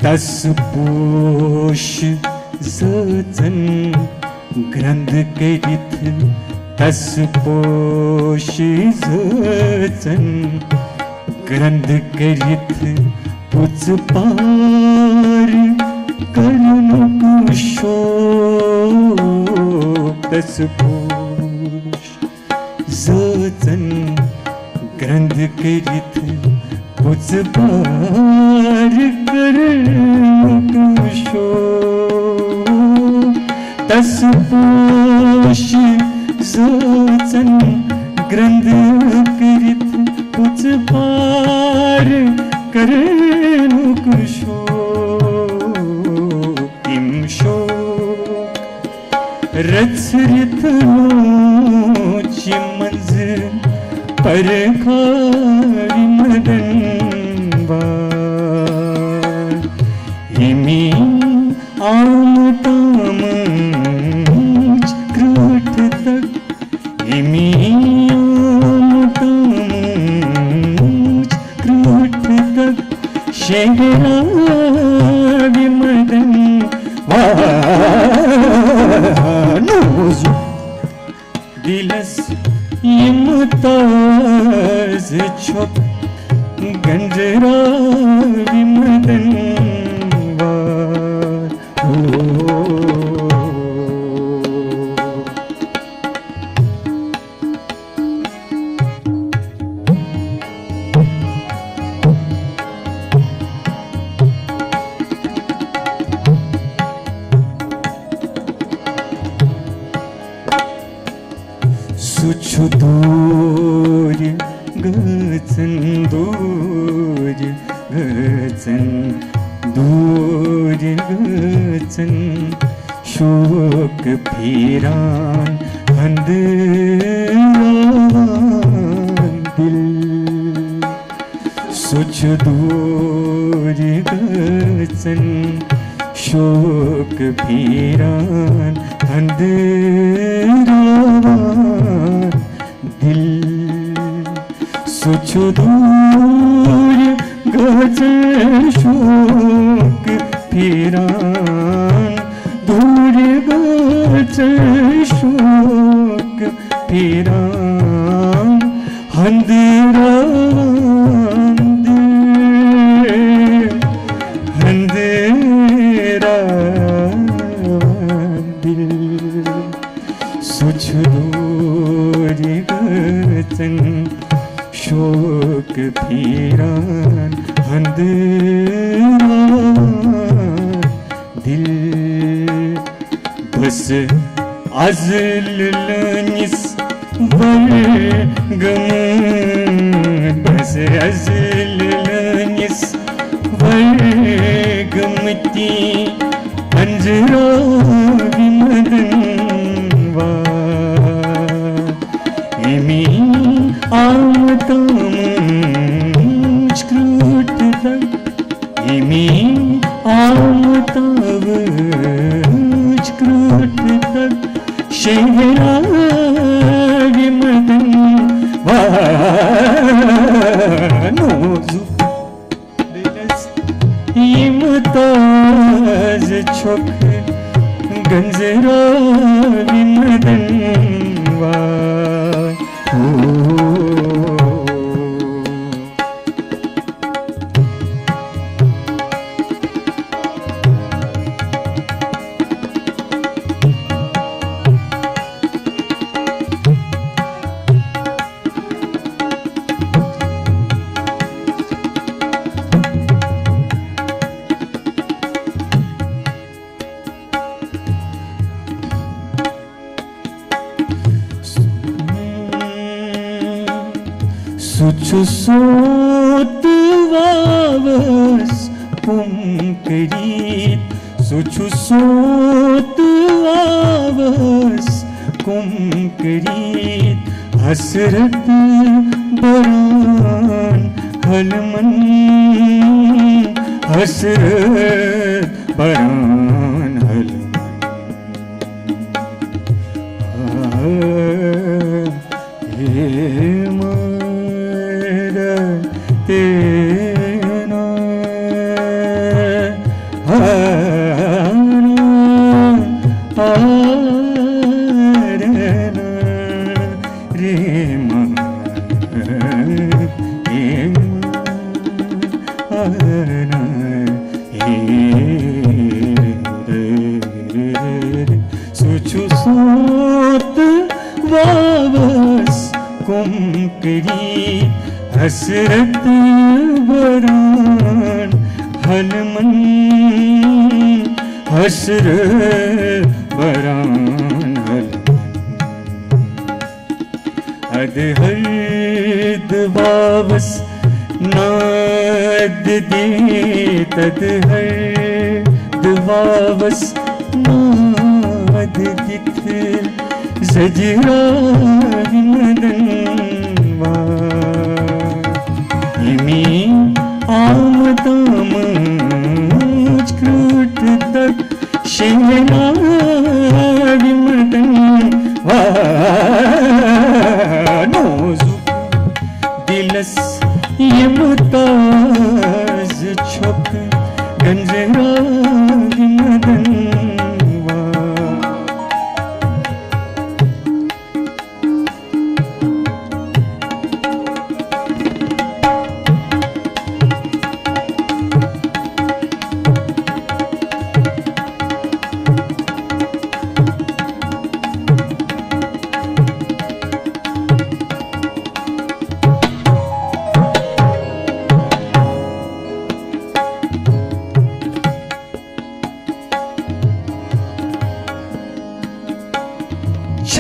तस पोष जचन ग्रंथ करित तस पोष जचन ग्रंथ करित पुच पार करुण कुशोक तस पोष जचन ग्रंथ करित पुच पार करुण कुशोक तस पोष जचन ग्रंथ करित पुच पार करुण कुशोक इम शोक रचरित नोचि मंज पर खारी मदन बार इमी आम ताम क्रोठ तक इमी आम ताम क्रोठ तक शहरावी मदन वानोजु दिलस यमताज छुप गंजरावी मदन वार सुछु दूर गचन दूर गचन दूर गचन शोक फिरान अंधरान दिल सुछ दूर गचन शोक फिरान अंधरान दिल सुछ दूर गचन शोक फिरान दूर गचन शोक फिरान अंधरान दिल अंधरान दिल सुछ दूर गचन शोक फिरान अंधरान दिल बस अज़ल लनिस वर्गम बस अज़ल लनिस वर्गमती अंजरावी मदन वार इमी आम ताम क्रोठ तक इमी आम ताव क्रोठ तक शहरावी मदन वानोजु दिलस यमताज छुप गंजरावी मदन वार सुछु सोत वावस कुमकरीत सुछु सोत वावस कुमकरीत हसरत बरान हलमन हसरत बरान हलमन करी हसरत बरान हलमन हसरत बरान अद हर्द वावस नाद दे तद हर्द वावस नाद दिख जजरा मदन वामी आमदाम कृत तक शेना मदन वानोजु दिलस यमताज छुप गंजरा मदन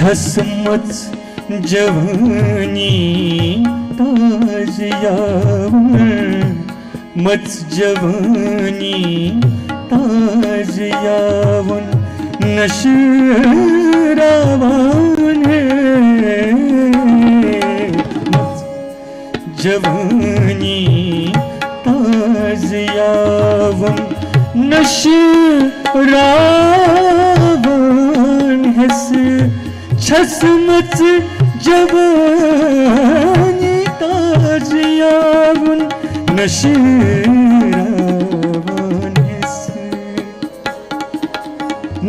छसमत जवानी ताज यावन मत जवानी ताज यावन नशरावन है मत जवानी ताज यावन नशरावन है छसमत जवानी ताज यावन नशरावन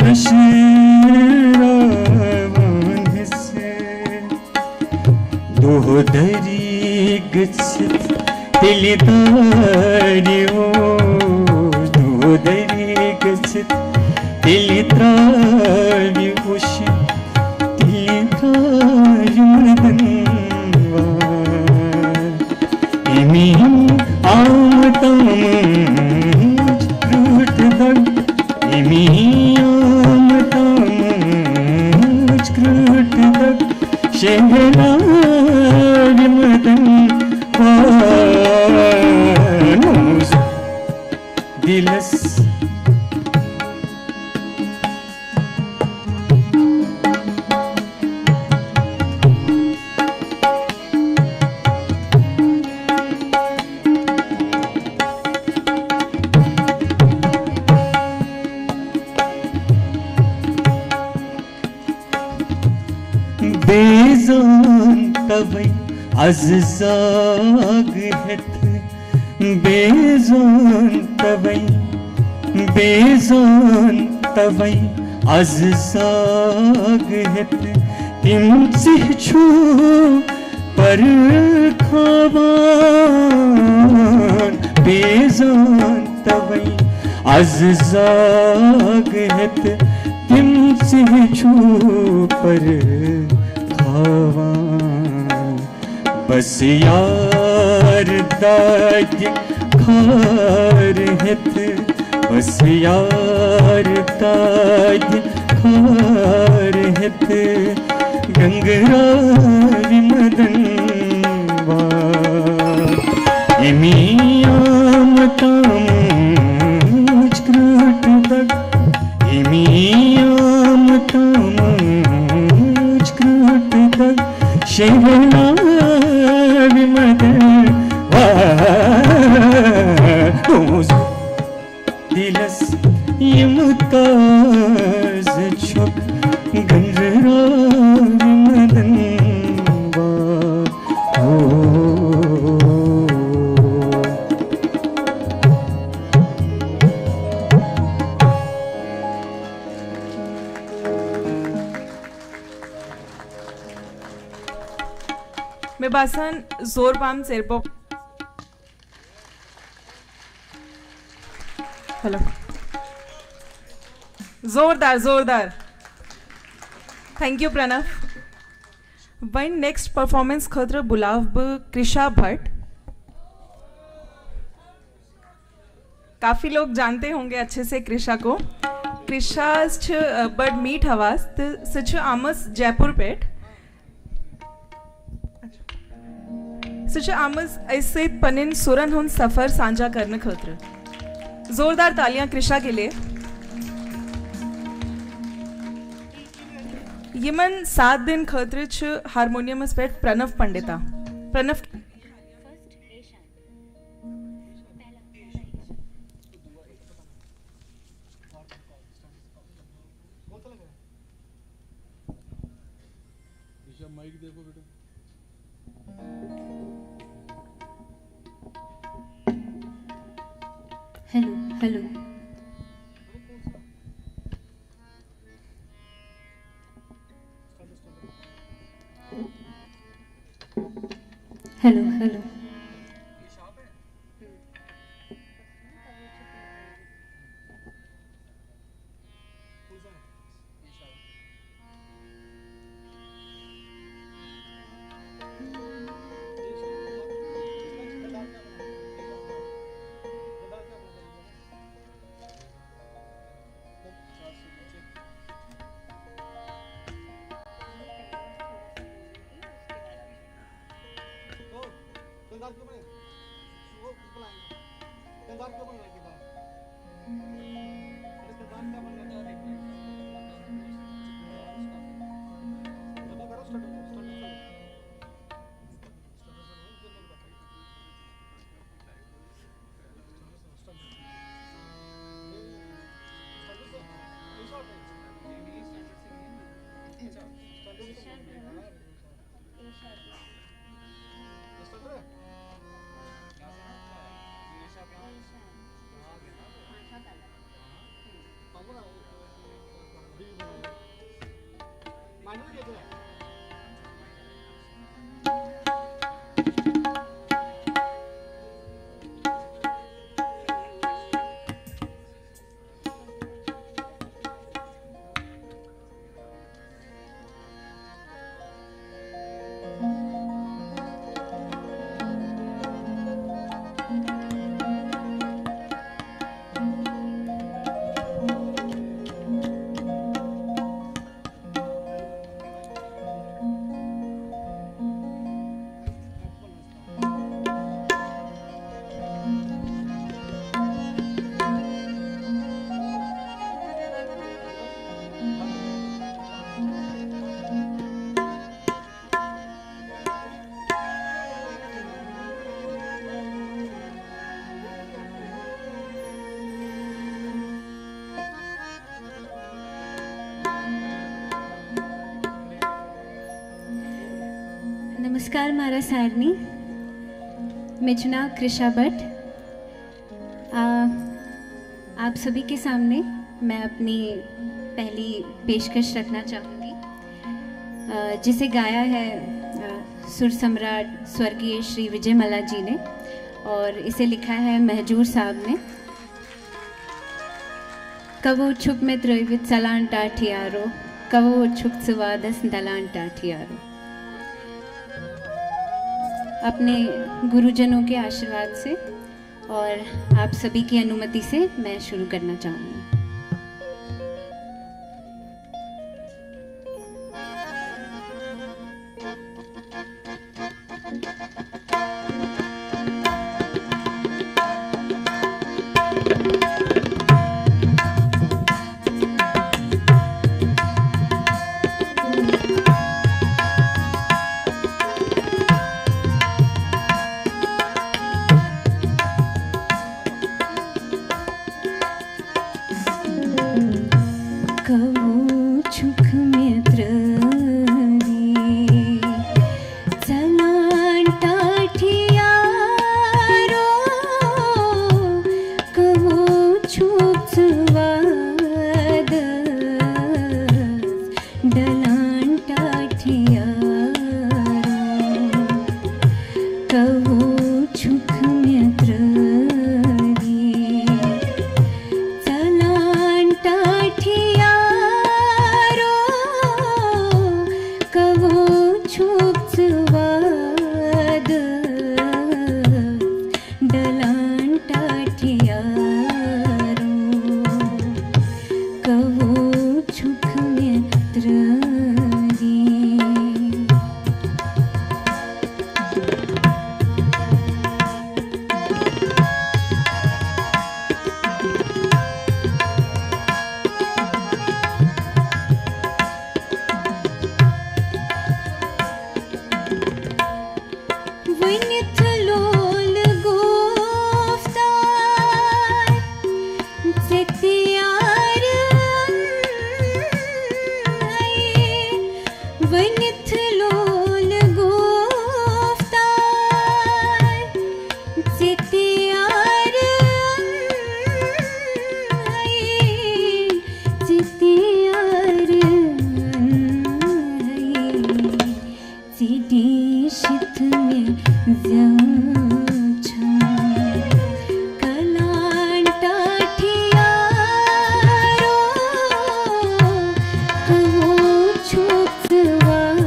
नशरावन दोहदरी गच्छत तिलितारी ओ दोहदरी गच्छत तिलितारी उशी आमताम कृत दग इमी आमताम कृत दग शेना मदन वानोज दिलस बेजान तवै अज़ाग हेत बेजान तवै अज़ाग हेत तिम सिह छू पर खावान बेजान तवै अज़ाग हेत तिम सिह छू पर बस यार दाग खार हेत बस यार दाग खार हेत गंगरार मदन वामी आमताम कृत दग इमी आमताम कृत दग शेना मदन वानोज दिलस यमताज छुप गंजरा मदन Mebasan Zorbam Serbo. Hello. Zordar. Thank you, Pranav. वन नेक्स्ट परफॉर्मेंस खतर बुलाव कृषा भट्ट। काफ़ी लोग जानते होंगे अच्छे से कृषा को। कृषा बड़ मीठ आवाज सच आमस जयपुर पेट सच आमस ऐसे पनिन सुरन हुन सफर सांझा करने खतर जोरदार तालियां कृषा के लिए। यमन 7 दिन खतर हारमोनियमस पेट Pranav Pandita. Pranav hello hello hello hello नमस्कार मारा सारनी मिजना कृषा भट्ट। आप सभी के सामने मैं अपनी पहली पेशकश रखना चाहूँगी, जिसे गाया है सुर सम्राट स्वर्गीय श्री विजय मल्ला जी ने और इसे लिखा है महजूर साहब ने। कवो छुप में त्रैवित सलान टाठियारो, कवो छुक सुवादस दलान टाठियारो। अपने गुरुजनों के आशीर्वाद से और आप सभी की अनुमति से मैं शुरू करना चाहूँगी। छुपवाद डलान टाठियारो कहो छुख मित्र छुपवाद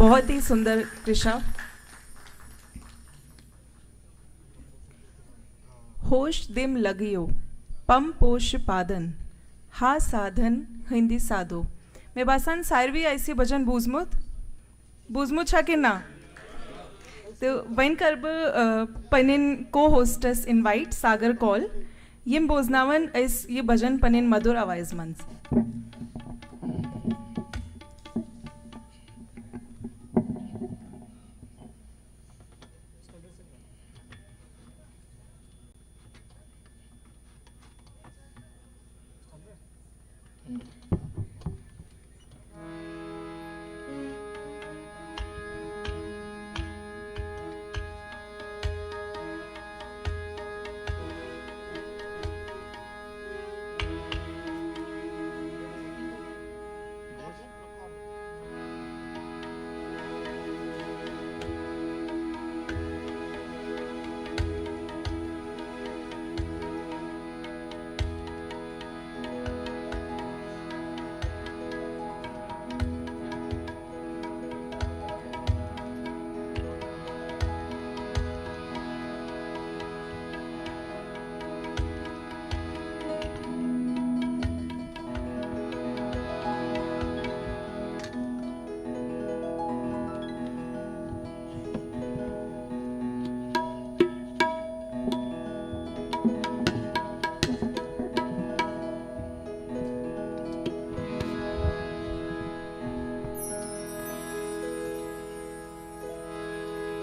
बहुत ही सुंदर कृषा। होश दिम लगियो पम पोष पादन हा साधन हिंदी साधो। मैं बासान सारवी ऐसी भजन बूजमुत छा के ना तो वन कर पनिन को होस्टेस इनवाइट सागर कॉल यम बोजनावन इस ये भजन पनिन मधुर आवाज मंस।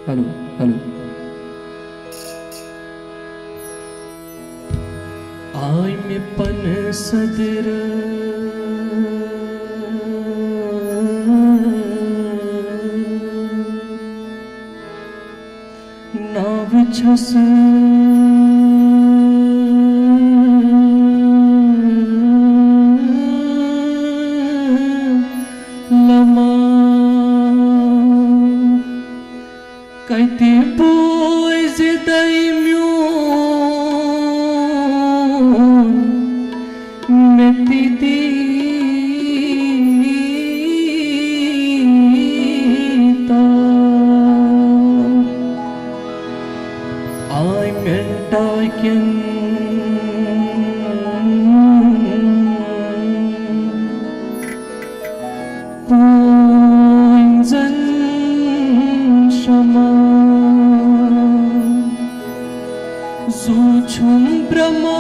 Hello hello. आय में पन सदर नाव छस लमा कहते बोझ दैम्यून मेती दीता आई मेंटाकिन पूंजन शमा Zuchum Brahma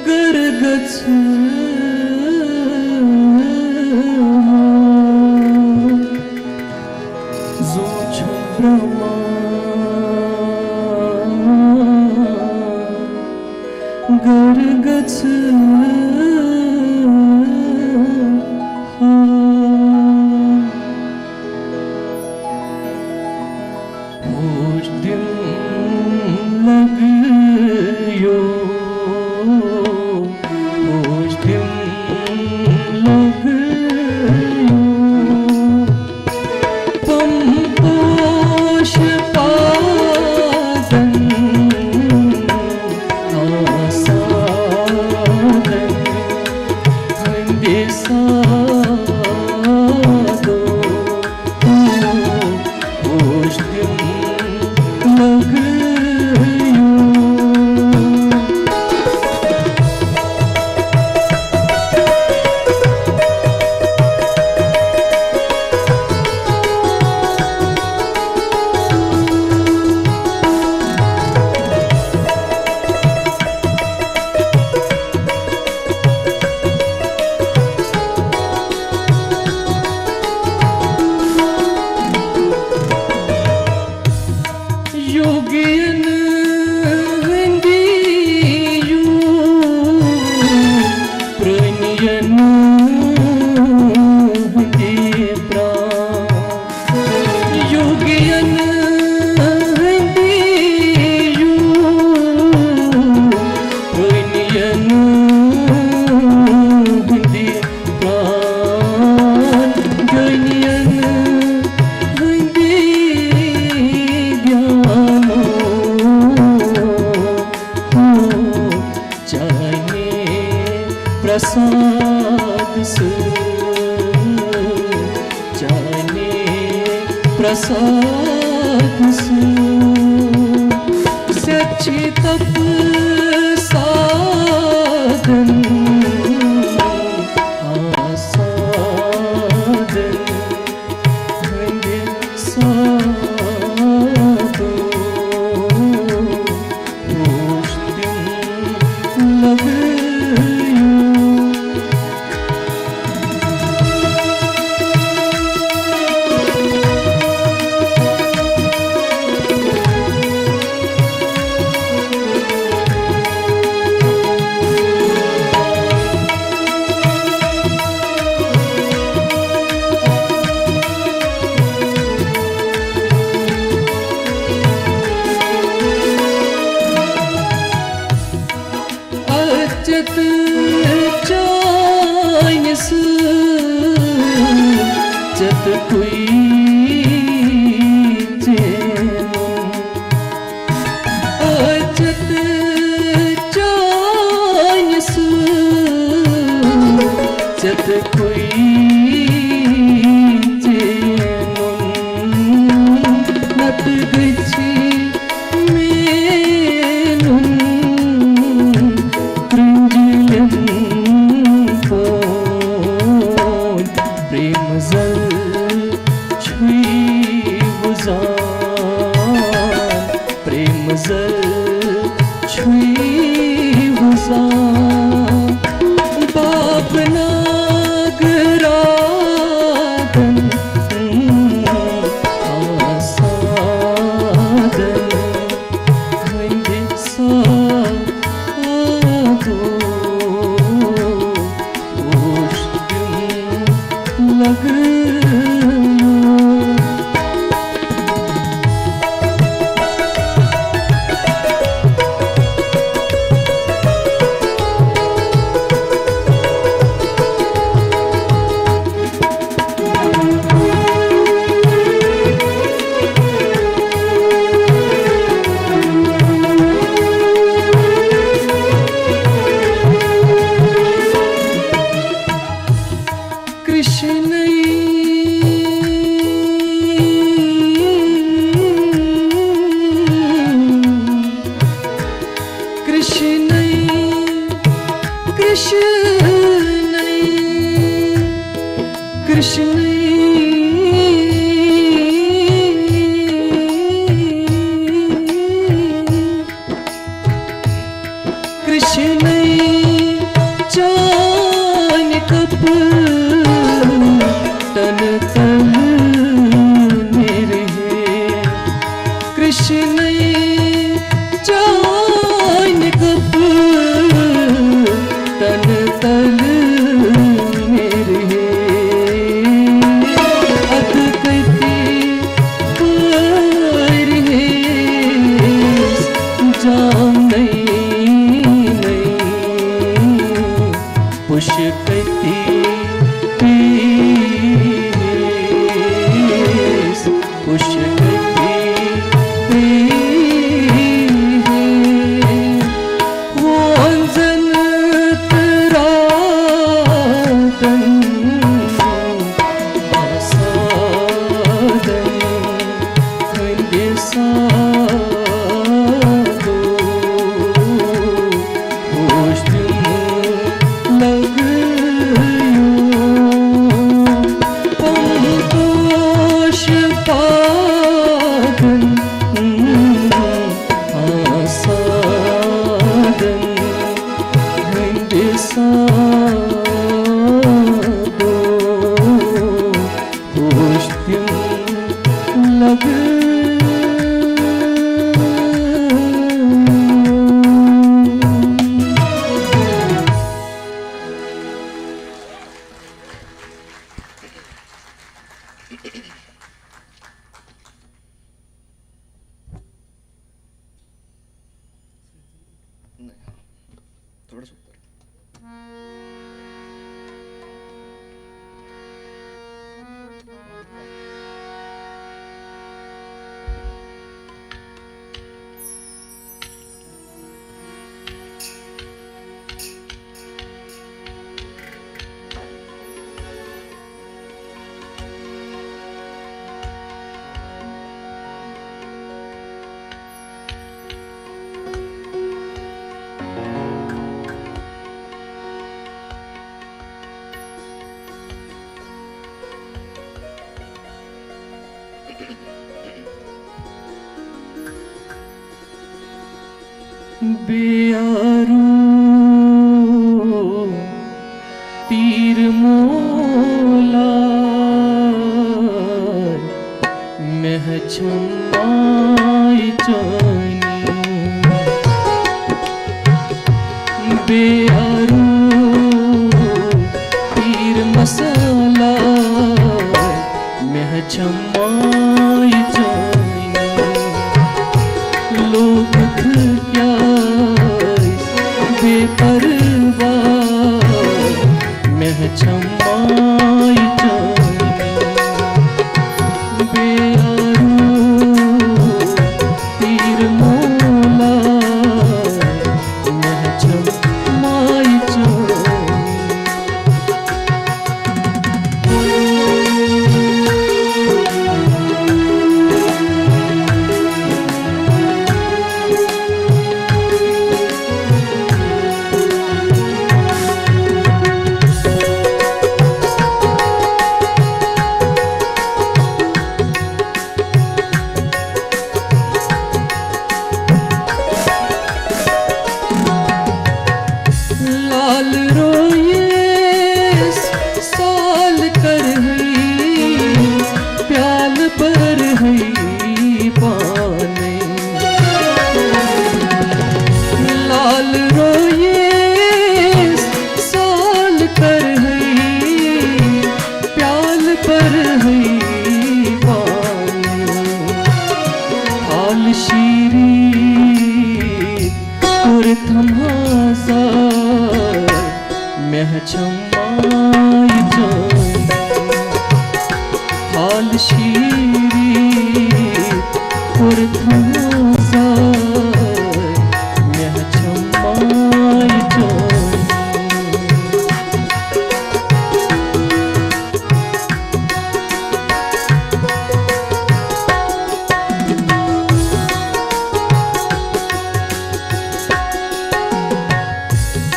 Gargats Zuchum Brahma Gargats होश दिल लगियो होश दिल लगियो पम पोष पादन आसादन साधु सो सच्ची तप साधन साधन घने साधो रोशनी लग अचत चाइनस जत कोई चैनो अचत चाइनस जत कोई चैनो नत गछि मेनुन प्रेम जल छुई बुझान प्रेम जल छुई बुझान बाप नागरागन आसादन घंटे साधो लग थोड़ा सा बेयारू तीर मोला मह छमाई जानी बेयारू तीर मसाला मह छमाई जानी लोग क्या बेपरवाह मह छमाई जानी बेयारू तीर मोला मह छमाई लाल रोये साल कर हई प्याल पर हई पाने लाल रोये साल कर हई प्याल पर हई पाने हाल शीरी और थमासा मह छमाई जानी हाल शीरी और थमासा मह छमाई जानी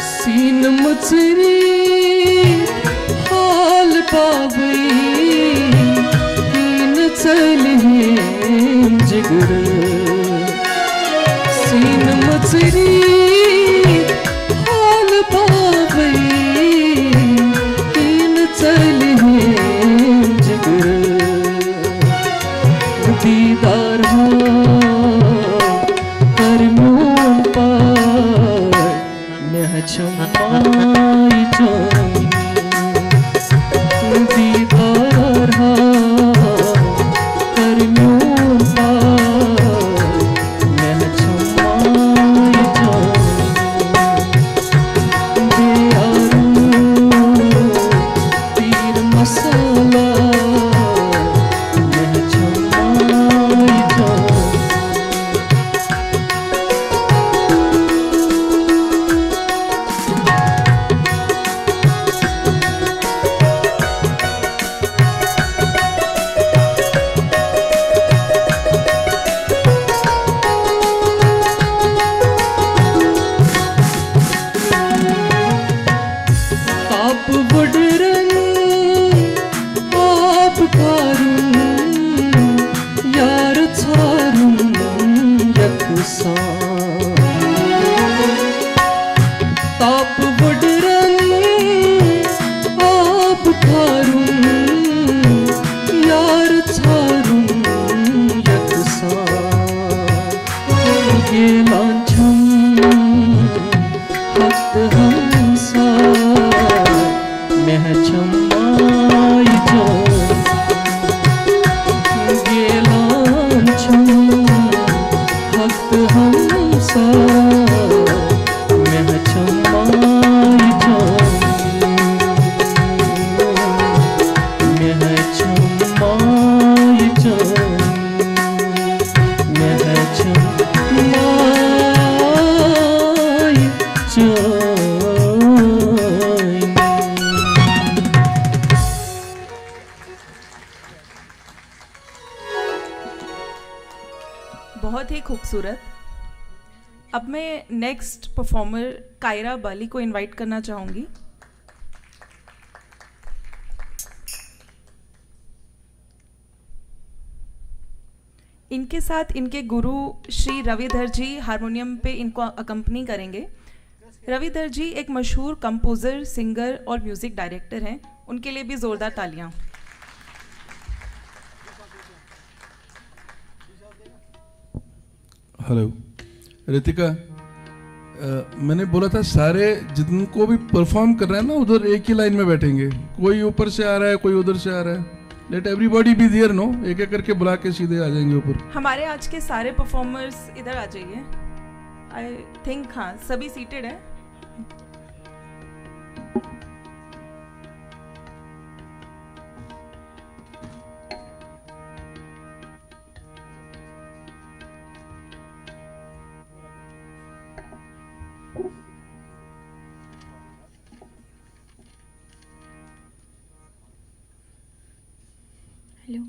सीन मुचरी हाल पावई तीन चल हैं जिगर सीन मुचरी हाल पावई तीन चल हैं जिगर दीदार करमों पर मह छमाई जानी दीदार करमों पर मह छमाई जानी बेयारू तीर मसाला मह छमाई जानी आप वडरन आप कारुन यार छारुन यकसा आप वडरन आप कारुन यार छारुन यकसा ये लांछन हक हमसा मह छमाई जानी ये लांछन हक हमसा मह छमाई जानी मह छमाई जानी मह छमाई जानी बहुत ही खूबसूरत। अब मैं नेक्स्ट परफॉर्मर कायरा बाली को इनवाइट करना चाहूँगी। इनके साथ इनके गुरु श्री रविधर जी हारमोनियम पे इनको अकम्पनी करेंगे। रविधर जी एक मशहूर कंपोज़र, सिंगर और म्यूज़िक डायरेक्टर हैं। उनके लिए भी ज़ोरदार तालियां। हेलो रितिका, मैंने बोला था सारे जिनको भी परफॉर्म कर रहे हैं ना उधर एक ही लाइन में बैठेंगे, कोई ऊपर से आ रहा है कोई उधर से आ रहा है। Let everybody be there, no एक एक करके बुला के सीधे आ जाएंगे ऊपर। हमारे आज के सारे परफॉर्मर्स इधर आ जाइए। आई थिंक हाँ सभी सीटेड हैं। हेलो।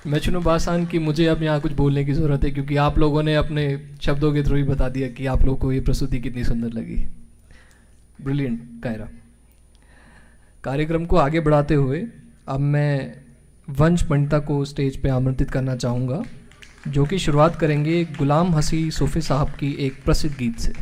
मैं चुनू बासान कि मुझे अब यहाँ कुछ बोलने की ज़रूरत है, क्योंकि आप लोगों ने अपने शब्दों के थ्रू ही बता दिया कि आप लोगों को ये प्रस्तुति कितनी सुंदर लगी। ब्रिलियंट कायरा। कार्यक्रम को आगे बढ़ाते हुए अब मैं वंश पंडिता को स्टेज पे आमंत्रित करना चाहूँगा, जो कि शुरुआत करेंगे गुलाम हसी सूफी साहब की एक प्रसिद्ध गीत से।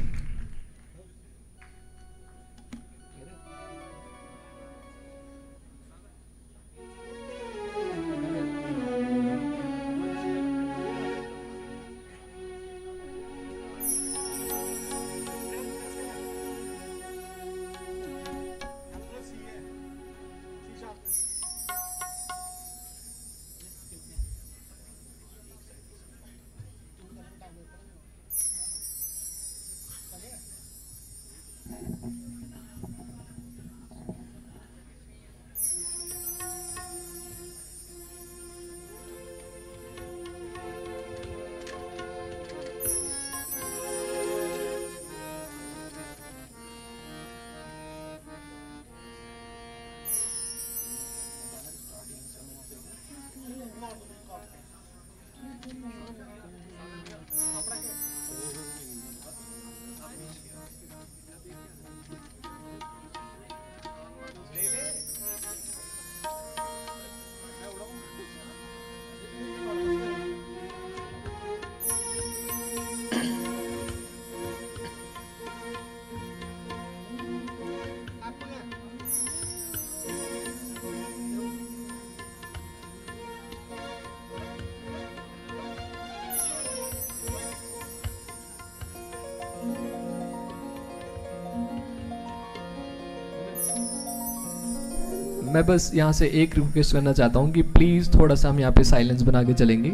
मैं बस यहाँ से एक रिक्वेस्ट करना चाहता हूँ कि प्लीज़ थोड़ा सा हम यहाँ पे साइलेंस बना के चलेंगे।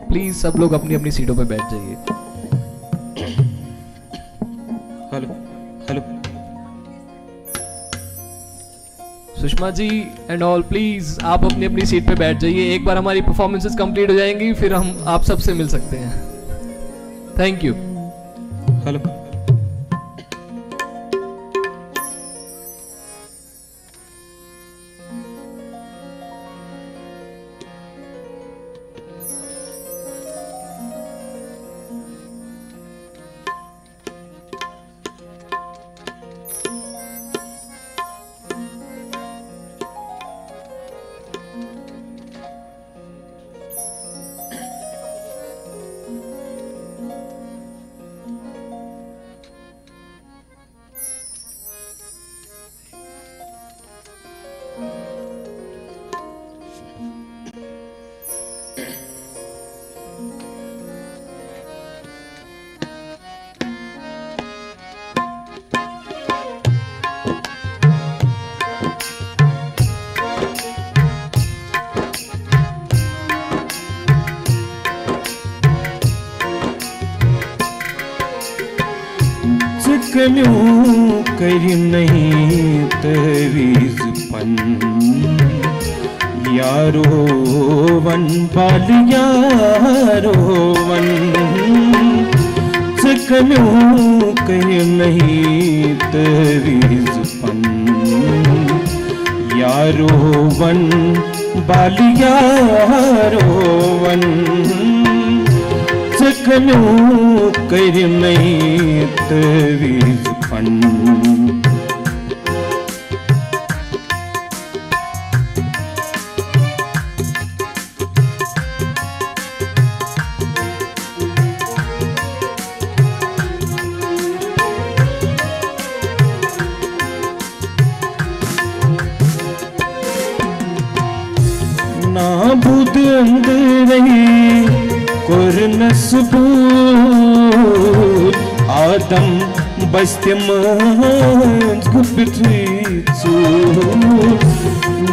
प्लीज़ सब लोग अपनी अपनी सीटों पे बैठ जाइए। Hello hello Sushma ji and all, please आप अपनी अपनी सीट पे बैठ जाइए। एक बार हमारी परफॉर्मेंसेस कंप्लीट हो जाएंगी, फिर हम आप सबसे मिल सकते हैं। Thank you. हेलो कम्यों कर नहीं तवीज पन यारो वन पाल यारो वन कम्यों कर नहीं तवीज पन यारो वन बाल यारो वन कम्यों कर नहीं तवीज पन ना बुध अंदर कुर्न सबूत आदम बस्तिम गुप्त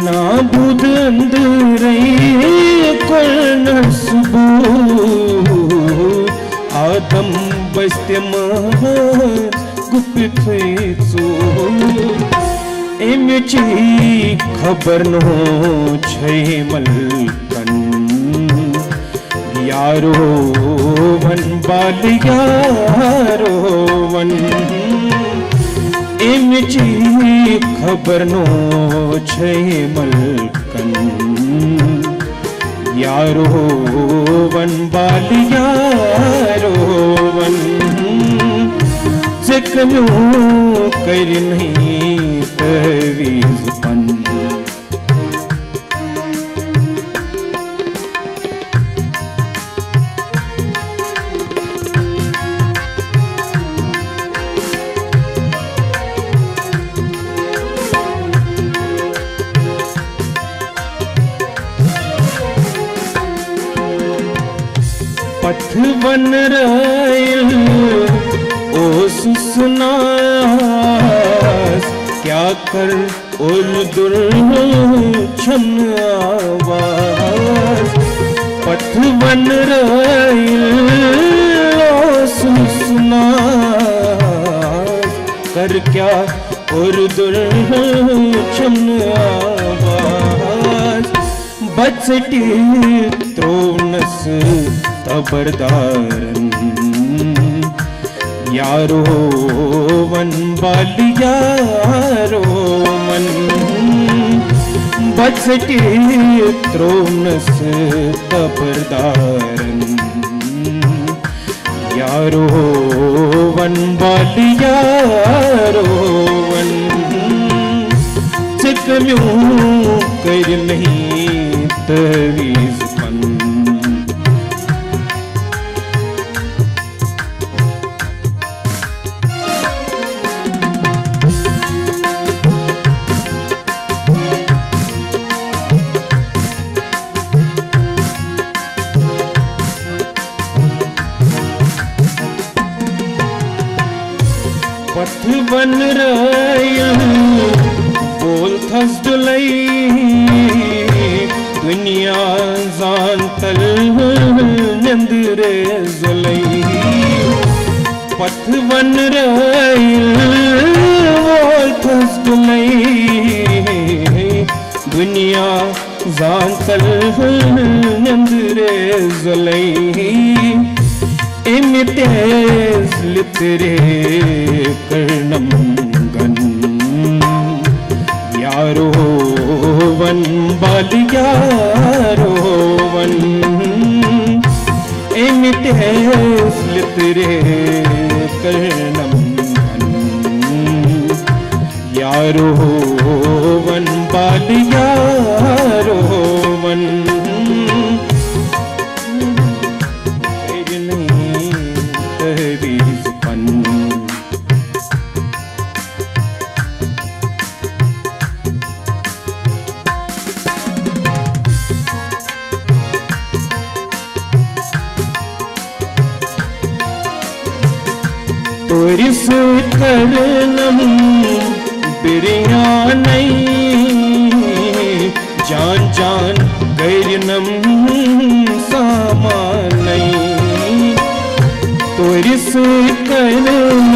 ना बुध अंदर कुर्न सबूत आदम बस्तिम गुप्त एमची खबर नो छे मलकन यारो वन बाल यारो वन एमची खबर नो छे मलकन यारो वन बालिया रोवन जकनो कर नहीं तवीज पन पथ बन रैल ओ सुसनास क्या कर उल छन आवाज पथ बन रैल ओ सुसनास कर क्या और छन आवाज बचटी त्रोनस तबरदारन यारो वन बालिया रोवन बचटी त्रोनस तबरदारन यारो वन बालिया रोवन चिकम्यूं कर नहीं तवीज पन पथ बन रैल बोल थस डुलई दुनिया जान तल नंदरे जुलई पथ बन रैल बोल थस डुलई दुनिया जान तल नंदरे जुलई इम्तियाज लितरे कर्णम गन यारो one Ballia Rowan Imtiaz लितरे Karnam gun यारो वन बालिया रोवन तवीज पन तोरिस करनम बिरिया नहीं जान जान गैरनम सामान नहीं तोरिस करनम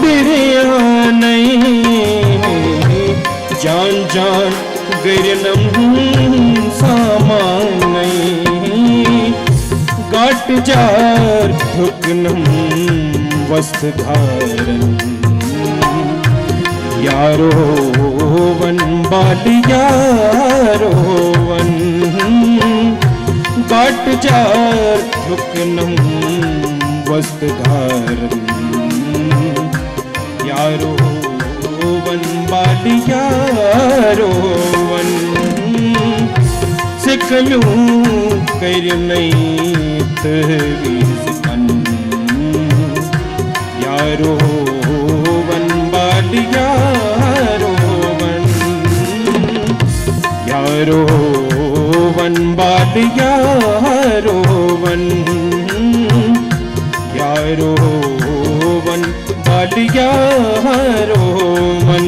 बिरिया नहीं जान जान गैरनम सामान नहीं गाट जार ठुकनम वस्त धारन यारो वन बालिया रोवन गाट जार ठुकनम वस्त धारन यारो वन बालिया रोवन सिकम्यूं कर नहीं तवीज पन यारो वन बालिया रोवन यारो वन बालिया रोवन यारो वन बालिया रोवन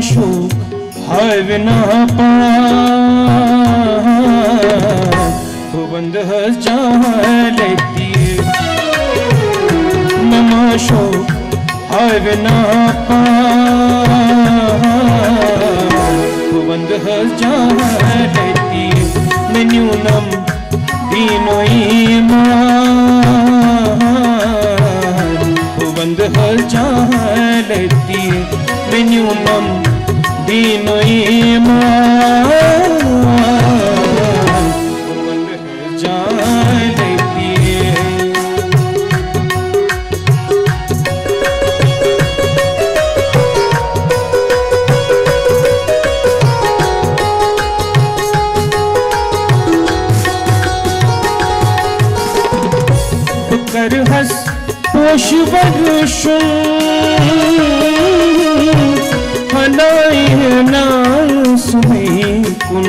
शोक हाय विना पा बुबंद जहाँ लेती नमा शोक हाय विना पा बुबंद जहाँ लेती मैं न्यूनम दीनो ईमान बुबंद जहाँ लेती मैं न्यूनम दीनो ईमान बुबंद जहाँ लेती कर हस पोष वर्षुं हनाई ना सुई कुन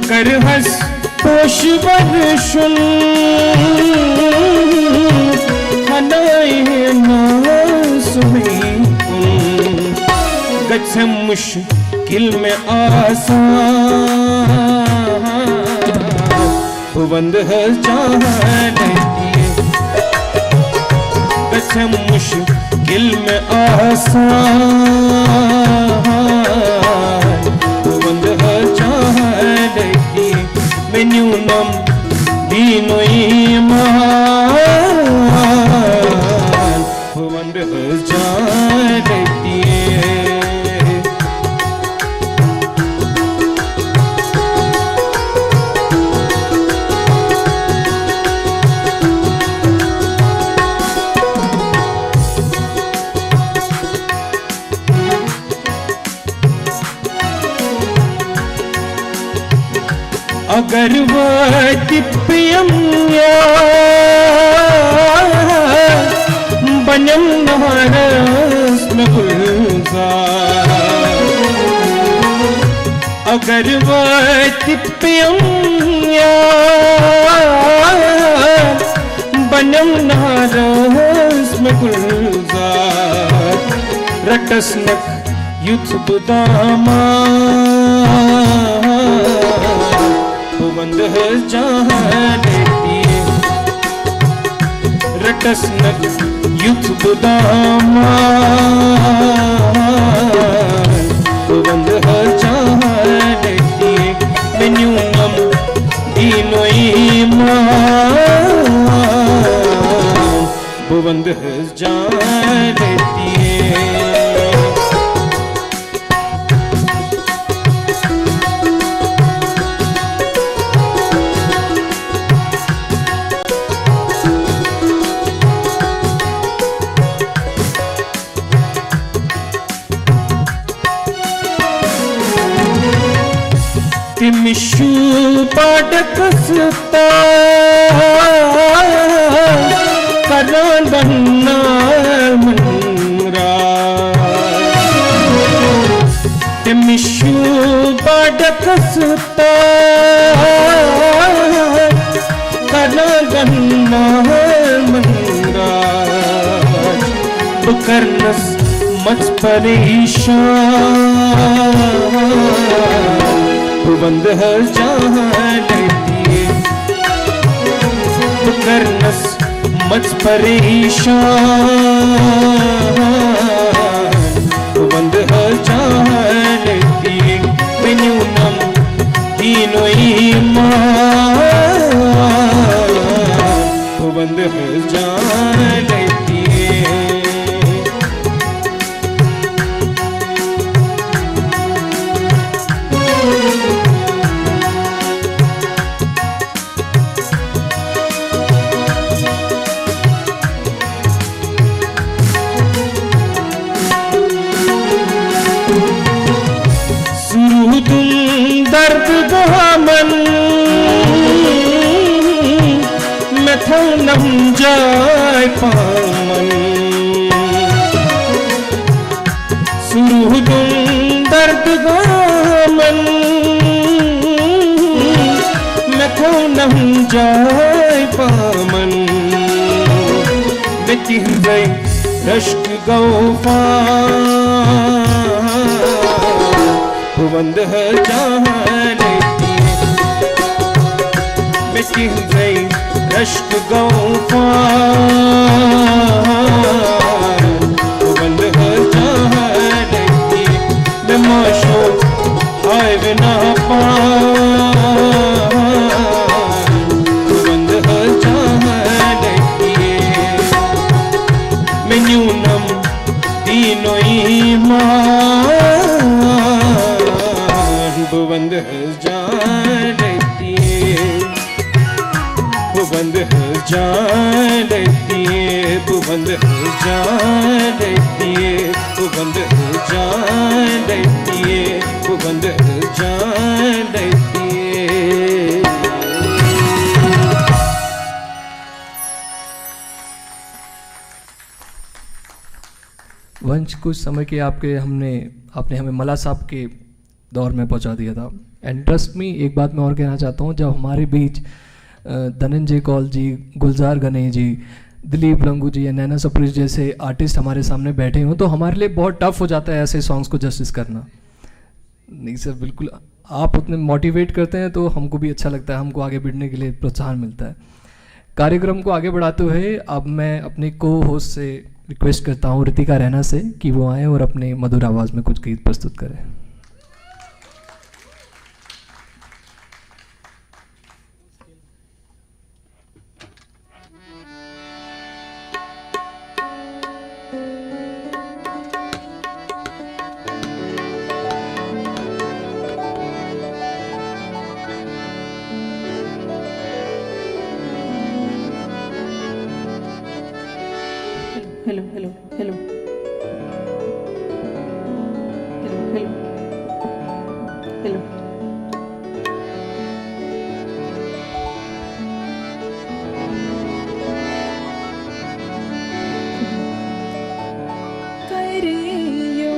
कर हस पोष वर्षुं हनाई ना सुई कुन गच्छम मुश्किल में आसान बुबंद जहाँ लेती गच्छम मुश्किल में आसान बुबंद जहाँ लेती मैं न्यूनम दीनो ईमान बुबंद जहाँ लेती अगर वह दिप्यम बनम नहरस में गुलजार अगर वह दिप्यम बनम नहरस में गुलजार रटसनक युद्ध बुदामा बुबंद जहाँ लेती रटसनक युद्ध बुदामा बुबंद जहाँ लेती मैं न्यूनम दीनो ईमान बुबंद जहाँ लेती तिमिशु पाडकसता करण बन्ना मनरा तिमिशु पाडकसता करण बन्ना मनरा बुकरनस मच परेशान बुबंद जहाँ लेती करनस मच परेशान बुबंद जहाँ लेती मैं न्यूनम दीनो ईमान बुबंद जहाँ लेती दर्द गमन मैं था नम जाए पामन सुरुदुम दर्द गमन मैं था नम जाए पामन मैं तिहरे रश्क गौफार बुवंद जान मिटी गई रश्क गौफार बुवंद जान मैं माशो आए बिना बुवंद जान न्यूनम दीनो ईमान बुवंद जानती बुवंद जानती बुवंद जानती बुवंद जानती बुवंद जानती वंश कुछ समय के आपने हमें मल्ला साहब के दौर में पहुंचा दिया था। एंड ट्रस्ट मी, एक बात मैं और कहना चाहता हूं, जब हमारे बीच धनंजय कौल जी, गुलजार गनई जी, दिलीप लंगू जी या नैना सप्रीश जैसे आर्टिस्ट हमारे सामने बैठे हों तो हमारे लिए बहुत टफ हो जाता है ऐसे सॉन्ग्स को जस्टिस करना। नहीं सर, बिल्कुल आप उतने मोटिवेट करते हैं तो हमको भी अच्छा लगता है, हमको आगे बढ़ने के लिए प्रोत्साहन मिलता है। कार्यक्रम को आगे बढ़ाते हुए अब मैं अपने को होस्ट से रिक्वेस्ट करता हूँ रितिका रैना से कि वो आएँ और अपने मधुर आवाज़ में कुछ गीत प्रस्तुत करें। Hello hello hello hello hello hello करियो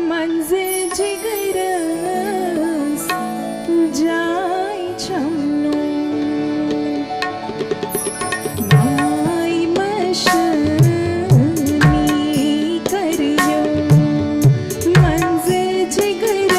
मंजे जिगरस जाई छमनो करियो मंजे जिगर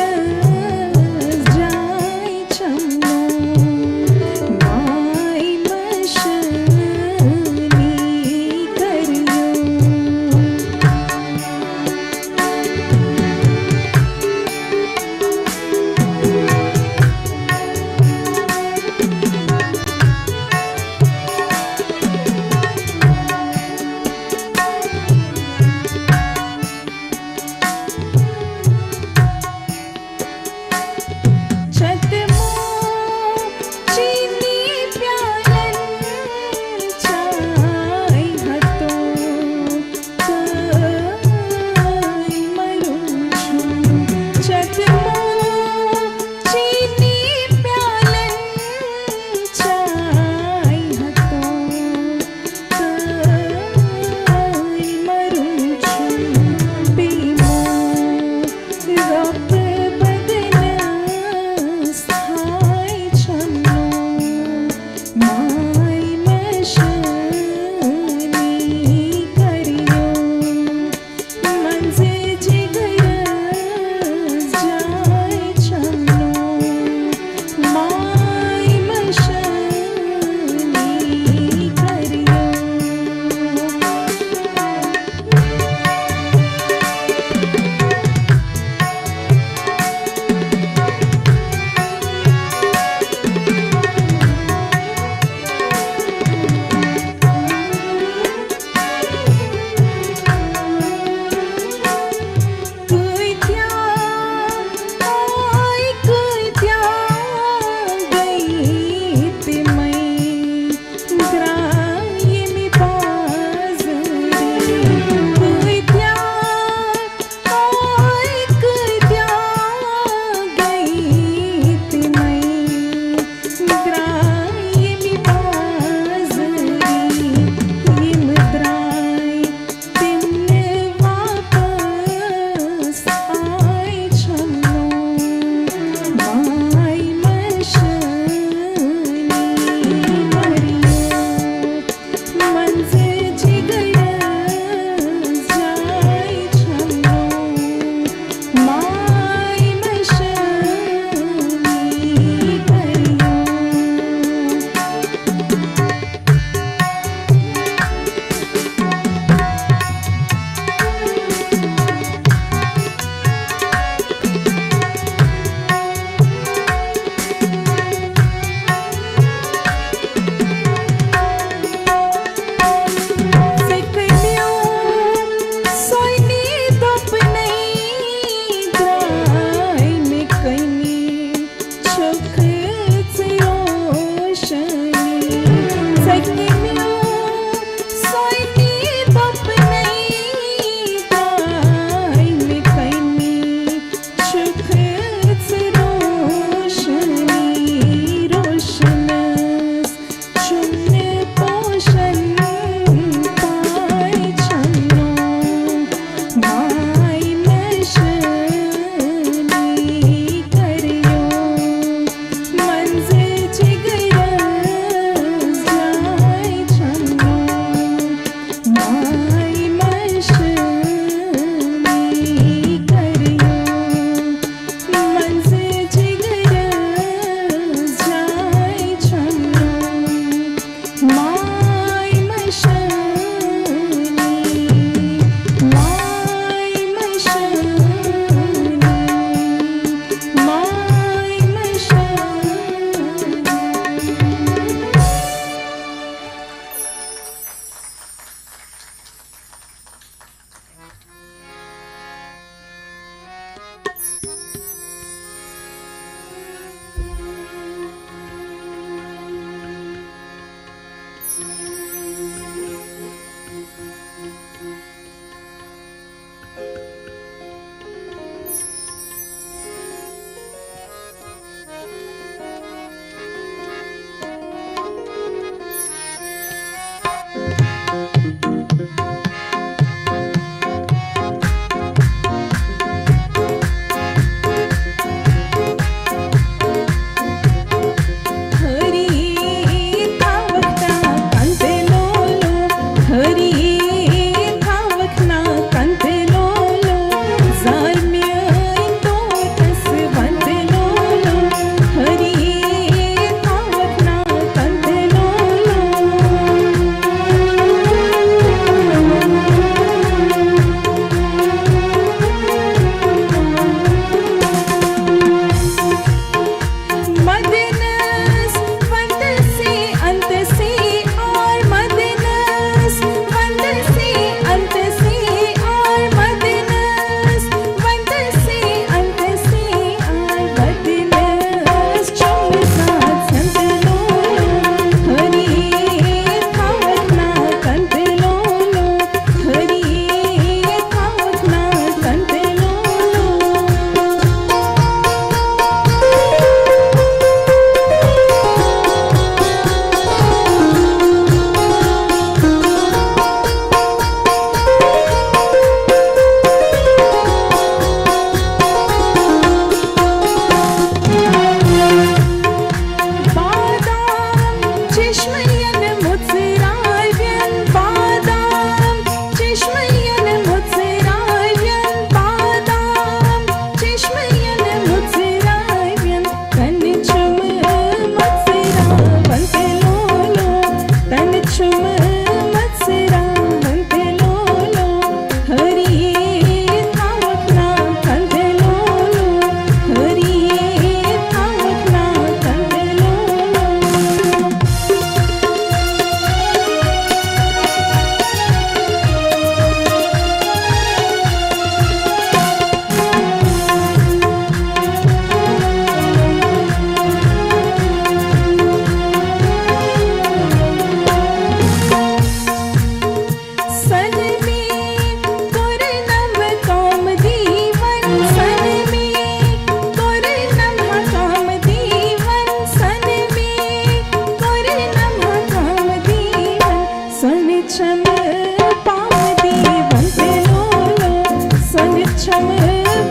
छम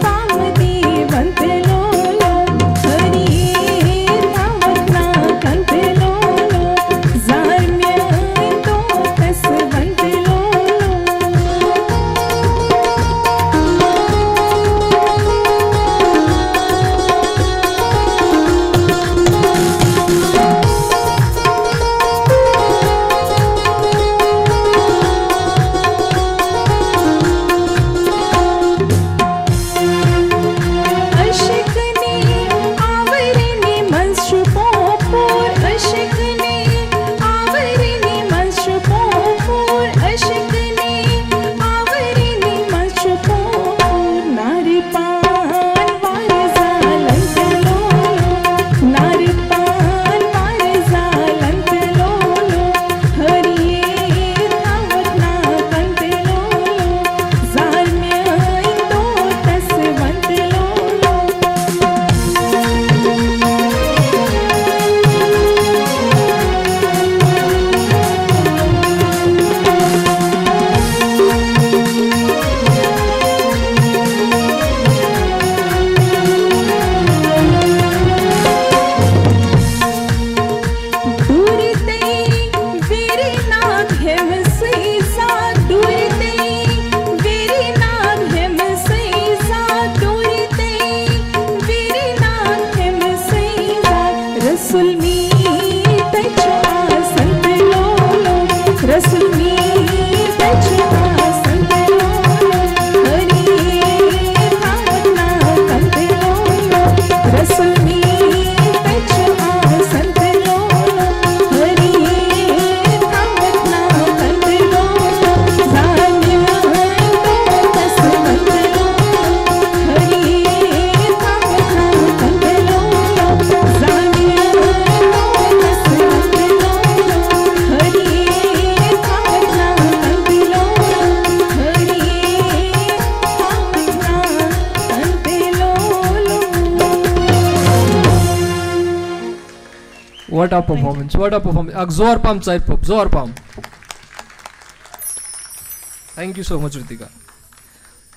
पामती बनते लोलो हरी नावकना कंते लोलो जारम्य तो तस बनते What a performance, what a performance. Zor pam side pop, zor pam. Thank you so much Ritika.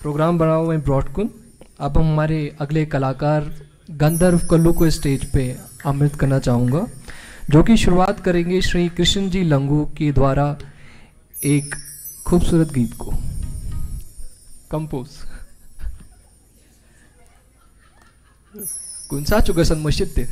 Programme बना हुआ है ब्रॉडकुन. अब हम हमारे अगले कलाकार गंधर्व कल्लू को स्टेज पे आमंत्रित करना चाहूँगा, जो कि शुरुआत करेंगे श्री कृष्ण जी लंगू के द्वारा एक खूबसूरत गीत को कंपोज. कुंसा चुगसन मस्जिद थे.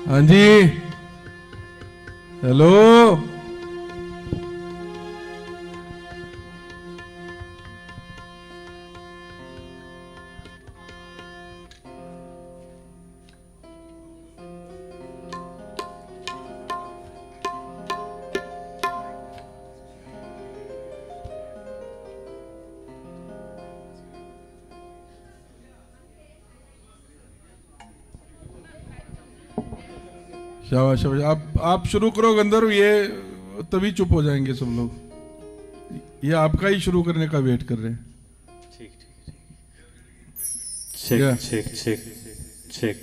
हाँ जी, हेलो. शाबाश शाबाश. आप शुरू करो गंधर्व, ये तभी चुप हो जाएंगे सब लोग. ये आपका ही शुरू करने का वेट कर रहे हैं. ठीक ठीक ठीक. Check check check check.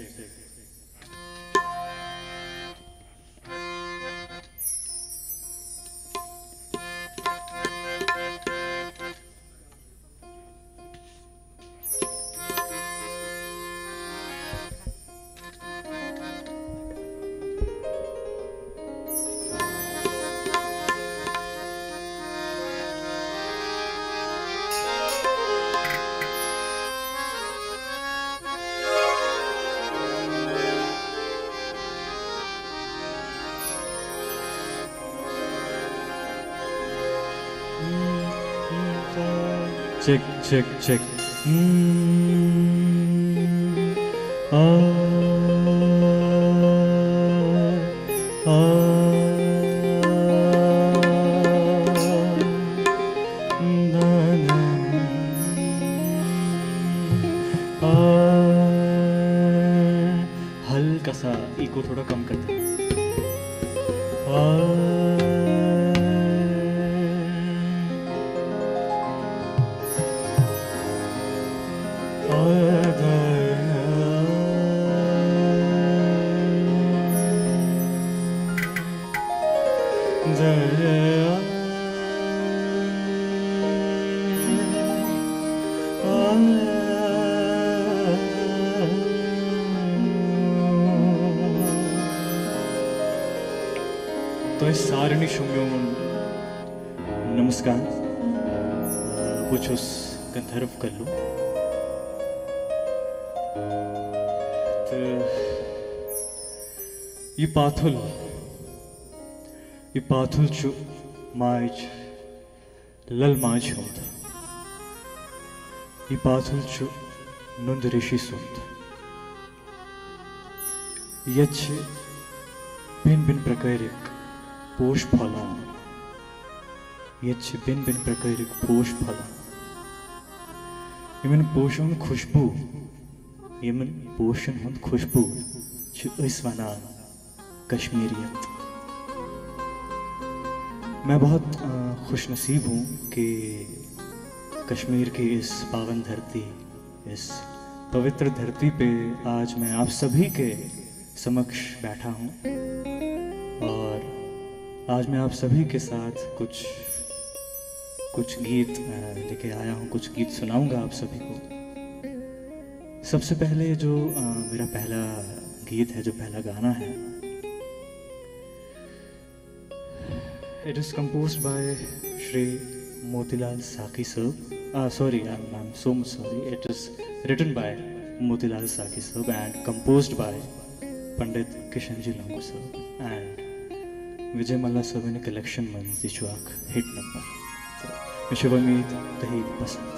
Check check check हल्का सा इको थोड़ा कम करते हैं। तो इस सारणी शुम्योन नमस्कार पुछुस गंधर्व कल्लू तो ये पाथुल चु माज लल माज होता ये पाथुल चु नुंद ऋषि सुंद यच्छ भिन्न भिन्न प्रकार पोष फला यच्छ भिन्न भिन्न प्रकार पोष फला यमन पोषण खुशबू यमन पोषण हुंद खुशबू वना कश्मीरियत। मैं बहुत खुश नसीब हूँ कि कश्मीर की इस पावन धरती, इस पवित्र धरती पे आज मैं आप सभी के समक्ष बैठा हूँ और आज मैं आप सभी के साथ कुछ गीत लेके आया हूँ, कुछ गीत सुनाऊंगा आप सभी को। सबसे पहले जो मेरा पहला गीत है, जो पहला गाना है, it is composed bye Shri Motilal साकी साहब। Sorry, I'm so sorry. It is written by Motilal Saki sahab and composed by Pandit Kishanji Langu sahab and Vijay Malla sahab in a collection में दिचुआक हिट नंबर विश्वमीत दही पसंद।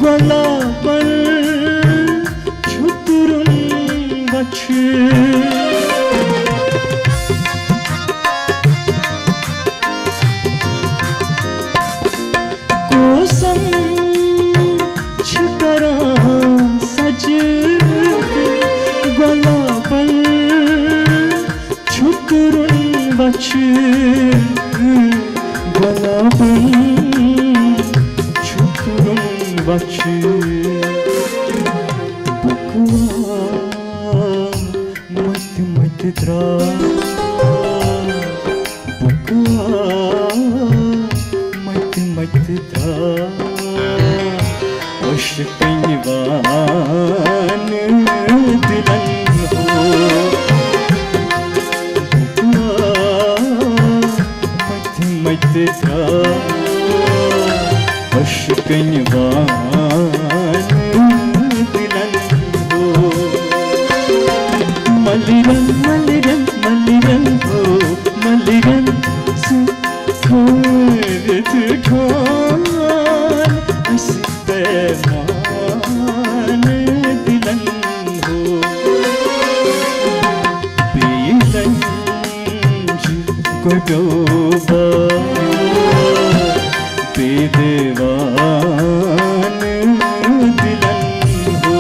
Gwalapan Chuturun Bachi Kosam Chitara Saj Gwalapan Chuturun Bachi Gwalapan Chuturun Bachi Bukwa Mati Mati Dra Bukwa Mati Mati Dra Oshpinvan Dilan Ho Bukwa Mati Mati Dra Oshpinvan Dilan Ho Maliran Maliran Maliran Ho Maliran Se Kharat Khan Aspe Maan Dilan Ho Bilanj Godoba Bedevan Dilan Ho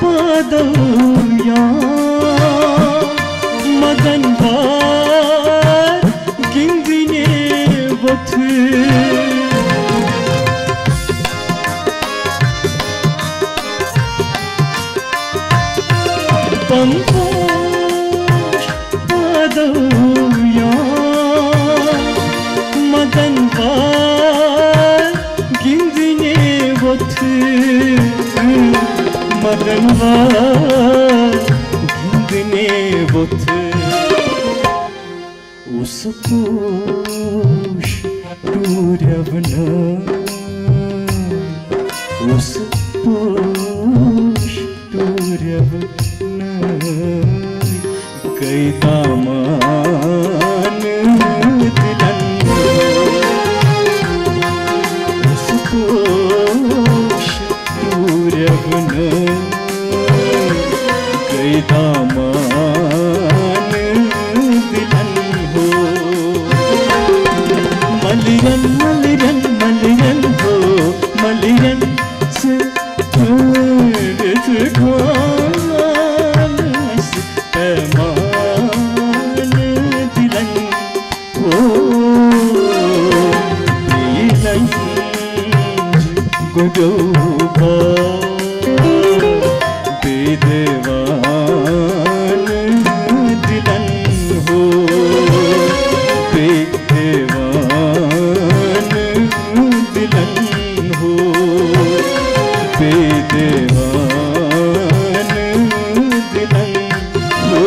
Padavya Madan var Gindine vatı Pampaş Padavya Madan var Gindine vatı Madan var Gindine vatı Usapuş Duryavna Usapuş Duryavna Gaidaman Dilan Usapuş Duryavna Gaidaman Dilan Ho Maliran Maliran Maliran Ho Maliran Se Kharat Khan Aspe Maan Dilan Ho Bilanj Godoba Bedevan Dilan Ho Bedevan Dilan Ho Bedevan Dilan Ho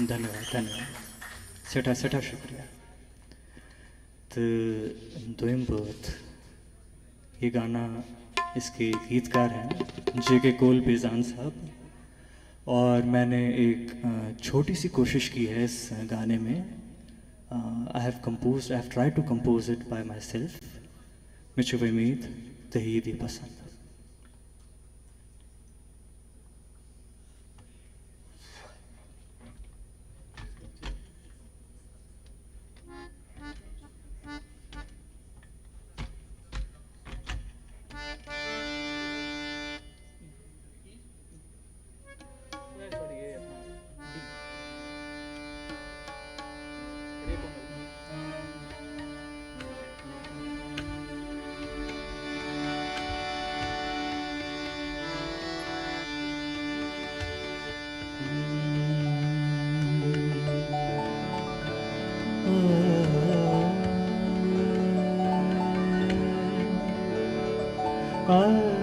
धन्यवाद धन्यवाद सेठा सेठा शुक्रिया तो दोयम बहुत ये गाना इसके गीतकार हैं जे.के. कोल बेजान साहब और मैंने एक छोटी सी कोशिश की है इस गाने में I have try to compose it by myself मुझे उम्मीद तहीदी पसंद पर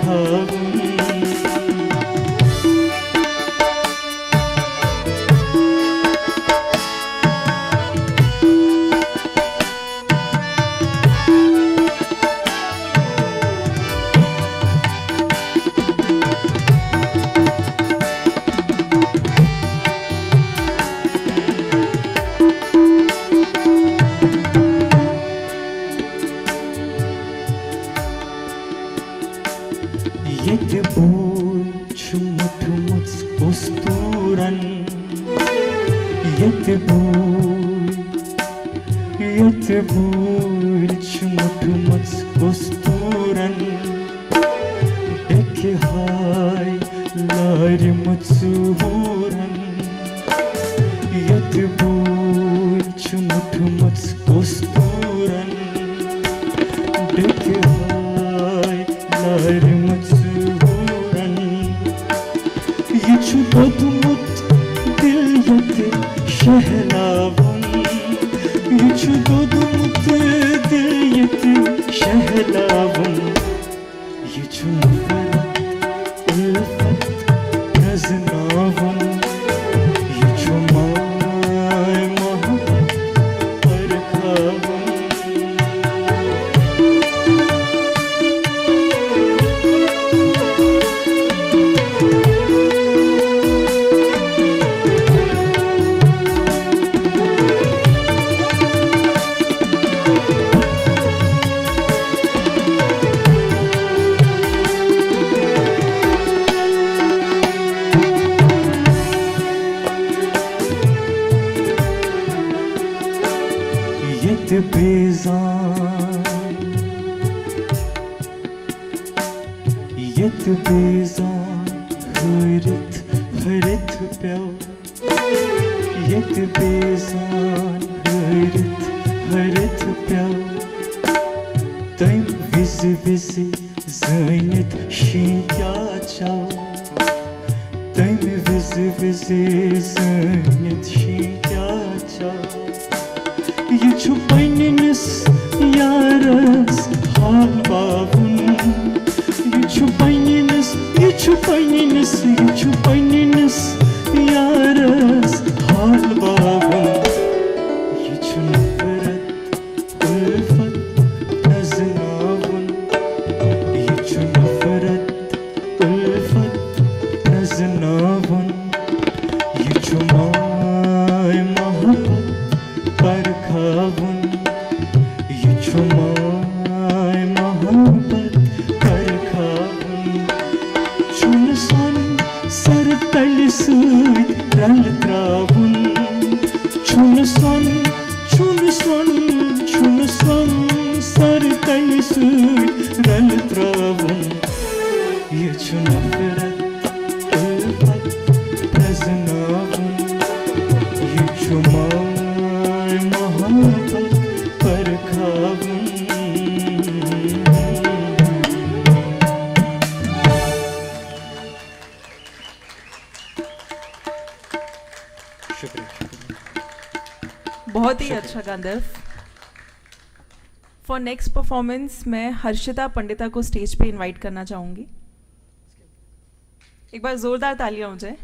खाऊं Yetbul çumutmaz kosturan Deki hay lari mutsuran Yetbul çumutmaz kosturan Deki hay lari mutsuran Yeçu badmut dil yeti şehlavun Yeçu badmut dil yeti şehlavun Yeçu nefret ulfet kaznavun Yeçu may muhabbet arkavun Yet bezan hıret hıret pev Yet bezan hıret hıret pev Taym vizi vizi zaynet şinkya çav Taym vizi vizi zaynet şinkya çav Yeçu payniniz yaras hal bavun Yeçu payniniz yaras hal bavun Yeçu nefret ulfet naznavun Yeçu nefret ulfet naznavun Yeçu may muhabbet barkavun Yeçu may muhabbet barkavun Çun son sar talisut ral travun Çun son sar talisut ral travun Yeçu nefret ulfet naznavun Yeçu may muhabbet barkavun बहुत ही अच्छा गांधर्व। For next performance मैं हर्षिता पंडिता को stage पे invite करना चाहूँगी। एक बार जोरदार तालियां हो जाए।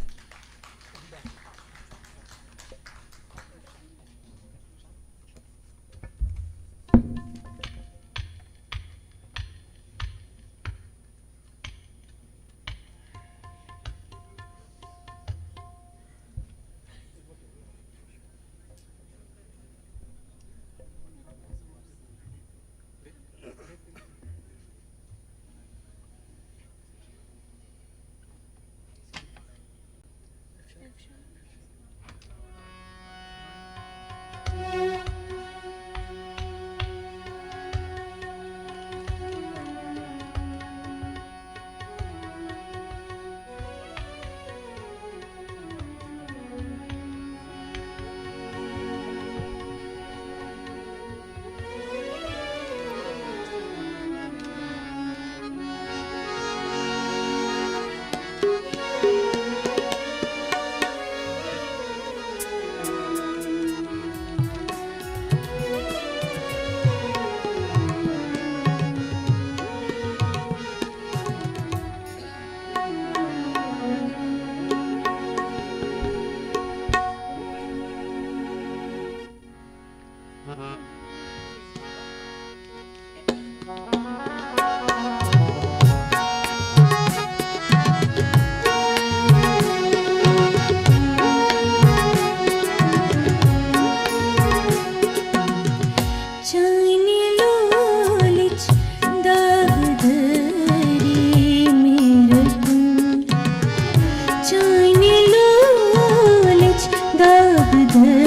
Dağ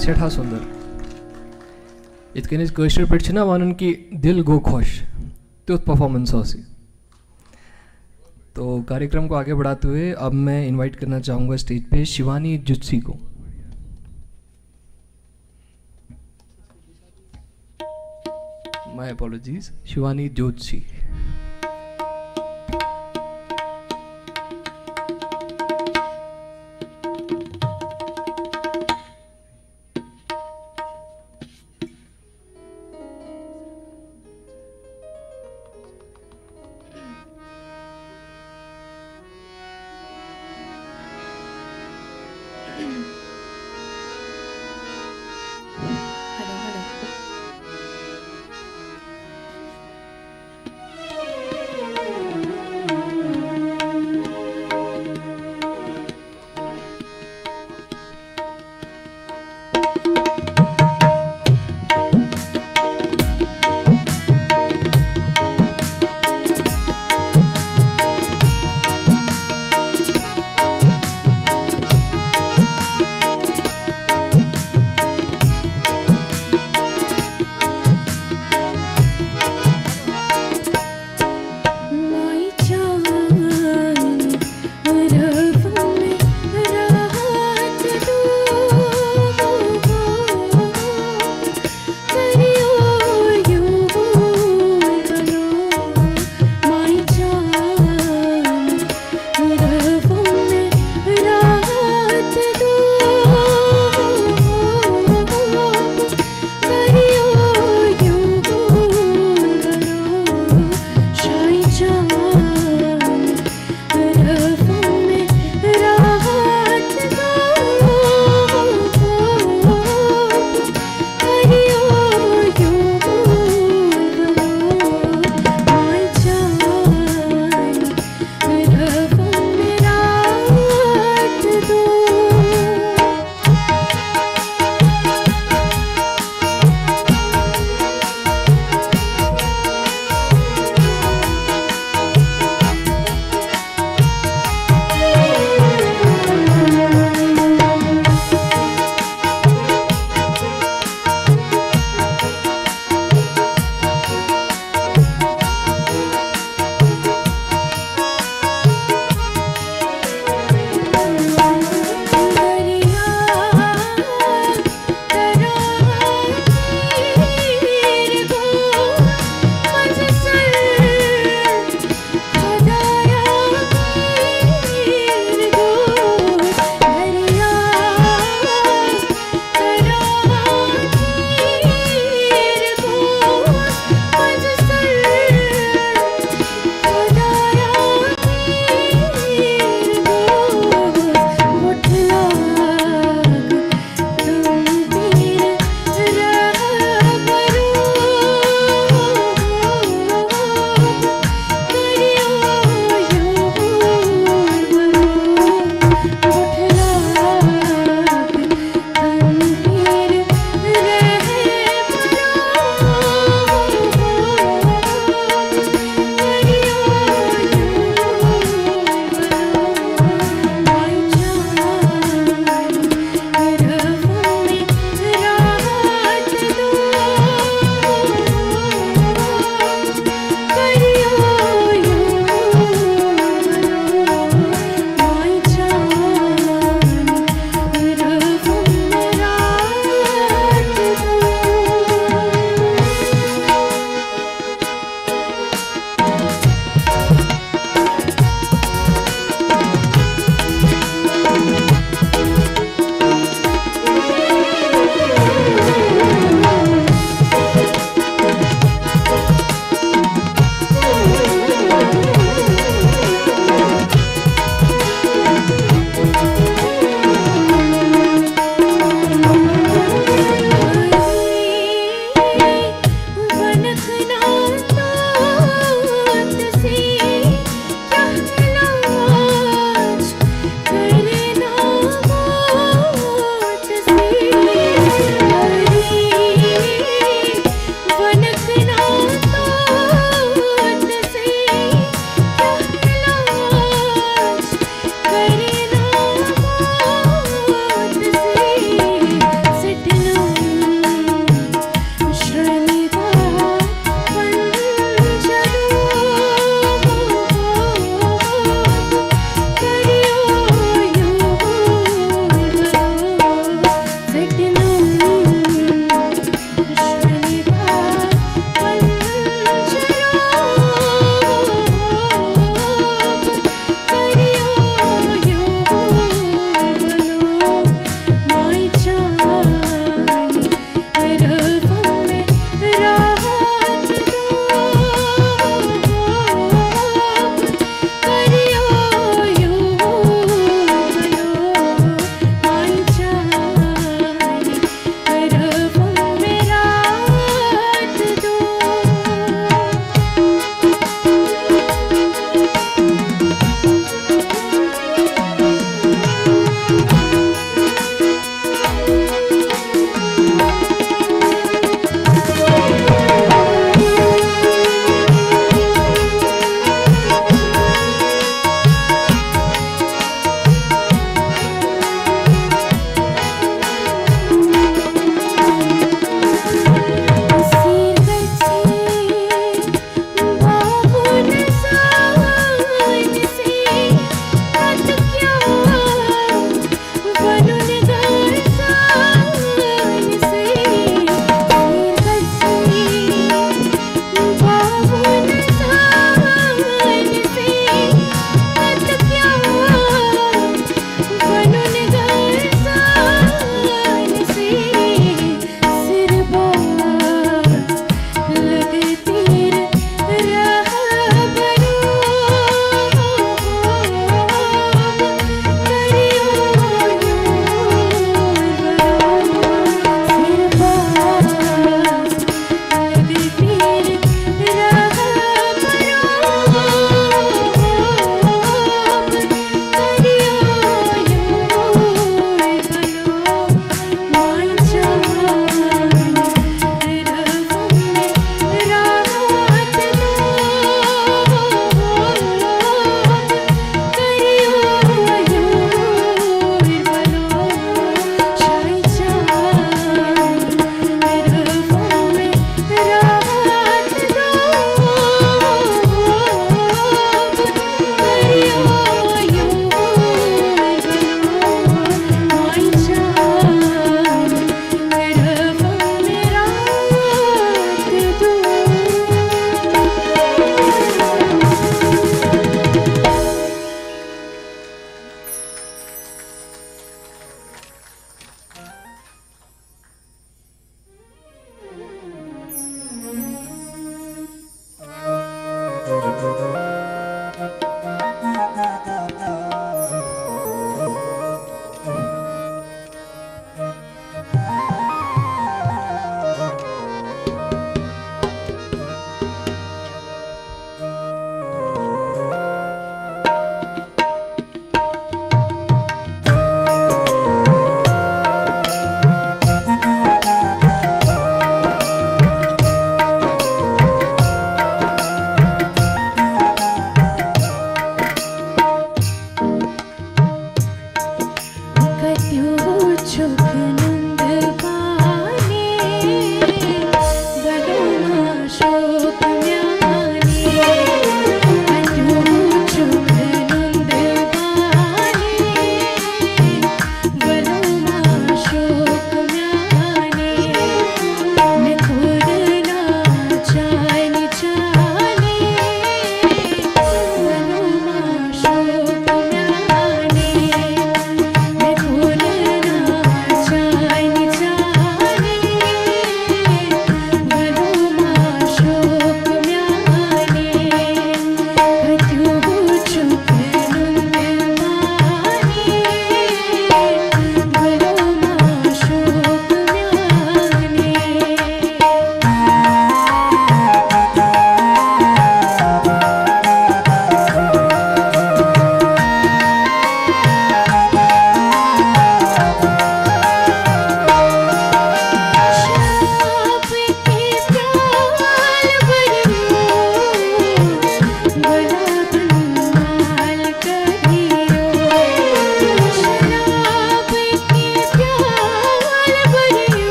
सेठा सुंदर इतकनिस कशर पे वन कि दिल गो खुश तुथ परफॉर्मेंस हो सी। तो कार्यक्रम को आगे बढ़ाते हुए अब मैं इनवाइट करना चाहूँगा स्टेज पे शिवानी जुत्सी को। My apologies, Shivani Joshi.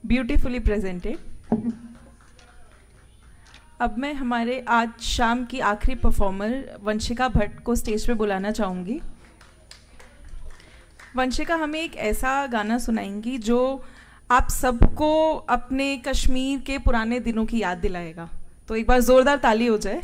Beautifully presented. अब मैं हमारे आज शाम की आखिरी परफॉर्मर वंशिका भट्ट को स्टेज पे बुलाना चाहूँगी। वंशिका हमें एक ऐसा गाना सुनाएंगी जो आप सबको अपने कश्मीर के पुराने दिनों की याद दिलाएगा। तो एक बार जोरदार ताली हो जाए।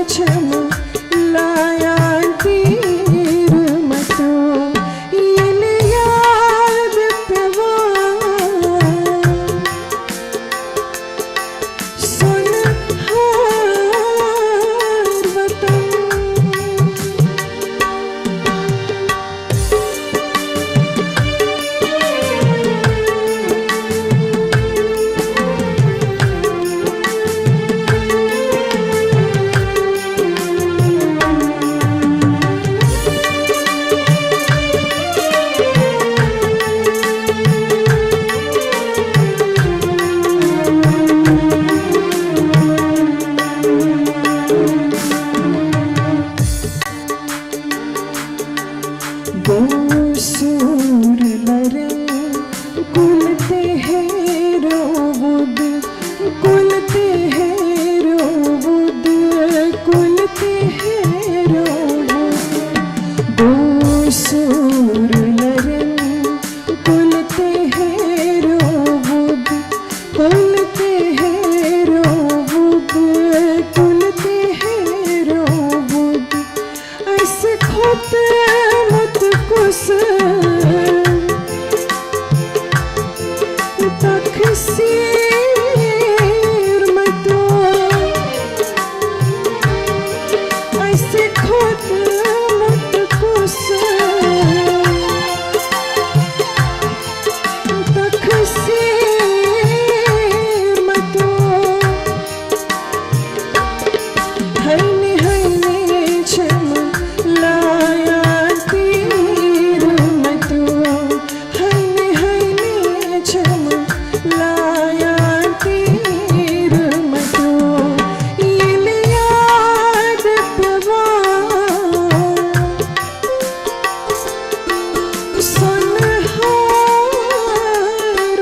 Chum सिखोत मुत कुस तक से मतो हईने हईने चम लाया तीर मतो हईने हईने चम लाया तीर मतो ये ले याद पवा सुन हार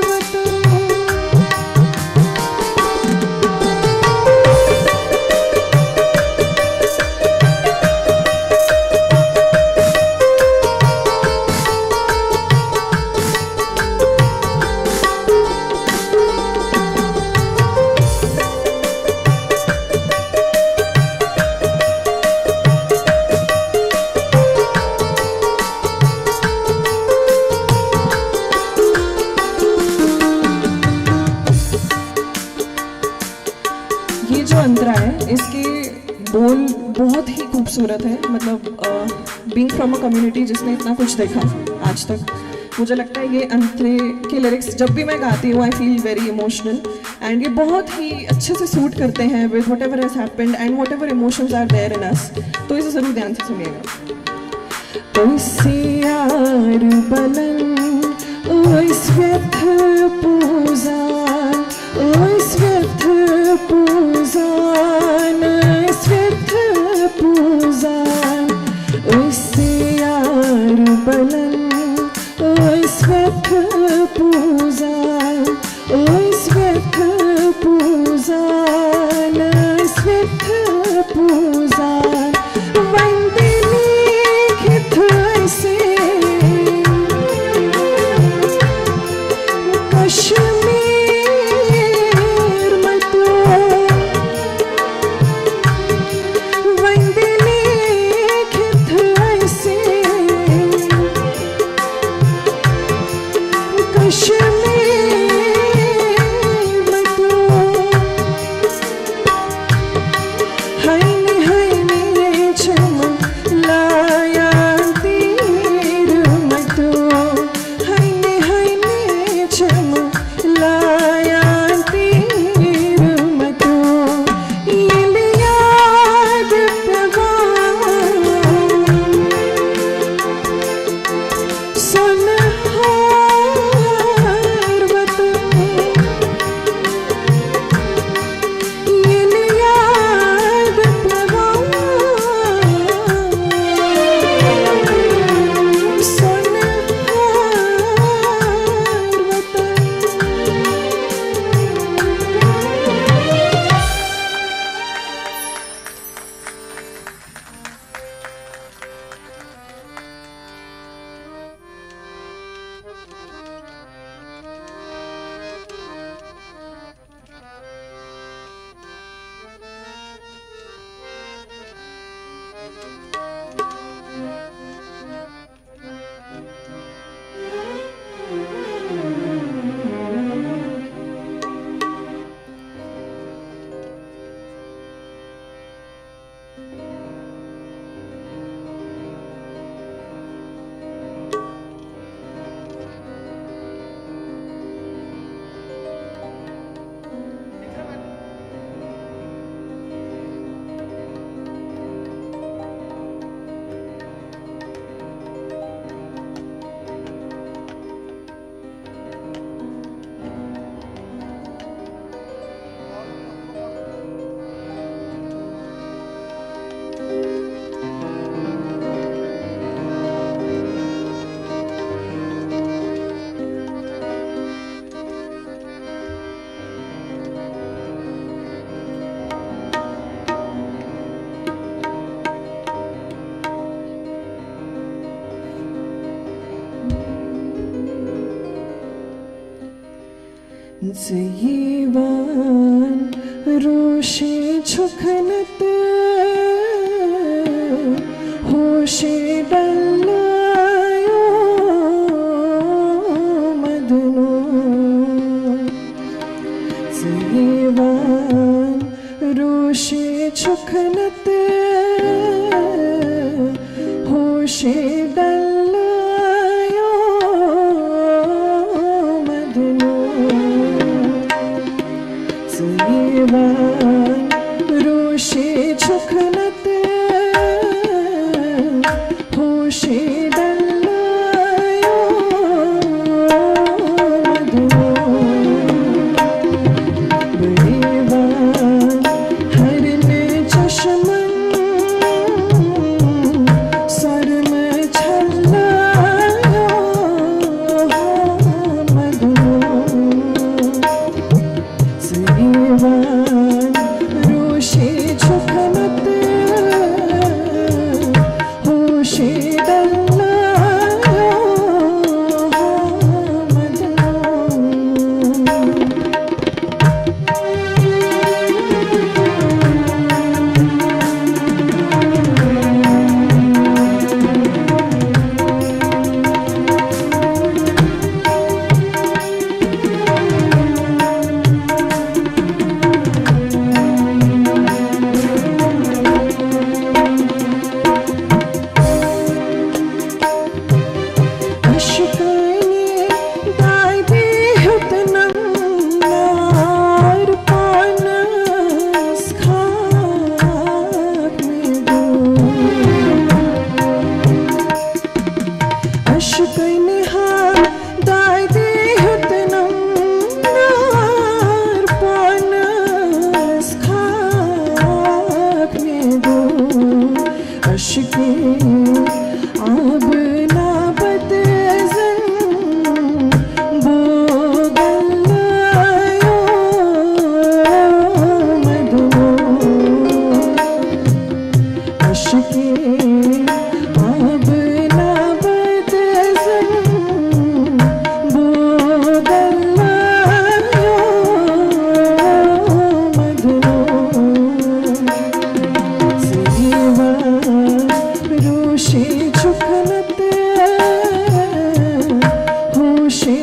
मतो ये जो अंतरा है इसके बोल बहुत ही खूबसूरत है। मतलब बीइंग फ्रॉम अ कम्युनिटी जिसने इतना कुछ देखा आज तक, मुझे लगता है ये अंतरे के लिरिक्स जब भी मैं गाती हूँ I feel very emotional and ये बहुत ही अच्छे से सूट करते हैं with whatever has happened and whatever emotions are there in us. तो इसे जरूर ध्यान से सुनिएगा। ओइसे यार बलन ओइस व्यथ पूजान ओइस व्यथ पूजान ओइस व्यथ पूजान ओइसे यार बलन ओइस व्यथ पूजान ओइस व्यथ पूजान ओइस व्यथ पूजान वंदनी खिथ ऐसे कश्मीर मतो वंदनी खिथ ऐसे कश्मीर मतो हईने हईने चम लाया तीर मतो हईने हईने चम लाया तीर मतो ये ले याद पवा सुन हार मतो ये ले याद पवा सुन हार मतो जीवन रोशे झुकनत होशे डल्लायो मदनो जीवन रोशे झुकनत अब ना बदसन बोदल्लायो मदनो सेवा रोशे चुकनते होशे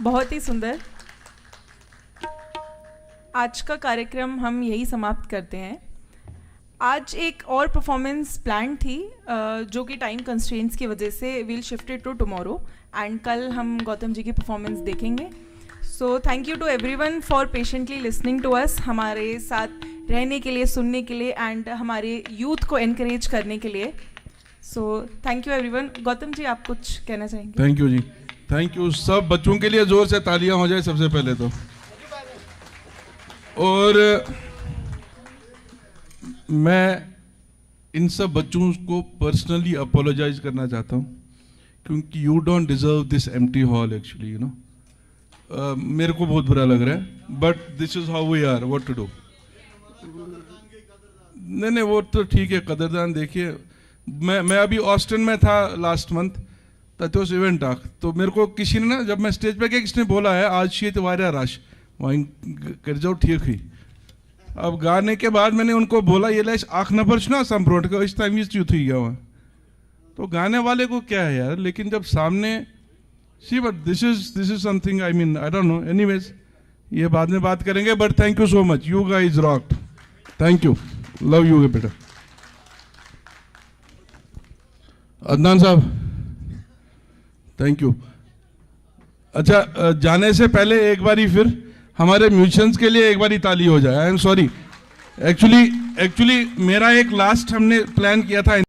बहुत ही सुंदर। आज का कार्यक्रम हम यही समाप्त करते हैं। आज एक और परफॉर्मेंस प्लान थी जो कि टाइम कंस्ट्रेंट्स की वजह से will shifted to tomorrow and कल हम गौतम जी की परफॉर्मेंस देखेंगे। So thank you to everyone for patiently listening to us, हमारे साथ रहने के लिए, सुनने के लिए एंड हमारे यूथ को एनकरेज करने के लिए। So thank you everyone. Gautam ji, आप कुछ कहना चाहेंगे? Thank you ji, thank you. सब बच्चों के लिए जोर से तालियां हो जाए सबसे पहले तो। और मैं इन सब बच्चों को पर्सनली अपोलोजाइज करना चाहता हूँ क्योंकि you don't deserve this empty hall actually, you know. मेरे को बहुत बुरा लग रहा है, but this is how we are, what to do. नहीं वो तो ठीक है, कदरदान। देखिए मैं अभी ऑस्टिन में था लास्ट मंथ, तथ्योस इवेंट आख, तो मेरे को किसी ने ना, जब मैं स्टेज पे गया, किसने बोला है आज शीत वारिया राश वहीं कर जाओ ठीक ही। अब गाने के बाद मैंने उनको बोला ये लाइस आख नफर ना संप्रोट का इस टाइम यूथ ही गया वहाँ, तो गाने वाले को क्या है यार। लेकिन जब सामने सी, but this is something, I mean I don't know, anyways ये बाद में बात करेंगे, but thank you so much, you guys rocked, thank you, love you बेटा। अदनान साहब थैंक यू। अच्छा जाने से पहले एक बारी फिर हमारे म्यूजिशियंस के लिए एक बारी ताली हो जाए। आई एम सॉरी, एक्चुअली मेरा एक लास्ट हमने प्लान किया था